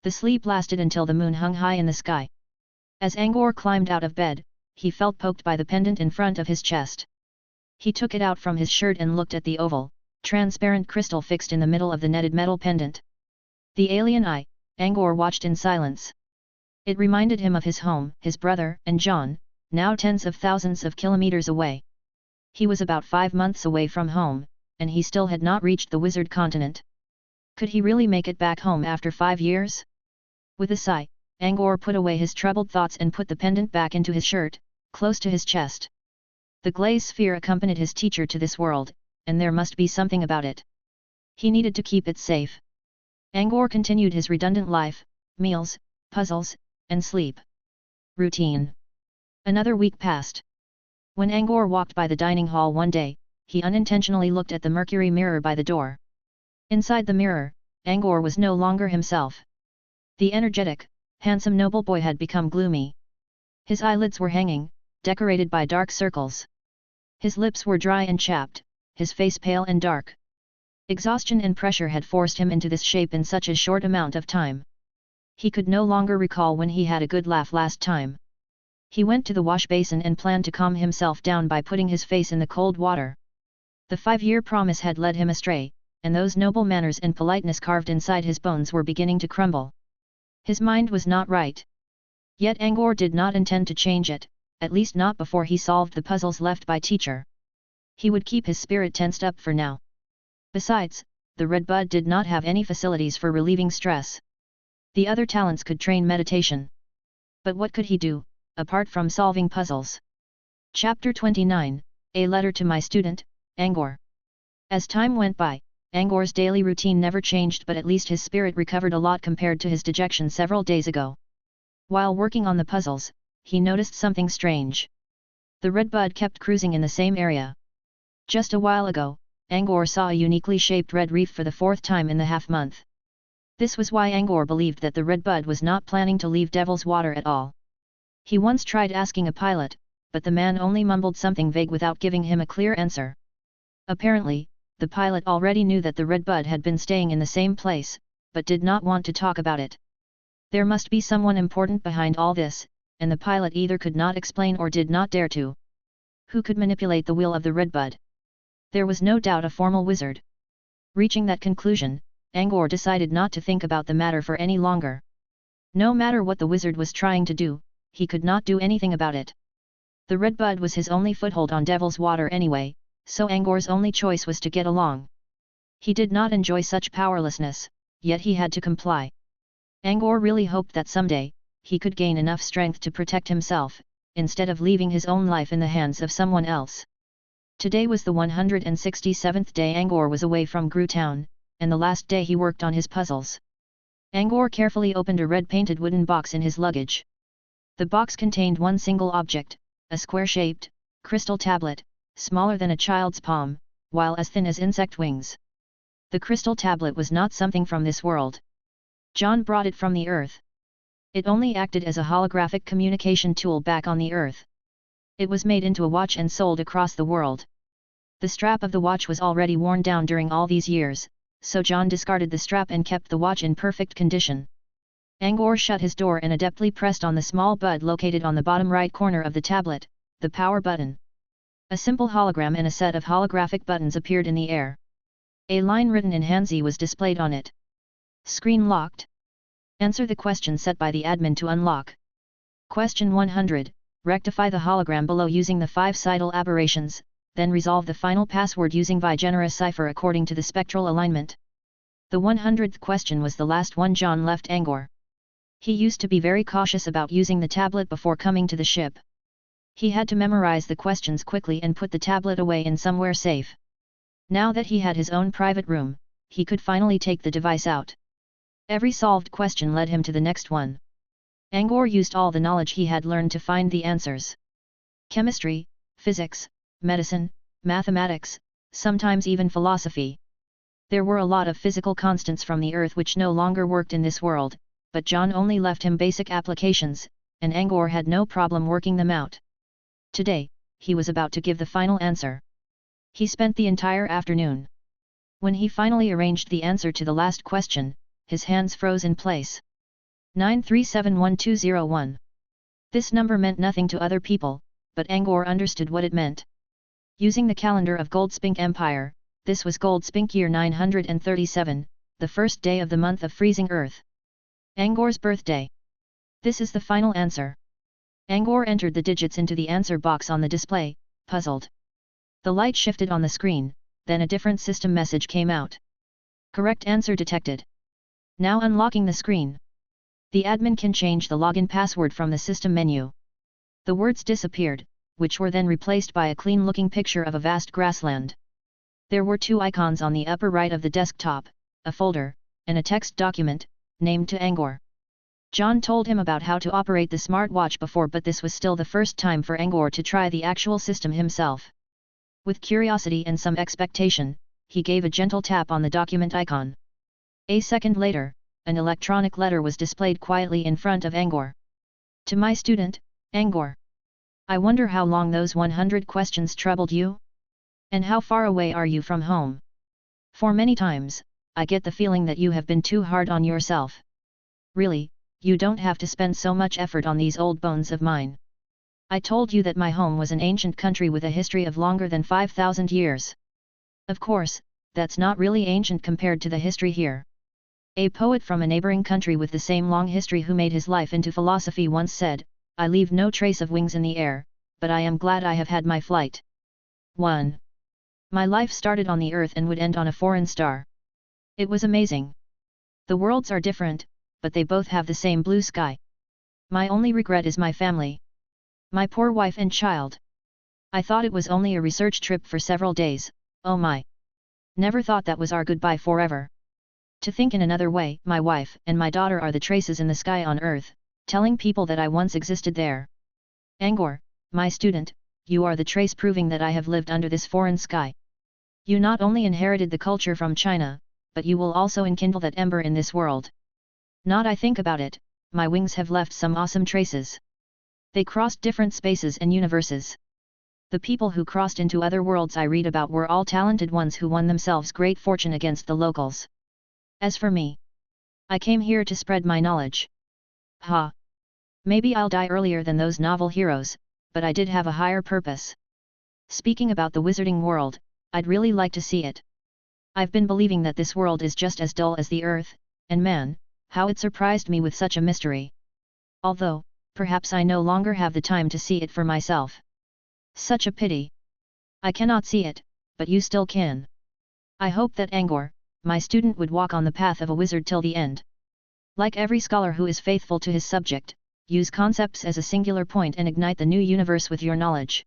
The sleep lasted until the moon hung high in the sky. As Angor climbed out of bed, he felt poked by the pendant in front of his chest. He took it out from his shirt and looked at the oval, transparent crystal fixed in the middle of the netted metal pendant. The alien eye, Angor watched in silence. It reminded him of his home, his brother, and John, now tens of thousands of kilometers away. He was about 5 months away from home, and he still had not reached the wizard continent. Could he really make it back home after 5 years? With a sigh, Angor put away his troubled thoughts and put the pendant back into his shirt, close to his chest. The glaze sphere accompanied his teacher to this world, and there must be something about it. He needed to keep it safe. Angor continued his redundant life, meals, puzzles, and sleep. Routine. Another week passed. When Angor walked by the dining hall one day, he unintentionally looked at the mercury mirror by the door. Inside the mirror, Angor was no longer himself. The energetic, handsome noble boy had become gloomy. His eyelids were hanging, decorated by dark circles. His lips were dry and chapped, his face pale and dark. Exhaustion and pressure had forced him into this shape in such a short amount of time. He could no longer recall when he had a good laugh last time. He went to the wash basin and planned to calm himself down by putting his face in the cold water. The 5-year promise had led him astray, and those noble manners and politeness carved inside his bones were beginning to crumble. His mind was not right. Yet Angor did not intend to change it, at least not before he solved the puzzles left by teacher. He would keep his spirit tensed up for now. Besides, the Red Bud did not have any facilities for relieving stress. The other talents could train meditation. But what could he do, apart from solving puzzles? Chapter 29, A Letter to My Student, Angor. As time went by, Angor's daily routine never changed, but at least his spirit recovered a lot compared to his dejection several days ago. While working on the puzzles, he noticed something strange. The Red Bud kept cruising in the same area. Just a while ago, Angor saw a uniquely shaped red reef for the 4th time in the half-month. This was why Angor believed that the Red Bud was not planning to leave Devil's Water at all. He once tried asking a pilot, but the man only mumbled something vague without giving him a clear answer. Apparently, the pilot already knew that the Red Bud had been staying in the same place, but did not want to talk about it. There must be someone important behind all this, and the pilot either could not explain or did not dare to. Who could manipulate the will of the Red Bud? There was no doubt a formal wizard. Reaching that conclusion, Angor decided not to think about the matter for any longer. No matter what the wizard was trying to do, he could not do anything about it. The Red Bud was his only foothold on Devil's Water anyway, so Angor's only choice was to get along. He did not enjoy such powerlessness, yet he had to comply. Angor really hoped that someday, he could gain enough strength to protect himself, instead of leaving his own life in the hands of someone else. Today was the 167th day Angor was away from Gru Town, and the last day he worked on his puzzles. Angor carefully opened a red-painted wooden box in his luggage. The box contained one single object, a square-shaped, crystal tablet, smaller than a child's palm, while as thin as insect wings. The crystal tablet was not something from this world. John brought it from the Earth. It only acted as a holographic communication tool back on the Earth. It was made into a watch and sold across the world. The strap of the watch was already worn down during all these years, so John discarded the strap and kept the watch in perfect condition. Angor shut his door and adeptly pressed on the small bud located on the bottom right corner of the tablet, the power button. A simple hologram and a set of holographic buttons appeared in the air. A line written in Hanzi was displayed on it. Screen locked. Answer the question set by the admin to unlock. Question 100. Rectify the hologram below using the 5 Seidel aberrations, then resolve the final password using Vigenera cipher according to the spectral alignment. The 100th question was the last one John left Angor. He used to be very cautious about using the tablet before coming to the ship. He had to memorize the questions quickly and put the tablet away in somewhere safe. Now that he had his own private room, he could finally take the device out. Every solved question led him to the next one. Angor used all the knowledge he had learned to find the answers. Chemistry, physics, medicine, mathematics, sometimes even philosophy. There were a lot of physical constants from the Earth which no longer worked in this world, but John only left him basic applications, and Angor had no problem working them out. Today, he was about to give the final answer. He spent the entire afternoon. When he finally arranged the answer to the last question, his hands froze in place. 9371201. This number meant nothing to other people, but Angor understood what it meant. Using the calendar of Goldspink Empire, this was Goldspink year 937, the first day of the month of freezing earth. Angor's birthday. This is the final answer. Angor entered the digits into the answer box on the display, puzzled. The light shifted on the screen, then a different system message came out. Correct answer detected. Now unlocking the screen. The admin can change the login password from the system menu. The words disappeared, which were then replaced by a clean-looking picture of a vast grassland. There were two icons on the upper right of the desktop, a folder, and a text document, named to Angor. John told him about how to operate the smartwatch before, but this was still the first time for Angor to try the actual system himself. With curiosity and some expectation, he gave a gentle tap on the document icon. A second later, an electronic letter was displayed quietly in front of Angor. To my student, Angor. I wonder how long those 100 questions troubled you? And how far away are you from home? For many times, I get the feeling that you have been too hard on yourself. Really, you don't have to spend so much effort on these old bones of mine. I told you that my home was an ancient country with a history of longer than 5,000 years. Of course, that's not really ancient compared to the history here. A poet from a neighboring country with the same long history who made his life into philosophy once said, "I leave no trace of wings in the air, but I am glad I have had my flight." 1. My life started on the earth and would end on a foreign star. It was amazing. The worlds are different, but they both have the same blue sky. My only regret is my family. My poor wife and child. I thought it was only a research trip for several days, oh my. Never thought that was our goodbye forever. To think in another way, my wife and my daughter are the traces in the sky on earth, telling people that I once existed there. Angor, my student, you are the trace proving that I have lived under this foreign sky. You not only inherited the culture from China, but you will also enkindle that ember in this world. Not I think about it, my wings have left some awesome traces. They crossed different spaces and universes. The people who crossed into other worlds I read about were all talented ones who won themselves great fortune against the locals. As for me, I came here to spread my knowledge. Ha! Maybe I'll die earlier than those novel heroes, but I did have a higher purpose. Speaking about the wizarding world, I'd really like to see it. I've been believing that this world is just as dull as the earth, and man, how it surprised me with such a mystery. Although, perhaps I no longer have the time to see it for myself. Such a pity. I cannot see it, but you still can. I hope that Angor, my student, would walk on the path of a wizard till the end. Like every scholar who is faithful to his subject, use concepts as a singular point and ignite the new universe with your knowledge.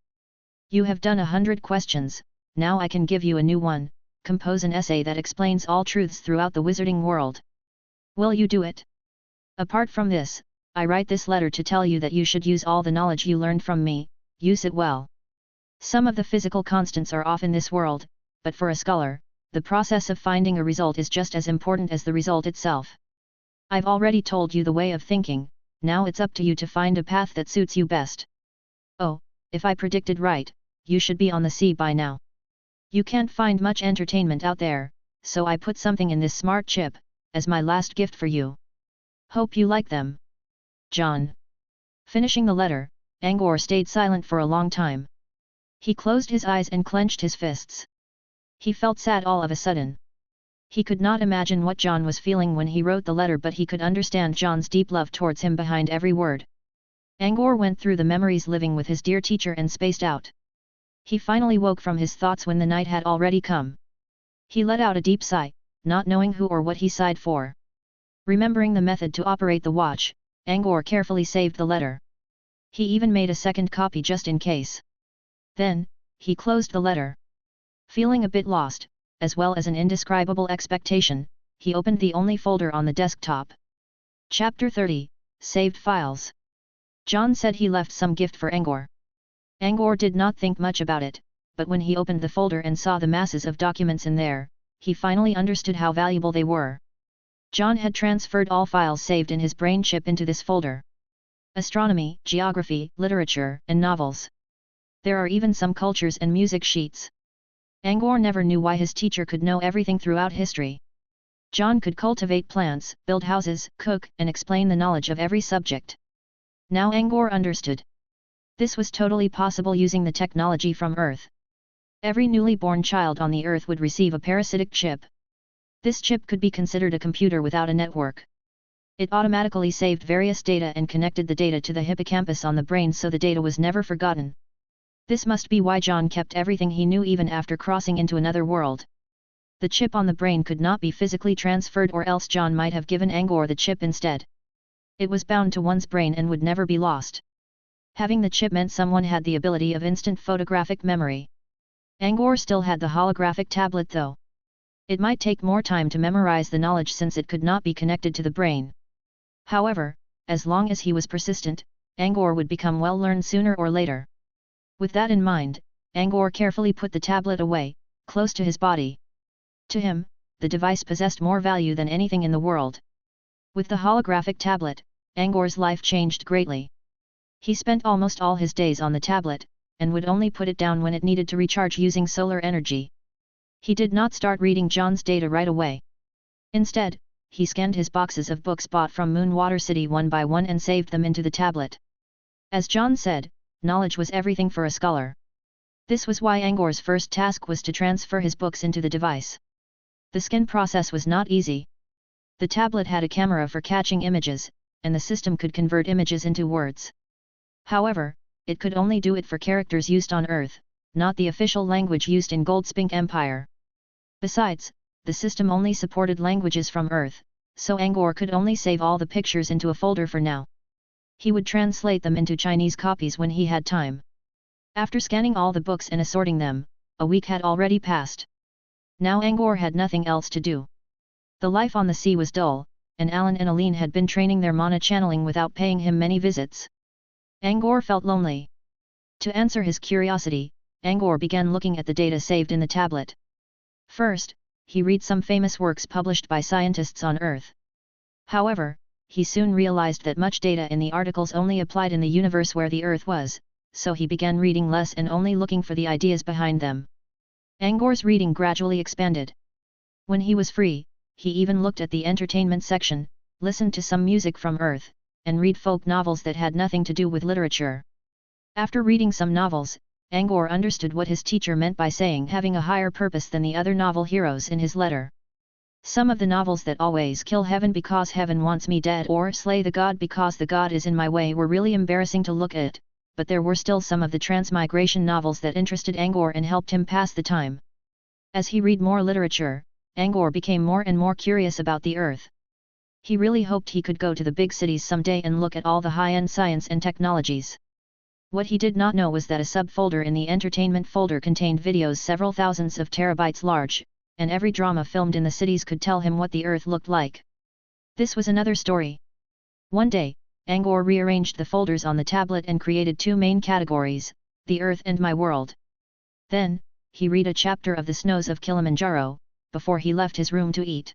You have done 100 questions, now I can give you a new one. Compose an essay that explains all truths throughout the wizarding world. Will you do it? Apart from this, I write this letter to tell you that you should use all the knowledge you learned from me, use it well. Some of the physical constants are off in this world, but for a scholar, the process of finding a result is just as important as the result itself. I've already told you the way of thinking, now it's up to you to find a path that suits you best. Oh, if I predicted right, you should be on the sea by now. You can't find much entertainment out there, so I put something in this smart chip, as my last gift for you. Hope you like them. John. Finishing the letter, Angor stayed silent for a long time. He closed his eyes and clenched his fists. He felt sad all of a sudden. He could not imagine what John was feeling when he wrote the letter, but he could understand John's deep love towards him behind every word. Angor went through the memories living with his dear teacher and spaced out. He finally woke from his thoughts when the night had already come. He let out a deep sigh, not knowing who or what he sighed for. Remembering the method to operate the watch, Angor carefully saved the letter. He even made a second copy just in case. Then, he closed the letter. Feeling a bit lost, as well as an indescribable expectation, he opened the only folder on the desktop. Chapter 30, Saved Files. John said he left some gift for Angor. Angor did not think much about it, but when he opened the folder and saw the masses of documents in there, he finally understood how valuable they were. John had transferred all files saved in his brain chip into this folder. Astronomy, geography, literature, and novels. There are even some cultures and music sheets. Angor never knew why his teacher could know everything throughout history. John could cultivate plants, build houses, cook, and explain the knowledge of every subject. Now Angor understood. This was totally possible using the technology from Earth. Every newly born child on the Earth would receive a parasitic chip. This chip could be considered a computer without a network. It automatically saved various data and connected the data to the hippocampus on the brain so the data was never forgotten. This must be why John kept everything he knew even after crossing into another world. The chip on the brain could not be physically transferred, or else John might have given Angor the chip instead. It was bound to one's brain and would never be lost. Having the chip meant someone had the ability of instant photographic memory. Angor still had the holographic tablet though. It might take more time to memorize the knowledge since it could not be connected to the brain. However, as long as he was persistent, Angor would become well learned sooner or later. With that in mind, Angor carefully put the tablet away, close to his body. To him, the device possessed more value than anything in the world. With the holographic tablet, Angor's life changed greatly. He spent almost all his days on the tablet, and would only put it down when it needed to recharge using solar energy. He did not start reading John's data right away. Instead, he scanned his boxes of books bought from Moonwater City one by one and saved them into the tablet. As John said, knowledge was everything for a scholar. This was why Angor's first task was to transfer his books into the device. The scan process was not easy. The tablet had a camera for catching images, and the system could convert images into words. However, it could only do it for characters used on Earth, not the official language used in Goldspink Empire. Besides, the system only supported languages from Earth, so Angor could only save all the pictures into a folder for now. He would translate them into Chinese copies when he had time. After scanning all the books and assorting them, a week had already passed. Now Angor had nothing else to do. The life on the sea was dull, and Alan and Aline had been training their mana channeling without paying him many visits. Angor felt lonely. To answer his curiosity, Angor began looking at the data saved in the tablet. First, he read some famous works published by scientists on Earth. However, he soon realized that much data in the articles only applied in the universe where the Earth was, so he began reading less and only looking for the ideas behind them. Angor's reading gradually expanded. When he was free, he even looked at the entertainment section, listened to some music from Earth, and read folk novels that had nothing to do with literature. After reading some novels, Angor understood what his teacher meant by saying having a higher purpose than the other novel heroes in his letter. Some of the novels that always kill heaven because heaven wants me dead or slay the god because the god is in my way were really embarrassing to look at, but there were still some of the transmigration novels that interested Angor and helped him pass the time. As he read more literature, Angor became more and more curious about the Earth. He really hoped he could go to the big cities someday and look at all the high-end science and technologies. What he did not know was that a subfolder in the entertainment folder contained videos several thousands of terabytes large, and every drama filmed in the cities could tell him what the Earth looked like. This was another story. One day, Angor rearranged the folders on the tablet and created two main categories, the Earth and my world. Then, he read a chapter of The Snows of Kilimanjaro, before he left his room to eat.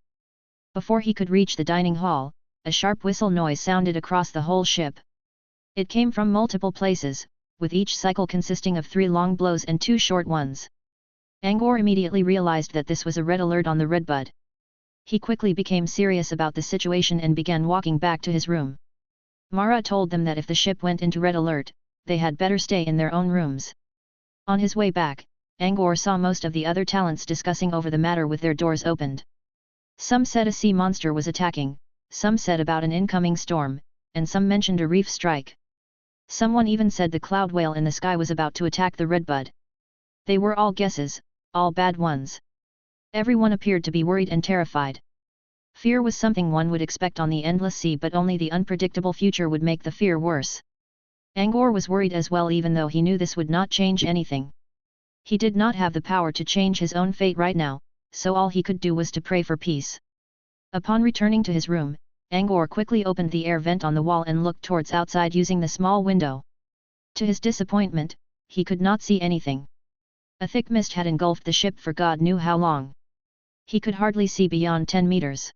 Before he could reach the dining hall, a sharp whistle noise sounded across the whole ship. It came from multiple places, with each cycle consisting of 3 long blows and 2 short ones. Angor immediately realized that this was a red alert on the Redbud. He quickly became serious about the situation and began walking back to his room. Mara told them that if the ship went into red alert, they had better stay in their own rooms. On his way back, Angor saw most of the other talents discussing over the matter with their doors opened. Some said a sea monster was attacking, some said about an incoming storm, and some mentioned a reef strike. Someone even said the cloud whale in the sky was about to attack the Redbud. They were all guesses, all bad ones. Everyone appeared to be worried and terrified. Fear was something one would expect on the endless sea, but only the unpredictable future would make the fear worse. Angor was worried as well, even though he knew this would not change anything. He did not have the power to change his own fate right now, so all he could do was to pray for peace. Upon returning to his room, Angor quickly opened the air vent on the wall and looked towards outside using the small window. To his disappointment, he could not see anything. A thick mist had engulfed the ship for God knew how long. He could hardly see beyond 10 meters.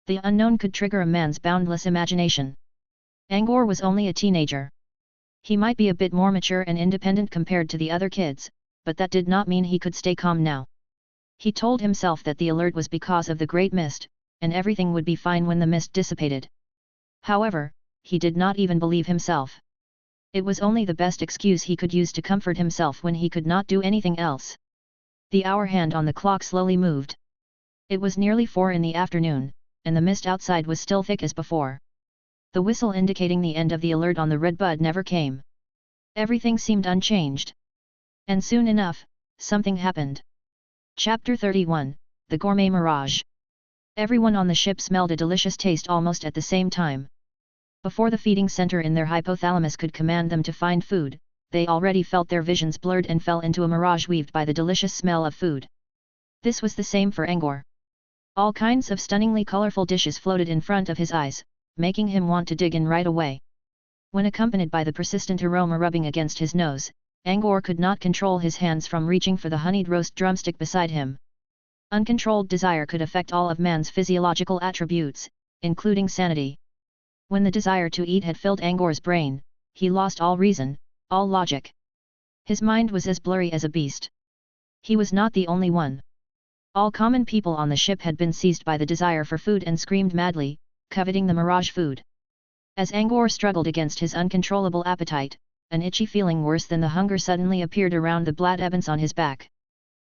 The unknown could trigger a man's boundless imagination. Angor was only a teenager. He might be a bit more mature and independent compared to the other kids, but that did not mean he could stay calm now. He told himself that the alert was because of the great mist, and everything would be fine when the mist dissipated. However, he did not even believe himself. It was only the best excuse he could use to comfort himself when he could not do anything else. The hour hand on the clock slowly moved. It was nearly 4 in the afternoon, and the mist outside was still thick as before. The whistle indicating the end of the alert on the redbud never came. Everything seemed unchanged. And soon enough, something happened. Chapter 31, The Gourmet Mirage. Everyone on the ship smelled a delicious taste almost at the same time. Before the feeding center in their hypothalamus could command them to find food, they already felt their visions blurred and fell into a mirage weaved by the delicious smell of food. This was the same for Angor. All kinds of stunningly colorful dishes floated in front of his eyes, making him want to dig in right away. When accompanied by the persistent aroma rubbing against his nose, Angor could not control his hands from reaching for the honeyed roast drumstick beside him. Uncontrolled desire could affect all of man's physiological attributes, including sanity. When the desire to eat had filled Angor's brain, he lost all reason, all logic. His mind was as blurry as a beast. He was not the only one. All common people on the ship had been seized by the desire for food and screamed madly, coveting the mirage food. As Angor struggled against his uncontrollable appetite, an itchy feeling worse than the hunger suddenly appeared around the blood ebbance on his back.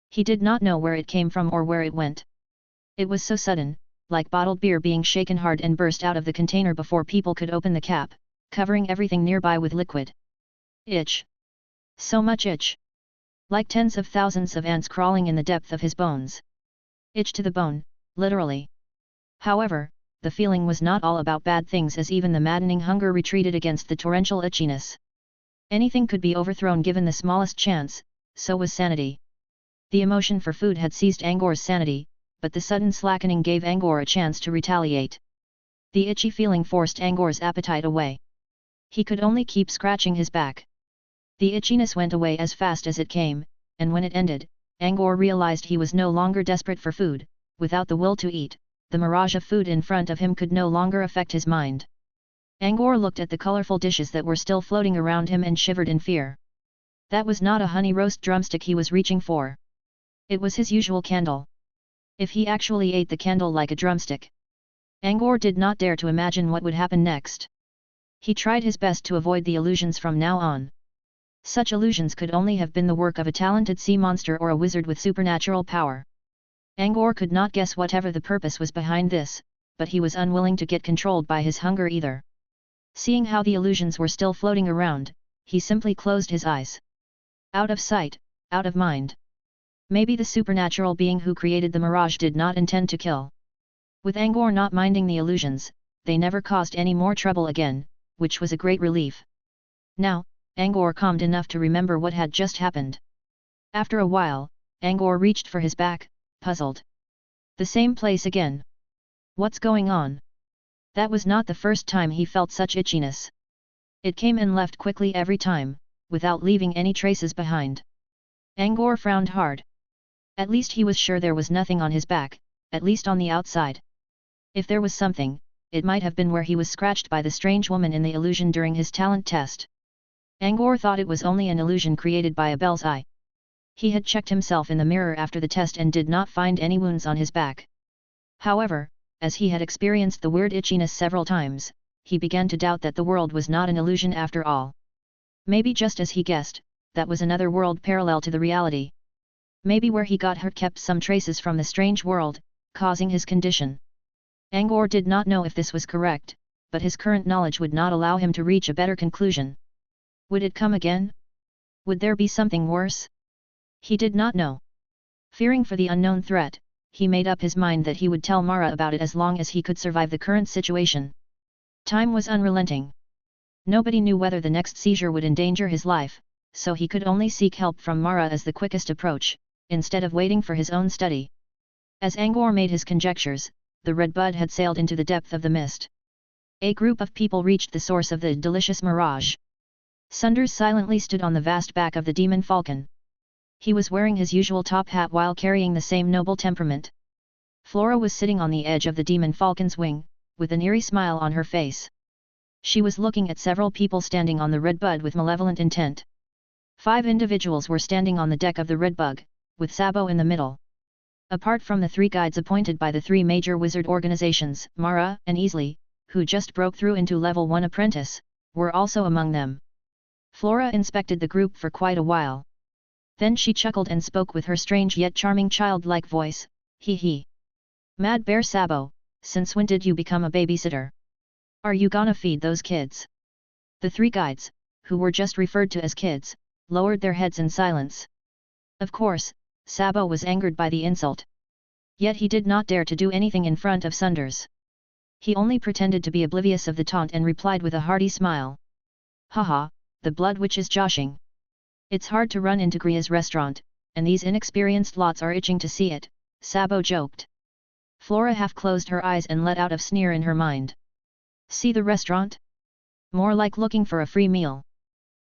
He did not know where it came from or where it went. It was so sudden, like bottled beer being shaken hard and burst out of the container before people could open the cap, covering everything nearby with liquid. Itch. So much itch. Like tens of thousands of ants crawling in the depth of his bones. Itch to the bone, literally. However, the feeling was not all about bad things, as even the maddening hunger retreated against the torrential itchiness. Anything could be overthrown given the smallest chance, so was sanity. The emotion for food had seized Angor's sanity, but the sudden slackening gave Angor a chance to retaliate. The itchy feeling forced Angor's appetite away. He could only keep scratching his back. The itchiness went away as fast as it came, and when it ended, Angor realized he was no longer desperate for food. Without the will to eat, the mirage of food in front of him could no longer affect his mind. Angor looked at the colorful dishes that were still floating around him and shivered in fear. That was not a honey roast drumstick he was reaching for. It was his usual candle. If he actually ate the candle like a drumstick, Angor did not dare to imagine what would happen next. He tried his best to avoid the illusions from now on. Such illusions could only have been the work of a talented sea monster or a wizard with supernatural power. Angor could not guess whatever the purpose was behind this, but he was unwilling to get controlled by his hunger either. Seeing how the illusions were still floating around, he simply closed his eyes. Out of sight, out of mind. Maybe the supernatural being who created the mirage did not intend to kill. With Angor not minding the illusions, they never caused any more trouble again, which was a great relief. Now, Angor calmed enough to remember what had just happened. After a while, Angor reached for his back, puzzled. The same place again. What's going on? That was not the first time he felt such itchiness. It came and left quickly every time, without leaving any traces behind. Angor frowned hard. At least he was sure there was nothing on his back, at least on the outside. If there was something, it might have been where he was scratched by the strange woman in the illusion during his talent test. Angor thought it was only an illusion created by a bell's eye. He had checked himself in the mirror after the test and did not find any wounds on his back. However, as he had experienced the weird itchiness several times, he began to doubt that the world was not an illusion after all. Maybe just as he guessed, that was another world parallel to the reality. Maybe where he got hurt kept some traces from the strange world, causing his condition. Angor did not know if this was correct, but his current knowledge would not allow him to reach a better conclusion. Would it come again? Would there be something worse? He did not know. Fearing for the unknown threat, he made up his mind that he would tell Mara about it as long as he could survive the current situation. Time was unrelenting. Nobody knew whether the next seizure would endanger his life, so he could only seek help from Mara as the quickest approach, instead of waiting for his own study. As Angor made his conjectures, the red bud had sailed into the depth of the mist. A group of people reached the source of the delicious mirage. Sunders silently stood on the vast back of the demon falcon. He was wearing his usual top hat while carrying the same noble temperament. Flora was sitting on the edge of the demon falcon's wing, with an eerie smile on her face. She was looking at several people standing on the red bud with malevolent intent. 5 individuals were standing on the deck of the red bug, with Sabo in the middle. Apart from the 3 guides appointed by the 3 major wizard organizations, Mara and Easley, who just broke through into level 1 apprentice, were also among them. Flora inspected the group for quite a while. Then she chuckled and spoke with her strange yet charming childlike voice, "Hee hee. Mad Bear Sabo, since when did you become a babysitter? Are you gonna feed those kids?" The three guides, who were just referred to as kids, lowered their heads in silence. Of course, Sabo was angered by the insult. Yet he did not dare to do anything in front of Sunders. He only pretended to be oblivious of the taunt and replied with a hearty smile. "Haha, the blood witch is joshing. It's hard to run into Gria's restaurant, and these inexperienced lots are itching to see it," Sabo joked. Flora half closed her eyes and let out a sneer in her mind. See the restaurant? More like looking for a free meal.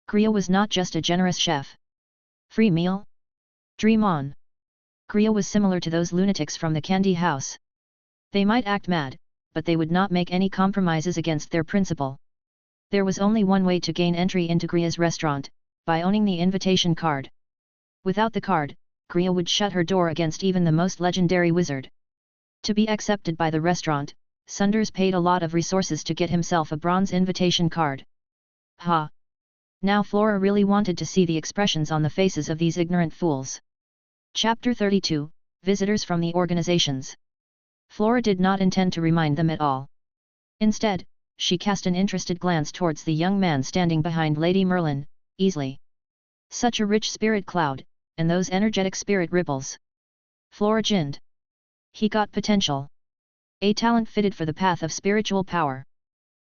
Gria was not just a generous chef. Free meal? Dream on. Gria was similar to those lunatics from the candy house. They might act mad, but they would not make any compromises against their principle. There was only one way to gain entry into Gria's restaurant, by owning the invitation card. Without the card, Gria would shut her door against even the most legendary wizard. To be accepted by the restaurant, Sunders paid a lot of resources to get himself a bronze invitation card. Ha! Now Flora really wanted to see the expressions on the faces of these ignorant fools. Chapter 32, Visitors from the Organizations. Flora did not intend to remind them at all. Instead, she cast an interested glance towards the young man standing behind Lady Merlin, easily. Such a rich spirit cloud, and those energetic spirit ripples. Flora ginned. He got potential. A talent fitted for the path of spiritual power.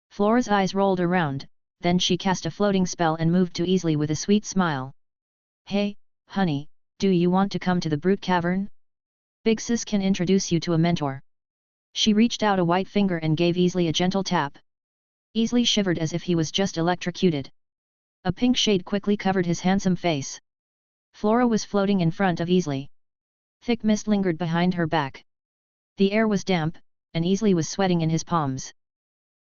Flora's eyes rolled around, then she cast a floating spell and moved to Easley with a sweet smile. "Hey, honey, do you want to come to the Brute Cavern? Big Sis can introduce you to a mentor." She reached out a white finger and gave Easley a gentle tap. Easley shivered as if he was just electrocuted. A pink shade quickly covered his handsome face. Flora was floating in front of Easley. Thick mist lingered behind her back. The air was damp, and Easley was sweating in his palms.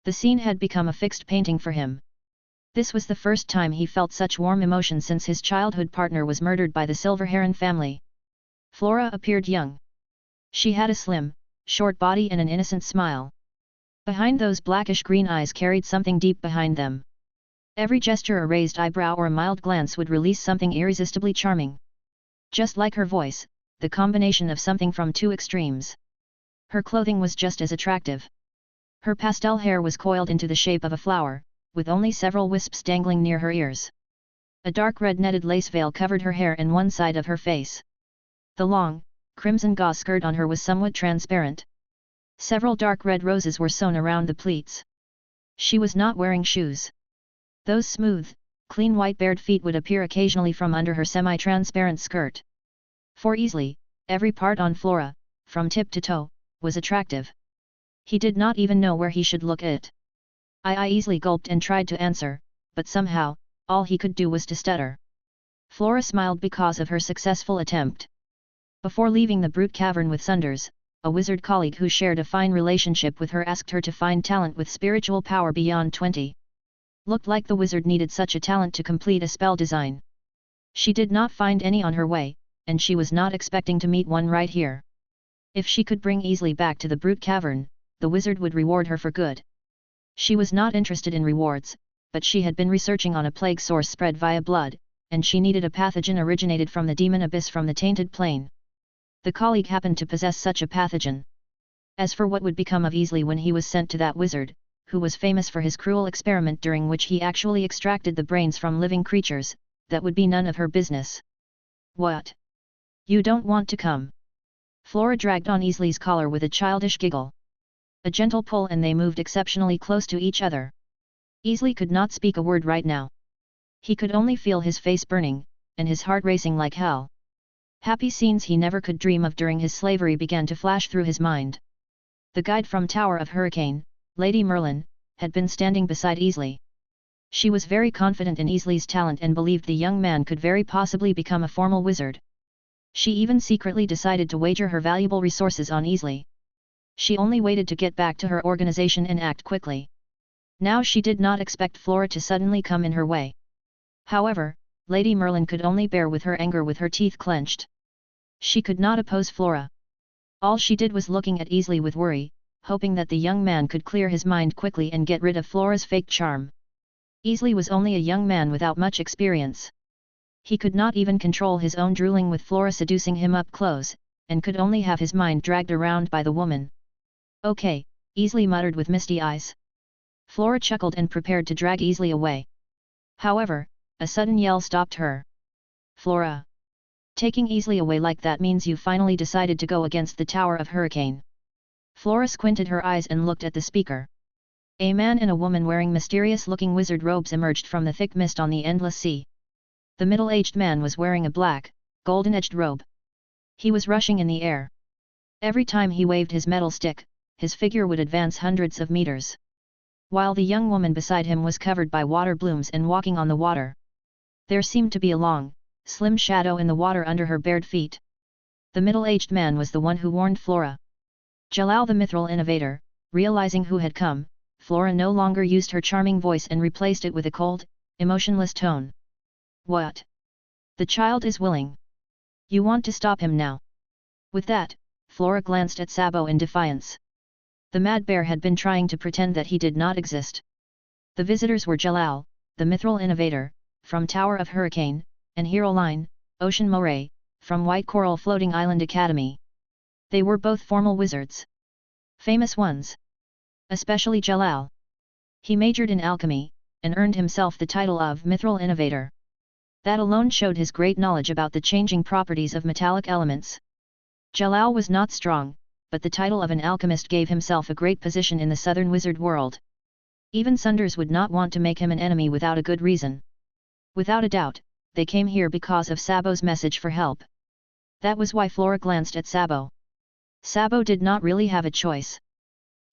The scene had become a fixed painting for him. This was the first time he felt such warm emotion since his childhood partner was murdered by the Silver Heron family. Flora appeared young. She had a slim, short body and an innocent smile. Behind those blackish-green eyes carried something deep behind them. Every gesture, a raised eyebrow or a mild glance would release something irresistibly charming. Just like her voice, the combination of something from two extremes. Her clothing was just as attractive. Her pastel hair was coiled into the shape of a flower, with only several wisps dangling near her ears. A dark red netted lace veil covered her hair and one side of her face. The long, crimson gauze skirt on her was somewhat transparent. Several dark red roses were sewn around the pleats. She was not wearing shoes. Those smooth, clean white bared feet would appear occasionally from under her semi-transparent skirt. For Easley, every part on Flora, from tip to toe, was attractive. He did not even know where he should look at. I easily gulped and tried to answer, but somehow, all he could do was to stutter. Flora smiled because of her successful attempt. Before leaving the Brute Cavern with Sunders, a wizard colleague who shared a fine relationship with her asked her to find talent with spiritual power beyond 20. Looked like the wizard needed such a talent to complete a spell design. She did not find any on her way, and she was not expecting to meet one right here. If she could bring Easley back to the Brute Cavern, the wizard would reward her for good. She was not interested in rewards, but she had been researching on a plague source spread via blood, and she needed a pathogen originated from the demon abyss from the tainted plane. The colleague happened to possess such a pathogen. As for what would become of Easley when he was sent to that wizard, who was famous for his cruel experiment during which he actually extracted the brains from living creatures, that would be none of her business. What? You don't want to come? Flora dragged on Easley's collar with a childish giggle. A gentle pull and they moved exceptionally close to each other. Easley could not speak a word right now. He could only feel his face burning, and his heart racing like hell. Happy scenes he never could dream of during his slavery began to flash through his mind. The guide from Tower of Hurricane, Lady Merlin, had been standing beside Easley. She was very confident in Easley's talent and believed the young man could very possibly become a formal wizard. She even secretly decided to wager her valuable resources on Easley. She only waited to get back to her organization and act quickly. Now she did not expect Flora to suddenly come in her way. However, Lady Merlin could only bear with her anger with her teeth clenched. She could not oppose Flora. All she did was looking at Easley with worry, hoping that the young man could clear his mind quickly and get rid of Flora's fake charm. Easley was only a young man without much experience. He could not even control his own drooling with Flora seducing him up close, and could only have his mind dragged around by the woman. "Okay," Easley muttered with misty eyes. Flora chuckled and prepared to drag Easley away. However, a sudden yell stopped her. "Flora! Taking Easley away like that means you finally decided to go against the Tower of Hurricane." Flora squinted her eyes and looked at the speaker. A man and a woman wearing mysterious-looking wizard robes emerged from the thick mist on the endless sea. The middle-aged man was wearing a black, golden-edged robe. He was rushing in the air. Every time he waved his metal stick, his figure would advance hundreds of meters. While the young woman beside him was covered by water blooms and walking on the water. There seemed to be a long, slim shadow in the water under her bared feet. The middle-aged man was the one who warned Flora. Jalal the mithril innovator. Realizing who had come, Flora no longer used her charming voice and replaced it with a cold, emotionless tone. "What? The child is willing. You want to stop him now?" With that, Flora glanced at Sabo in defiance. The mad bear had been trying to pretend that he did not exist. The visitors were Jalal, the mithril innovator, from Tower of Hurricane, and Heroline, Ocean Moray, from White Coral Floating Island Academy. They were both formal wizards. Famous ones. Especially Jalal. He majored in alchemy, and earned himself the title of mithril innovator. That alone showed his great knowledge about the changing properties of metallic elements. Jalal was not strong, but the title of an alchemist gave himself a great position in the southern wizard world. Even Sunders would not want to make him an enemy without a good reason. Without a doubt, they came here because of Sabo's message for help. That was why Flora glanced at Sabo. Sabo did not really have a choice.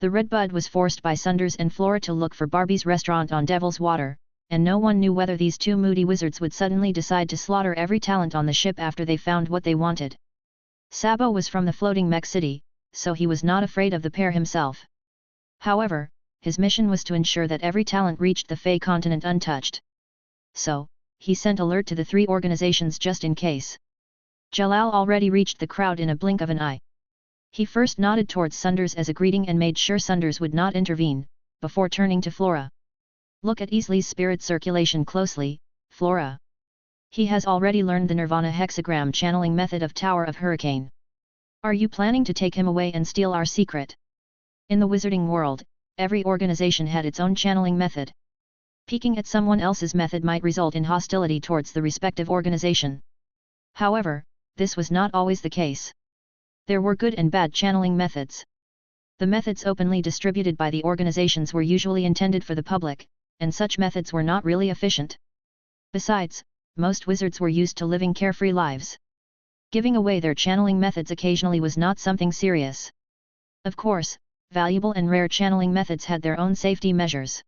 The Redbud was forced by Sunders and Flora to look for Barbie's restaurant on Devil's Water, and no one knew whether these two moody wizards would suddenly decide to slaughter every talent on the ship after they found what they wanted. Sabo was from the floating mech city, so he was not afraid of the pair himself. However, his mission was to ensure that every talent reached the Fey continent untouched. So, he sent alert to the three organizations just in case. Jalal already reached the crowd in a blink of an eye. He first nodded towards Sunders as a greeting and made sure Sunders would not intervene, before turning to Flora. "Look at Easley's spirit circulation closely, Flora. He has already learned the Nirvana hexagram channeling method of Tower of Hurricane. Are you planning to take him away and steal our secret?" In the wizarding world, every organization had its own channeling method. Peeking at someone else's method might result in hostility towards the respective organization. However, this was not always the case. There were good and bad channeling methods. The methods openly distributed by the organizations were usually intended for the public, and such methods were not really efficient. Besides, most wizards were used to living carefree lives. Giving away their channeling methods occasionally was not something serious. Of course, valuable and rare channeling methods had their own safety measures.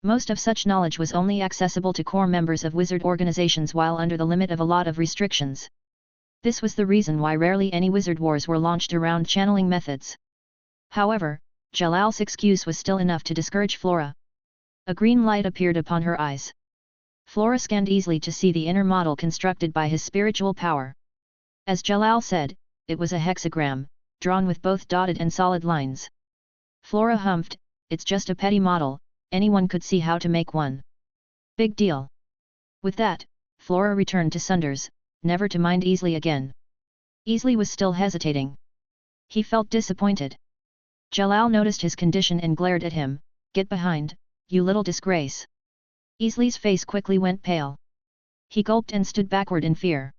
Most of such knowledge was only accessible to core members of wizard organizations while under the limit of a lot of restrictions. This was the reason why rarely any wizard wars were launched around channeling methods. However, Jalal's excuse was still enough to discourage Flora. A green light appeared upon her eyes. Flora scanned easily to see the inner model constructed by his spiritual power. As Jalal said, it was a hexagram, drawn with both dotted and solid lines. Flora humphed, "It's just a petty model, anyone could see how to make one. Big deal." With that, Flora returned to Sunders, never to mind Easley again. Easley was still hesitating. He felt disappointed. Jalal noticed his condition and glared at him, "Get behind, you little disgrace." Easley's face quickly went pale. He gulped and stood backward in fear.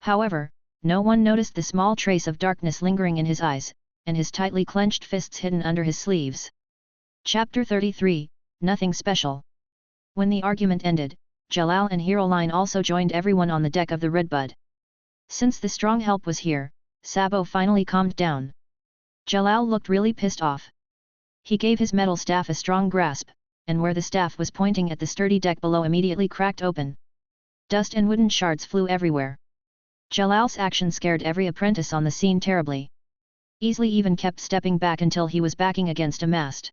However, no one noticed the small trace of darkness lingering in his eyes, and his tightly clenched fists hidden under his sleeves. Chapter 33, Nothing Special. When the argument ended, Jalal and Heroline also joined everyone on the deck of the Redbud. Since the strong help was here, Sabo finally calmed down. Jalal looked really pissed off. He gave his metal staff a strong grasp, and where the staff was pointing at the sturdy deck below immediately cracked open. Dust and wooden shards flew everywhere. Jalal's action scared every apprentice on the scene terribly. Easley even kept stepping back until he was backing against a mast.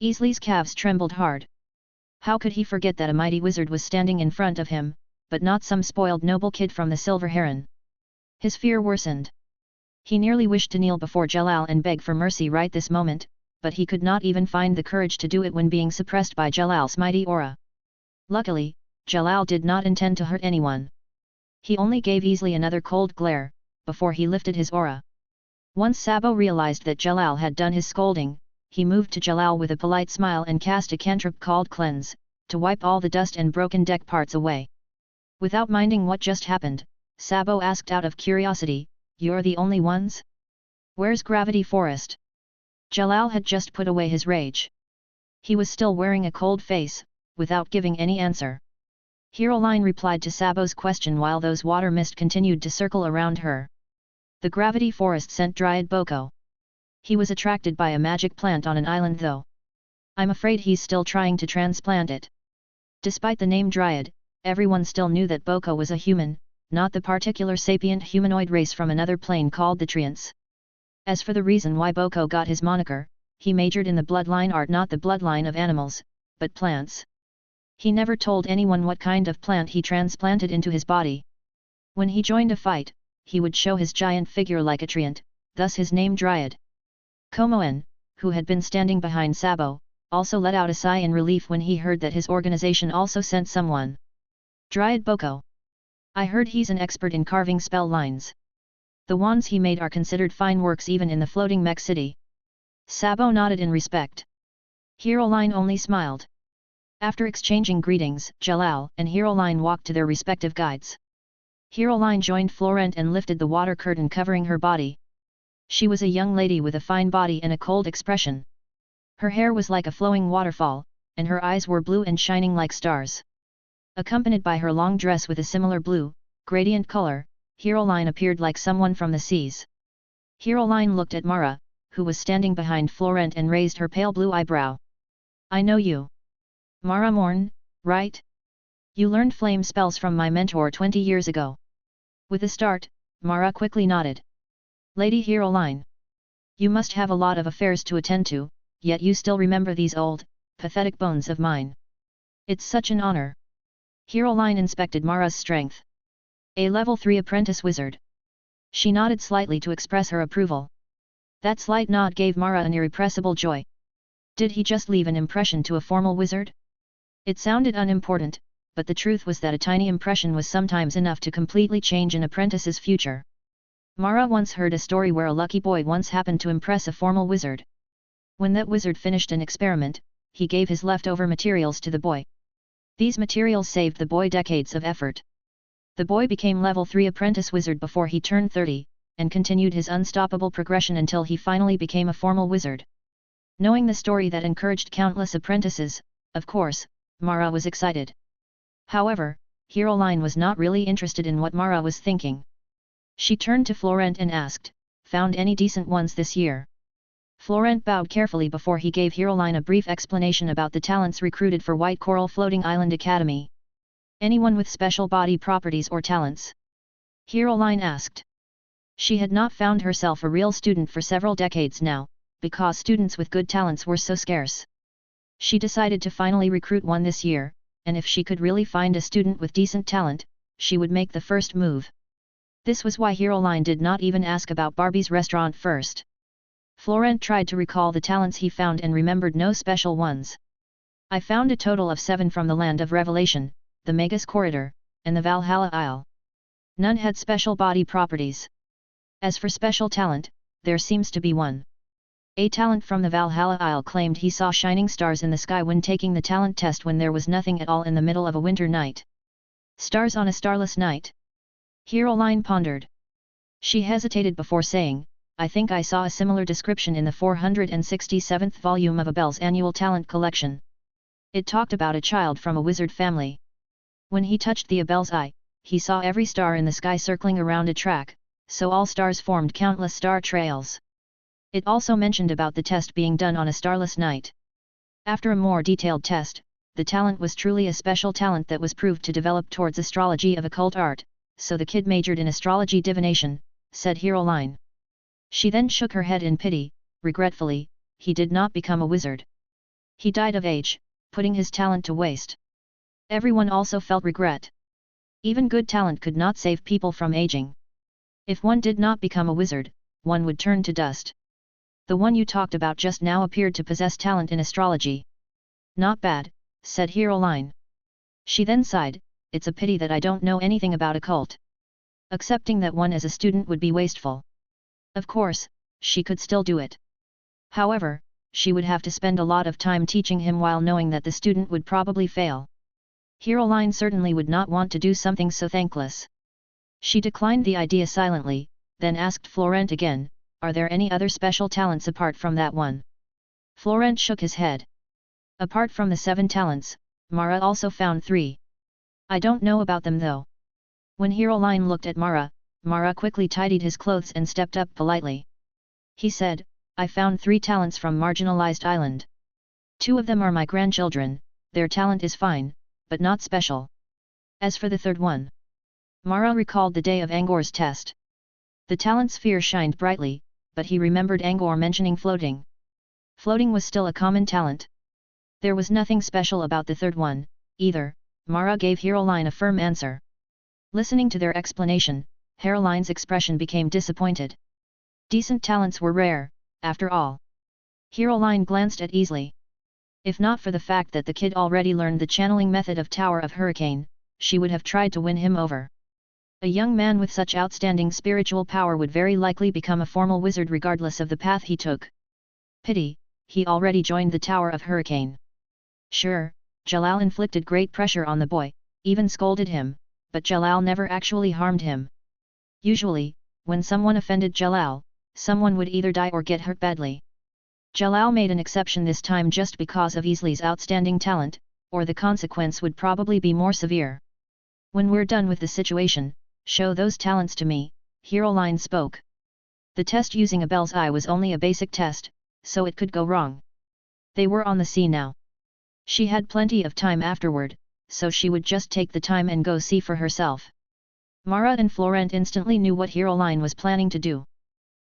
Easley's calves trembled hard. How could he forget that a mighty wizard was standing in front of him, but not some spoiled noble kid from the Silver Heron? His fear worsened. He nearly wished to kneel before Jalal and beg for mercy right this moment, but he could not even find the courage to do it when being suppressed by Jalal's mighty aura. Luckily, Jalal did not intend to hurt anyone. He only gave easily another cold glare, before he lifted his aura. Once Sabo realized that Jalal had done his scolding, he moved to Jalal with a polite smile and cast a cantrip called Cleanse, to wipe all the dust and broken deck parts away. Without minding what just happened, Sabo asked out of curiosity, "You're the only ones? Where's Gravity Forest?" Jalal had just put away his rage. He was still wearing a cold face, without giving any answer. Heroline replied to Sabo's question while those water mist continued to circle around her. The Gravity Forest sent Dryad Boko. He was attracted by a magic plant on an island though. I'm afraid he's still trying to transplant it. Despite the name Dryad, everyone still knew that Boko was a human, not the particular sapient humanoid race from another plane called the Treants. As for the reason why Boko got his moniker, he majored in the bloodline art, not the bloodline of animals, but plants. He never told anyone what kind of plant he transplanted into his body. When he joined a fight, he would show his giant figure like a treant, thus his name Dryad. Komoen, who had been standing behind Sabo, also let out a sigh in relief when he heard that his organization also sent someone. Dryad Boko. I heard he's an expert in carving spell lines. The wands he made are considered fine works even in the floating mech city. Sabo nodded in respect. Heroline only smiled. After exchanging greetings, Jalal and Heroline walked to their respective guides. Heroline joined Florent and lifted the water curtain covering her body. She was a young lady with a fine body and a cold expression. Her hair was like a flowing waterfall, and her eyes were blue and shining like stars. Accompanied by her long dress with a similar blue, gradient color, Heroline appeared like someone from the seas. Heroline looked at Mara, who was standing behind Florent, and raised her pale blue eyebrow. I know you. Mara Morn, right? You learned flame spells from my mentor 20 years ago. With a start, Mara quickly nodded. Lady Heroline. You must have a lot of affairs to attend to, yet you still remember these old, pathetic bones of mine. It's such an honor. Heroline inspected Mara's strength. A level 3 apprentice wizard. She nodded slightly to express her approval. That slight nod gave Mara an irrepressible joy. Did he just leave an impression to a formal wizard? It sounded unimportant, but the truth was that a tiny impression was sometimes enough to completely change an apprentice's future. Mara once heard a story where a lucky boy once happened to impress a formal wizard. When that wizard finished an experiment, he gave his leftover materials to the boy. These materials saved the boy decades of effort. The boy became level 3 apprentice wizard before he turned 30, and continued his unstoppable progression until he finally became a formal wizard. Knowing the story that encouraged countless apprentices, of course, Mara was excited. However, Heroline was not really interested in what Mara was thinking. She turned to Florent and asked, "Found any decent ones this year?" Florent bowed carefully before he gave Heroline a brief explanation about the talents recruited for White Coral Floating Island Academy. Anyone with special body properties or talents? Heroline asked. She had not found herself a real student for several decades now, because students with good talents were so scarce. She decided to finally recruit one this year, and if she could really find a student with decent talent, she would make the first move. This was why Heroline did not even ask about Barbie's restaurant first. Florent tried to recall the talents he found and remembered no special ones. I found a total of 7 from the Land of Revelation, the Magus Corridor, and the Valhalla Isle. None had special body properties. As for special talent, there seems to be one. A talent from the Valhalla Isle claimed he saw shining stars in the sky when taking the talent test when there was nothing at all in the middle of a winter night. Stars on a starless night? Heroline pondered. She hesitated before saying, I think I saw a similar description in the 467th volume of Abel's annual talent collection. It talked about a child from a wizard family. When he touched the Abel's eye, he saw every star in the sky circling around a track, so all stars formed countless star trails. It also mentioned about the test being done on a starless night. After a more detailed test, the talent was truly a special talent that was proved to develop towards astrology of occult art, so the kid majored in astrology divination, said Heroline. She then shook her head in pity, regretfully, he did not become a wizard. He died of age, putting his talent to waste. Everyone also felt regret. Even good talent could not save people from aging. If one did not become a wizard, one would turn to dust. The one you talked about just now appeared to possess talent in astrology. Not bad, said Heroline. She then sighed, it's a pity that I don't know anything about occult. Accepting that one as a student would be wasteful. Of course, she could still do it. However, she would have to spend a lot of time teaching him while knowing that the student would probably fail. Heroline certainly would not want to do something so thankless. She declined the idea silently, then asked Florent again, "Are there any other special talents apart from that one?" Florent shook his head. Apart from the 7 talents, Mara also found 3. "I don't know about them though." When Heroline looked at Mara, Mara quickly tidied his clothes and stepped up politely. He said, "I found 3 talents from marginalized island. 2 of them are my grandchildren, their talent is fine, but not special. As for the third one..." Mara recalled the day of Angor's test. The talent sphere shined brightly, but he remembered Angor mentioning floating. Floating was still a common talent. There was nothing special about the third one, either. Mara gave Heroline a firm answer. Listening to their explanation, Heroline's expression became disappointed. Decent talents were rare, after all. Heroline glanced at Easley. If not for the fact that the kid already learned the channeling method of Tower of Hurricane, she would have tried to win him over. A young man with such outstanding spiritual power would very likely become a formal wizard regardless of the path he took. Pity, he already joined the Tower of Hurricane. Sure, Jalal inflicted great pressure on the boy, even scolded him, but Jalal never actually harmed him. Usually, when someone offended Jalal, someone would either die or get hurt badly. Jalal made an exception this time just because of Easley's outstanding talent, or the consequence would probably be more severe. "When we're done with the situation, show those talents to me," Heroline spoke. The test using a bell's eye was only a basic test, so it could go wrong. They were on the sea now. She had plenty of time afterward, so she would just take the time and go see for herself. Mara and Florent instantly knew what Heroline was planning to do.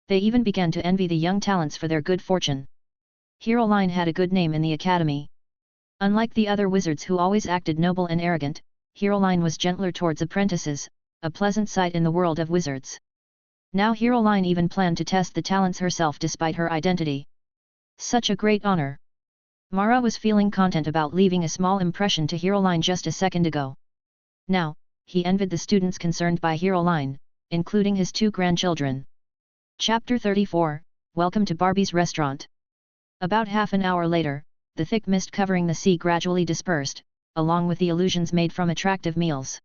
They even began to envy the young talents for their good fortune. Heroline had a good name in the academy. Unlike the other wizards who always acted noble and arrogant, Heroline was gentler towards apprentices, a pleasant sight in the world of wizards. Now Heroline even planned to test the talents herself despite her identity. Such a great honor. Mara was feeling content about leaving a small impression to Heroline just a second ago. Now, he envied the students concerned by Heroline, including his 2 grandchildren. Chapter 34, Welcome to Barbie's Restaurant. About half an hour later, the thick mist covering the sea gradually dispersed, along with the illusions made from attractive meals.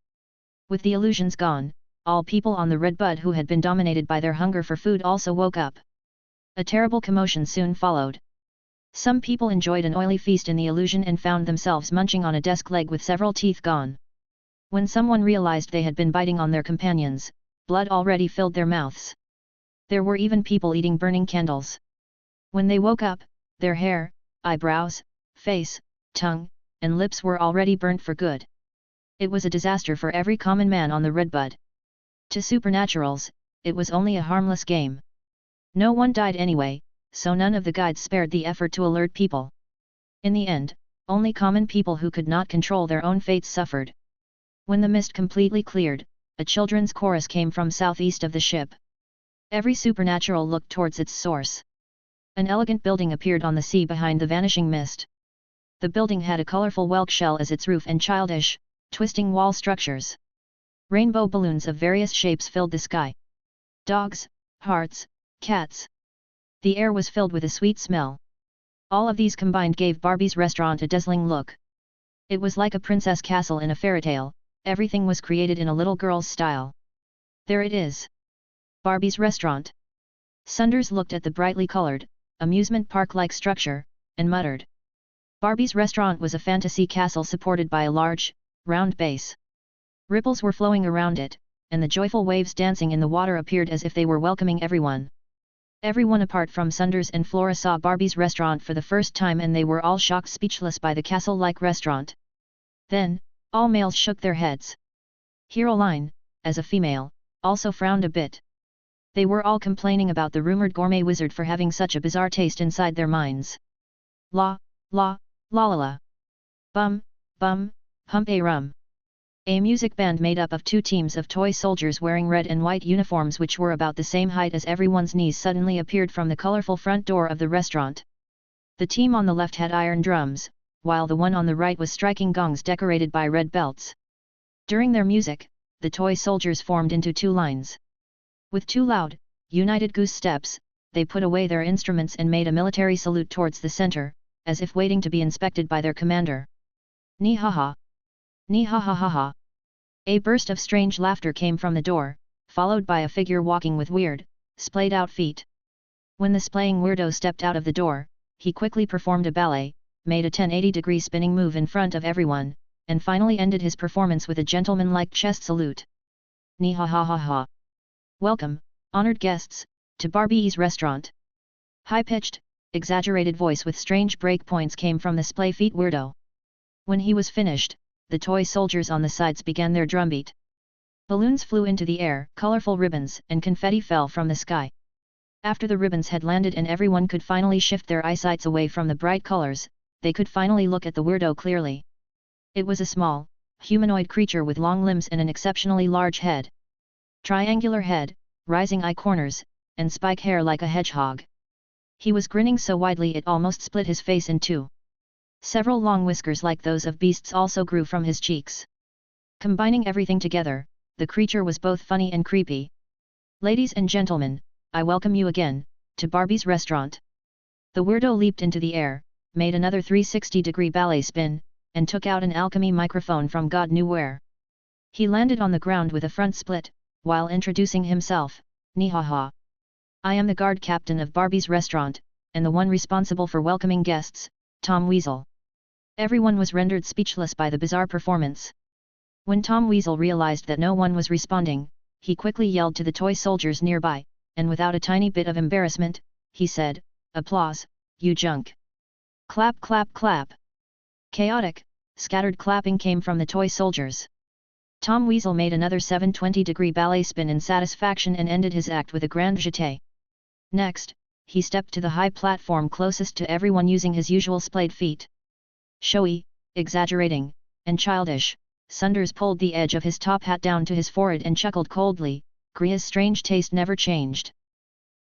With the illusions gone, all people on the Red Bud who had been dominated by their hunger for food also woke up. A terrible commotion soon followed. Some people enjoyed an oily feast in the illusion and found themselves munching on a desk leg with several teeth gone. When someone realized they had been biting on their companions, blood already filled their mouths. There were even people eating burning candles. When they woke up, their hair, eyebrows, face, tongue, and lips were already burnt for good. It was a disaster for every common man on the Red Bud. To supernaturals, it was only a harmless game. No one died anyway, so none of the guides spared the effort to alert people. In the end, only common people who could not control their own fates suffered. When the mist completely cleared, a children's chorus came from southeast of the ship. Every supernatural looked towards its source. An elegant building appeared on the sea behind the vanishing mist. The building had a colorful whelk shell as its roof and childish, twisting wall structures. Rainbow balloons of various shapes filled the sky. Dogs, hearts, cats. The air was filled with a sweet smell. All of these combined gave Barbie's restaurant a dazzling look. It was like a princess castle in a fairy tale. Everything was created in a little girl's style. There it is. Barbie's restaurant. Sunders looked at the brightly colored, amusement park-like structure, and muttered. Barbie's restaurant was a fantasy castle supported by a large, round base. Ripples were flowing around it, and the joyful waves dancing in the water appeared as if they were welcoming everyone. Everyone apart from Sunders and Flora saw Barbie's restaurant for the first time and they were all shocked speechless by the castle-like restaurant. Then, all males shook their heads. Heroline, as a female, also frowned a bit. They were all complaining about the rumored gourmet wizard for having such a bizarre taste inside their minds. La, la, la la la. Bum, bum, hump a rum. A music band made up of 2 teams of toy soldiers wearing red and white uniforms which were about the same height as everyone's knees suddenly appeared from the colorful front door of the restaurant. The team on the left had iron drums, while the one on the right was striking gongs decorated by red belts. During their music, the toy soldiers formed into two lines. With two loud, united goose steps, they put away their instruments and made a military salute towards the center, as if waiting to be inspected by their commander. Ni ha ha! Ni ha ha ha ha! A burst of strange laughter came from the door, followed by a figure walking with weird, splayed-out feet. When the splaying weirdo stepped out of the door, he quickly performed a ballet, made a 1080-degree spinning move in front of everyone, and finally ended his performance with a gentleman-like chest salute. Ni ha ha ha ha! Welcome, honored guests, to Barbie's restaurant. High-pitched, exaggerated voice with strange breakpoints came from the splay feet weirdo. When he was finished, the toy soldiers on the sides began their drumbeat. Balloons flew into the air, colorful ribbons and confetti fell from the sky. After the ribbons had landed and everyone could finally shift their eyesights away from the bright colors, they could finally look at the weirdo clearly. It was a small, humanoid creature with long limbs and an exceptionally large head. Triangular head, rising eye corners, and spike hair like a hedgehog. He was grinning so widely it almost split his face in two. Several long whiskers like those of beasts also grew from his cheeks. Combining everything together, the creature was both funny and creepy. Ladies and gentlemen, I welcome you again, to Barbie's restaurant. The weirdo leaped into the air, made another 360-degree ballet spin, and took out an alchemy microphone from God knew where. He landed on the ground with a front split, while introducing himself, Ni ha ha. I am the guard captain of Barbie's restaurant, and the one responsible for welcoming guests, Tom Weasel. Everyone was rendered speechless by the bizarre performance. When Tom Weasel realized that no one was responding, he quickly yelled to the toy soldiers nearby, and without a tiny bit of embarrassment, he said, "Applause, you junk! Clap clap clap!" Chaotic, scattered clapping came from the toy soldiers. Tom Weasel made another 720-degree ballet spin in satisfaction and ended his act with a grand jeté. Next, he stepped to the high platform closest to everyone using his usual splayed feet. Showy, exaggerating, and childish, Sunders pulled the edge of his top hat down to his forehead and chuckled coldly. Gria's strange taste never changed.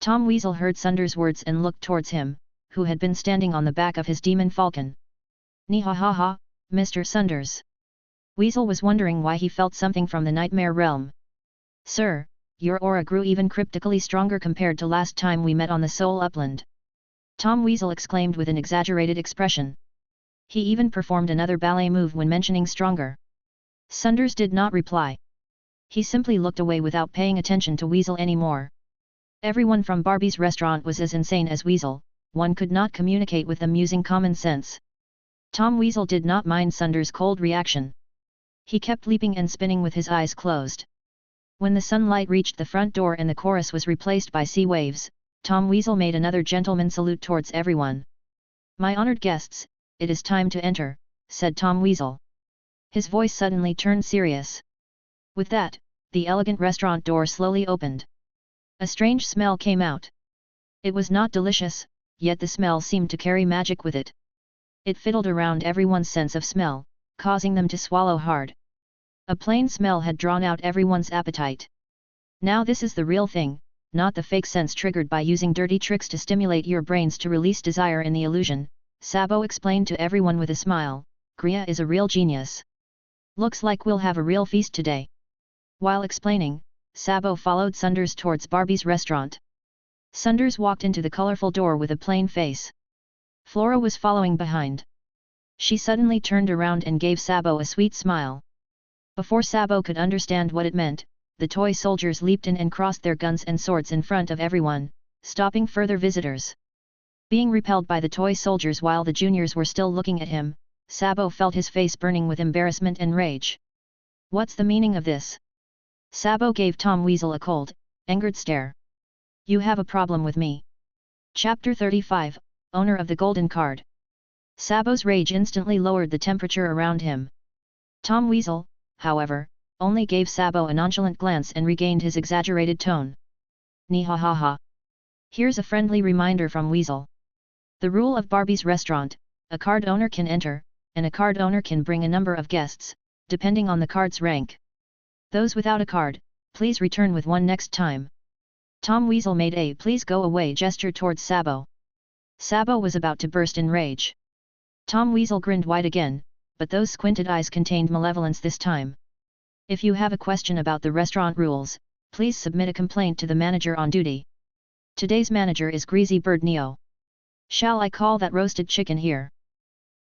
Tom Weasel heard Sunders' words and looked towards him, who had been standing on the back of his demon falcon. Ni ha ha ha, Mr. Sunders. Weasel was wondering why he felt something from the nightmare realm. Sir, your aura grew even cryptically stronger compared to last time we met on the Soul Upland. Tom Weasel exclaimed with an exaggerated expression. He even performed another ballet move when mentioning stronger. Sunders did not reply. He simply looked away without paying attention to Weasel anymore. Everyone from Barbie's restaurant was as insane as Weasel, one could not communicate with them using common sense. Tom Weasel did not mind Sunders' cold reaction. He kept leaping and spinning with his eyes closed. When the sunlight reached the front door and the chorus was replaced by sea waves, Tom Weasel made another gentleman salute towards everyone. My honored guests, it is time to enter, said Tom Weasel. His voice suddenly turned serious. With that, the elegant restaurant door slowly opened. A strange smell came out. It was not delicious, yet the smell seemed to carry magic with it. It fiddled around everyone's sense of smell, causing them to swallow hard. A plain smell had drawn out everyone's appetite. Now this is the real thing, not the fake sense triggered by using dirty tricks to stimulate your brains to release desire in the illusion, Sabo explained to everyone with a smile. Gria is a real genius. Looks like we'll have a real feast today. While explaining, Sabo followed Sunders towards Barbie's restaurant. Sunders walked into the colorful door with a plain face. Flora was following behind. She suddenly turned around and gave Sabo a sweet smile. Before Sabo could understand what it meant, the toy soldiers leaped in and crossed their guns and swords in front of everyone, stopping further visitors. Being repelled by the toy soldiers while the juniors were still looking at him, Sabo felt his face burning with embarrassment and rage. What's the meaning of this? Sabo gave Tom Weasel a cold, angered stare. You have a problem with me. Chapter 35, Owner of the Golden Card. Sabo's rage instantly lowered the temperature around him. Tom Weasel, however, only gave Sabo a nonchalant glance and regained his exaggerated tone. Ni ha ha ha. Here's a friendly reminder from Weasel. The rule of Barbie's restaurant, a card owner can enter, and a card owner can bring a number of guests, depending on the card's rank. Those without a card, please return with one next time. Tom Weasel made a please go away gesture towards Sabo. Sabo was about to burst in rage. Tom Weasel grinned wide again, but those squinted eyes contained malevolence this time. If you have a question about the restaurant rules, please submit a complaint to the manager on duty. Today's manager is Greasy Bird Neo. Shall I call that roasted chicken here?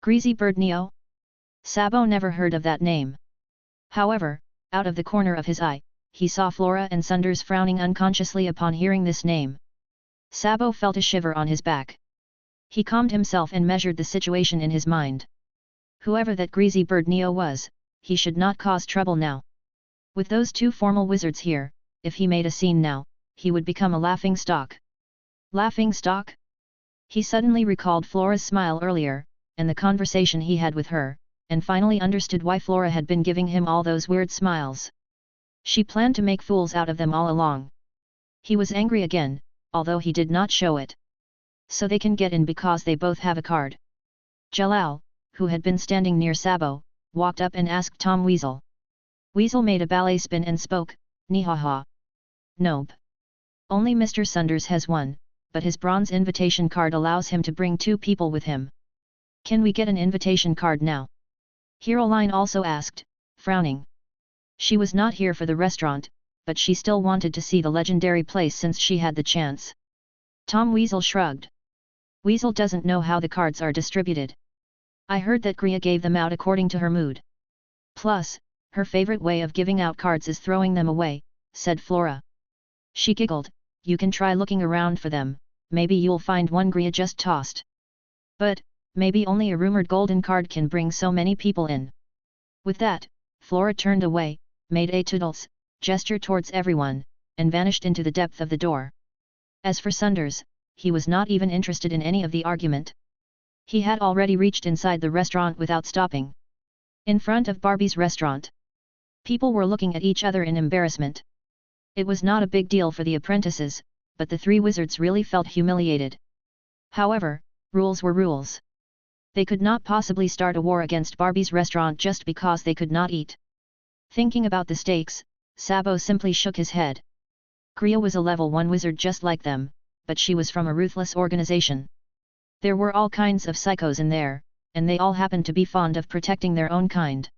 Greasy Bird Neo? Sabo never heard of that name. However, out of the corner of his eye, he saw Flora and Sunders frowning unconsciously upon hearing this name. Sabo felt a shiver on his back. He calmed himself and measured the situation in his mind. Whoever that Greasy Bird Neo was, he should not cause trouble now. With those two formal wizards here, if he made a scene now, he would become a laughing stock. Laughing stock? He suddenly recalled Flora's smile earlier, and the conversation he had with her, and finally understood why Flora had been giving him all those weird smiles. She planned to make fools out of them all along. He was angry again, although he did not show it. So they can get in because they both have a card. Jalal, who had been standing near Sabo, walked up and asked Tom Weasel. Weasel made a ballet spin and spoke, "Nihaha. Nope. Only Mr. Sunders has one, but his bronze invitation card allows him to bring 2 people with him. Can we get an invitation card now?" Heroline also asked, frowning. She was not here for the restaurant, but she still wanted to see the legendary place since she had the chance. Tom Weasel shrugged. Weasel doesn't know how the cards are distributed. I heard that Gria gave them out according to her mood. Plus, her favorite way of giving out cards is throwing them away, said Flora. She giggled, you can try looking around for them, maybe you'll find one Gria just tossed. But, maybe only a rumored golden card can bring so many people in. With that, Flora turned away, made a toodles gesture towards everyone, and vanished into the depth of the door. As for Sunders, he was not even interested in any of the argument. He had already reached inside the restaurant without stopping. In front of Barbie's restaurant. People were looking at each other in embarrassment. It was not a big deal for the apprentices, but the 3 wizards really felt humiliated. However, rules were rules. They could not possibly start a war against Barbie's restaurant just because they could not eat. Thinking about the stakes, Sabo simply shook his head. Gria was a level 1 wizard just like them, but she was from a ruthless organization. There were all kinds of psychos in there, and they all happened to be fond of protecting their own kind.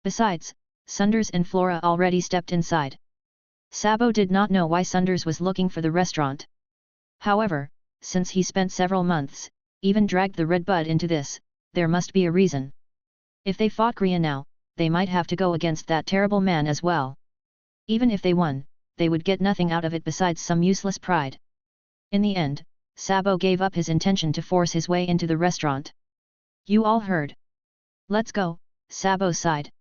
Besides, Sunders and Flora already stepped inside. Sabo did not know why Sunders was looking for the restaurant. However, since he spent several months, even dragged the Red Bud into this, there must be a reason. If they fought Gria now, they might have to go against that terrible man as well. Even if they won, they would get nothing out of it besides some useless pride. In the end, Sabo gave up his intention to force his way into the restaurant. You all heard. Let's go, Sabo sighed.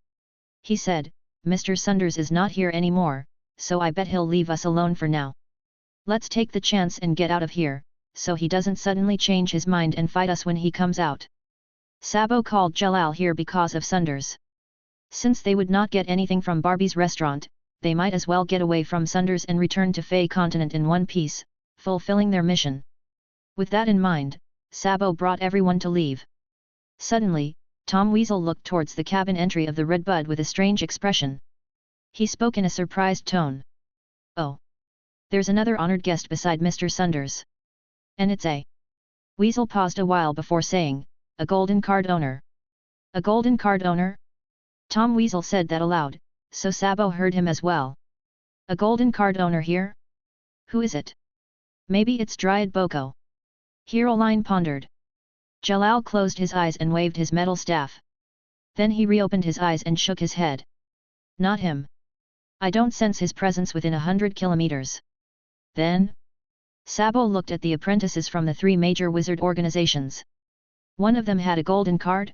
He said, Mr. Sunders is not here anymore, so I bet he'll leave us alone for now. Let's take the chance and get out of here, so he doesn't suddenly change his mind and fight us when he comes out. Sabo called Jalal here because of Sunders. Since they would not get anything from Barbie's restaurant, they might as well get away from Sunders and return to Fey Continent in one piece, fulfilling their mission. With that in mind, Sabo brought everyone to leave. Suddenly, Tom Weasel looked towards the cabin entry of the Red Bud with a strange expression. He spoke in a surprised tone. Oh! There's another honored guest beside Mr. Sunders. And it's a... Weasel paused a while before saying, a golden card owner. A golden card owner? Tom Weasel said that aloud, so Sabo heard him as well. A golden card owner here? Who is it? Maybe it's Dryad Boko. Heroline pondered. Jalal closed his eyes and waved his metal staff. Then he reopened his eyes and shook his head. Not him. I don't sense his presence within 100 kilometers. Then? Sabo looked at the apprentices from the 3 major wizard organizations. One of them had a golden card?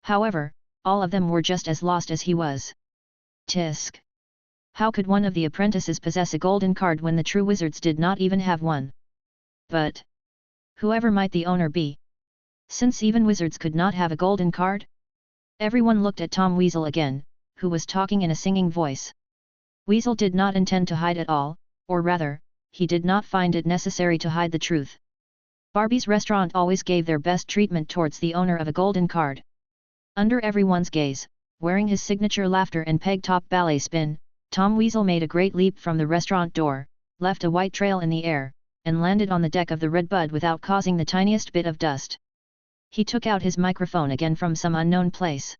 However, all of them were just as lost as he was. Tisk. How could one of the apprentices possess a golden card when the true wizards did not even have one? But... whoever might the owner be? Since even wizards could not have a golden card? Everyone looked at Tom Weasel again, who was talking in a singing voice. Weasel did not intend to hide at all, or rather, he did not find it necessary to hide the truth. Barbie's restaurant always gave their best treatment towards the owner of a golden card. Under everyone's gaze, wearing his signature laughter and peg-top ballet spin, Tom Weasel made a great leap from the restaurant door, left a white trail in the air, and landed on the deck of the Red Bud without causing the tiniest bit of dust. He took out his microphone again from some unknown place.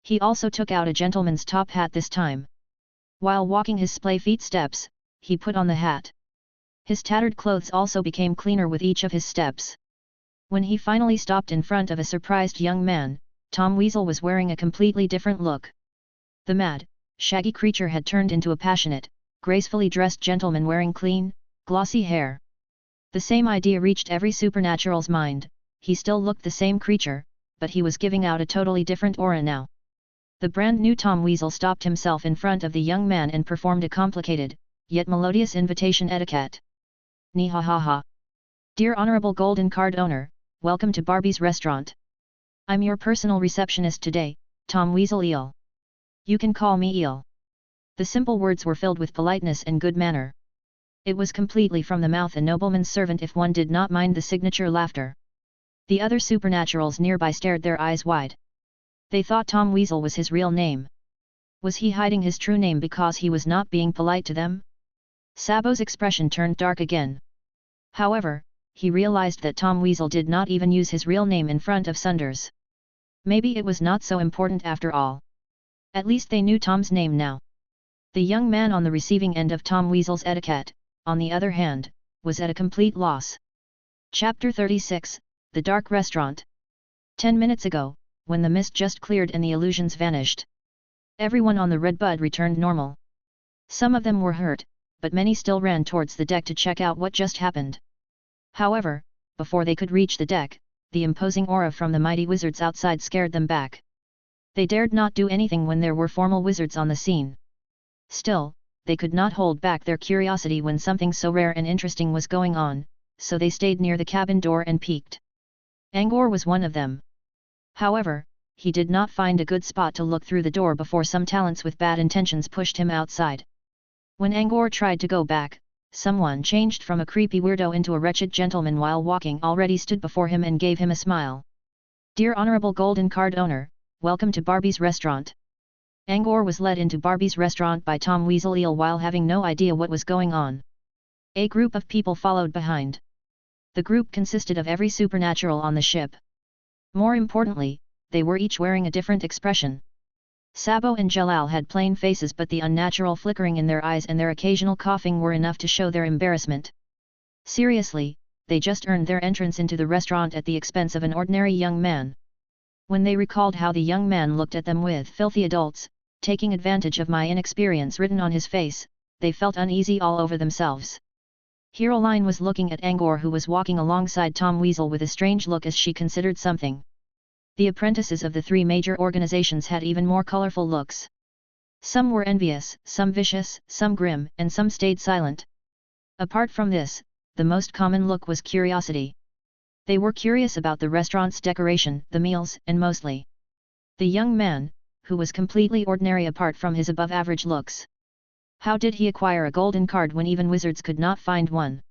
He also took out a gentleman's top hat this time. While walking his splay feet steps, he put on the hat. His tattered clothes also became cleaner with each of his steps. When he finally stopped in front of a surprised young man, Tom Weasel was wearing a completely different look. The mad, shaggy creature had turned into a passionate, gracefully dressed gentleman wearing clean, glossy hair. The same idea reached every supernatural's mind. He still looked the same creature, but he was giving out a totally different aura now. The brand new Tom Weasel stopped himself in front of the young man and performed a complicated, yet melodious invitation etiquette. Ni ha ha ha. Dear Honorable Golden Card Owner, welcome to Barbie's Restaurant. I'm your personal receptionist today, Tom Weasel Eel. You can call me Eel. The simple words were filled with politeness and good manner. It was completely from the mouth a nobleman's servant if one did not mind the signature laughter. The other supernaturals nearby stared their eyes wide. They thought Tom Weasel was his real name. Was he hiding his true name because he was not being polite to them? Sabo's expression turned dark again. However, he realized that Tom Weasel did not even use his real name in front of Sunders. Maybe it was not so important after all. At least they knew Tom's name now. The young man on the receiving end of Tom Weasel's etiquette, on the other hand, was at a complete loss. Chapter 36, The Dark Restaurant. 10 minutes ago, when the mist just cleared and the illusions vanished, everyone on the Redbud returned normal. Some of them were hurt, but many still ran towards the deck to check out what just happened. However, before they could reach the deck, the imposing aura from the mighty wizards outside scared them back. They dared not do anything when there were formal wizards on the scene. Still, they could not hold back their curiosity when something so rare and interesting was going on, so they stayed near the cabin door and peeked. Angor was one of them. However, he did not find a good spot to look through the door before some talents with bad intentions pushed him outside. When Angor tried to go back, someone changed from a creepy weirdo into a wretched gentleman while walking already stood before him and gave him a smile. Dear Honorable Golden Card Owner, welcome to Barbie's Restaurant. Angor was led into Barbie's restaurant by Tom Weasel Eel while having no idea what was going on. A group of people followed behind. The group consisted of every supernatural on the ship. More importantly, they were each wearing a different expression. Sabo and Jalal had plain faces, but the unnatural flickering in their eyes and their occasional coughing were enough to show their embarrassment. Seriously, they just earned their entrance into the restaurant at the expense of an ordinary young man. When they recalled how the young man looked at them with filthy adults, taking advantage of my inexperience written on his face, they felt uneasy all over themselves. Heroline was looking at Angor, who was walking alongside Tom Weasel with a strange look as she considered something. The apprentices of the three major organizations had even more colorful looks. Some were envious, some vicious, some grim, and some stayed silent. Apart from this, the most common look was curiosity. They were curious about the restaurant's decoration, the meals, and mostly the young man, who was completely ordinary apart from his above-average looks. How did he acquire a golden card when even wizards could not find one?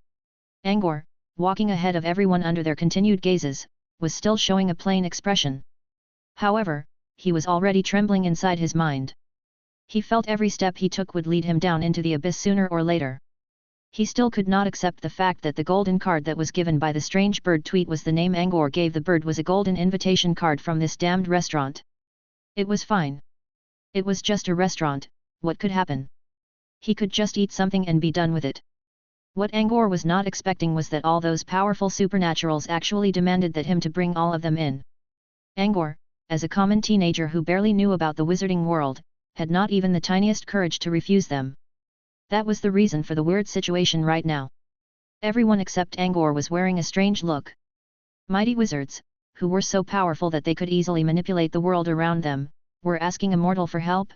Angor, walking ahead of everyone under their continued gazes, was still showing a plain expression. However, he was already trembling inside his mind. He felt every step he took would lead him down into the abyss sooner or later. He still could not accept the fact that the golden card that was given by the strange bird tweet was the name Angor gave the bird was a golden invitation card from this damned restaurant. It was fine. It was just a restaurant, what could happen? He could just eat something and be done with it. What Angor was not expecting was that all those powerful supernaturals actually demanded that him to bring all of them in. Angor, as a common teenager who barely knew about the wizarding world, had not even the tiniest courage to refuse them. That was the reason for the weird situation right now. Everyone except Angor was wearing a strange look. Mighty wizards, who were so powerful that they could easily manipulate the world around them, were asking a mortal for help?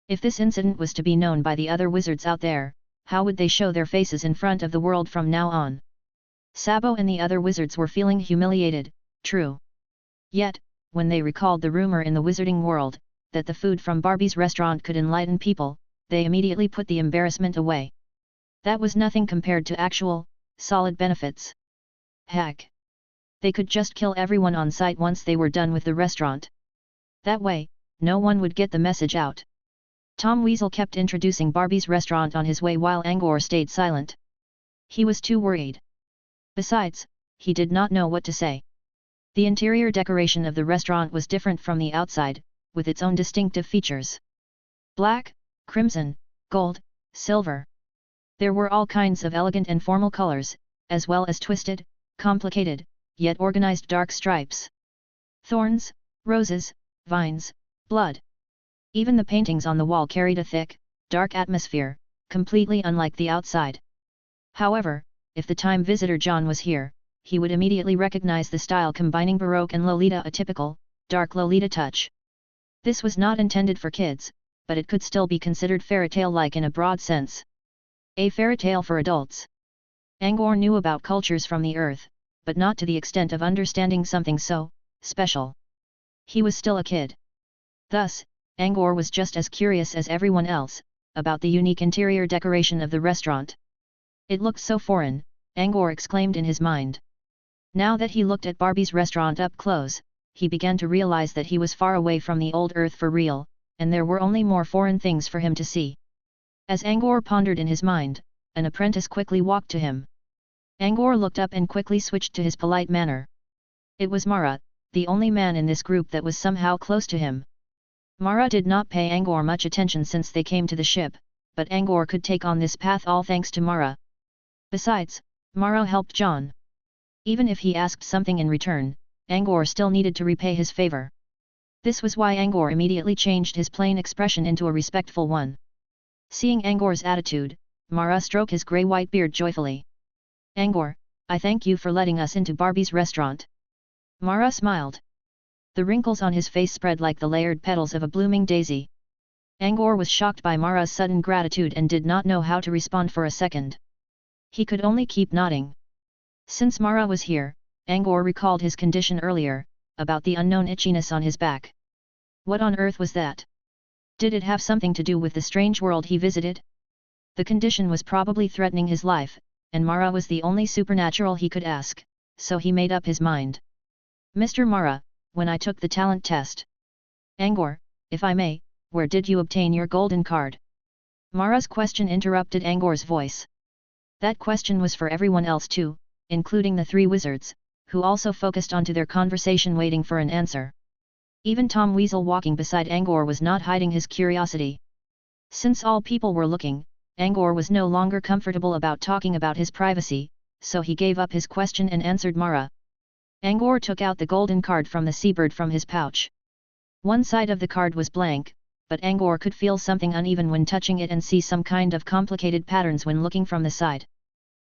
If this incident was to be known by the other wizards out there, how would they show their faces in front of the world from now on? Sabo and the other wizards were feeling humiliated, true. Yet, when they recalled the rumor in the wizarding world, that the food from Barbie's restaurant could enlighten people, they immediately put the embarrassment away. That was nothing compared to actual, solid benefits. Heck! They could just kill everyone on site once they were done with the restaurant. That way, no one would get the message out. Tom Weasel kept introducing Barbie's restaurant on his way while Angor stayed silent. He was too worried. Besides, he did not know what to say. The interior decoration of the restaurant was different from the outside, with its own distinctive features. Black, crimson, gold, silver. There were all kinds of elegant and formal colors, as well as twisted, complicated, yet organized dark stripes. Thorns, roses, vines, blood. Even the paintings on the wall carried a thick, dark atmosphere, completely unlike the outside. However, if the time visitor John was here, he would immediately recognize the style combining Baroque and Lolita, a typical, dark Lolita touch. This was not intended for kids, but it could still be considered fairy tale-like in a broad sense. A fairy tale for adults. Angor knew about cultures from the earth, but not to the extent of understanding something so special. He was still a kid. Thus, Angor was just as curious as everyone else about the unique interior decoration of the restaurant. It looked so foreign, Angor exclaimed in his mind. Now that he looked at Barbie's restaurant up close, he began to realize that he was far away from the old earth for real, and there were only more foreign things for him to see. As Angor pondered in his mind, an apprentice quickly walked to him. Angor looked up and quickly switched to his polite manner. It was Mara, the only man in this group that was somehow close to him. Mara did not pay Angor much attention since they came to the ship, but Angor could take on this path all thanks to Mara. Besides, Mara helped John. Even if he asked something in return, Angor still needed to repay his favor. This was why Angor immediately changed his plain expression into a respectful one. Seeing Angor's attitude, Mara stroked his grey-white beard joyfully. Angor, I thank you for letting us into Barbie's restaurant. Mara smiled. The wrinkles on his face spread like the layered petals of a blooming daisy. Angor was shocked by Mara's sudden gratitude and did not know how to respond for a second. He could only keep nodding. Since Mara was here, Angor recalled his condition earlier, about the unknown itchiness on his back. What on earth was that? Did it have something to do with the strange world he visited? The condition was probably threatening his life, and Mara was the only supernatural he could ask, so he made up his mind. Mr. Mara, when I took the talent test. Angor, if I may, where did you obtain your golden card? Mara's question interrupted Angor's voice. That question was for everyone else too, including the three wizards, who also focused onto their conversation waiting for an answer. Even Tom Weasel walking beside Angor was not hiding his curiosity. Since all people were looking, Angor was no longer comfortable about talking about his privacy, so he gave up his question and answered Mara. Angor took out the golden card from the seabird from his pouch. One side of the card was blank, but Angor could feel something uneven when touching it and see some kind of complicated patterns when looking from the side.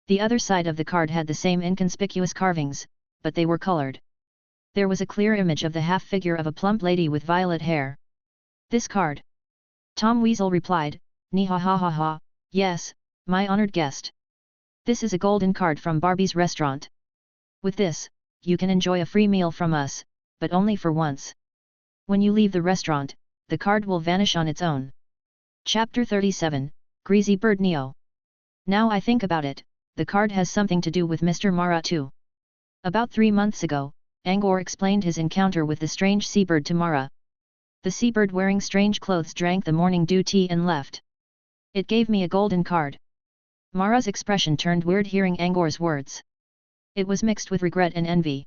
The other side of the card had the same inconspicuous carvings, but they were colored. There was a clear image of the half-figure of a plump lady with violet hair. This card? Tom Weasel replied, "Ni-ha-ha-ha-ha, yes, my honored guest. This is a golden card from Barbie's restaurant. With this, you can enjoy a free meal from us, but only for once. When you leave the restaurant, the card will vanish on its own." Chapter 37, Greasy Bird Neo. Now I think about it, the card has something to do with Mr. Mara too. About 3 months ago, Angor explained his encounter with the strange seabird to Mara. The seabird wearing strange clothes drank the morning dew tea and left. It gave me a golden card. Mara's expression turned weird hearing Angor's words. It was mixed with regret and envy.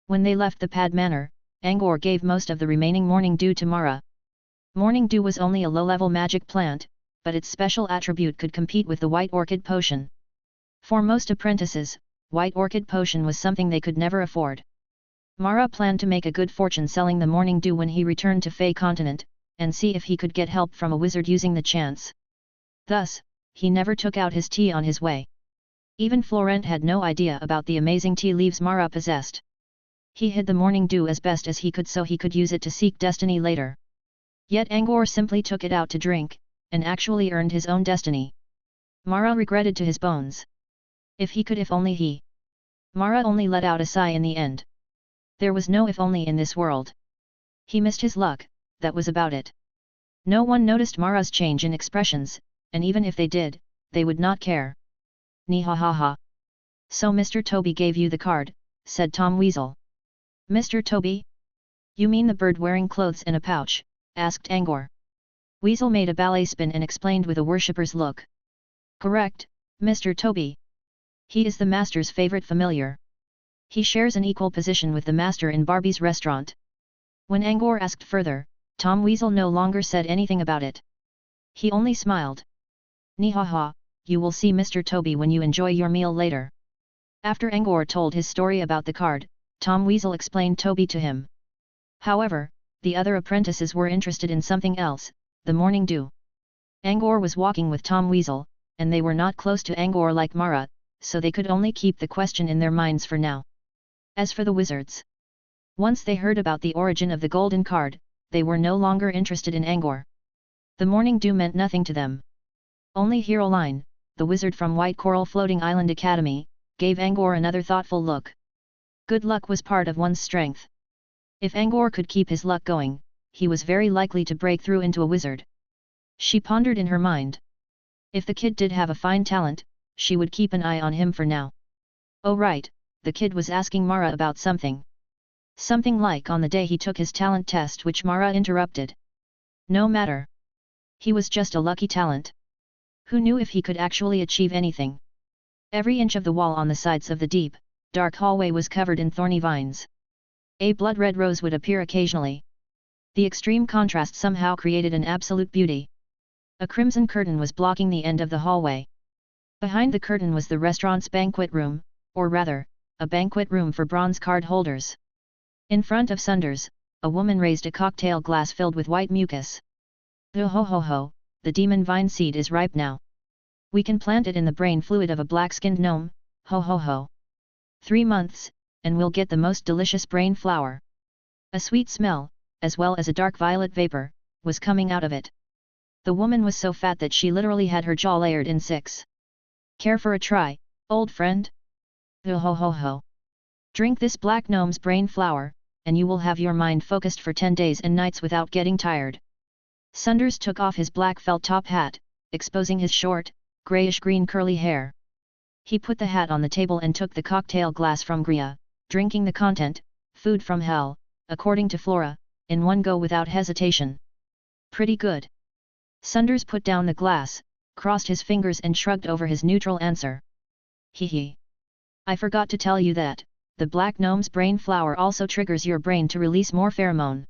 When they left the Pad Manor, Angor gave most of the remaining morning dew to Mara. Morning dew was only a low-level magic plant, but its special attribute could compete with the White Orchid Potion. For most apprentices, White Orchid Potion was something they could never afford. Mara planned to make a good fortune selling the morning dew when he returned to Fey Continent, and see if he could get help from a wizard using the chance. Thus, he never took out his tea on his way. Even Florent had no idea about the amazing tea leaves Mara possessed. He hid the morning dew as best as he could so he could use it to seek destiny later. Yet Angor simply took it out to drink, and actually earned his own destiny. Mara regretted to his bones. If he could, if only he. Mara only let out a sigh in the end. There was no if only in this world. He missed his luck, that was about it. No one noticed Mara's change in expressions, and even if they did, they would not care. Ni-ha-ha-ha. So Mr. Toby gave you the card, said Tom Weasel. Mr. Toby? You mean the bird wearing clothes in a pouch? Asked Angor. Weasel made a ballet spin and explained with a worshipper's look. Correct, Mr. Toby. He is the master's favorite familiar. He shares an equal position with the master in Barbie's restaurant. When Angor asked further, Tom Weasel no longer said anything about it. He only smiled. Nihaha, you will see Mr. Toby when you enjoy your meal later. After Angor told his story about the card, Tom Weasel explained Toby to him. However, the other apprentices were interested in something else, the morning dew. Angor was walking with Tom Weasel, and they were not close to Angor like Mara, so they could only keep the question in their minds for now. As for the wizards, once they heard about the origin of the golden card, they were no longer interested in Angor. The morning dew meant nothing to them. Only Heroline, the wizard from White Coral Floating Island Academy, gave Angor another thoughtful look. Good luck was part of one's strength. If Angor could keep his luck going, he was very likely to break through into a wizard. She pondered in her mind. If the kid did have a fine talent, she would keep an eye on him for now. Oh right, the kid was asking Mara about something. Something like on the day he took his talent test, which Mara interrupted. No matter. He was just a lucky talent. Who knew if he could actually achieve anything? Every inch of the wall on the sides of the deep, dark hallway was covered in thorny vines. A blood-red rose would appear occasionally. The extreme contrast somehow created an absolute beauty. A crimson curtain was blocking the end of the hallway. Behind the curtain was the restaurant's banquet room, or rather, a banquet room for bronze card holders. In front of Sunders, a woman raised a cocktail glass filled with white mucus. Ho ho ho ho, the demon vine seed is ripe now. We can plant it in the brain fluid of a black-skinned gnome, ho ho ho. 3 months, and we'll get the most delicious brain flower. A sweet smell, as well as a dark violet vapor, was coming out of it. The woman was so fat that she literally had her jaw layered in 6. Care for a try, old friend? Ho ho ho ho. Drink this black gnome's brain flower, and you will have your mind focused for 10 days and nights without getting tired. Sunders took off his black felt top hat, exposing his short, grayish-green curly hair. He put the hat on the table and took the cocktail glass from Gria, drinking the content, food from hell, according to Flora, in one go without hesitation. Pretty good. Sunders put down the glass, crossed his fingers and shrugged over his neutral answer. Hee hee. I forgot to tell you that, the black gnome's brain flower also triggers your brain to release more pheromone.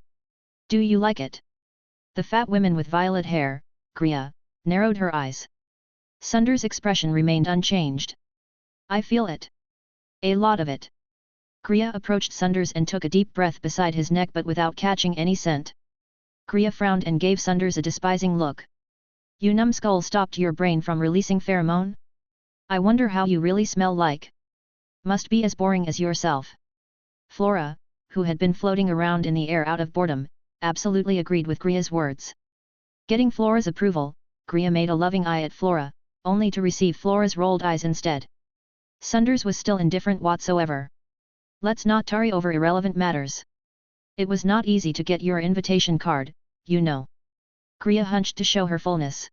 Do you like it? The fat woman with violet hair, Gria, narrowed her eyes. Sunders' expression remained unchanged. I feel it. A lot of it. Gria approached Sunders and took a deep breath beside his neck but without catching any scent. Gria frowned and gave Sunders a despising look. You numbskull stopped your brain from releasing pheromone? I wonder how you really smell like. Must be as boring as yourself. Flora, who had been floating around in the air out of boredom, absolutely agreed with Gria's words. Getting Flora's approval, Gria made a loving eye at Flora, only to receive Flora's rolled eyes instead. Sunders was still indifferent whatsoever. Let's not tarry over irrelevant matters. It was not easy to get your invitation card, you know. Gria hunched to show her fullness.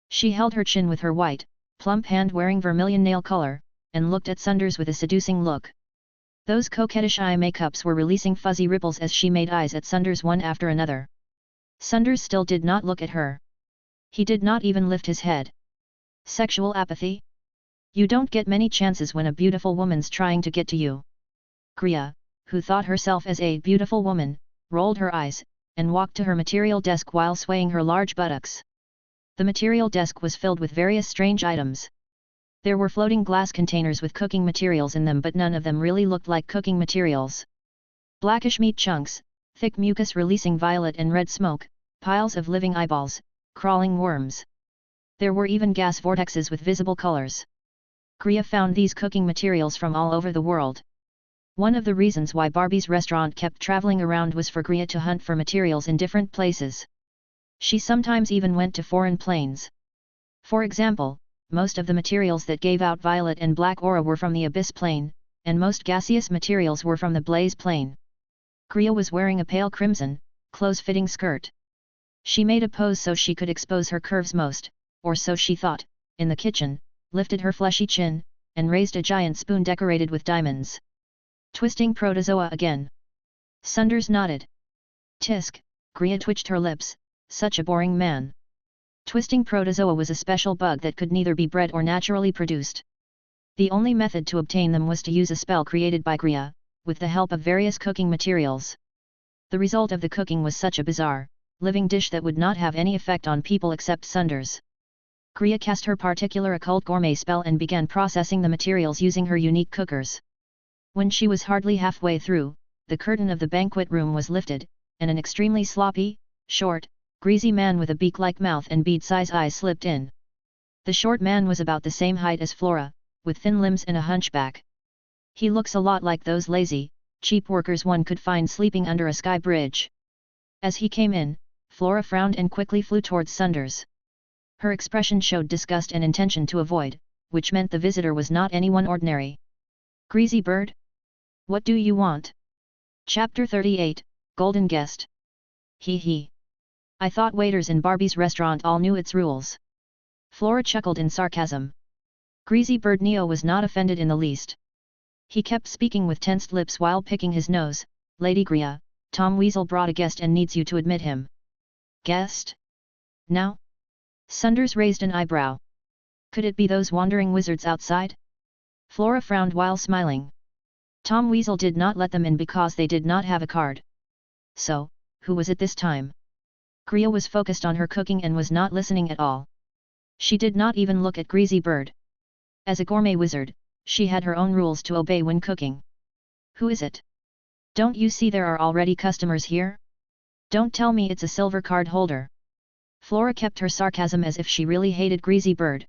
She held her chin with her white, plump hand wearing vermilion nail color, and looked at Sunders with a seducing look. Those coquettish eye makeups were releasing fuzzy ripples as she made eyes at Sunders one after another. Sunders still did not look at her. He did not even lift his head. Sexual apathy? You don't get many chances when a beautiful woman's trying to get to you. Gria, who thought herself as a beautiful woman, rolled her eyes, and walked to her material desk while swaying her large buttocks. The material desk was filled with various strange items. There were floating glass containers with cooking materials in them, but none of them really looked like cooking materials. Blackish meat chunks, thick mucus releasing violet and red smoke, piles of living eyeballs, crawling worms. There were even gas vortexes with visible colors. Gria found these cooking materials from all over the world. One of the reasons why Barbie's restaurant kept traveling around was for Gria to hunt for materials in different places. She sometimes even went to foreign planes. For example, most of the materials that gave out violet and black aura were from the Abyss plane, and most gaseous materials were from the Blaze plane. Gria was wearing a pale crimson, close-fitting skirt. She made a pose so she could expose her curves most, or so she thought, in the kitchen, lifted her fleshy chin, and raised a giant spoon decorated with diamonds. Twisting protozoa again. Sunders nodded. Tisk, Gria twitched her lips, such a boring man. Twisting protozoa was a special bug that could neither be bred or naturally produced. The only method to obtain them was to use a spell created by Gria, with the help of various cooking materials. The result of the cooking was such a bizarre, living dish that would not have any effect on people except Sunders. Griya cast her particular occult gourmet spell and began processing the materials using her unique cookers. When she was hardly halfway through, the curtain of the banquet room was lifted, and an extremely sloppy, short, greasy man with a beak-like mouth and bead-size eyes slipped in. The short man was about the same height as Flora, with thin limbs and a hunchback. He looks a lot like those lazy, cheap workers one could find sleeping under a sky bridge. As he came in, Flora frowned and quickly flew towards Sunders. Her expression showed disgust and intention to avoid, which meant the visitor was not anyone ordinary. Greasy bird? What do you want? Chapter 38, Golden Guest. Hee hee. I thought waiters in Barbie's restaurant all knew its rules. Flora chuckled in sarcasm. Greasy bird Neo was not offended in the least. He kept speaking with tensed lips while picking his nose. Lady Griya, Tom Weasel brought a guest and needs you to admit him. Guest? Now? Sunders raised an eyebrow. Could it be those wandering wizards outside? Flora frowned while smiling. Tom Weasel did not let them in because they did not have a card. So, who was it this time? Griya was focused on her cooking and was not listening at all. She did not even look at Greasy Bird. As a gourmet wizard, she had her own rules to obey when cooking. Who is it? Don't you see there are already customers here? Don't tell me it's a silver card holder. Flora kept her sarcasm as if she really hated Greasy Bird.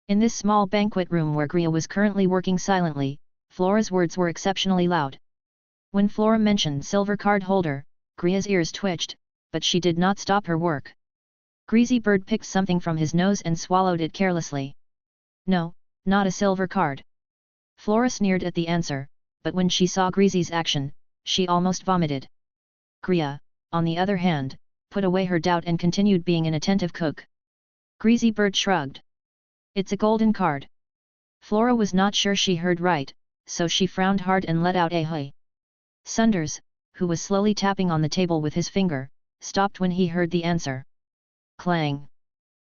In this small banquet room where Griya was currently working silently, Flora's words were exceptionally loud. When Flora mentioned silver card holder, Griya's ears twitched, but she did not stop her work. Greasy Bird picked something from his nose and swallowed it carelessly. No, not a silver card. Flora sneered at the answer, but when she saw Greasy's action, she almost vomited. Griya, on the other hand, put away her doubt and continued being an attentive cook. Greasy Bird shrugged. It's a golden card. Flora was not sure she heard right, so she frowned hard and let out a hey. Sunders, who was slowly tapping on the table with his finger, stopped when he heard the answer. Clang!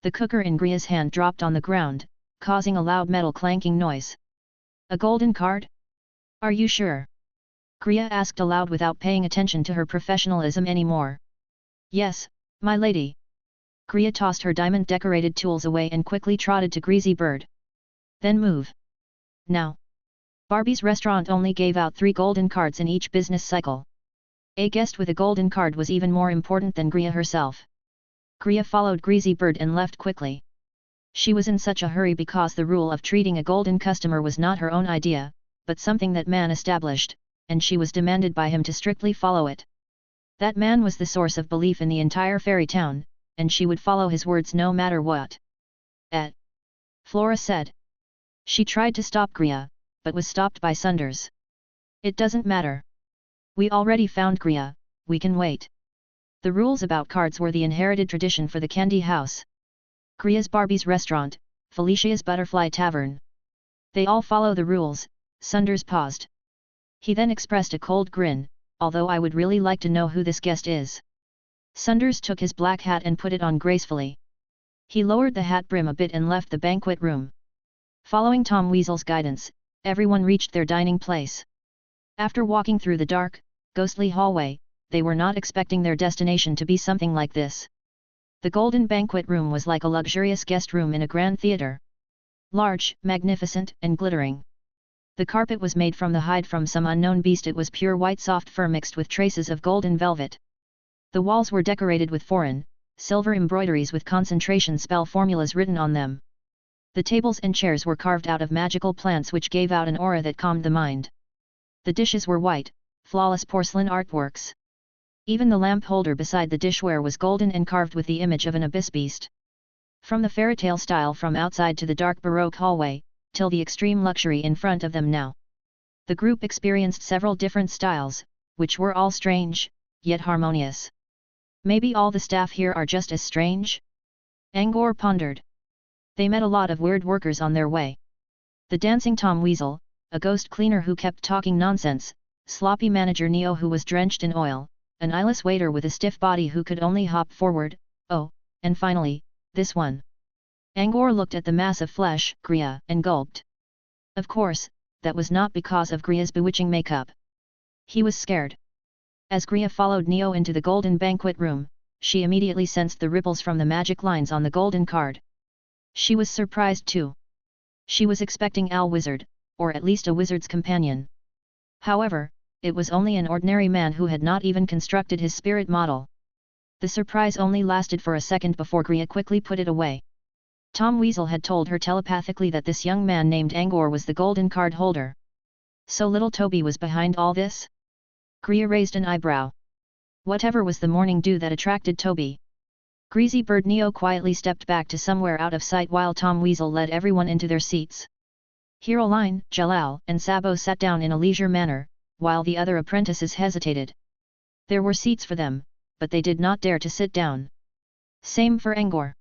The cooker in Griya's hand dropped on the ground, causing a loud metal clanking noise. A golden card? Are you sure? Griya asked aloud without paying attention to her professionalism anymore. Yes, my lady. Griya tossed her diamond-decorated tools away and quickly trotted to Greasy Bird. Then move. Now. Barbie's restaurant only gave out 3 golden cards in each business cycle. A guest with a golden card was even more important than Griya herself. Griya followed Greasy Bird and left quickly. She was in such a hurry because the rule of treating a golden customer was not her own idea, but something that man established, and she was demanded by him to strictly follow it. That man was the source of belief in the entire fairy town, and she would follow his words no matter what. Flora said. She tried to stop Griya, but was stopped by Sunders. It doesn't matter. We already found Griya, we can wait. The rules about cards were the inherited tradition for the candy house. Griya's Barbie's restaurant, Felicia's Butterfly Tavern. They all follow the rules. Sunders paused. He then expressed a cold grin, although I would really like to know who this guest is. Sunders took his black hat and put it on gracefully. He lowered the hat brim a bit and left the banquet room. Following Tom Weasel's guidance, everyone reached their dining place. After walking through the dark, ghostly hallway, they were not expecting their destination to be something like this. The golden banquet room was like a luxurious guest room in a grand theatre. Large, magnificent, and glittering. The carpet was made from the hide from some unknown beast. It was pure white soft fur mixed with traces of golden velvet. The walls were decorated with foreign, silver embroideries with concentration spell formulas written on them. The tables and chairs were carved out of magical plants which gave out an aura that calmed the mind. The dishes were white, flawless porcelain artworks. Even the lamp holder beside the dishware was golden and carved with the image of an abyss beast. From the fairytale style from outside to the dark baroque hallway, till the extreme luxury in front of them now. The group experienced several different styles, which were all strange, yet harmonious. Maybe all the staff here are just as strange? Angor pondered. They met a lot of weird workers on their way. The dancing Tom Weasel, a ghost cleaner who kept talking nonsense, sloppy manager Neo who was drenched in oil, an eyeless waiter with a stiff body who could only hop forward, oh, and finally, this one. Angor looked at the mass of flesh, Griya, and gulped. Of course, that was not because of Griya's bewitching makeup. He was scared. As Griya followed Neo into the golden banquet room, she immediately sensed the ripples from the magic lines on the golden card. She was surprised too. She was expecting Al Wizard, or at least a wizard's companion. However, it was only an ordinary man who had not even constructed his spirit model. The surprise only lasted for a second before Griya quickly put it away. Tom Weasel had told her telepathically that this young man named Angor was the golden card holder. So little Toby was behind all this? Griya raised an eyebrow. Whatever was the morning dew that attracted Toby? Greasy Bird Neo quietly stepped back to somewhere out of sight while Tom Weasel led everyone into their seats. Hiroline, Jalal, and Sabo sat down in a leisure manner, while the other apprentices hesitated. There were seats for them, but they did not dare to sit down. Same for Angor.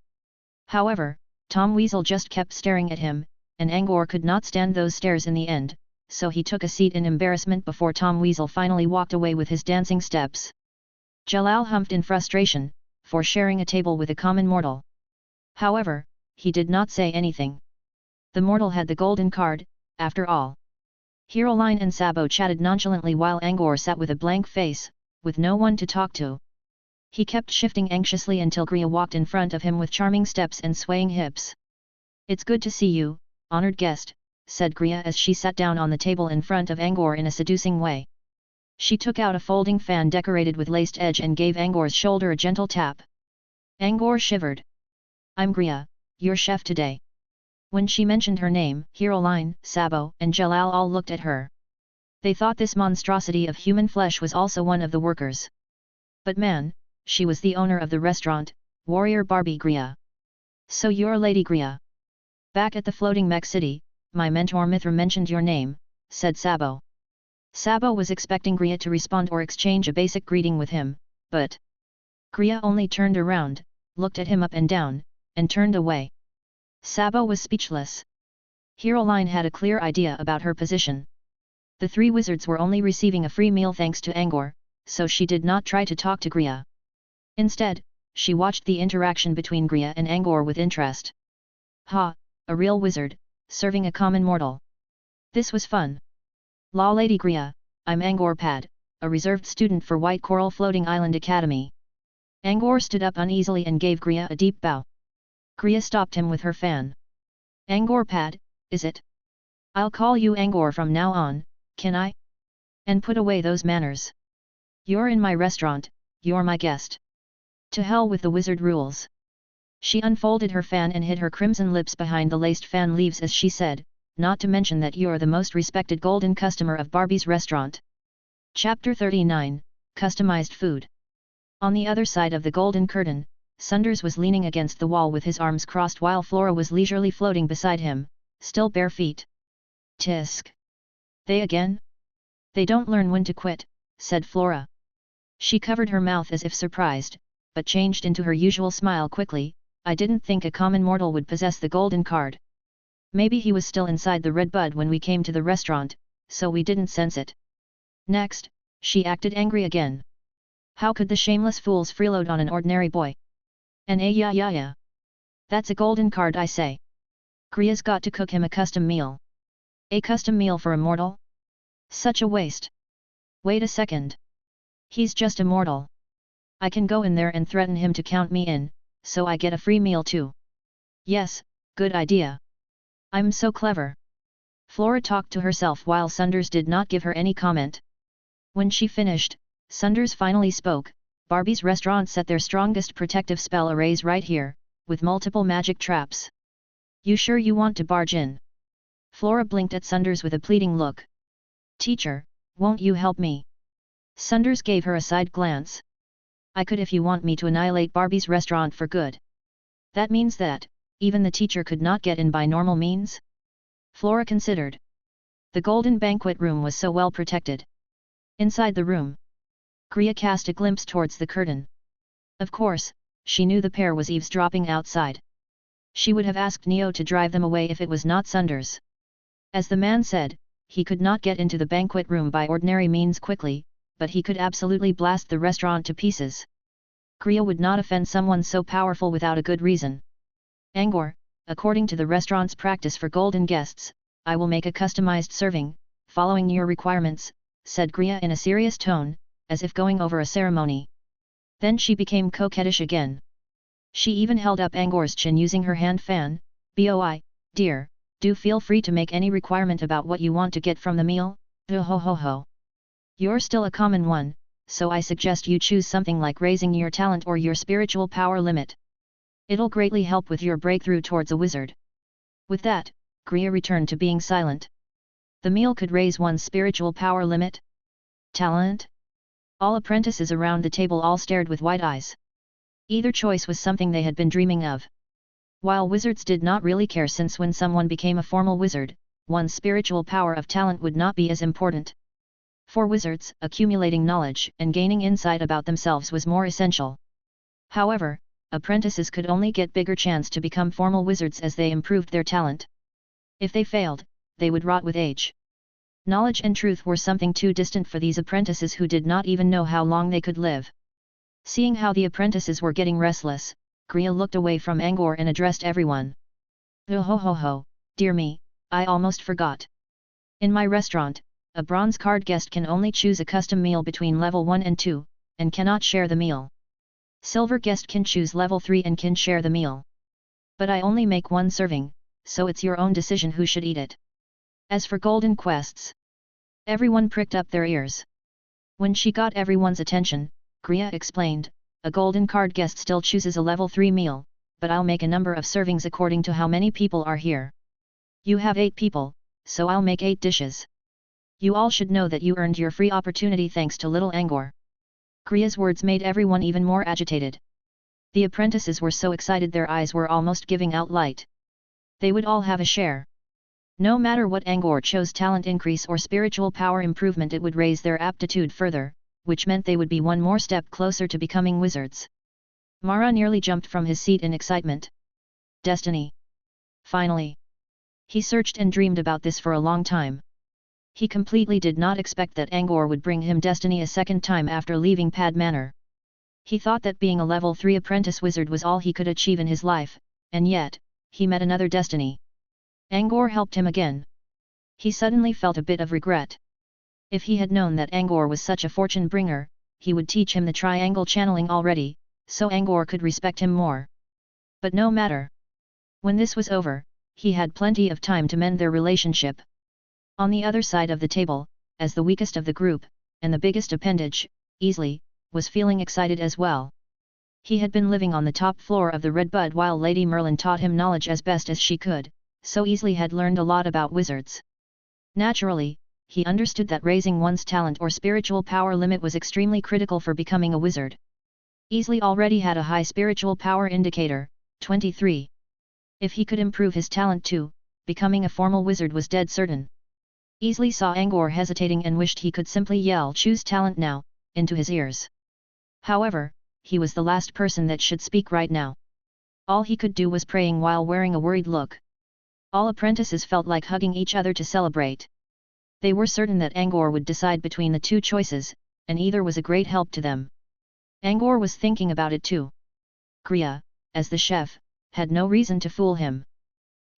However, Tom Weasel just kept staring at him, and Angor could not stand those stares in the end, so he took a seat in embarrassment before Tom Weasel finally walked away with his dancing steps. Jalal humphed in frustration, for sharing a table with a common mortal. However, he did not say anything. The mortal had the golden card, after all. Hiroline and Sabo chatted nonchalantly while Angor sat with a blank face, with no one to talk to. He kept shifting anxiously until Griya walked in front of him with charming steps and swaying hips. "It's good to see you, honored guest," said Griya as she sat down on the table in front of Angor in a seducing way. She took out a folding fan decorated with laced edge and gave Angor's shoulder a gentle tap. Angor shivered. "I'm Griya, your chef today." When she mentioned her name, Hiroline, Sabo, and Jalal all looked at her. They thought this monstrosity of human flesh was also one of the workers. But man, she was the owner of the restaurant, Warrior Barbie Griya. "So you're Lady Griya. Back at the floating mech city, my mentor Mithra mentioned your name," said Sabo. Sabo was expecting Griya to respond or exchange a basic greeting with him, but Griya only turned around, looked at him up and down, and turned away. Sabo was speechless. Hiroline had a clear idea about her position. The three wizards were only receiving a free meal thanks to Angor, so she did not try to talk to Griya. Instead, she watched the interaction between Griya and Angor with interest. Ha, a real wizard, serving a common mortal. This was fun. "La Lady Griya, I'm Angor Pad, a reserved student for White Coral Floating Island Academy." Angor stood up uneasily and gave Griya a deep bow. Griya stopped him with her fan. "Angor Pad, is it? I'll call you Angor from now on, can I? And put away those manners. You're in my restaurant, you're my guest. To hell with the wizard rules." She unfolded her fan and hid her crimson lips behind the laced fan leaves as she said, "Not to mention that you're the most respected golden customer of Barbie's restaurant." Chapter 39, Customized Food. On the other side of the golden curtain, Sunders was leaning against the wall with his arms crossed while Flora was leisurely floating beside him, still bare feet. "Tisk! They again? They don't learn when to quit," said Flora. She covered her mouth as if surprised, but changed into her usual smile quickly. "I didn't think a common mortal would possess the golden card. Maybe he was still inside the red bud when we came to the restaurant, so we didn't sense it." Next, she acted angry again. How could the shameless fools freeload on an ordinary boy? And yeah. That's a golden card, I say. Griya's got to cook him a custom meal. A custom meal for a mortal? Such a waste. Wait a second. He's just a mortal. I can go in there and threaten him to count me in, so I get a free meal too. Yes, good idea. I'm so clever. Flora talked to herself while Sunders did not give her any comment. When she finished, Sunders finally spoke. "Barbie's restaurant set their strongest protective spell arrays right here, with multiple magic traps. You sure you want to barge in?" Flora blinked at Sunders with a pleading look. "Teacher, won't you help me?" Sunders gave her a side glance. "I could if you want me to annihilate Barbie's restaurant for good." "That means that, even the teacher could not get in by normal means?" Flora considered. The golden banquet room was so well protected. Inside the room, Griya cast a glimpse towards the curtain. Of course, she knew the pair was eavesdropping outside. She would have asked Neo to drive them away if it was not Sunders. As the man said, he could not get into the banquet room by ordinary means quickly, but he could absolutely blast the restaurant to pieces. Griya would not offend someone so powerful without a good reason. "Angor, according to the restaurant's practice for golden guests, I will make a customized serving, following your requirements," said Griya in a serious tone, as if going over a ceremony. Then she became coquettish again. She even held up Angor's chin using her hand fan. "Boi, dear, do feel free to make any requirement about what you want to get from the meal, ho ho ho ho. You're still a common one, so I suggest you choose something like raising your talent or your spiritual power limit. It'll greatly help with your breakthrough towards a wizard." With that, Griya returned to being silent. The meal could raise one's spiritual power limit? Talent? All apprentices around the table all stared with wide eyes. Either choice was something they had been dreaming of. While wizards did not really care, since when someone became a formal wizard, one's spiritual power of talent would not be as important. For wizards, accumulating knowledge and gaining insight about themselves was more essential. However, apprentices could only get bigger chance to become formal wizards as they improved their talent. If they failed, they would rot with age. Knowledge and truth were something too distant for these apprentices who did not even know how long they could live. Seeing how the apprentices were getting restless, Griya looked away from Angor and addressed everyone. "Oh ho ho ho, dear me, I almost forgot. In my restaurant, a bronze card guest can only choose a custom meal between level 1 and 2, and cannot share the meal. Silver guest can choose level 3 and can share the meal. But I only make one serving, so it's your own decision who should eat it. As for golden quests..." Everyone pricked up their ears. When she got everyone's attention, Griya explained, "A golden card guest still chooses a level 3 meal, but I'll make a number of servings according to how many people are here. You have 8 people, so I'll make 8 dishes. You all should know that you earned your free opportunity thanks to little Angor." Griya's words made everyone even more agitated. The apprentices were so excited their eyes were almost giving out light. They would all have a share. No matter what Angor chose, talent increase or spiritual power improvement, it would raise their aptitude further, which meant they would be one more step closer to becoming wizards. Mara nearly jumped from his seat in excitement. Destiny. Finally. He searched and dreamed about this for a long time. He completely did not expect that Angor would bring him destiny a second time after leaving Pad Manor. He thought that being a level 3 apprentice wizard was all he could achieve in his life, and yet, he met another destiny. Angor helped him again. He suddenly felt a bit of regret. If he had known that Angor was such a fortune bringer, he would teach him the triangle channeling already, so Angor could respect him more. But no matter. When this was over, he had plenty of time to mend their relationship. On the other side of the table, as the weakest of the group, and the biggest appendage, Easley, was feeling excited as well. He had been living on the top floor of the Redbud while Lady Merlin taught him knowledge as best as she could, so Easley had learned a lot about wizards. Naturally, he understood that raising one's talent or spiritual power limit was extremely critical for becoming a wizard. Easley already had a high spiritual power indicator, 23. If he could improve his talent too, becoming a formal wizard was dead certain. Easley saw Angor hesitating and wished he could simply yell "choose talent now," into his ears. However, he was the last person that should speak right now. All he could do was praying while wearing a worried look. All apprentices felt like hugging each other to celebrate. They were certain that Angor would decide between the two choices, and either was a great help to them. Angor was thinking about it too. Griya, as the chef, had no reason to fool him.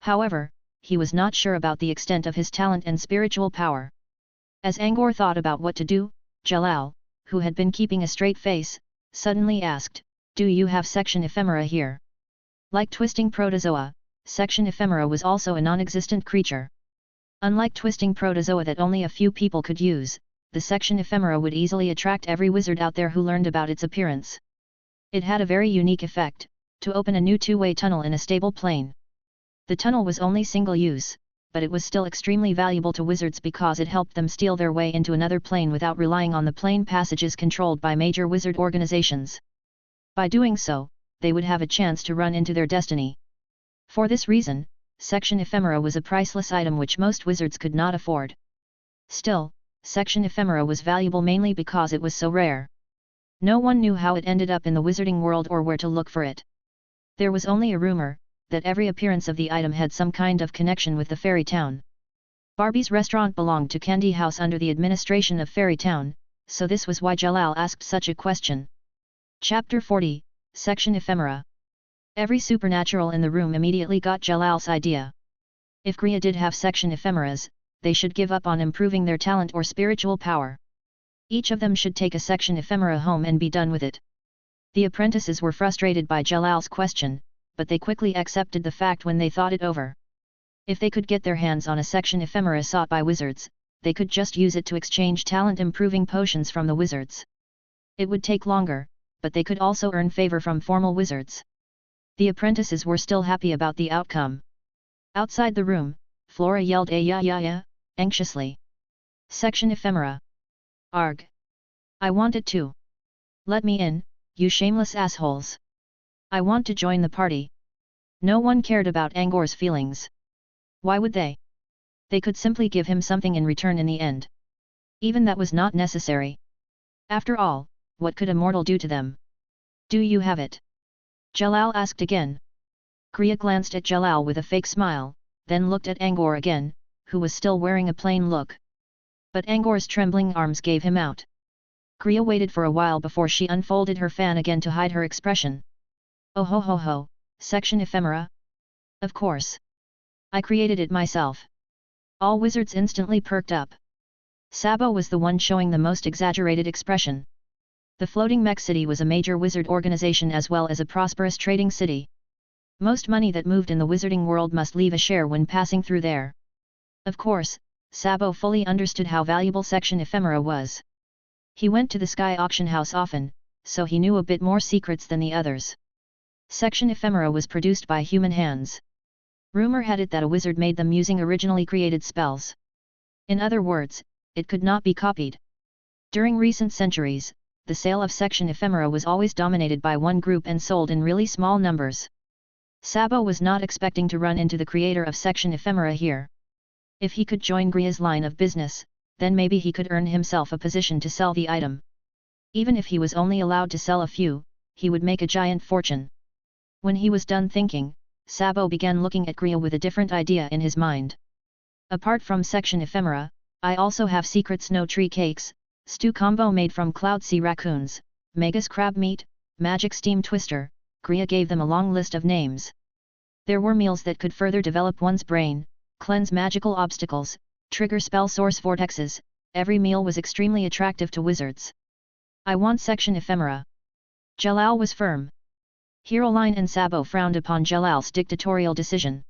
However, he was not sure about the extent of his talent and spiritual power. As Angor thought about what to do, Jalal, who had been keeping a straight face, suddenly asked, "Do you have section ephemera here?" Like twisting protozoa, section ephemera was also a non-existent creature. Unlike twisting protozoa that only a few people could use, the section ephemera would easily attract every wizard out there who learned about its appearance. It had a very unique effect, to open a new two-way tunnel in a stable plane. The tunnel was only single-use, but it was still extremely valuable to wizards because it helped them steal their way into another plane without relying on the plane passages controlled by major wizard organizations. By doing so, they would have a chance to run into their destiny. For this reason, section ephemera was a priceless item which most wizards could not afford. Still, section ephemera was valuable mainly because it was so rare. No one knew how it ended up in the wizarding world or where to look for it. There was only a rumor that every appearance of the item had some kind of connection with the fairy town. Barbie's restaurant belonged to Candy House under the administration of Fairy Town, so this was why Jalal asked such a question. Chapter 40, Section Ephemera. Every supernatural in the room immediately got Jalal's idea. If Griya did have section ephemeras, they should give up on improving their talent or spiritual power. Each of them should take a section ephemera home and be done with it. The apprentices were frustrated by Jalal's question, but they quickly accepted the fact when they thought it over. If they could get their hands on a section ephemera sought by wizards, they could just use it to exchange talent-improving potions from the wizards. It would take longer, but they could also earn favor from formal wizards. The apprentices were still happy about the outcome. Outside the room, Flora yelled "Ayayaya," anxiously. Section ephemera. Arg. I want it too. Let me in, you shameless assholes. I want to join the party. No one cared about Angor's feelings. Why would they? They could simply give him something in return in the end. Even that was not necessary. After all, what could a mortal do to them? Do you have it? Jalal asked again. Kriya glanced at Jalal with a fake smile, then looked at Angor again, who was still wearing a plain look. But Angor's trembling arms gave him out. Kriya waited for a while before she unfolded her fan again to hide her expression. Oh ho ho ho, section ephemera? Of course. I created it myself. All wizards instantly perked up. Sabo was the one showing the most exaggerated expression. The floating mech city was a major wizard organization as well as a prosperous trading city. Most money that moved in the wizarding world must leave a share when passing through there. Of course, Sabo fully understood how valuable section ephemera was. He went to the sky auction house often, so he knew a bit more secrets than the others. Section ephemera was produced by human hands. Rumor had it that a wizard made them using originally created spells. In other words, it could not be copied. During recent centuries, the sale of section ephemera was always dominated by one group and sold in really small numbers. Sabo was not expecting to run into the creator of section ephemera here. If he could join Gria's line of business, then maybe he could earn himself a position to sell the item. Even if he was only allowed to sell a few, he would make a giant fortune. When he was done thinking, Sabo began looking at Gria with a different idea in his mind. Apart from section ephemera, I also have secret snow tree cakes, stew combo made from cloud sea raccoons, Magus crab meat, magic steam twister. Gria gave them a long list of names. There were meals that could further develop one's brain, cleanse magical obstacles, trigger spell source vortexes. Every meal was extremely attractive to wizards. I want section ephemera. Jalal was firm. Heroline and Sabo frowned upon Jalal's dictatorial decision.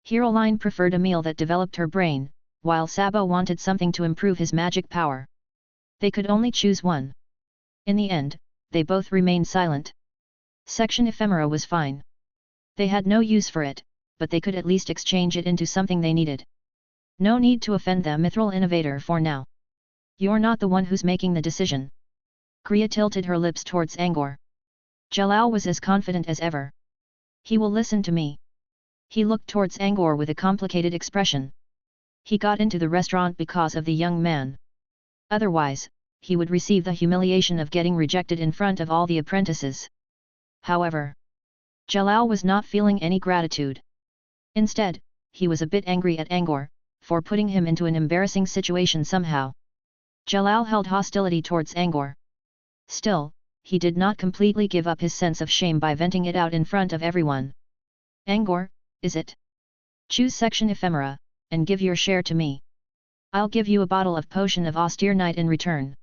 Heroline preferred a meal that developed her brain, while Sabo wanted something to improve his magic power. They could only choose one. In the end, they both remained silent. Section ephemera was fine. They had no use for it, but they could at least exchange it into something they needed. No need to offend the mithril innovator for now. You're not the one who's making the decision. Kriya tilted her lips towards Angor. Jalal was as confident as ever. He will listen to me. He looked towards Angor with a complicated expression. He got into the restaurant because of the young man. Otherwise, he would receive the humiliation of getting rejected in front of all the apprentices. However, Jalal was not feeling any gratitude. Instead, he was a bit angry at Angor, for putting him into an embarrassing situation somehow. Jalal held hostility towards Angor. Still, he did not completely give up his sense of shame by venting it out in front of everyone. Angor, is it? Choose section ephemera, and give your share to me. I'll give you a bottle of potion of austere night in return.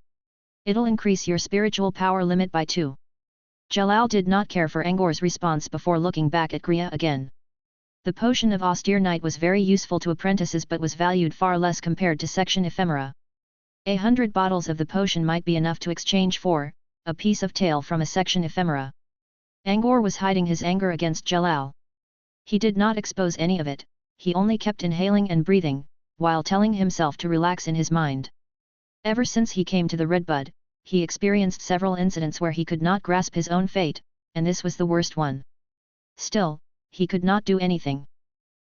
It'll increase your spiritual power limit by 2. Jalal did not care for Angor's response before looking back at Gria again. The potion of austere night was very useful to apprentices but was valued far less compared to section ephemera. 100 bottles of the potion might be enough to exchange for a piece of tail from a section ephemera. Angor was hiding his anger against Jalal. He did not expose any of it, he only kept inhaling and breathing, while telling himself to relax in his mind. Ever since he came to the Redbud, he experienced several incidents where he could not grasp his own fate, and this was the worst one. Still, he could not do anything.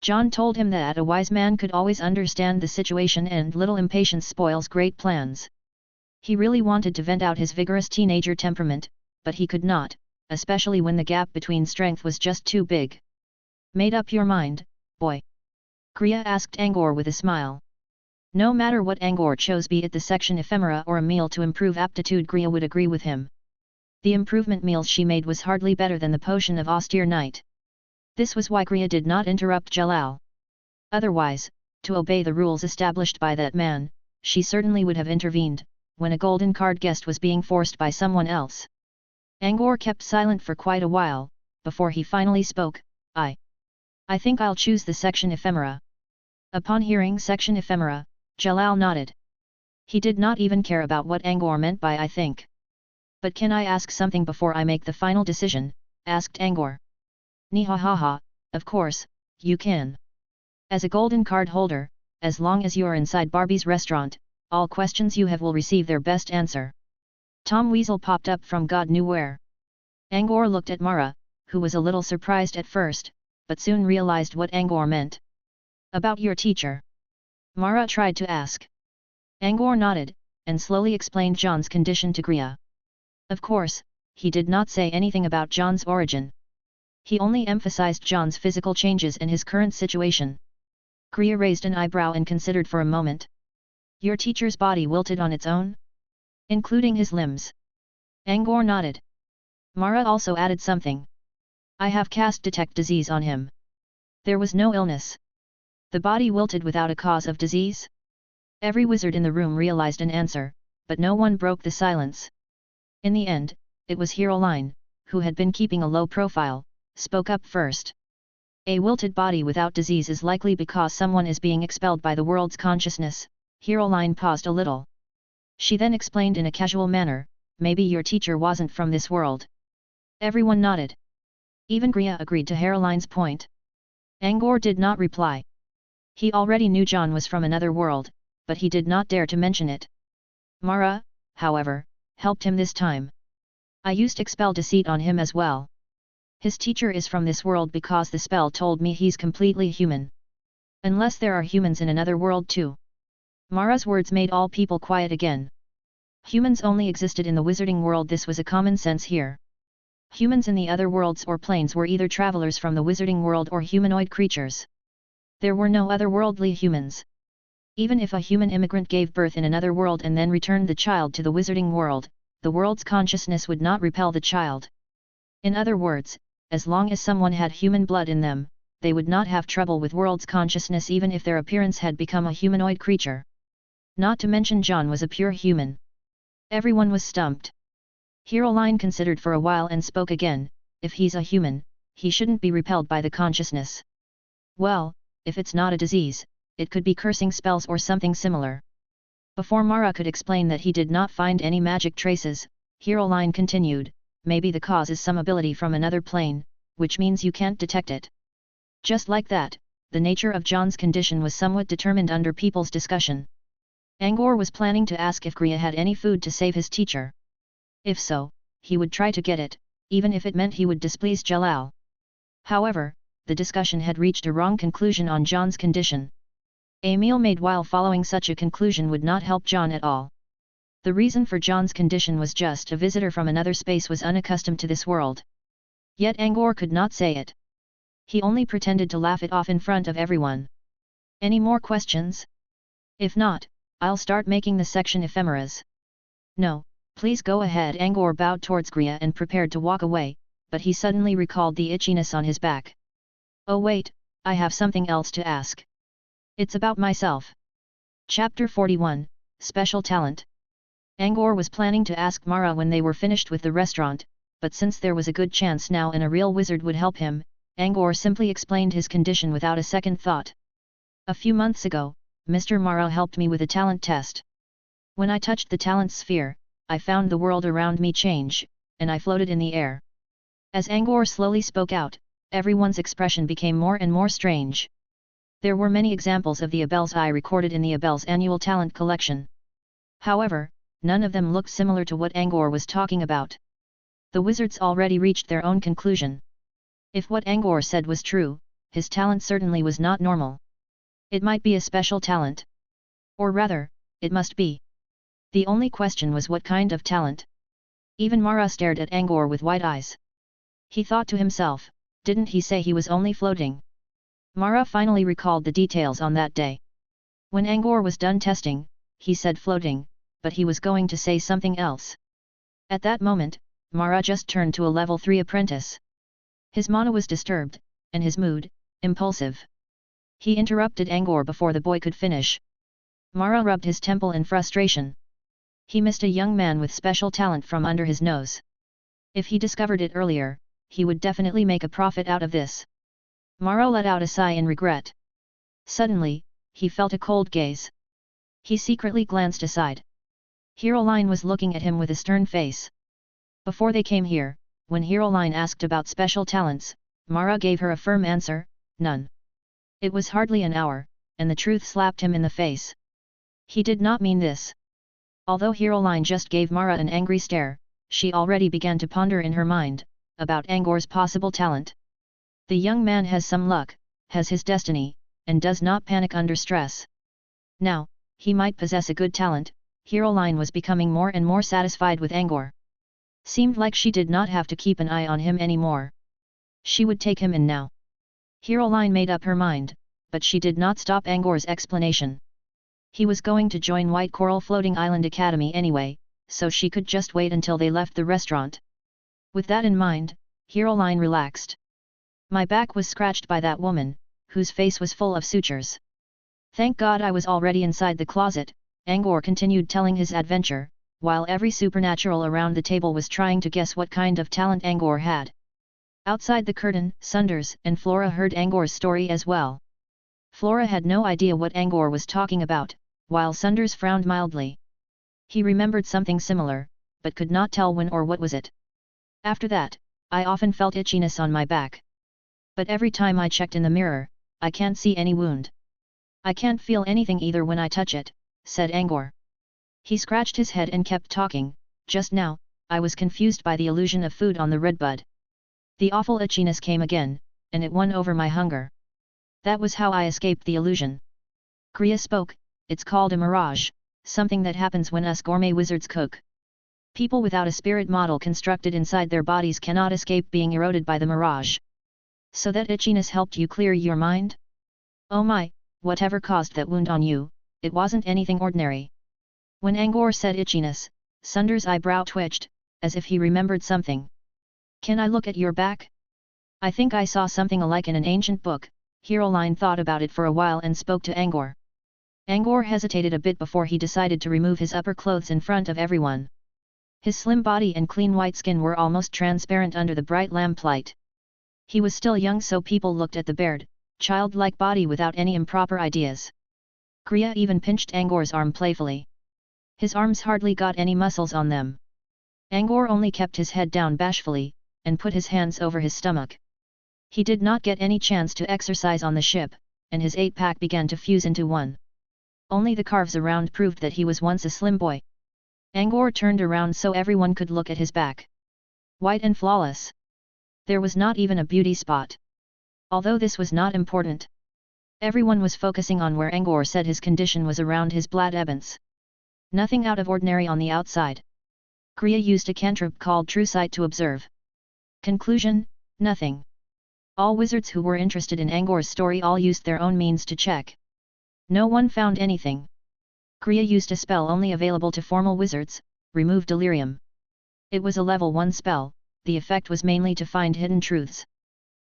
John told him that a wise man could always understand the situation and little impatience spoils great plans. He really wanted to vent out his vigorous teenager temperament, but he could not, especially when the gap between strength was just too big. Made up your mind, boy? Kriya asked Angor with a smile. No matter what Angor chose, be it the section ephemera or a meal to improve aptitude, Kriya would agree with him. The improvement meals she made was hardly better than the potion of austere night. This was why Kriya did not interrupt Jalal. Otherwise, to obey the rules established by that man, she certainly would have intervened, when a golden card guest was being forced by someone else. Angor kept silent for quite a while, before he finally spoke, I think I'll choose the section ephemera. Upon hearing section ephemera, Jalal nodded. He did not even care about what Angor meant by I think. But can I ask something before I make the final decision? Asked Angor. Nihahaha, of course, you can. As a golden card holder, as long as you're inside Barbie's restaurant, all questions you have will receive their best answer. Tom Weasel popped up from God knew where. Angor looked at Mara, who was a little surprised at first, but soon realized what Angor meant. About your teacher? Mara tried to ask. Angor nodded, and slowly explained John's condition to Griya. Of course, he did not say anything about John's origin. He only emphasized John's physical changes and his current situation. Griya raised an eyebrow and considered for a moment. Your teacher's body wilted on its own? Including his limbs. Angor nodded. Mara also added something. I have cast detect disease on him. There was no illness. The body wilted without a cause of disease? Every wizard in the room realized an answer, but no one broke the silence. In the end, it was Heroline, who had been keeping a low profile, spoke up first. A wilted body without disease is likely because someone is being expelled by the world's consciousness. Heroline paused a little. She then explained in a casual manner, maybe your teacher wasn't from this world. Everyone nodded. Even Griya agreed to Heroline's point. Angor did not reply. He already knew John was from another world, but he did not dare to mention it. Mara, however, helped him this time. I used expel deceit on him as well. His teacher is from this world because the spell told me he's completely human. Unless there are humans in another world too. Mara's words made all people quiet again. Humans only existed in the wizarding world. This was a common sense here. Humans in the other worlds or planes were either travelers from the wizarding world or humanoid creatures. There were no otherworldly humans. Even if a human immigrant gave birth in another world and then returned the child to the wizarding world, the world's consciousness would not repel the child. In other words, as long as someone had human blood in them, they would not have trouble with world's consciousness even if their appearance had become a humanoid creature. Not to mention John was a pure human. Everyone was stumped. Heroline considered for a while and spoke again, if he's a human, he shouldn't be repelled by the consciousness. Well, if it's not a disease, it could be cursing spells or something similar. Before Mara could explain that he did not find any magic traces, Heroline continued, maybe the cause is some ability from another plane, which means you can't detect it. Just like that, the nature of John's condition was somewhat determined under people's discussion. Angor was planning to ask if Griya had any food to save his teacher. If so, he would try to get it, even if it meant he would displease Jalal. However, the discussion had reached a wrong conclusion on John's condition. A meal made while following such a conclusion would not help John at all. The reason for John's condition was just a visitor from another space was unaccustomed to this world. Yet Angor could not say it. He only pretended to laugh it off in front of everyone. Any more questions? If not, I'll start making the section ephemeras. No. Please go ahead. Angor bowed towards Griya and prepared to walk away, but he suddenly recalled the itchiness on his back. Oh wait, I have something else to ask. It's about myself. Chapter 41, Special Talent. Angor was planning to ask Mara when they were finished with the restaurant, but since there was a good chance now and a real wizard would help him, Angor simply explained his condition without a second thought. A few months ago, Mr. Mara helped me with a talent test. When I touched the talent sphere, I found the world around me change, and I floated in the air. As Angor slowly spoke out, everyone's expression became more and more strange. There were many examples of the Abel's Eye recorded in the Abel's annual talent collection. However, none of them looked similar to what Angor was talking about. The wizards already reached their own conclusion. If what Angor said was true, his talent certainly was not normal. It might be a special talent. Or rather, it must be. The only question was what kind of talent. Even Mara stared at Angor with wide eyes. He thought to himself, didn't he say he was only floating? Mara finally recalled the details on that day. When Angor was done testing, he said floating, but he was going to say something else. At that moment, Mara just turned to a level 3 apprentice. His mana was disturbed, and his mood, impulsive. He interrupted Angor before the boy could finish. Mara rubbed his temple in frustration. He missed a young man with special talent from under his nose. If he discovered it earlier, he would definitely make a profit out of this. Maro let out a sigh in regret. Suddenly, he felt a cold gaze. He secretly glanced aside. Heroline was looking at him with a stern face. Before they came here, when Heroline asked about special talents, Mara gave her a firm answer, none. It was hardly an hour, and the truth slapped him in the face. He did not mean this. Although Heroline just gave Mara an angry stare, she already began to ponder in her mind, about Angor's possible talent. The young man has some luck, has his destiny, and does not panic under stress. Now, he might possess a good talent. Heroline was becoming more and more satisfied with Angor. Seemed like she did not have to keep an eye on him anymore. She would take him in now. Heroline made up her mind, but she did not stop Angor's explanation. He was going to join White Coral Floating Island Academy anyway, so she could just wait until they left the restaurant. With that in mind, Heroline relaxed. My back was scratched by that woman, whose face was full of sutures. Thank God I was already inside the closet, Angor continued telling his adventure, while every supernatural around the table was trying to guess what kind of talent Angor had. Outside the curtain, Sunders and Flora heard Angor's story as well. Flora had no idea what Angor was talking about, while Sunders frowned mildly. He remembered something similar, but could not tell when or what was it. After that, I often felt itchiness on my back. But every time I checked in the mirror, I can't see any wound. I can't feel anything either when I touch it, said Angor. He scratched his head and kept talking. Just now, I was confused by the illusion of food on the redbud. The awful itchiness came again, and it won over my hunger. That was how I escaped the illusion. Kriya spoke, it's called a mirage, something that happens when us gourmet wizards cook. People without a spirit model constructed inside their bodies cannot escape being eroded by the mirage. So that itchiness helped you clear your mind? Oh my, whatever caused that wound on you, it wasn't anything ordinary. When Angor said itchiness, Sunders' eyebrow twitched, as if he remembered something. Can I look at your back? I think I saw something alike in an ancient book. Heroline thought about it for a while and spoke to Angor. Angor hesitated a bit before he decided to remove his upper clothes in front of everyone. His slim body and clean white skin were almost transparent under the bright lamplight. He was still young, so people looked at the bared, childlike body without any improper ideas. Kriya even pinched Angor's arm playfully. His arms hardly got any muscles on them. Angor only kept his head down bashfully, and put his hands over his stomach. He did not get any chance to exercise on the ship, and his 8-pack began to fuse into one. Only the carves around proved that he was once a slim boy. Angor turned around so everyone could look at his back. White and flawless. There was not even a beauty spot. Although this was not important. Everyone was focusing on where Angor said his condition was around his blood ebbance. Nothing out of ordinary on the outside. Kriya used a cantrip called True Sight to observe. Conclusion, nothing. All wizards who were interested in Angor's story all used their own means to check. No one found anything. Kriya used a spell only available to formal wizards, Remove Delirium. It was a level 1 spell, the effect was mainly to find hidden truths.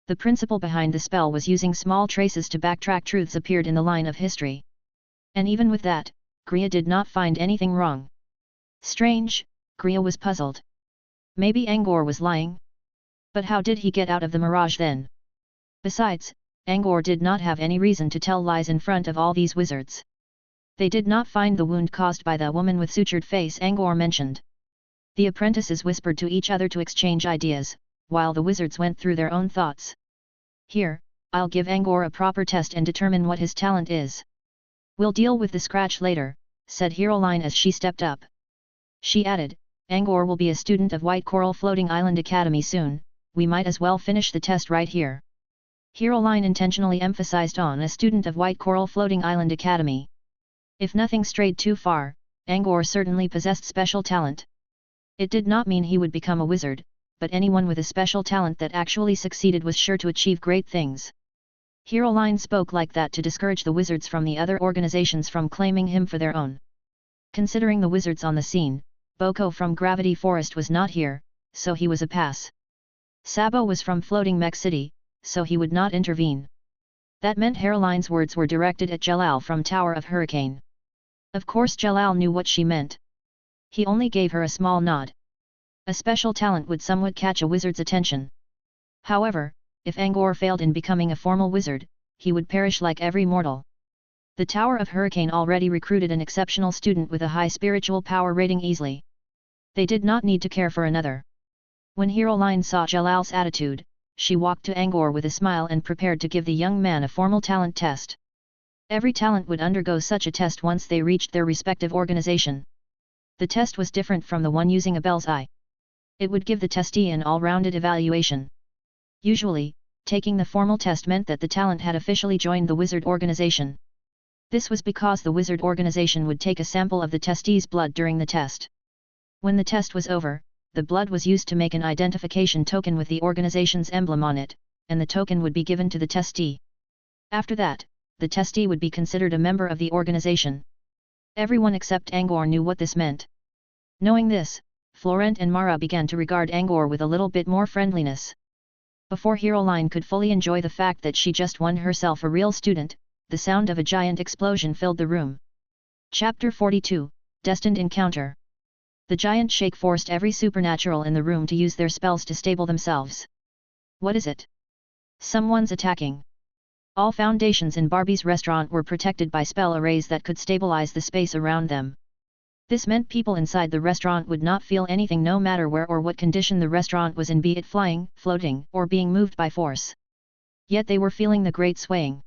The principle behind the spell was using small traces to backtrack truths appeared in the line of history. And even with that, Kriya did not find anything wrong. Strange, Kriya was puzzled. Maybe Angor was lying? But how did he get out of the mirage then? Besides, Angor did not have any reason to tell lies in front of all these wizards. They did not find the wound caused by the woman with sutured face Angor mentioned. The apprentices whispered to each other to exchange ideas, while the wizards went through their own thoughts. Here, I'll give Angor a proper test and determine what his talent is. We'll deal with the scratch later, said Heroline as she stepped up. She added, Angor will be a student of White Coral Floating Island Academy soon, we might as well finish the test right here. Heroline intentionally emphasized on a student of White Coral Floating Island Academy. If nothing strayed too far, Angor certainly possessed special talent. It did not mean he would become a wizard, but anyone with a special talent that actually succeeded was sure to achieve great things. Heroline spoke like that to discourage the wizards from the other organizations from claiming him for their own. Considering the wizards on the scene, Boko from Gravity Forest was not here, so he was a pass. Sabo was from Floating Mech City, so he would not intervene. That meant Heroline's words were directed at Jalal from Tower of Hurricane. Of course Jalal knew what she meant. He only gave her a small nod. A special talent would somewhat catch a wizard's attention. However, if Angor failed in becoming a formal wizard, he would perish like every mortal. The Tower of Hurricane already recruited an exceptional student with a high spiritual power rating easily. They did not need to care for another. When Heroline saw Jalal's attitude, she walked to Angor with a smile and prepared to give the young man a formal talent test. Every talent would undergo such a test once they reached their respective organization. The test was different from the one using a bell's eye. It would give the testee an all-rounded evaluation. Usually, taking the formal test meant that the talent had officially joined the wizard organization. This was because the wizard organization would take a sample of the testee's blood during the test. When the test was over, the blood was used to make an identification token with the organization's emblem on it, and the token would be given to the testee. After that, the testee would be considered a member of the organization. Everyone except Angor knew what this meant. Knowing this, Florent and Mara began to regard Angor with a little bit more friendliness. Before Heroline could fully enjoy the fact that she just won herself a real student, the sound of a giant explosion filled the room. Chapter 42, Destined Encounter. The giant shake forced every supernatural in the room to use their spells to stable themselves. What is it? Someone's attacking. All foundations in Barbie's restaurant were protected by spell arrays that could stabilize the space around them. This meant people inside the restaurant would not feel anything no matter where or what condition the restaurant was in, be it flying, floating, or being moved by force. Yet they were feeling the great swaying.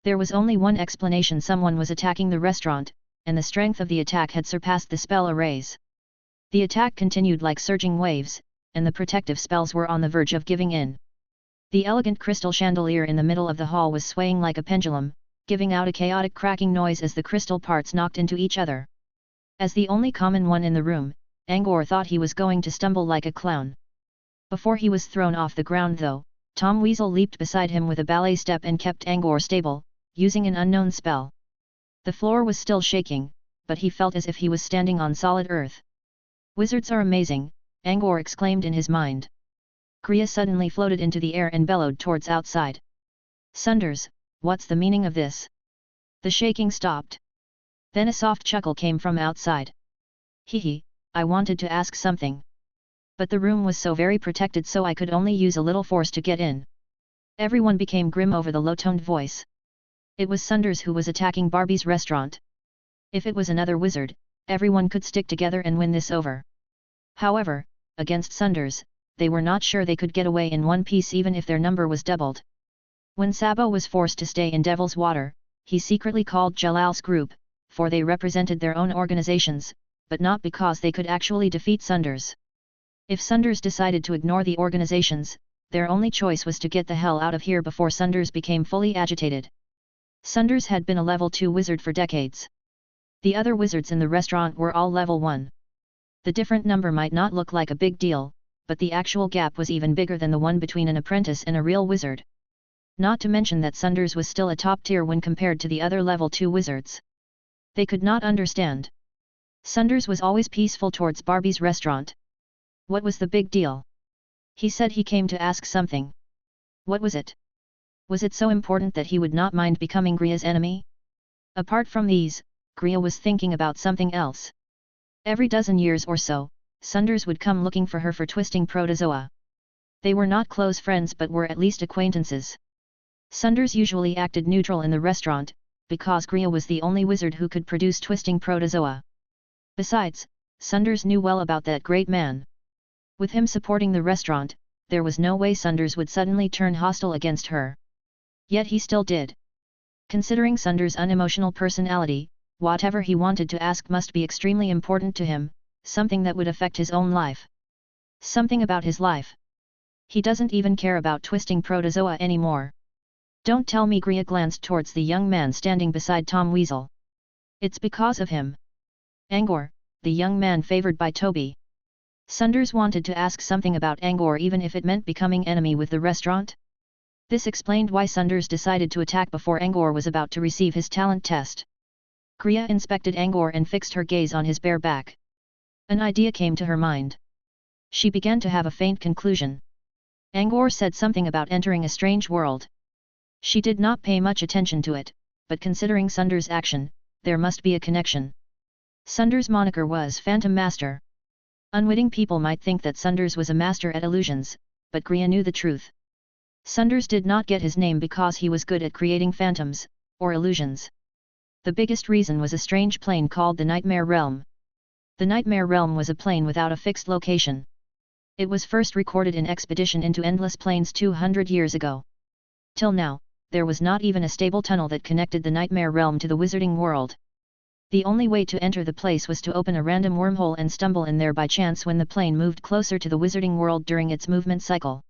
There was only one explanation: someone was attacking the restaurant, and the strength of the attack had surpassed the spell arrays. The attack continued like surging waves, and the protective spells were on the verge of giving in. The elegant crystal chandelier in the middle of the hall was swaying like a pendulum, giving out a chaotic cracking noise as the crystal parts knocked into each other. As the only common one in the room, Angor thought he was going to stumble like a clown. Before he was thrown off the ground though, Tom Weasel leaped beside him with a ballet step and kept Angor stable, using an unknown spell. The floor was still shaking, but he felt as if he was standing on solid earth. "Wizards are amazing," Angor exclaimed in his mind. Kriya suddenly floated into the air and bellowed towards outside. "Sunders, what's the meaning of this?" The shaking stopped. Then a soft chuckle came from outside. "Hee, I wanted to ask something. But the room was so very protected, so I could only use a little force to get in." Everyone became grim over the low-toned voice. It was Sunders who was attacking Barbie's restaurant. If it was another wizard, everyone could stick together and win this over. However, against Sunders, they were not sure they could get away in one piece even if their number was doubled. When Sabo was forced to stay in Devil's Water, he secretly called Jalal's group, for they represented their own organizations, but not because they could actually defeat Sunders. If Sunders decided to ignore the organizations, their only choice was to get the hell out of here before Sunders became fully agitated. Sunders had been a level 2 wizard for decades. The other wizards in the restaurant were all level 1. The different number might not look like a big deal, but the actual gap was even bigger than the one between an apprentice and a real wizard. Not to mention that Sunders was still a top tier when compared to the other level 2 wizards. They could not understand. Sunders was always peaceful towards Barbie's restaurant. What was the big deal? He said he came to ask something. What was it? Was it so important that he would not mind becoming Gria's enemy? Apart from these, Gria was thinking about something else. Every dozen years or so, Sunders would come looking for her for twisting protozoa. They were not close friends but were at least acquaintances. Sunders usually acted neutral in the restaurant, because Gria was the only wizard who could produce twisting protozoa. Besides, Sunders knew well about that great man. With him supporting the restaurant, there was no way Sunders would suddenly turn hostile against her. Yet he still did. Considering Sunders' unemotional personality, whatever he wanted to ask must be extremely important to him, something that would affect his own life. Something about his life. He doesn't even care about twisting protozoa anymore. Don't tell me. Gria glanced towards the young man standing beside Tom Weasel. It's because of him. Angor, the young man favored by Toby. Sunders wanted to ask something about Angor even if it meant becoming enemy with the restaurant. This explained why Sunders decided to attack before Angor was about to receive his talent test. Gria inspected Angor and fixed her gaze on his bare back. An idea came to her mind. She began to have a faint conclusion. Angor said something about entering a strange world. She did not pay much attention to it, but considering Sunders' action, there must be a connection. Sunders' moniker was Phantom Master. Unwitting people might think that Sunders was a master at illusions, but Griya knew the truth. Sunders did not get his name because he was good at creating phantoms, or illusions. The biggest reason was a strange plane called the Nightmare Realm. The Nightmare Realm was a plane without a fixed location. It was first recorded in Expedition into Endless Plains 200 years ago. Till now, there was not even a stable tunnel that connected the Nightmare Realm to the Wizarding World. The only way to enter the place was to open a random wormhole and stumble in there by chance when the plane moved closer to the Wizarding World during its movement cycle.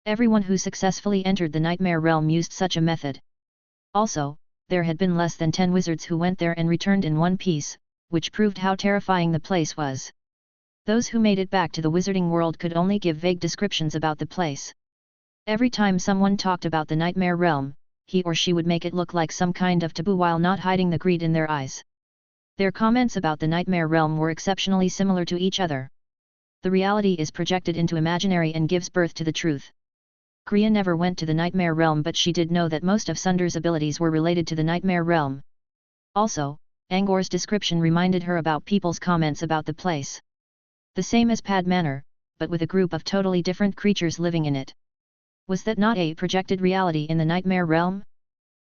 Everyone who successfully entered the Nightmare Realm used such a method. Also, there had been less than 10 wizards who went there and returned in one piece, which proved how terrifying the place was. Those who made it back to the Wizarding World could only give vague descriptions about the place. Every time someone talked about the Nightmare Realm, he or she would make it look like some kind of taboo while not hiding the greed in their eyes. Their comments about the Nightmare Realm were exceptionally similar to each other. The reality is projected into imaginary and gives birth to the truth. Griya never went to the Nightmare Realm, but she did know that most of Sunders' abilities were related to the Nightmare Realm. Also, Angor's description reminded her about people's comments about the place. The same as Pad Manor, but with a group of totally different creatures living in it. Was that not a projected reality in the Nightmare Realm?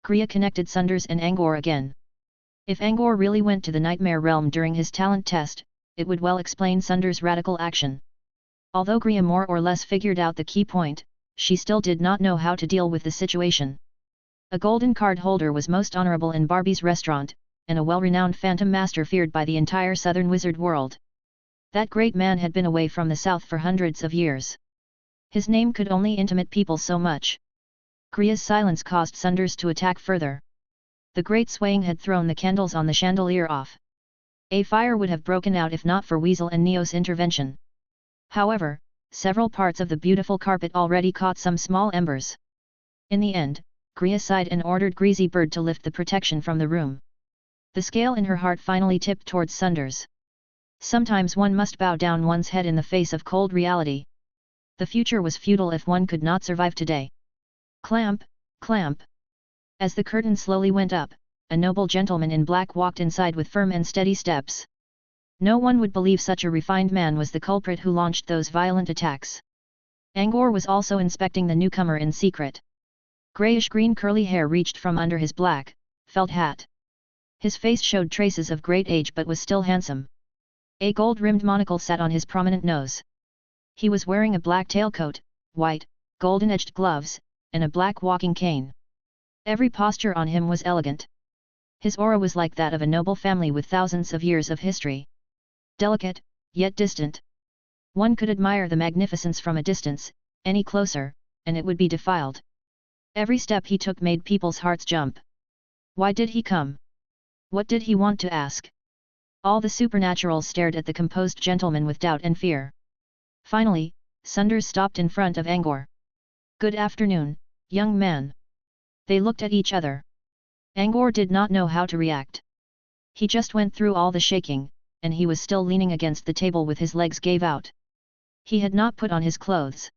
Griya connected Sunders and Angor again. If Angor really went to the Nightmare Realm during his talent test, it would well explain Sunders' radical action. Although Griya more or less figured out the key point, she still did not know how to deal with the situation. A golden card holder was most honorable in Barbie's restaurant, and a well-renowned phantom master feared by the entire southern wizard world. That great man had been away from the south for hundreds of years. His name could only intimate people so much. Griya's silence caused Sunders to attack further. The great swaying had thrown the candles on the chandelier off. A fire would have broken out if not for Weasel and Neo's intervention. However, several parts of the beautiful carpet already caught some small embers. In the end, Griya sighed and ordered Greasy Bird to lift the protection from the room. The scale in her heart finally tipped towards Sunders. Sometimes one must bow down one's head in the face of cold reality. The future was futile if one could not survive today. Clamp, clamp. As the curtain slowly went up, a noble gentleman in black walked inside with firm and steady steps. No one would believe such a refined man was the culprit who launched those violent attacks. Angor was also inspecting the newcomer in secret. Grayish-green curly hair reached from under his black, felt hat. His face showed traces of great age but was still handsome. A gold-rimmed monocle sat on his prominent nose. He was wearing a black tailcoat, white, golden-edged gloves, and a black walking cane. Every posture on him was elegant. His aura was like that of a noble family with thousands of years of history. Delicate, yet distant. One could admire the magnificence from a distance, any closer, and it would be defiled. Every step he took made people's hearts jump. Why did he come? What did he want to ask? All the supernaturals stared at the composed gentleman with doubt and fear. Finally, Sunders stopped in front of Angor. "Good afternoon, young man." They looked at each other. Angor did not know how to react. He just went through all the shaking, and he was still leaning against the table with his legs gave out. He had not put on his clothes.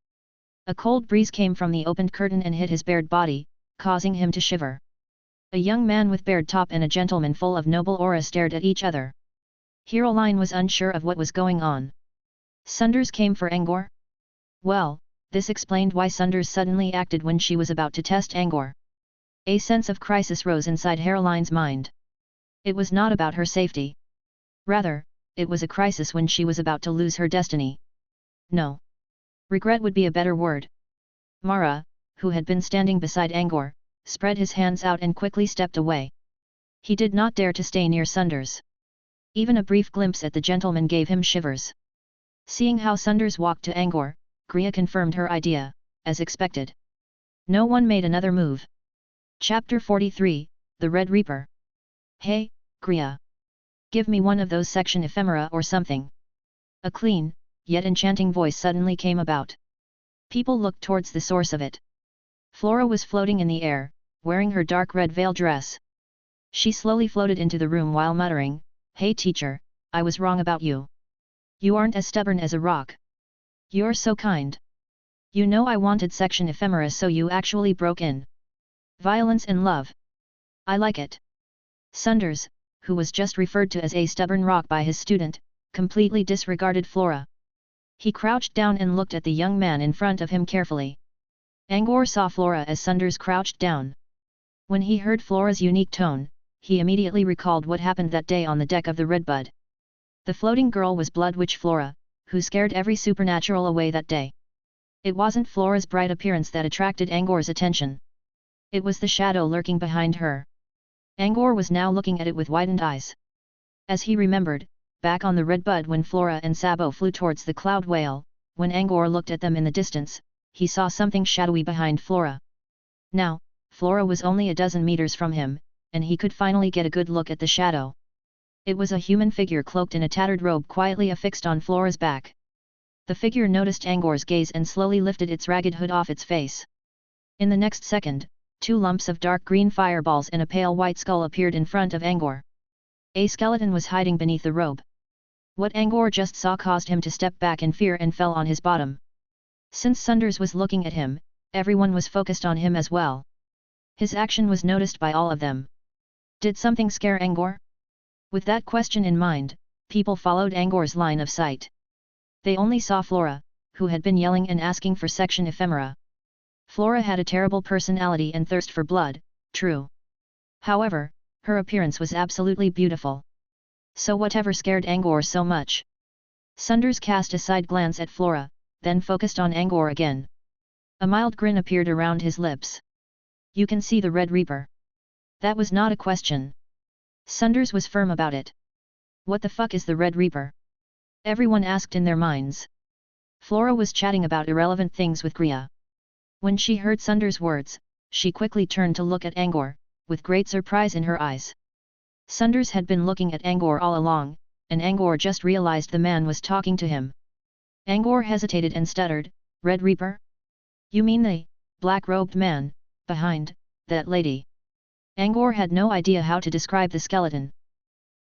A cold breeze came from the opened curtain and hit his bared body, causing him to shiver. A young man with bared top and a gentleman full of noble aura stared at each other. Heroline was unsure of what was going on. Sunders came for Angor? Well, this explained why Sunders suddenly acted when she was about to test Angor. A sense of crisis rose inside Heroline's mind. It was not about her safety. Rather, it was a crisis when she was about to lose her destiny. No. Regret would be a better word. Mara, who had been standing beside Angor, spread his hands out and quickly stepped away. He did not dare to stay near Sunders. Even a brief glimpse at the gentleman gave him shivers. Seeing how Sunders walked to Angor, Griya confirmed her idea, as expected. No one made another move. Chapter 43, The Red Reaper. "Hey, Griya. Give me one of those section ephemera or something." A clean, yet enchanting voice suddenly came about. People looked towards the source of it. Flora was floating in the air, wearing her dark red veil dress. She slowly floated into the room while muttering, "Hey teacher, I was wrong about you. You aren't as stubborn as a rock. You're so kind. You know I wanted section ephemera so you actually broke in. Violence and love. I like it." Sunders, who was just referred to as a stubborn rock by his student, completely disregarded Flora. He crouched down and looked at the young man in front of him carefully. Angor saw Flora as Sunders crouched down. When he heard Flora's unique tone, he immediately recalled what happened that day on the deck of the Redbud. The floating girl was Blood Witch Flora, who scared every supernatural away that day. It wasn't Flora's bright appearance that attracted Angor's attention. It was the shadow lurking behind her. Angor was now looking at it with widened eyes. As he remembered, back on the Redbud when Flora and Sabo flew towards the Cloud Whale, when Angor looked at them in the distance, he saw something shadowy behind Flora. Now, Flora was only a dozen meters from him, and he could finally get a good look at the shadow. It was a human figure cloaked in a tattered robe quietly affixed on Flora's back. The figure noticed Angor's gaze and slowly lifted its ragged hood off its face. In the next second, 2 lumps of dark green fireballs and a pale white skull appeared in front of Angor. A skeleton was hiding beneath the robe. What Angor just saw caused him to step back in fear and fell on his bottom. Since Sunders was looking at him, everyone was focused on him as well. His action was noticed by all of them. Did something scare Angor? With that question in mind, people followed Angor's line of sight. They only saw Flora, who had been yelling and asking for section ephemera. Flora had a terrible personality and thirst for blood, true. However, her appearance was absolutely beautiful. So whatever scared Angor so much? Sunders cast a side glance at Flora, then focused on Angor again. A mild grin appeared around his lips. You can see the Red Reaper. That was not a question. Sunders was firm about it. What the fuck is the Red Reaper? Everyone asked in their minds. Flora was chatting about irrelevant things with Griya. When she heard Sunders' words, she quickly turned to look at Angor, with great surprise in her eyes. Sunders had been looking at Angor all along, and Angor just realized the man was talking to him. Angor hesitated and stuttered, Red Reaper? You mean the black-robed man behind that lady? Angor had no idea how to describe the skeleton.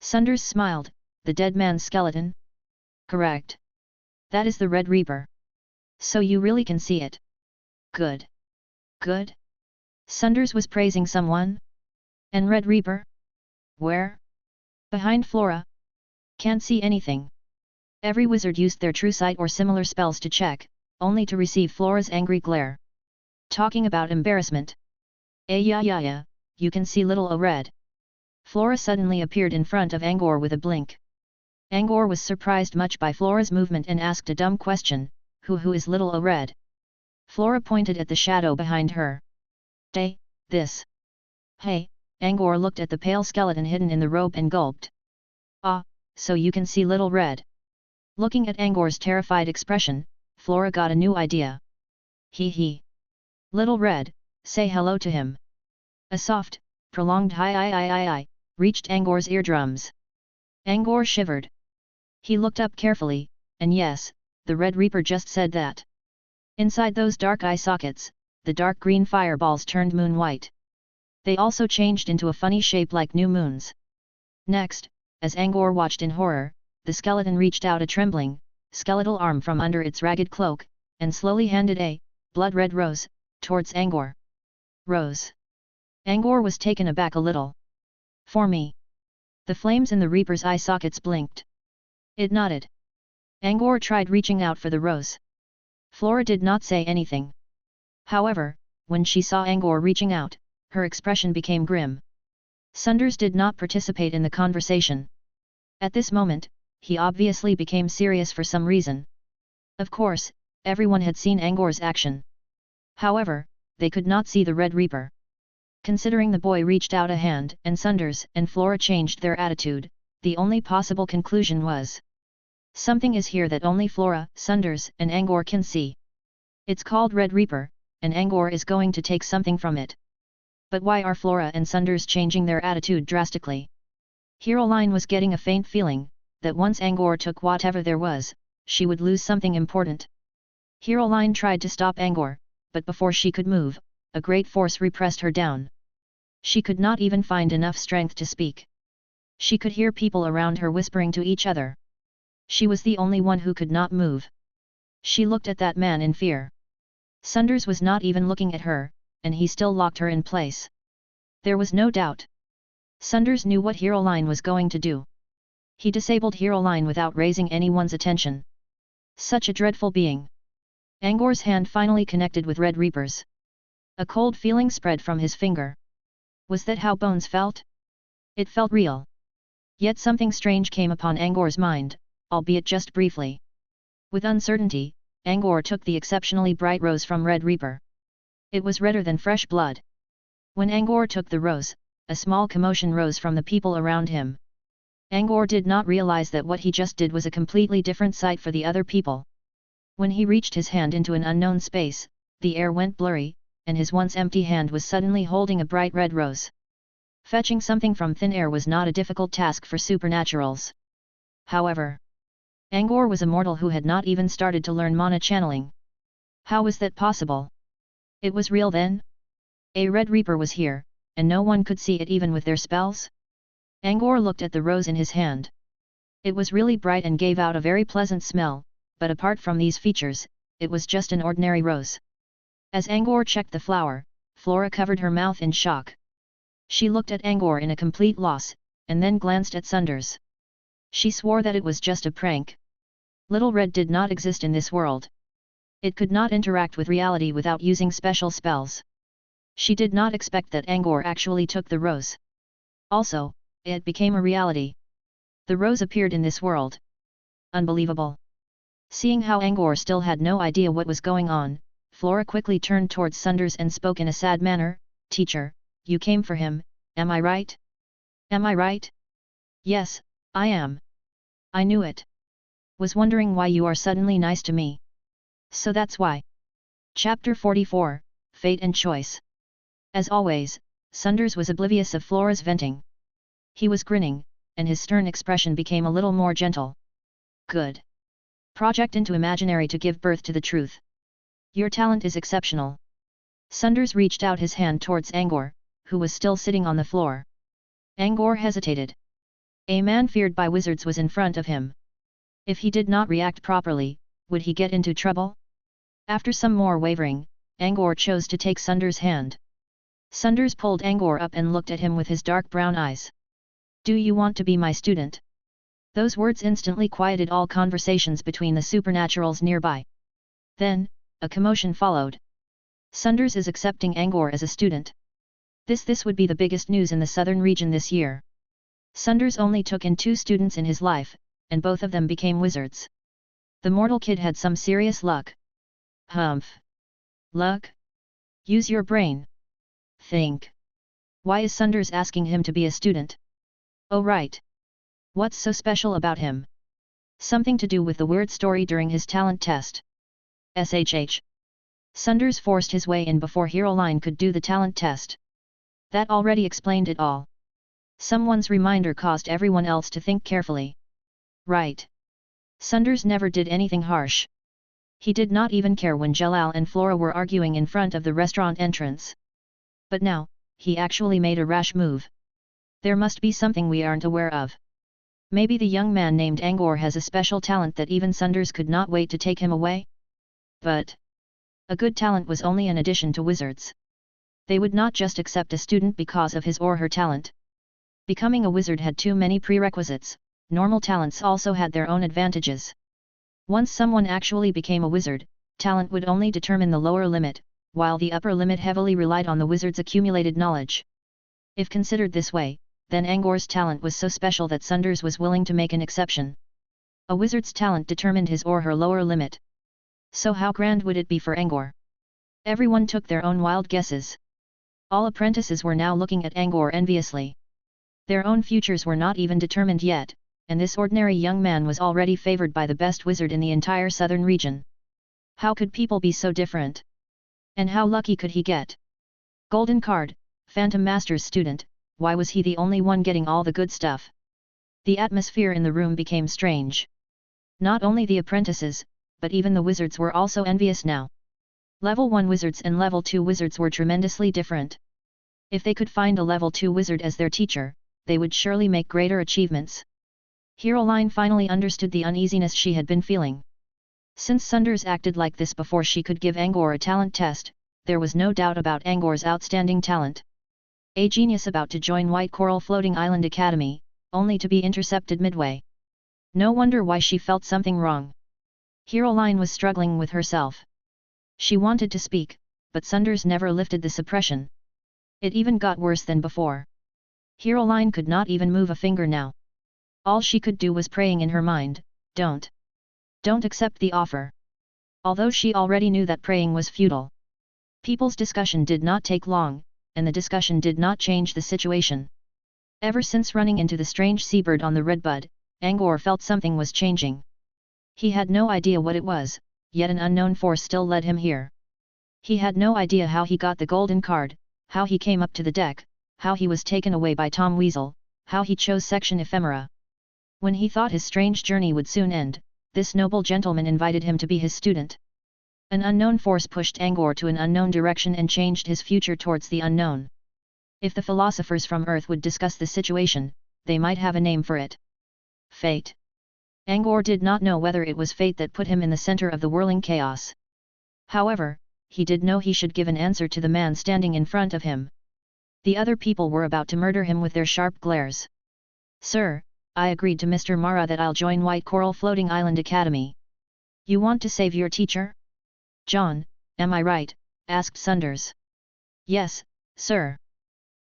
Sunders smiled, the dead man's skeleton? Correct. That is the Red Reaper. So you really can see it. Good. Good? Sunders was praising someone? And Red Reaper? Where? Behind Flora? Can't see anything. Every wizard used their true sight or similar spells to check, only to receive Flora's angry glare. Talking about embarrassment. Yeah, you can see little red. Flora suddenly appeared in front of Angor with a blink. Angor was surprised much by Flora's movement and asked a dumb question, who is little red? Flora pointed at the shadow behind her. This. Hey, Angor looked at the pale skeleton hidden in the robe and gulped. Ah, so you can see little red. Looking at Angor's terrified expression, Flora got a new idea. He. Little red, say hello to him. A soft, prolonged hi reached Angor's eardrums. Angor shivered. He looked up carefully, and yes, the Red Reaper just said that. Inside those dark eye sockets, the dark green fireballs turned moon white. They also changed into a funny shape like new moons. Next, as Angor watched in horror, the skeleton reached out a trembling, skeletal arm from under its ragged cloak, and slowly handed a blood-red rose towards Angor. Rose. Angor was taken aback a little. For me. The flames in the Reaper's eye sockets blinked. It nodded. Angor tried reaching out for the rose. Flora did not say anything. However, when she saw Angor reaching out, her expression became grim. Sunders did not participate in the conversation. At this moment, he obviously became serious for some reason. Of course, everyone had seen Angor's action. However, they could not see the Red Reaper. Considering the boy reached out a hand and Sunders and Flora changed their attitude, the only possible conclusion was: something is here that only Flora, Sunders and Angor can see. It's called Red Reaper, and Angor is going to take something from it. But why are Flora and Sunders changing their attitude drastically? Heroline was getting a faint feeling, that once Angor took whatever there was, she would lose something important. Heroline tried to stop Angor, but before she could move, a great force repressed her down. She could not even find enough strength to speak. She could hear people around her whispering to each other. She was the only one who could not move. She looked at that man in fear. Sunders was not even looking at her, and he still locked her in place. There was no doubt. Sunders knew what Heroline was going to do. He disabled Heroline without raising anyone's attention. Such a dreadful being. Angor's hand finally connected with Red Reaper's. A cold feeling spread from his finger. Was that how Bones felt? It felt real. Yet something strange came upon Angor's mind, albeit just briefly. With uncertainty, Angor took the exceptionally bright rose from Red Reaper. It was redder than fresh blood. When Angor took the rose, a small commotion rose from the people around him. Angor did not realize that what he just did was a completely different sight for the other people. When he reached his hand into an unknown space, the air went blurry, and his once empty hand was suddenly holding a bright red rose. Fetching something from thin air was not a difficult task for supernaturals. However, Angor was a mortal who had not even started to learn mana channeling. How was that possible? It was real then? A Red Reaper was here, and no one could see it even with their spells? Angor looked at the rose in his hand. It was really bright and gave out a very pleasant smell, but apart from these features, it was just an ordinary rose. As Angor checked the flower, Flora covered her mouth in shock. She looked at Angor in a complete loss, and then glanced at Sunders. She swore that it was just a prank. Little Red did not exist in this world. It could not interact with reality without using special spells. She did not expect that Angor actually took the rose. Also, it became a reality. The rose appeared in this world. Unbelievable. Seeing how Angor still had no idea what was going on, Flora quickly turned towards Sunders and spoke in a sad manner, "Teacher, you came for him, am I right?" "Am I right?" "Yes, I am. I knew it. Was wondering why you are suddenly nice to me. So that's why." Chapter 44, Fate and Choice. As always, Sunders was oblivious of Flora's venting. He was grinning, and his stern expression became a little more gentle. "Good. Project into imaginary to give birth to the truth. Your talent is exceptional." Sunders reached out his hand towards Angor, who was still sitting on the floor. Angor hesitated. A man feared by wizards was in front of him. If he did not react properly, would he get into trouble? After some more wavering, Angor chose to take Sunders' hand. Sunders pulled Angor up and looked at him with his dark brown eyes. "Do you want to be my student?" Those words instantly quieted all conversations between the supernaturals nearby. Then, a commotion followed. Sunders is accepting Angor as a student. This would be the biggest news in the southern region this year. Sunders only took in 2 students in his life, and both of them became wizards. The mortal kid had some serious luck. Humph. Luck? Use your brain. Think. Why is Sunders asking him to be a student? Oh right. What's so special about him? Something to do with the weird story during his talent test. SHH. Sunders forced his way in before Heroline could do the talent test. That already explained it all. Someone's reminder caused everyone else to think carefully. Right. Sunders never did anything harsh. He did not even care when Jalal and Flora were arguing in front of the restaurant entrance. But now, he actually made a rash move. There must be something we aren't aware of. Maybe the young man named Angor has a special talent that even Sunders could not wait to take him away? But a good talent was only an addition to wizards. They would not just accept a student because of his or her talent. Becoming a wizard had too many prerequisites. Normal talents also had their own advantages. Once someone actually became a wizard, talent would only determine the lower limit, while the upper limit heavily relied on the wizard's accumulated knowledge. If considered this way, then Angor's talent was so special that Sunders was willing to make an exception. A wizard's talent determined his or her lower limit. So how grand would it be for Angor? Everyone took their own wild guesses. All apprentices were now looking at Angor enviously. Their own futures were not even determined yet, and this ordinary young man was already favored by the best wizard in the entire southern region. How could people be so different? And how lucky could he get? Golden card, Phantom Master's student, why was he the only one getting all the good stuff? The atmosphere in the room became strange. Not only the apprentices, but even the wizards were also envious now. Level 1 wizards and level 2 wizards were tremendously different. If they could find a level 2 wizard as their teacher, they would surely make greater achievements. Heroline finally understood the uneasiness she had been feeling. Since Sunders acted like this before she could give Angor a talent test, there was no doubt about Angor's outstanding talent. A genius about to join White Coral Floating Island Academy, only to be intercepted midway. No wonder why she felt something wrong. Heroline was struggling with herself. She wanted to speak, but Sunders never lifted the suppression. It even got worse than before. Heroline could not even move a finger now. All she could do was praying in her mind, don't accept the offer. Although she already knew that praying was futile. People's discussion did not take long, and the discussion did not change the situation. Ever since running into the strange seabird on the redbud, Angor felt something was changing. He had no idea what it was, yet an unknown force still led him here. He had no idea how he got the golden card, how he came up to the deck, how he was taken away by Tom Weasel, how he chose section ephemera. When he thought his strange journey would soon end, this noble gentleman invited him to be his student. An unknown force pushed Angor to an unknown direction and changed his future towards the unknown. If the philosophers from Earth would discuss the situation, they might have a name for it. Fate. Angor did not know whether it was fate that put him in the center of the whirling chaos. However, he did know he should give an answer to the man standing in front of him. The other people were about to murder him with their sharp glares. Sir, I agreed to Mr. Mara that I'll join White Coral Floating Island Academy. You want to save your teacher? John, am I right? Asked Sunders. Yes, sir.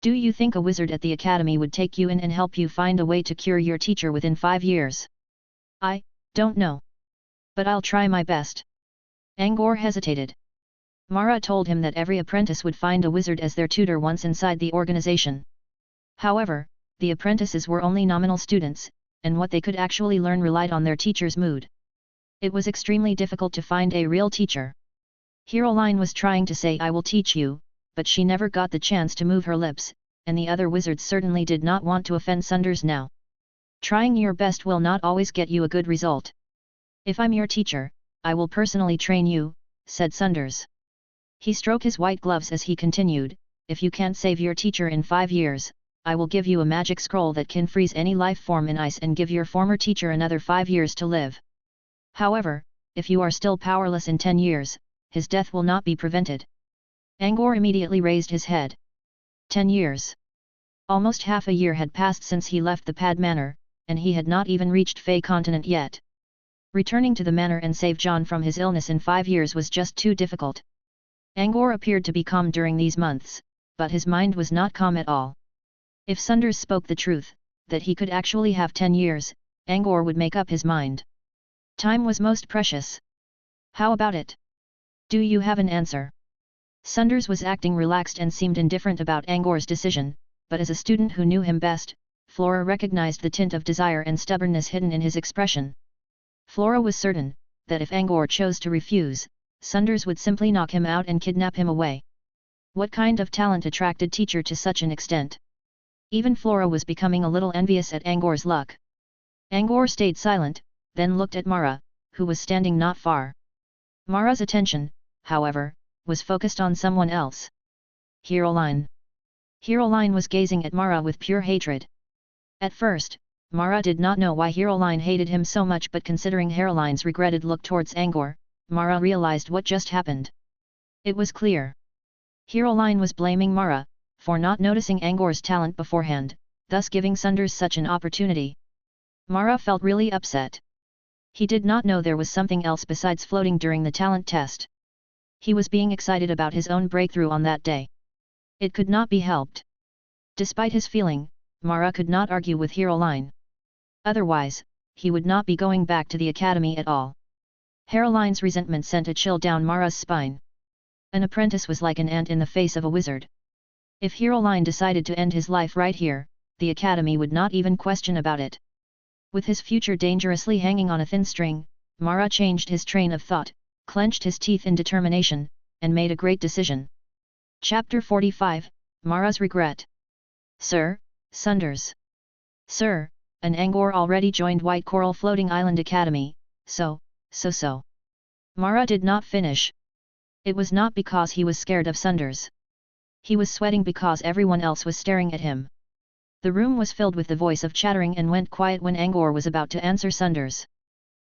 Do you think a wizard at the academy would take you in and help you find a way to cure your teacher within 5 years? I don't know. But I'll try my best. Angor hesitated. Mara told him that every apprentice would find a wizard as their tutor once inside the organization. However, the apprentices were only nominal students, and what they could actually learn relied on their teacher's mood. It was extremely difficult to find a real teacher. Heroline was trying to say I will teach you, but she never got the chance to move her lips, and the other wizards certainly did not want to offend Sunders now. Trying your best will not always get you a good result. If I'm your teacher, I will personally train you, said Sunders. He stroked his white gloves as he continued, if you can't save your teacher in 5 years, I will give you a magic scroll that can freeze any life form in ice and give your former teacher another 5 years to live. However, if you are still powerless in 10 years, his death will not be prevented. Angor immediately raised his head. 10 years. Almost half a year had passed since he left the Pad Manor, and he had not even reached Fey Continent yet. Returning to the manor and save John from his illness in 5 years was just too difficult. Angor appeared to be calm during these months, but his mind was not calm at all. If Sunders spoke the truth, that he could actually have 10 years, Angor would make up his mind. Time was most precious. How about it? Do you have an answer? Sunders was acting relaxed and seemed indifferent about Angor's decision, but as a student who knew him best, Flora recognized the tint of desire and stubbornness hidden in his expression. Flora was certain, that if Angor chose to refuse, Sunders would simply knock him out and kidnap him away. What kind of talent attracted teacher to such an extent? Even Flora was becoming a little envious at Angor's luck. Angor stayed silent, then looked at Mara, who was standing not far. Mara's attention, however, was focused on someone else. Heroline. Heroline was gazing at Mara with pure hatred. At first, Mara did not know why Heroline hated him so much, but considering Heroline's regretted look towards Angor, Mara realized what just happened. It was clear. Heroline was blaming Mara, for not noticing Angor's talent beforehand, thus giving Sunders such an opportunity. Mara felt really upset. He did not know there was something else besides floating during the talent test. He was being excited about his own breakthrough on that day. It could not be helped. Despite his feeling, Mara could not argue with Heroline. Otherwise, he would not be going back to the academy at all. Heroline's resentment sent a chill down Mara's spine. An apprentice was like an ant in the face of a wizard. If Heroline decided to end his life right here, the academy would not even question about it. With his future dangerously hanging on a thin string, Mara changed his train of thought, clenched his teeth in determination, and made a great decision. Chapter 45, Mara's Regret. Sir, Sunders. Sir, an Angor already joined White Coral Floating Island Academy, so. Mara did not finish. It was not because he was scared of Sunders. He was sweating because everyone else was staring at him. The room was filled with the voice of chattering and went quiet when Angor was about to answer Sunders.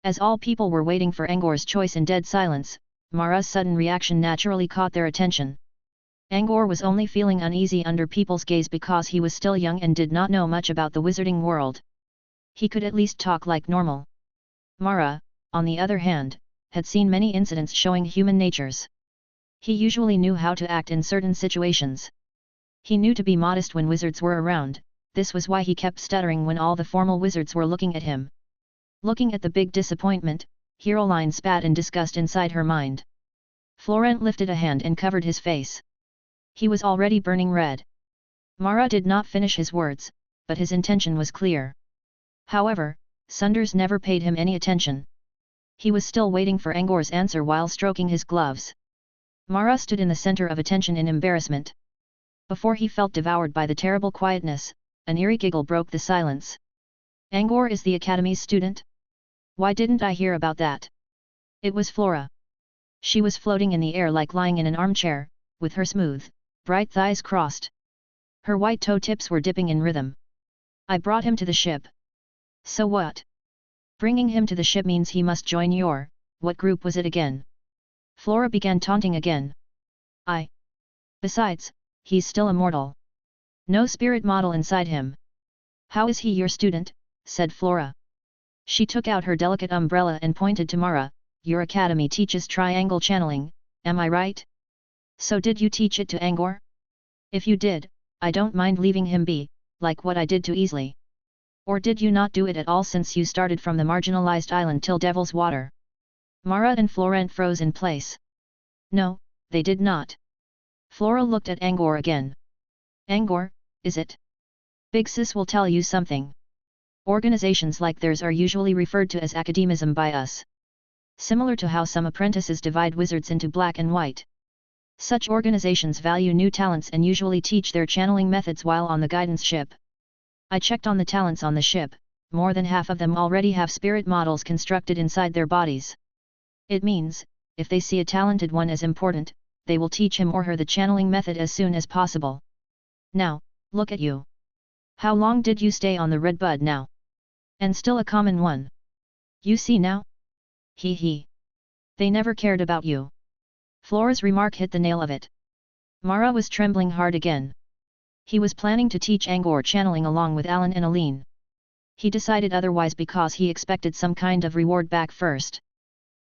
As all people were waiting for Angor's choice in dead silence, Mara's sudden reaction naturally caught their attention. Angor was only feeling uneasy under people's gaze because he was still young and did not know much about the wizarding world. He could at least talk like normal. Mara, on the other hand, had seen many incidents showing human natures. He usually knew how to act in certain situations. He knew to be modest when wizards were around, this was why he kept stuttering when all the formal wizards were looking at him. Looking at the big disappointment, Heroline spat in disgust inside her mind. Florent lifted a hand and covered his face. He was already burning red. Mara did not finish his words, but his intention was clear. However, Sunders never paid him any attention. He was still waiting for Angor's answer while stroking his gloves. Mara stood in the center of attention in embarrassment. Before he felt devoured by the terrible quietness, an eerie giggle broke the silence. Angor is the Academy's student? Why didn't I hear about that? It was Flora. She was floating in the air like lying in an armchair, with her smooth, bright thighs crossed. Her white toe tips were dipping in rhythm. I brought him to the ship. So what? Bringing him to the ship means he must join your, what group was it again? Flora began taunting again. Besides, he's still a mortal. No spirit model inside him. How is he your student? Said Flora. She took out her delicate umbrella and pointed to Mara. Your academy teaches triangle channeling, am I right? So did you teach it to Angor? If you did, I don't mind leaving him be, like what I did to Easley. Or did you not do it at all since you started from the marginalized island till Devil's Water? Mara and Florent froze in place. No, they did not. Flora looked at Angor again. Angor, is it? Big Sis will tell you something. Organizations like theirs are usually referred to as academism by us. Similar to how some apprentices divide wizards into black and white. Such organizations value new talents and usually teach their channeling methods while on the guidance ship. I checked on the talents on the ship, more than half of them already have spirit models constructed inside their bodies. It means, if they see a talented one as important, they will teach him or her the channeling method as soon as possible. Now, look at you. How long did you stay on the Red Bud now? And still a common one. You see now? Hee hee. They never cared about you. Flora's remark hit the nail of it. Mara was trembling hard again. He was planning to teach Angor channeling along with Alan and Aline. He decided otherwise because he expected some kind of reward back first.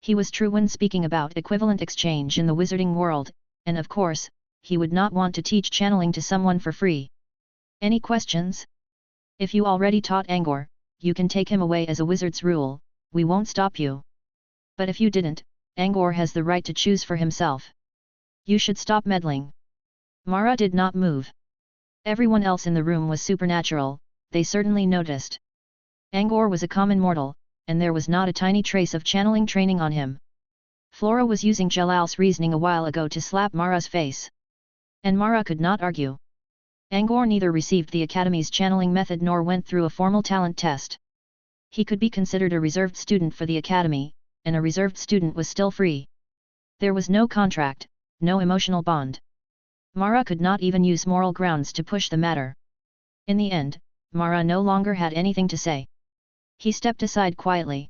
He was true when speaking about equivalent exchange in the wizarding world, and of course, he would not want to teach channeling to someone for free. Any questions? If you already taught Angor, you can take him away as a wizard's rule, we won't stop you. But if you didn't, Angor has the right to choose for himself. You should stop meddling. Mara did not move. Everyone else in the room was supernatural, they certainly noticed. Angor was a common mortal, and there was not a tiny trace of channeling training on him. Flora was using Jelal's reasoning a while ago to slap Mara's face. And Mara could not argue. Angor neither received the Academy's channeling method nor went through a formal talent test. He could be considered a reserved student for the Academy, and a reserved student was still free. There was no contract, no emotional bond. Mara could not even use moral grounds to push the matter. In the end, Mara no longer had anything to say. He stepped aside quietly.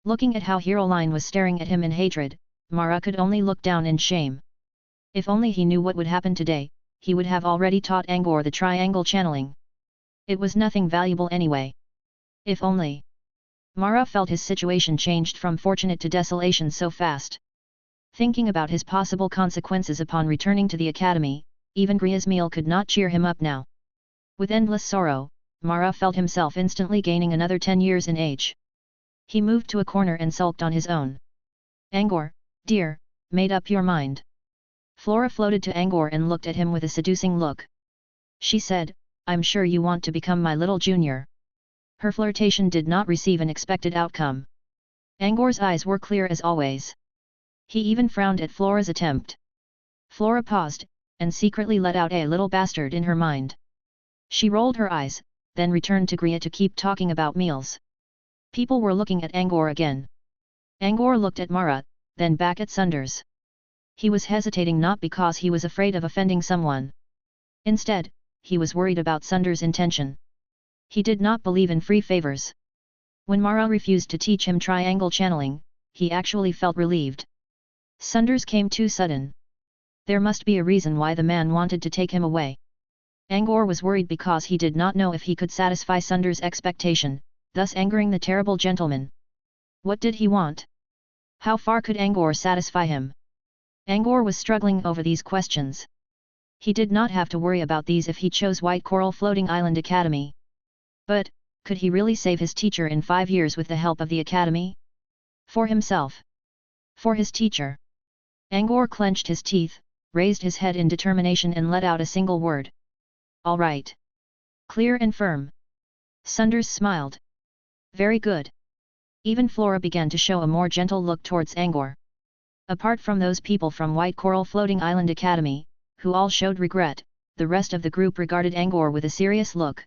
Looking at how Heroline was staring at him in hatred, Mara could only look down in shame. If only he knew what would happen today, he would have already taught Angor the triangle channeling. It was nothing valuable anyway. If only. Mara felt his situation changed from fortunate to desolation so fast. Thinking about his possible consequences upon returning to the Academy, even Griezmiel could not cheer him up now. With endless sorrow, Mara felt himself instantly gaining another 10 years in age. He moved to a corner and sulked on his own. Angor, dear, made up your mind. Flora floated to Angor and looked at him with a seducing look. She said, I'm sure you want to become my little junior. Her flirtation did not receive an expected outcome. Angor's eyes were clear as always. He even frowned at Flora's attempt. Flora paused, and secretly let out a little bastard in her mind. She rolled her eyes, then returned to Gria to keep talking about meals. People were looking at Angor again. Angor looked at Mara, then back at Sunders. He was hesitating not because he was afraid of offending someone. Instead, he was worried about Sunders' intention. He did not believe in free favors. When Mara refused to teach him triangle channeling, he actually felt relieved. Sunders came too sudden. There must be a reason why the man wanted to take him away. Angor was worried because he did not know if he could satisfy Sunders' expectation, thus angering the terrible gentleman. What did he want? How far could Angor satisfy him? Angor was struggling over these questions. He did not have to worry about these if he chose White Coral Floating Island Academy. But, could he really save his teacher in 5 years with the help of the academy? For himself? For his teacher? Angor clenched his teeth, raised his head in determination and let out a single word. All right. Clear and firm. Sunders smiled. Very good. Even Flora began to show a more gentle look towards Angor. Apart from those people from White Coral Floating Island Academy, who all showed regret, the rest of the group regarded Angor with a serious look.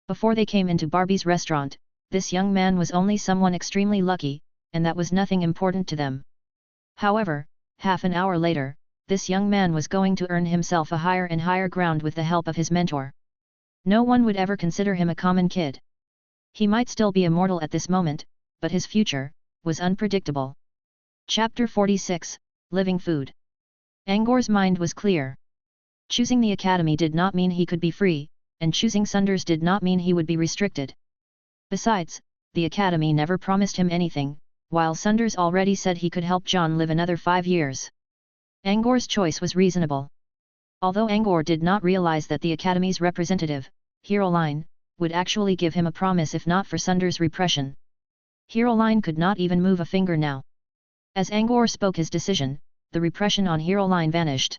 Before they came into Barbie's restaurant, this young man was only someone extremely lucky, and that was nothing important to them. However, half an hour later, this young man was going to earn himself a higher and higher ground with the help of his mentor. No one would ever consider him a common kid. He might still be immortal at this moment, but his future was unpredictable. Chapter 46, Living Food. Angor's mind was clear. Choosing the academy did not mean he could be free, and choosing Sunders did not mean he would be restricted. Besides, the academy never promised him anything, while Sunders already said he could help John live another 5 years. Angor's choice was reasonable. Although Angor did not realize that the academy's representative, Heroline, would actually give him a promise if not for Sunders' repression. Heroline could not even move a finger now. As Angor spoke his decision, the repression on Heroline vanished.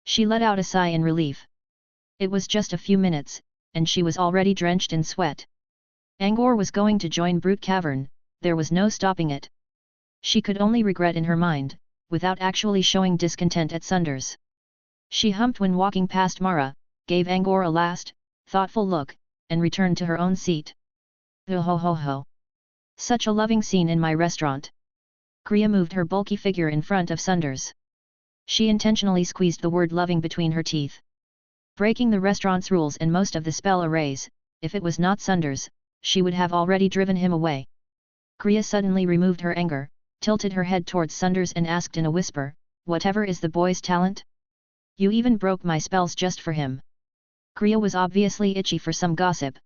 She let out a sigh in relief. It was just a few minutes, and she was already drenched in sweat. Angor was going to join Brute Cavern, there was no stopping it. She could only regret in her mind, without actually showing discontent at Sunders. She humped when walking past Mara, gave Angor a last, thoughtful look, and returned to her own seat. Oh ho ho ho! Such a loving scene in my restaurant. Kriya moved her bulky figure in front of Sunders. She intentionally squeezed the word loving between her teeth. Breaking the restaurant's rules and most of the spell arrays, if it was not Sunders, she would have already driven him away. Kriya suddenly removed her anger, tilted her head towards Sunders and asked in a whisper, "Whatever is the boy's talent? You even broke my spells just for him." Kriya was obviously itchy for some gossip.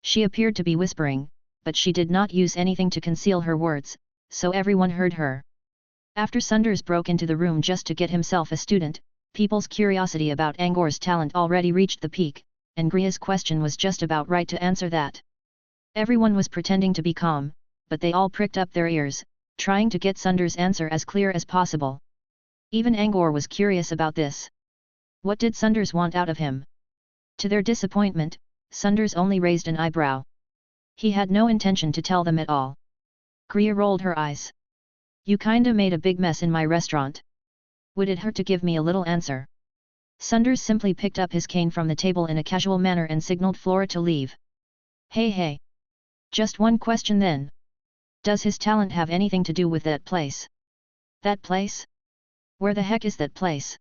She appeared to be whispering, but she did not use anything to conceal her words, so everyone heard her. After Sunders broke into the room just to get himself a student, people's curiosity about Angor's talent already reached the peak, and Kriya's question was just about right to answer that. Everyone was pretending to be calm, but they all pricked up their ears, trying to get Sunders' answer as clear as possible. Even Angor was curious about this. What did Sunders want out of him? To their disappointment, Sunders only raised an eyebrow. He had no intention to tell them at all. Kriya rolled her eyes. "You kinda made a big mess in my restaurant. Would it hurt to give me a little answer?" Sunders simply picked up his cane from the table in a casual manner and signaled Flora to leave. Hey. Just one question then. Does his talent have anything to do with that place? That place? Where the heck is that place?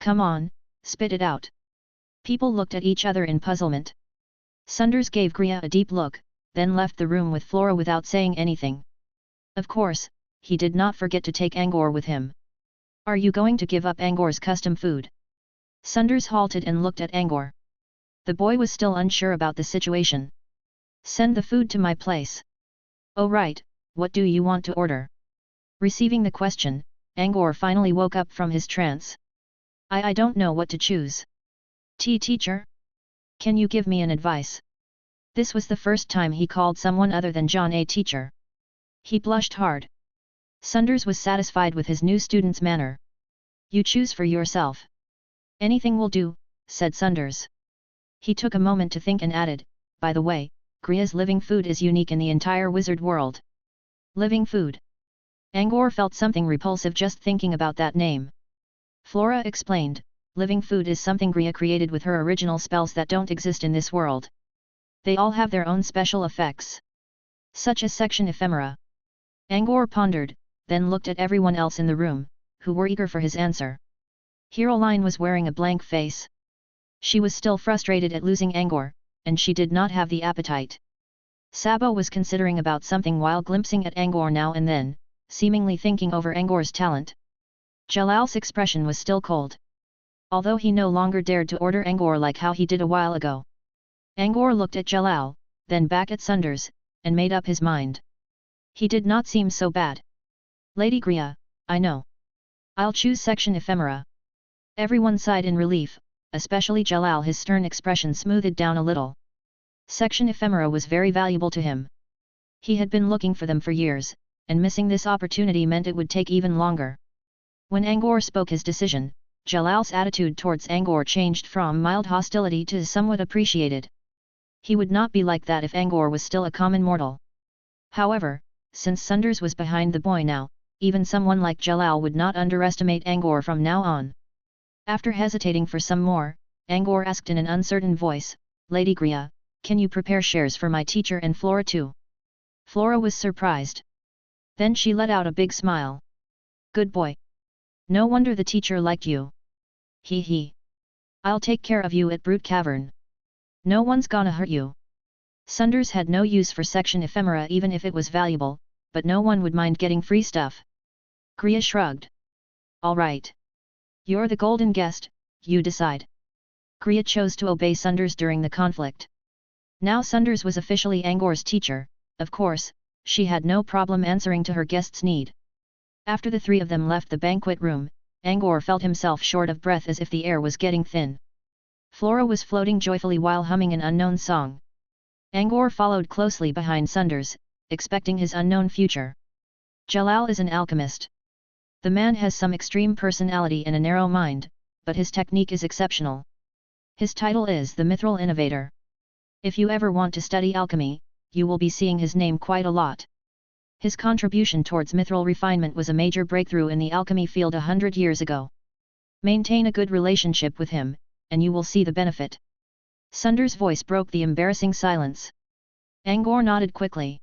Come on, spit it out. People looked at each other in puzzlement. Sunders gave Kriya a deep look, then left the room with Flora without saying anything. Of course, he did not forget to take Angor with him. "Are you going to give up Angor's custom food?" Sunders halted and looked at Angor. The boy was still unsure about the situation. "Send the food to my place." "Oh right, what do you want to order?" Receiving the question, Angor finally woke up from his trance. I don't know what to choose. Teacher? Can you give me an advice?" This was the first time he called someone other than John a teacher. He blushed hard. Sunders was satisfied with his new student's manner. "You choose for yourself." "Anything will do," said Sunders. He took a moment to think and added, "By the way, Kriya's living food is unique in the entire wizard world." Living food. Angor felt something repulsive just thinking about that name. Flora explained, "Living food is something Kriya created with her original spells that don't exist in this world. They all have their own special effects. Such as section ephemera." Angor pondered, then looked at everyone else in the room, who were eager for his answer. Heroline was wearing a blank face. She was still frustrated at losing Angor, and she did not have the appetite. Sabo was considering about something while glimpsing at Angor now and then, seemingly thinking over Angor's talent. Jalal's expression was still cold. Although he no longer dared to order Angor like how he did a while ago. Angor looked at Jalal, then back at Sunders, and made up his mind. He did not seem so bad. Lady Griya, I know. I'll choose section ephemera. Everyone sighed in relief, especially Jalal. His stern expression smoothed down a little. Section ephemera was very valuable to him. He had been looking for them for years, and missing this opportunity meant it would take even longer. When Angor spoke his decision, Jalal's attitude towards Angor changed from mild hostility to somewhat appreciated. He would not be like that if Angor was still a common mortal. However, since Sunders was behind the boy now, even someone like Jalal would not underestimate Angor from now on. After hesitating for some more, Angor asked in an uncertain voice, Lady Griya, can you prepare shares for my teacher and Flora too? Flora was surprised. Then she let out a big smile. Good boy. No wonder the teacher liked you. He. I'll take care of you at Brute Cavern. No one's gonna hurt you. Sunders had no use for section ephemera even if it was valuable, but no one would mind getting free stuff. Griya shrugged. All right. You're the golden guest, you decide. Griya chose to obey Sunders during the conflict. Now Sunders was officially Angor's teacher, of course, she had no problem answering to her guest's need. After the three of them left the banquet room, Angor felt himself short of breath as if the air was getting thin. Flora was floating joyfully while humming an unknown song. Angor followed closely behind Sunders, expecting his unknown future. Jalal is an alchemist. The man has some extreme personality and a narrow mind, but his technique is exceptional. His title is the Mithril Innovator. If you ever want to study alchemy, you will be seeing his name quite a lot. His contribution towards mithril refinement was a major breakthrough in the alchemy field 100 years ago. Maintain a good relationship with him, and you will see the benefit. Sunders' voice broke the embarrassing silence. Angor nodded quickly.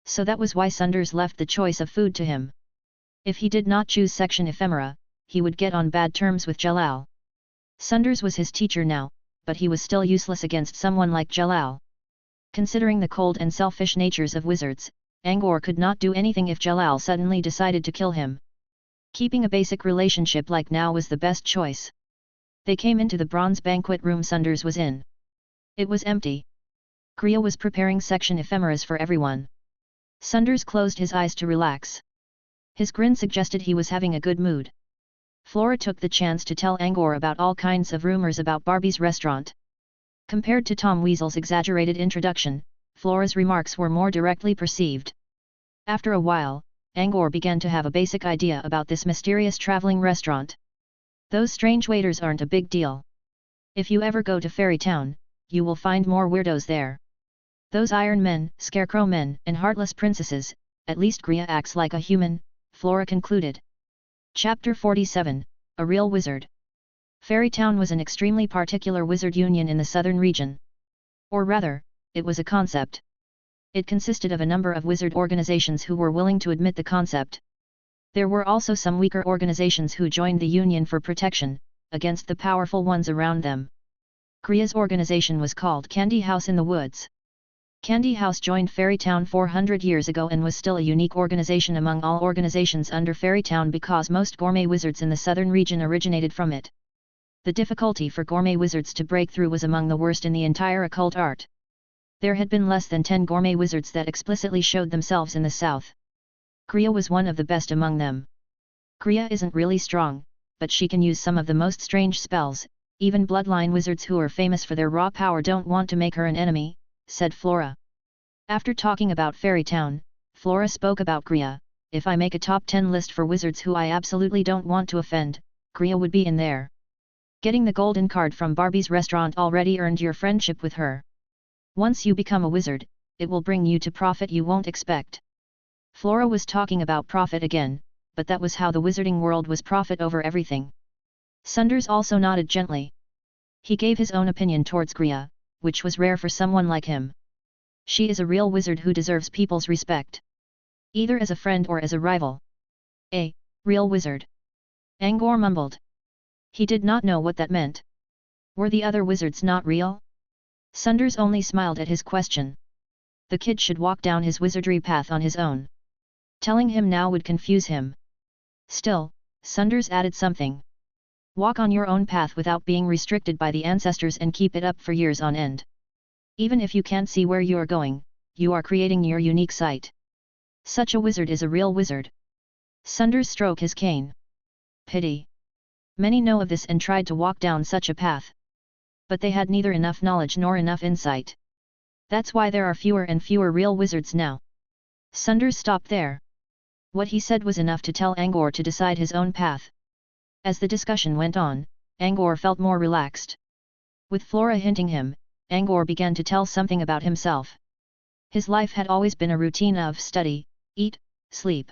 So that was why Sunders left the choice of food to him. If he did not choose section ephemera, he would get on bad terms with Jalal. Sunders was his teacher now, but he was still useless against someone like Jalal. Considering the cold and selfish natures of wizards, Angor could not do anything if Jalal suddenly decided to kill him. Keeping a basic relationship like now was the best choice. They came into the bronze banquet room Sunders was in. It was empty. Griya was preparing section ephemeras for everyone. Sunders closed his eyes to relax. His grin suggested he was having a good mood. Flora took the chance to tell Angor about all kinds of rumors about Barbie's restaurant. Compared to Tom Weasel's exaggerated introduction, Flora's remarks were more directly perceived. After a while, Angor began to have a basic idea about this mysterious traveling restaurant. Those strange waiters aren't a big deal. If you ever go to Fairy Town, you will find more weirdos there. Those Iron Men, Scarecrow Men, and Heartless Princesses, at least Griya acts like a human, Flora concluded. Chapter 47, A Real Wizard. Fairy Town was an extremely particular wizard union in the southern region. Or rather, it was a concept. It consisted of a number of wizard organizations who were willing to admit the concept. There were also some weaker organizations who joined the union for protection, against the powerful ones around them. Griya's organization was called Candy House in the Woods. Candy House joined Fairy Town 400 years ago and was still a unique organization among all organizations under Fairy Town because most gourmet wizards in the southern region originated from it. The difficulty for gourmet wizards to break through was among the worst in the entire occult art. There had been less than 10 gourmet wizards that explicitly showed themselves in the south. Griya was one of the best among them. Griya isn't really strong, but she can use some of the most strange spells. Even bloodline wizards who are famous for their raw power don't want to make her an enemy, said Flora. After talking about Fairy Town, Flora spoke about Griya. If I make a top 10 list for wizards who I absolutely don't want to offend, Griya would be in there. Getting the golden card from Barbie's restaurant already earned your friendship with her. Once you become a wizard, it will bring you to profit you won't expect. Flora was talking about profit again, but that was how the wizarding world was profit over everything. Sunders also nodded gently. He gave his own opinion towards Griya, which was rare for someone like him. She is a real wizard who deserves people's respect. Either as a friend or as a rival. A real wizard. Angor mumbled. He did not know what that meant. Were the other wizards not real? Sunders only smiled at his question. The kid should walk down his wizardry path on his own. Telling him now would confuse him. Still, Sunders added something. Walk on your own path without being restricted by the ancestors and keep it up for years on end. Even if you can't see where you are going, you are creating your unique sight. Such a wizard is a real wizard. Sunders stroked his cane. Pity. Many know of this and tried to walk down such a path. But they had neither enough knowledge nor enough insight. That's why there are fewer and fewer real wizards now. Sunders stopped there. What he said was enough to tell Angor to decide his own path. As the discussion went on, Angor felt more relaxed. With Flora hinting him, Angor began to tell something about himself. His life had always been a routine of study, eat, sleep.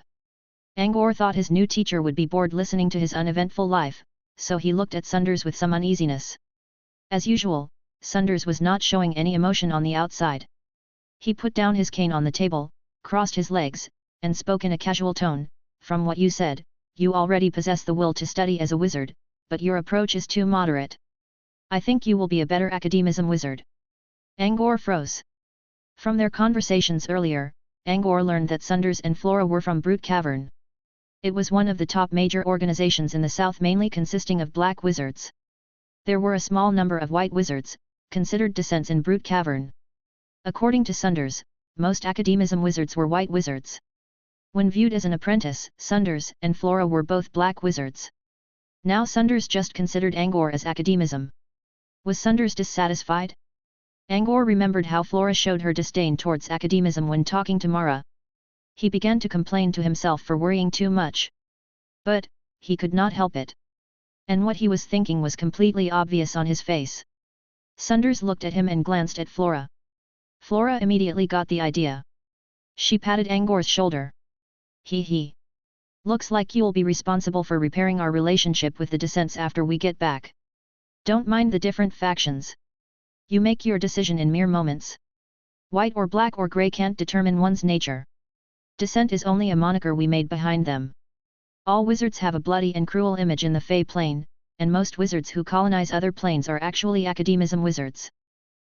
Angor thought his new teacher would be bored listening to his uneventful life, so he looked at Sunders with some uneasiness. As usual, Sunders was not showing any emotion on the outside. He put down his cane on the table, crossed his legs, and spoke in a casual tone, "From what you said, you already possess the will to study as a wizard, but your approach is too moderate. I think you will be a better academism wizard." Angor froze. From their conversations earlier, Angor learned that Sunders and Flora were from Brute Cavern. It was one of the top major organizations in the south, mainly consisting of black wizards. There were a small number of white wizards, considered descents in Brute Cavern. According to Sunders, most academism wizards were white wizards. When viewed as an apprentice, Sunders and Flora were both black wizards. Now Sunders just considered Angor as academism. Was Sunders dissatisfied? Angor remembered how Flora showed her disdain towards academism when talking to Mara. He began to complain to himself for worrying too much. But, he could not help it. And what he was thinking was completely obvious on his face. Sunders looked at him and glanced at Flora. Flora immediately got the idea. She patted Angor's shoulder. He. Looks like you'll be responsible for repairing our relationship with the descents after we get back. Don't mind the different factions. You make your decision in mere moments. White or black or grey can't determine one's nature. Descent is only a moniker we made behind them. All wizards have a bloody and cruel image in the Fey plane, and most wizards who colonize other planes are actually academism wizards.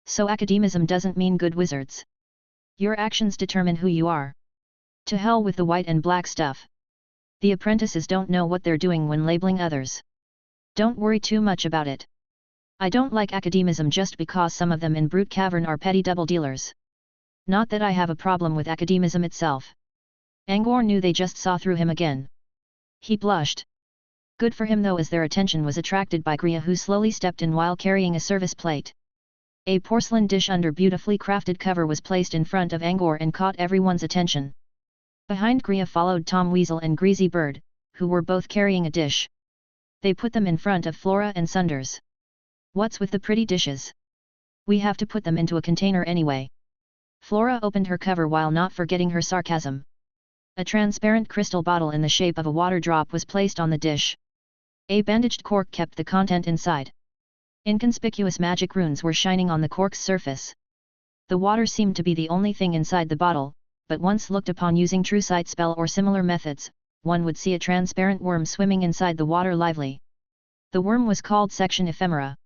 So academism doesn't mean good wizards. Your actions determine who you are. To hell with the white and black stuff. The apprentices don't know what they're doing when labeling others. Don't worry too much about it. I don't like academism just because some of them in Brute Cavern are petty double dealers. Not that I have a problem with academism itself. Angor knew they just saw through him again. He blushed. Good for him though, as their attention was attracted by Griya, who slowly stepped in while carrying a service plate. A porcelain dish under beautifully crafted cover was placed in front of Angor and caught everyone's attention. Behind Griya followed Tom Weasel and Greasy Bird, who were both carrying a dish. They put them in front of Flora and Sunders. What's with the pretty dishes? We have to put them into a container anyway. Flora opened her cover while not forgetting her sarcasm. A transparent crystal bottle in the shape of a water drop was placed on the dish. A bandaged cork kept the content inside. Inconspicuous magic runes were shining on the cork's surface. The water seemed to be the only thing inside the bottle, but once looked upon using True Sight spell or similar methods, one would see a transparent worm swimming inside the water lively. The worm was called Section Ephemera.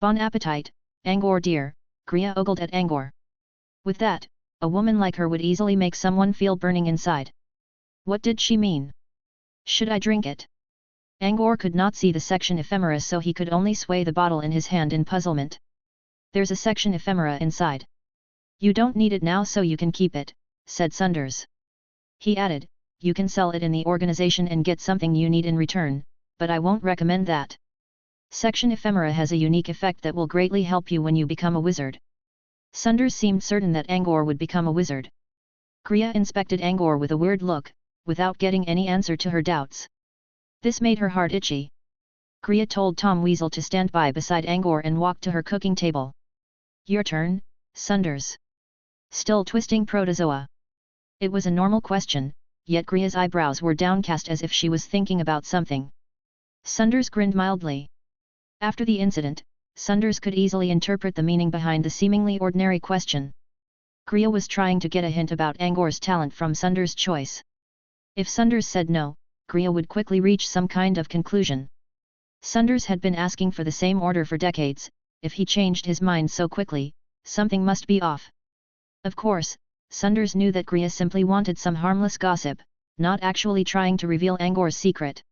Bon appetit, Angor dear, Griya ogled at Angor. With that, a woman like her would easily make someone feel burning inside. What did she mean? Should I drink it? Angor could not see the Section Ephemera, so he could only sway the bottle in his hand in puzzlement. There's a Section Ephemera inside. You don't need it now, so you can keep it, said Sunders. He added, you can sell it in the organization and get something you need in return, but I won't recommend that. Section Ephemera has a unique effect that will greatly help you when you become a wizard. Sunders seemed certain that Angor would become a wizard. Griya inspected Angor with a weird look, without getting any answer to her doubts. This made her heart itchy. Griya told Tom Weasel to stand by beside Angor and walk to her cooking table. Your turn, Sunders. Still twisting protozoa. It was a normal question, yet Griya's eyebrows were downcast as if she was thinking about something. Sunders grinned mildly. After the incident, Sunders could easily interpret the meaning behind the seemingly ordinary question. Griya was trying to get a hint about Angor's talent from Sunders' choice. If Sunders said no, Griya would quickly reach some kind of conclusion. Sunders had been asking for the same order for decades. If he changed his mind so quickly, something must be off. Of course, Sunders knew that Griya simply wanted some harmless gossip, not actually trying to reveal Angor's secret.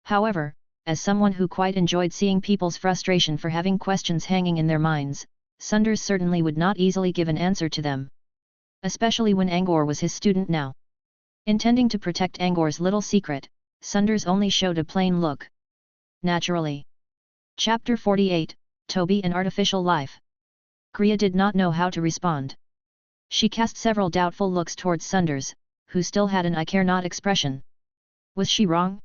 However, as someone who quite enjoyed seeing people's frustration for having questions hanging in their minds, Sunders certainly would not easily give an answer to them. especially when Angor was his student now. Intending to protect Angor's little secret, Sunders only showed a plain look. Naturally. Chapter 48, Toby and Artificial Life. Kriya did not know how to respond. She cast several doubtful looks towards Sunders, who still had an I care not expression. Was she wrong?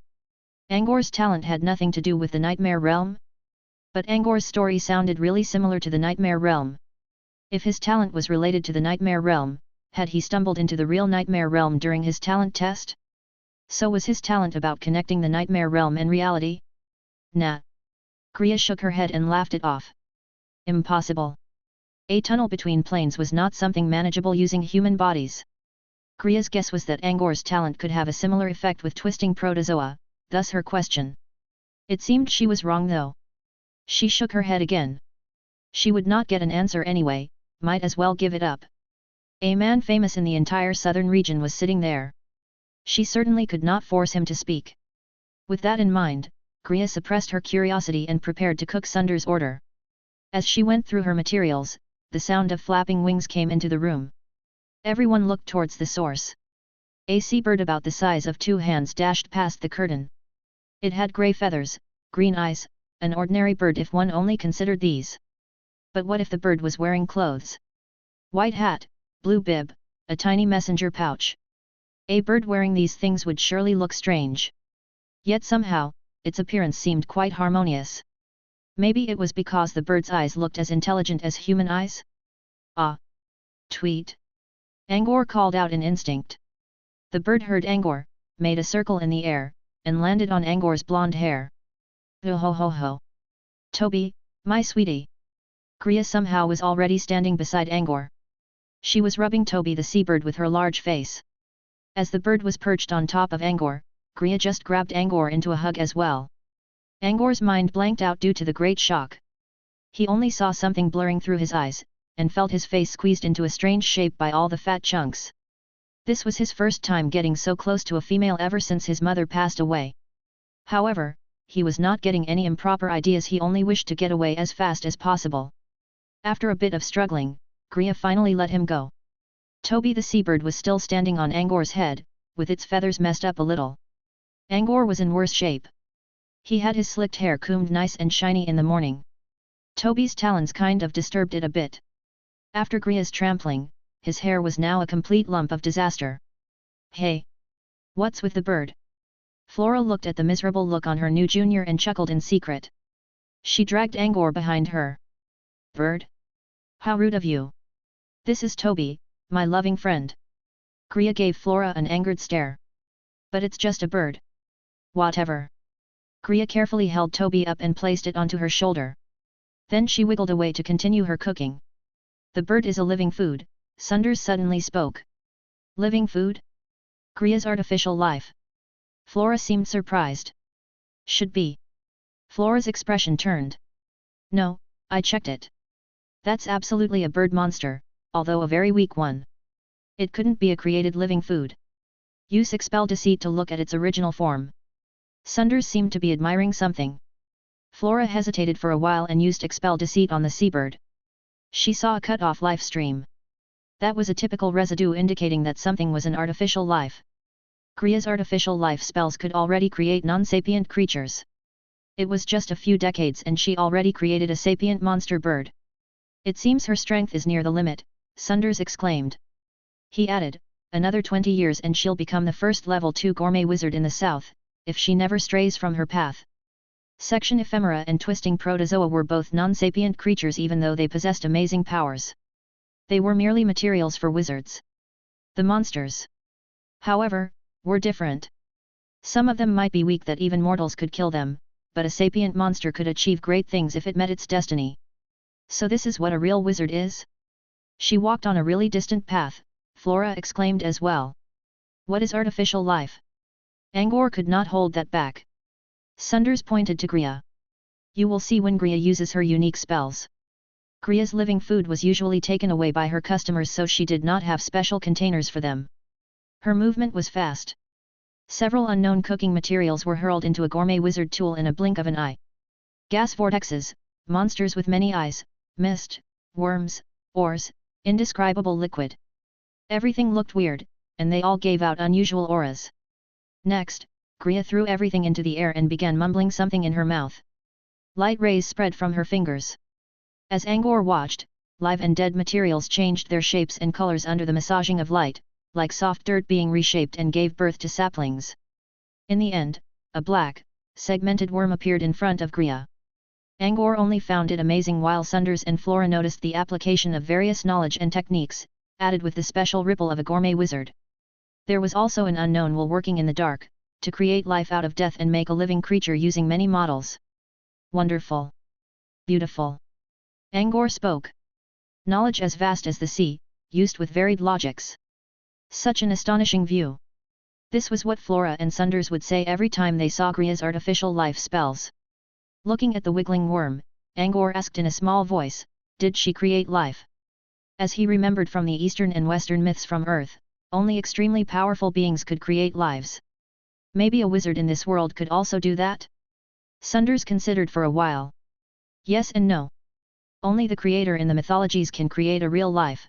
Angor's talent had nothing to do with the Nightmare Realm? But Angor's story sounded really similar to the Nightmare Realm. If his talent was related to the Nightmare Realm, had he stumbled into the real Nightmare Realm during his talent test? So was his talent about connecting the Nightmare Realm and reality? Nah. Kriya shook her head and laughed it off. Impossible. A tunnel between planes was not something manageable using human bodies. Kriya's guess was that Angor's talent could have a similar effect with twisting protozoa, thus her question. It seemed she was wrong though. She shook her head again. She would not get an answer anyway, might as well give it up. A man famous in the entire southern region was sitting there. She certainly could not force him to speak. With that in mind, Kriya suppressed her curiosity and prepared to cook Sunders' order. As she went through her materials, the sound of flapping wings came into the room. Everyone looked towards the source. A seabird about the size of two hands dashed past the curtain. It had grey feathers, green eyes, an ordinary bird if one only considered these. But what if the bird was wearing clothes? White hat, blue bib, a tiny messenger pouch. A bird wearing these things would surely look strange. Yet somehow, its appearance seemed quite harmonious. Maybe it was because the bird's eyes looked as intelligent as human eyes? Ah! Tweet! Angor called out in instinct. The bird heard Angor, made a circle in the air, and landed on Angor's blonde hair. Ho ho ho ho! Toby, my sweetie! Kriya somehow was already standing beside Angor. She was rubbing Toby the seabird with her large face. As the bird was perched on top of Angor, Kriya just grabbed Angor into a hug as well. Angor's mind blanked out due to the great shock. He only saw something blurring through his eyes, and felt his face squeezed into a strange shape by all the fat chunks. This was his first time getting so close to a female ever since his mother passed away. However, he was not getting any improper ideas, he only wished to get away as fast as possible. After a bit of struggling, Kriya finally let him go. Toby the seabird was still standing on Angor's head, with its feathers messed up a little. Angor was in worse shape. He had his slicked hair combed nice and shiny in the morning. Toby's talons kind of disturbed it a bit. After Kriya's trampling, his hair was now a complete lump of disaster. Hey! What's with the bird? Flora looked at the miserable look on her new junior and chuckled in secret. She dragged Angor behind her. Bird? How rude of you! This is Toby, my loving friend. Kriya gave Flora an angered stare. But it's just a bird. Whatever. Kriya carefully held Toby up and placed it onto her shoulder. Then she wiggled away to continue her cooking. The bird is a living food, Sunders suddenly spoke. Living food? Kriya's artificial life. Flora seemed surprised. Should be. Flora's expression turned. No, I checked it. That's absolutely a bird monster, although a very weak one. It couldn't be a created living food. Use expel deceit to look at its original form. Sunders seemed to be admiring something. Flora hesitated for a while and used expel deceit on the seabird. She saw a cut-off life stream. That was a typical residue indicating that something was an artificial life. Kriya's artificial life spells could already create non-sapient creatures. It was just a few decades and she already created a sapient monster bird. It seems her strength is near the limit, Sunders exclaimed. He added, another 20 years and she'll become the first level 2 gourmet wizard in the south, if she never strays from her path. Section ephemera and twisting protozoa were both non-sapient creatures even though they possessed amazing powers. They were merely materials for wizards. The monsters, however, were different. Some of them might be weak that even mortals could kill them, but a sapient monster could achieve great things if it met its destiny. So this is what a real wizard is? She walked on a really distant path, Flora exclaimed as well. What is artificial life? Angor could not hold that back. Sunders pointed to Kriya. You will see when Kriya uses her unique spells. Kriya's living food was usually taken away by her customers so she did not have special containers for them. Her movement was fast. Several unknown cooking materials were hurled into a gourmet wizard tool in a blink of an eye. Gas vortexes, monsters with many eyes, mist, worms, ores, indescribable liquid. Everything looked weird, and they all gave out unusual auras. Next, Griya threw everything into the air and began mumbling something in her mouth. Light rays spread from her fingers. As Angor watched, live and dead materials changed their shapes and colors under the massaging of light, like soft dirt being reshaped and gave birth to saplings. In the end, a black, segmented worm appeared in front of Griya. Angor only found it amazing while Sunders and Flora noticed the application of various knowledge and techniques, added with the special ripple of a gourmet wizard. There was also an unknown will working in the dark, to create life out of death and make a living creature using many models. Wonderful. Beautiful. Angor spoke. Knowledge as vast as the sea, used with varied logics. Such an astonishing view. This was what Flora and Sunders would say every time they saw Griya's artificial life spells. Looking at the wiggling worm, Angor asked in a small voice, "Did she create life?" As he remembered from the Eastern and Western myths from Earth, only extremely powerful beings could create lives. Maybe a wizard in this world could also do that? Sunders considered for a while. Yes and no. Only the creator in the mythologies can create a real life.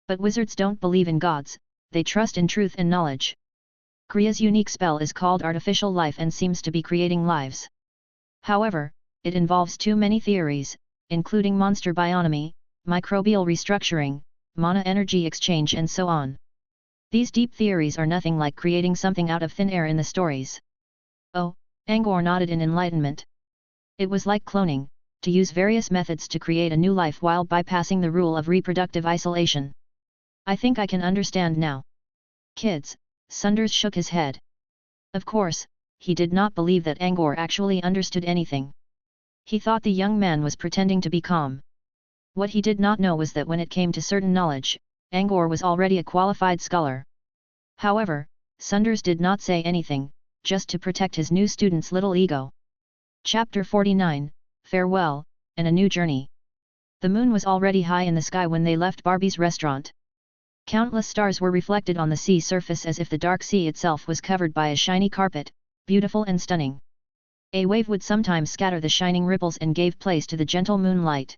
But wizards don't believe in gods, they trust in truth and knowledge. Griya's unique spell is called artificial life and seems to be creating lives. However, it involves too many theories, including monster bionomy, microbial restructuring, mana energy exchange and so on. These deep theories are nothing like creating something out of thin air in the stories. Oh, Angor nodded in enlightenment. It was like cloning, to use various methods to create a new life while bypassing the rule of reproductive isolation. I think I can understand now. Kids, Sunders shook his head. Of course, he did not believe that Angor actually understood anything. He thought the young man was pretending to be calm. What he did not know was that when it came to certain knowledge, Angor was already a qualified scholar. However, Sunders did not say anything, just to protect his new student's little ego. Chapter 49, Farewell, and a New Journey. The moon was already high in the sky when they left Barbie's restaurant. Countless stars were reflected on the sea surface as if the dark sea itself was covered by a shiny carpet, beautiful and stunning. A wave would sometimes scatter the shining ripples and gave place to the gentle moonlight.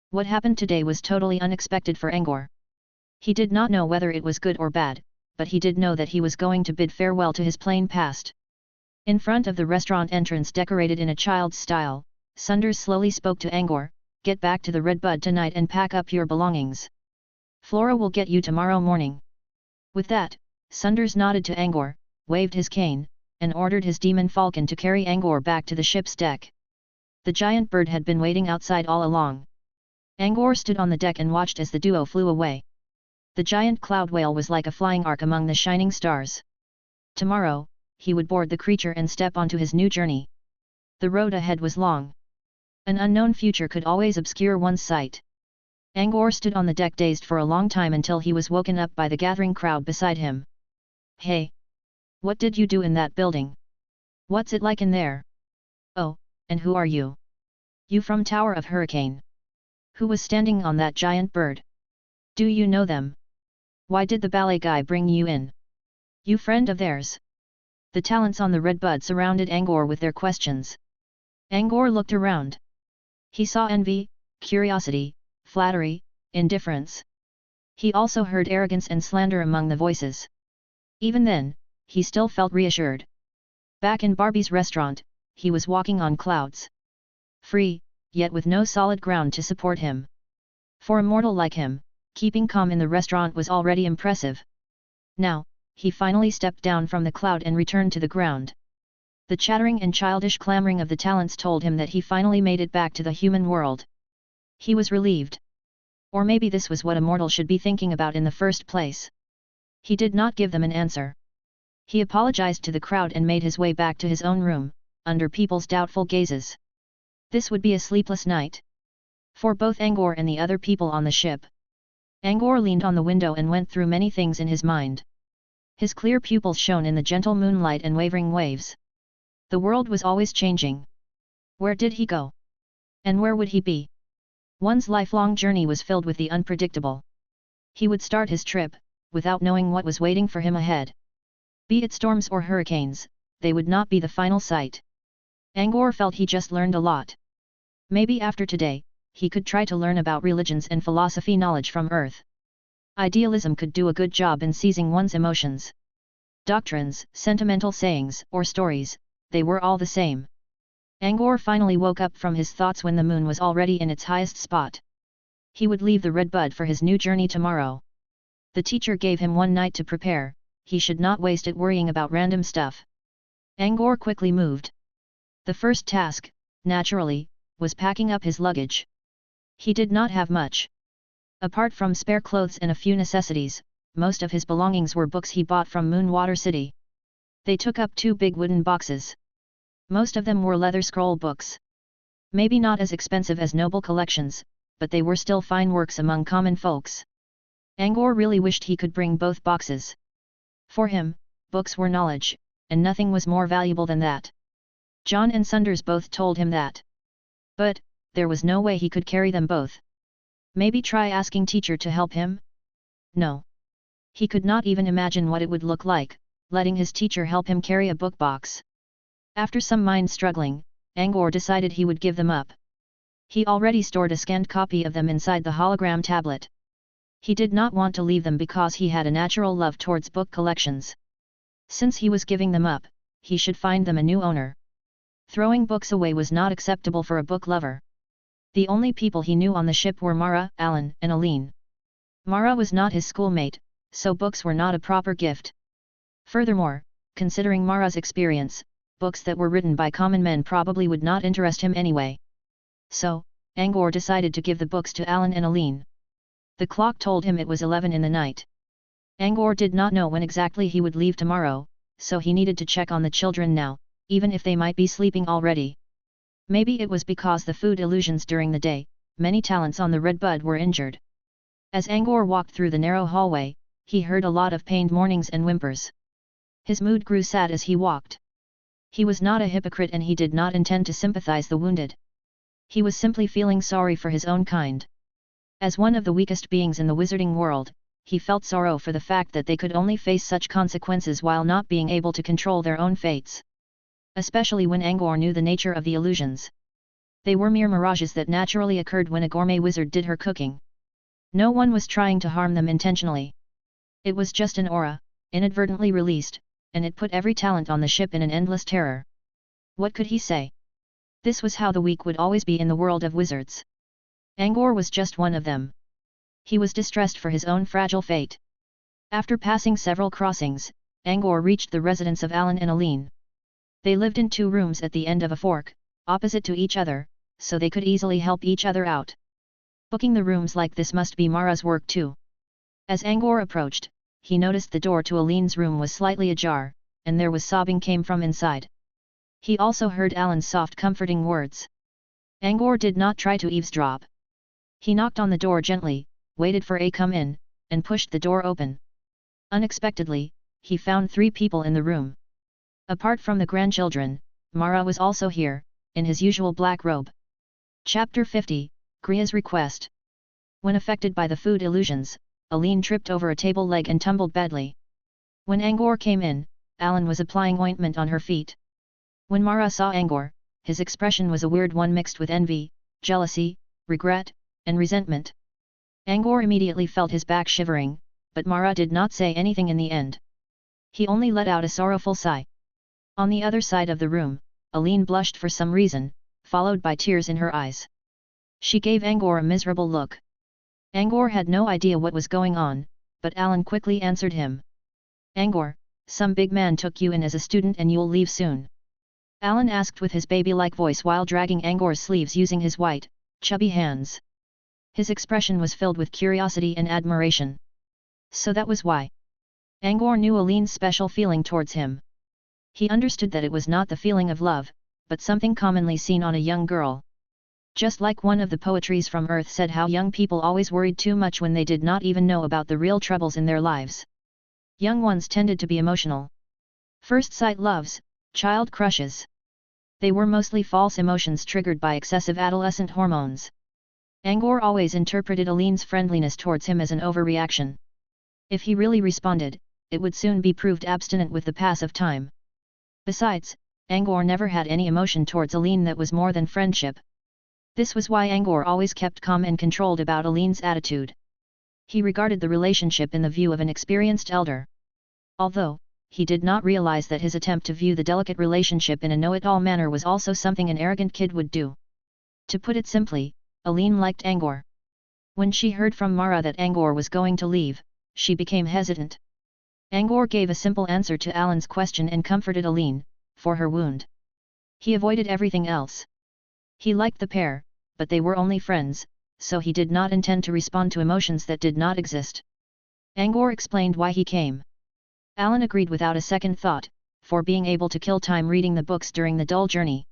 What happened today was totally unexpected for Angor. He did not know whether it was good or bad, but he did know that he was going to bid farewell to his plain past. In front of the restaurant entrance decorated in a child's style, Sunders slowly spoke to Angor, "Get back to the Red Bud tonight and pack up your belongings. Flora will get you tomorrow morning." With that, Sunders nodded to Angor, waved his cane, and ordered his demon falcon to carry Angor back to the ship's deck. The giant bird had been waiting outside all along. Angor stood on the deck and watched as the duo flew away. The giant cloud whale was like a flying arc among the shining stars. Tomorrow, he would board the creature and step onto his new journey. The road ahead was long. An unknown future could always obscure one's sight. Angor stood on the deck dazed for a long time until he was woken up by the gathering crowd beside him. "Hey! What did you do in that building? What's it like in there? Oh, and who are you? You from Tower of Hurricane? Who was standing on that giant bird? Do you know them? Why did the ballet guy bring you in? You friend of theirs?" The talents on the Red Bud surrounded Angor with their questions. Angor looked around. He saw envy, curiosity, flattery, indifference. He also heard arrogance and slander among the voices. Even then, he still felt reassured. Back in Barbie's restaurant, he was walking on clouds. Free, yet with no solid ground to support him. For a mortal like him, keeping calm in the restaurant was already impressive. Now, he finally stepped down from the cloud and returned to the ground. The chattering and childish clamoring of the talents told him that he finally made it back to the human world. He was relieved. Or maybe this was what a mortal should be thinking about in the first place. He did not give them an answer. He apologized to the crowd and made his way back to his own room, under people's doubtful gazes. This would be a sleepless night. For both Angor and the other people on the ship. Angor leaned on the window and went through many things in his mind. His clear pupils shone in the gentle moonlight and wavering waves. The world was always changing. Where did he go? And where would he be? One's lifelong journey was filled with the unpredictable. He would start his trip, without knowing what was waiting for him ahead. Be it storms or hurricanes, they would not be the final sight. Angor felt he just learned a lot. Maybe after today, he could try to learn about religions and philosophy knowledge from Earth. Idealism could do a good job in seizing one's emotions. Doctrines, sentimental sayings, or stories, they were all the same. Angor finally woke up from his thoughts when the moon was already in its highest spot. He would leave the Red Bud for his new journey tomorrow. The teacher gave him one night to prepare, he should not waste it worrying about random stuff. Angor quickly moved. The first task, naturally, was packing up his luggage. He did not have much. Apart from spare clothes and a few necessities, most of his belongings were books he bought from Moonwater City. They took up 2 big wooden boxes. Most of them were leather scroll books. Maybe not as expensive as noble collections, but they were still fine works among common folks. Angor really wished he could bring both boxes. For him, books were knowledge, and nothing was more valuable than that. John and Sunders both told him that. But, there was no way he could carry them both. Maybe try asking teacher to help him? No. He could not even imagine what it would look like, letting his teacher help him carry a book box. After some mind struggling, Angor decided he would give them up. He already stored a scanned copy of them inside the hologram tablet. He did not want to leave them because he had a natural love towards book collections. Since he was giving them up, he should find them a new owner. Throwing books away was not acceptable for a book lover. The only people he knew on the ship were Mara, Alan, and Aline. Mara was not his schoolmate, so books were not a proper gift. Furthermore, considering Mara's experience, books that were written by common men probably would not interest him anyway. So, Angor decided to give the books to Alan and Aline. The clock told him it was 11 in the night. Angor did not know when exactly he would leave tomorrow, so he needed to check on the children now, even if they might be sleeping already. Maybe it was because the food illusions during the day, many talents on the Red Bud were injured. As Angor walked through the narrow hallway, he heard a lot of pained mournings and whimpers. His mood grew sad as he walked. He was not a hypocrite and he did not intend to sympathize the wounded. He was simply feeling sorry for his own kind. As one of the weakest beings in the wizarding world, he felt sorrow for the fact that they could only face such consequences while not being able to control their own fates. Especially when Angor knew the nature of the illusions. They were mere mirages that naturally occurred when a gourmet wizard did her cooking. No one was trying to harm them intentionally. It was just an aura, inadvertently released, and it put every talent on the ship in an endless terror. What could he say? This was how the weak would always be in the world of wizards. Angor was just one of them. He was distressed for his own fragile fate. After passing several crossings, Angor reached the residence of Alan and Aline. They lived in 2 rooms at the end of a fork, opposite to each other, so they could easily help each other out. Booking the rooms like this must be Mara's work too. As Angor approached, he noticed the door to Aline's room was slightly ajar, and there was sobbing came from inside. He also heard Alan's soft comforting words. Angor did not try to eavesdrop. He knocked on the door gently, waited for a come in, and pushed the door open. Unexpectedly, he found 3 people in the room. Apart from the grandchildren, Mara was also here, in his usual black robe. Chapter 50, Kriya's Request. When affected by the food illusions, Aline tripped over a table leg and tumbled badly. When Angor came in, Alan was applying ointment on her feet. When Mara saw Angor, his expression was a weird one mixed with envy, jealousy, regret, and resentment. Angor immediately felt his back shivering, but Mara did not say anything in the end. He only let out a sorrowful sigh. On the other side of the room, Aline blushed for some reason, followed by tears in her eyes. She gave Angor a miserable look. Angor had no idea what was going on, but Alan quickly answered him. Angor, some big man took you in as a student and you'll leave soon. Alan asked with his baby-like voice while dragging Angor's sleeves using his white, chubby hands. His expression was filled with curiosity and admiration. So that was why. Angor knew Aline's special feeling towards him. He understood that it was not the feeling of love, but something commonly seen on a young girl. Just like one of the poetries from Earth said how young people always worried too much when they did not even know about the real troubles in their lives. Young ones tended to be emotional. First sight loves, child crushes. They were mostly false emotions triggered by excessive adolescent hormones. Angor always interpreted Aline's friendliness towards him as an overreaction. If he really responded, it would soon be proved abstinent with the pass of time. Besides, Angor never had any emotion towards Aline that was more than friendship. This was why Angor always kept calm and controlled about Aline's attitude. He regarded the relationship in the view of an experienced elder. Although, he did not realize that his attempt to view the delicate relationship in a know-it-all manner was also something an arrogant kid would do. To put it simply, Aline liked Angor. When she heard from Mara that Angor was going to leave, she became hesitant. Angor gave a simple answer to Alan's question and comforted Aline, for her wound. He avoided everything else. He liked the pair, but they were only friends, so he did not intend to respond to emotions that did not exist. Angor explained why he came. Alan agreed without a second thought, for being able to kill time reading the books during the dull journey.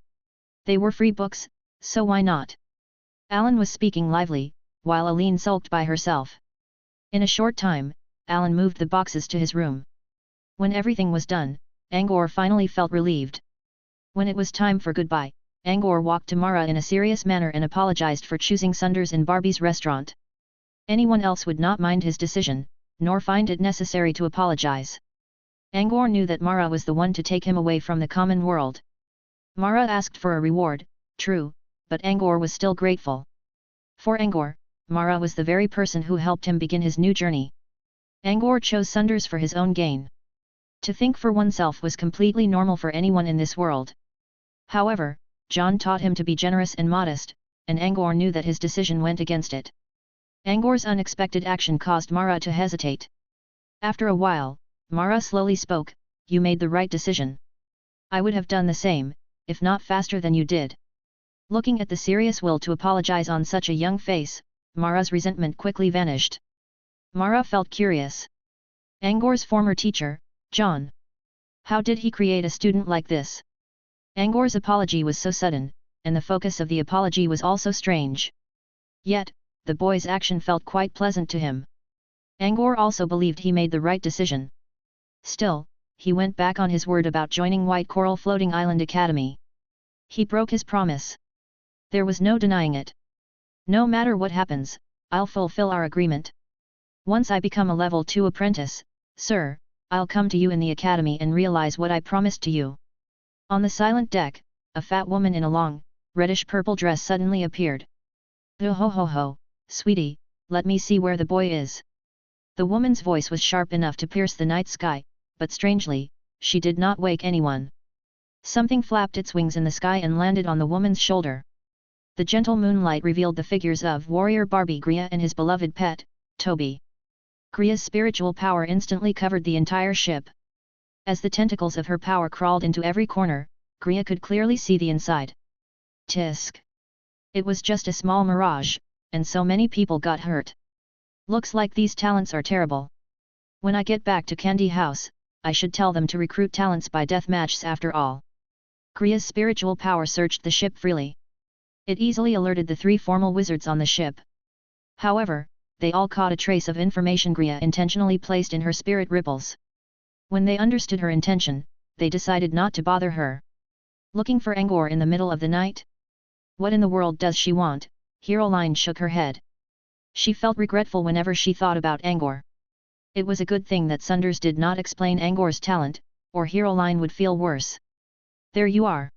They were free books, so why not? Alan was speaking lively, while Aline sulked by herself. In a short time, Alan moved the boxes to his room. When everything was done, Angor finally felt relieved. When it was time for goodbye, Angor walked to Mara in a serious manner and apologized for choosing Sunders in Barbie's restaurant. Anyone else would not mind his decision, nor find it necessary to apologize. Angor knew that Mara was the one to take him away from the common world. Mara asked for a reward, true, but Angor was still grateful. For Angor, Mara was the very person who helped him begin his new journey. Angor chose Sunders for his own gain. To think for oneself was completely normal for anyone in this world. However, John taught him to be generous and modest, and Angor knew that his decision went against it. Angor's unexpected action caused Mara to hesitate. After a while, Mara slowly spoke, "You made the right decision. I would have done the same, if not faster than you did." Looking at the serious will to apologize on such a young face, Mara's resentment quickly vanished. Mara felt curious. Angor's former teacher, John. How did he create a student like this? Angor's apology was so sudden, and the focus of the apology was also strange. Yet, the boy's action felt quite pleasant to him. Angor also believed he made the right decision. Still, he went back on his word about joining White Coral Floating Island Academy. He broke his promise. There was no denying it. No matter what happens, I'll fulfill our agreement. Once I become a level 2 apprentice, sir, I'll come to you in the academy and realize what I promised to you. On the silent deck, a fat woman in a long, reddish-purple dress suddenly appeared. "Oh ho ho ho, sweetie, let me see where the boy is." The woman's voice was sharp enough to pierce the night sky, but strangely, she did not wake anyone. Something flapped its wings in the sky and landed on the woman's shoulder. The gentle moonlight revealed the figures of warrior Barbie Griya and his beloved pet, Toby. Griya's spiritual power instantly covered the entire ship. As the tentacles of her power crawled into every corner, Griya could clearly see the inside. Tisk! It was just a small mirage, and so many people got hurt. Looks like these talents are terrible. When I get back to Candy House, I should tell them to recruit talents by death matches after all. Griya's spiritual power searched the ship freely. It easily alerted the 3 formal wizards on the ship. However, they all caught a trace of information Griya intentionally placed in her spirit ripples. When they understood her intention, they decided not to bother her. Looking for Angor in the middle of the night? What in the world does she want? Heroline shook her head. She felt regretful whenever she thought about Angor. It was a good thing that Sunders did not explain Angor's talent, or Heroline would feel worse. There you are.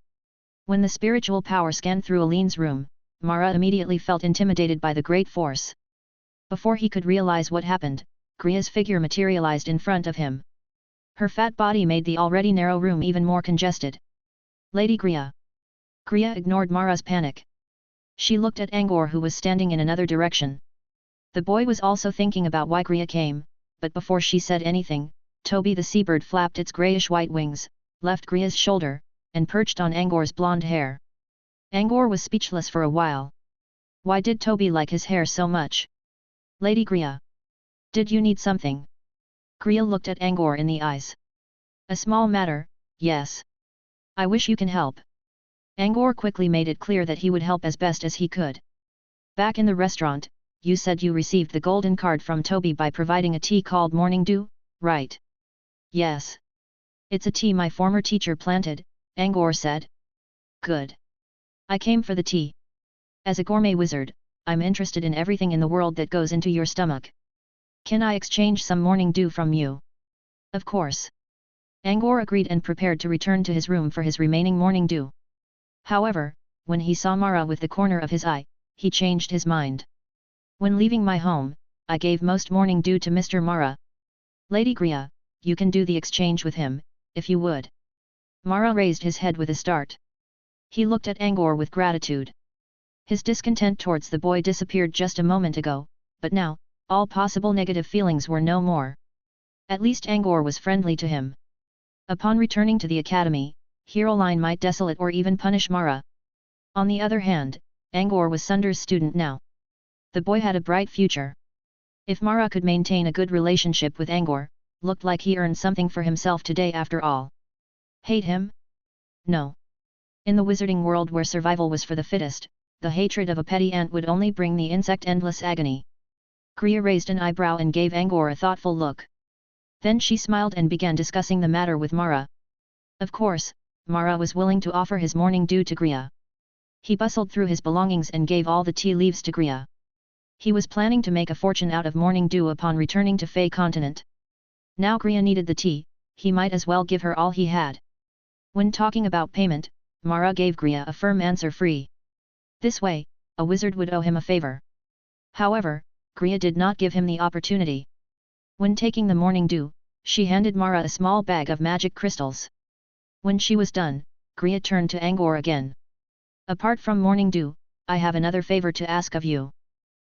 When the spiritual power scanned through Aline's room, Mara immediately felt intimidated by the great force. Before he could realize what happened, Griya's figure materialized in front of him. Her fat body made the already narrow room even more congested. Lady Griya. Griya ignored Mara's panic. She looked at Angor, who was standing in another direction. The boy was also thinking about why Griya came, but before she said anything, Toby the seabird flapped its grayish-white wings, left Griya's shoulder, and perched on Angor's blonde hair. Angor was speechless for a while. Why did Toby like his hair so much? Lady Griya. Did you need something? Griya looked at Angor in the eyes. A small matter, yes. I wish you can help. Angor quickly made it clear that he would help as best as he could. Back in the restaurant, you said you received the golden card from Toby by providing a tea called Morning Dew, right? Yes. It's a tea my former teacher planted, Angor said. Good. I came for the tea. As a gourmet wizard, I'm interested in everything in the world that goes into your stomach. Can I exchange some Morning Dew from you? Of course. Angor agreed and prepared to return to his room for his remaining Morning Dew. However, when he saw Mara with the corner of his eye, he changed his mind. When leaving my home, I gave most morning dew to Mr. Mara. Lady Griya, you can do the exchange with him, if you would. Mara raised his head with a start. He looked at Angor with gratitude. His discontent towards the boy disappeared just a moment ago, but now, all possible negative feelings were no more. At least Angor was friendly to him. Upon returning to the academy, Heroline might desolate or even punish Mara. On the other hand, Angor was Sundar's student now. The boy had a bright future. If Mara could maintain a good relationship with Angor, looked like he earned something for himself today after all. Hate him? No. In the wizarding world where survival was for the fittest, the hatred of a petty ant would only bring the insect endless agony. Griya raised an eyebrow and gave Angor a thoughtful look. Then she smiled and began discussing the matter with Mara. Of course, Mara was willing to offer his morning dew to Griya. He bustled through his belongings and gave all the tea leaves to Griya. He was planning to make a fortune out of morning dew upon returning to Fey Continent. Now Griya needed the tea, he might as well give her all he had. When talking about payment, Mara gave Griya a firm answer free. This way, a wizard would owe him a favor. However, Griya did not give him the opportunity. When taking the morning dew, she handed Mara a small bag of magic crystals. When she was done, Griya turned to Angor again. Apart from morning dew, I have another favor to ask of you.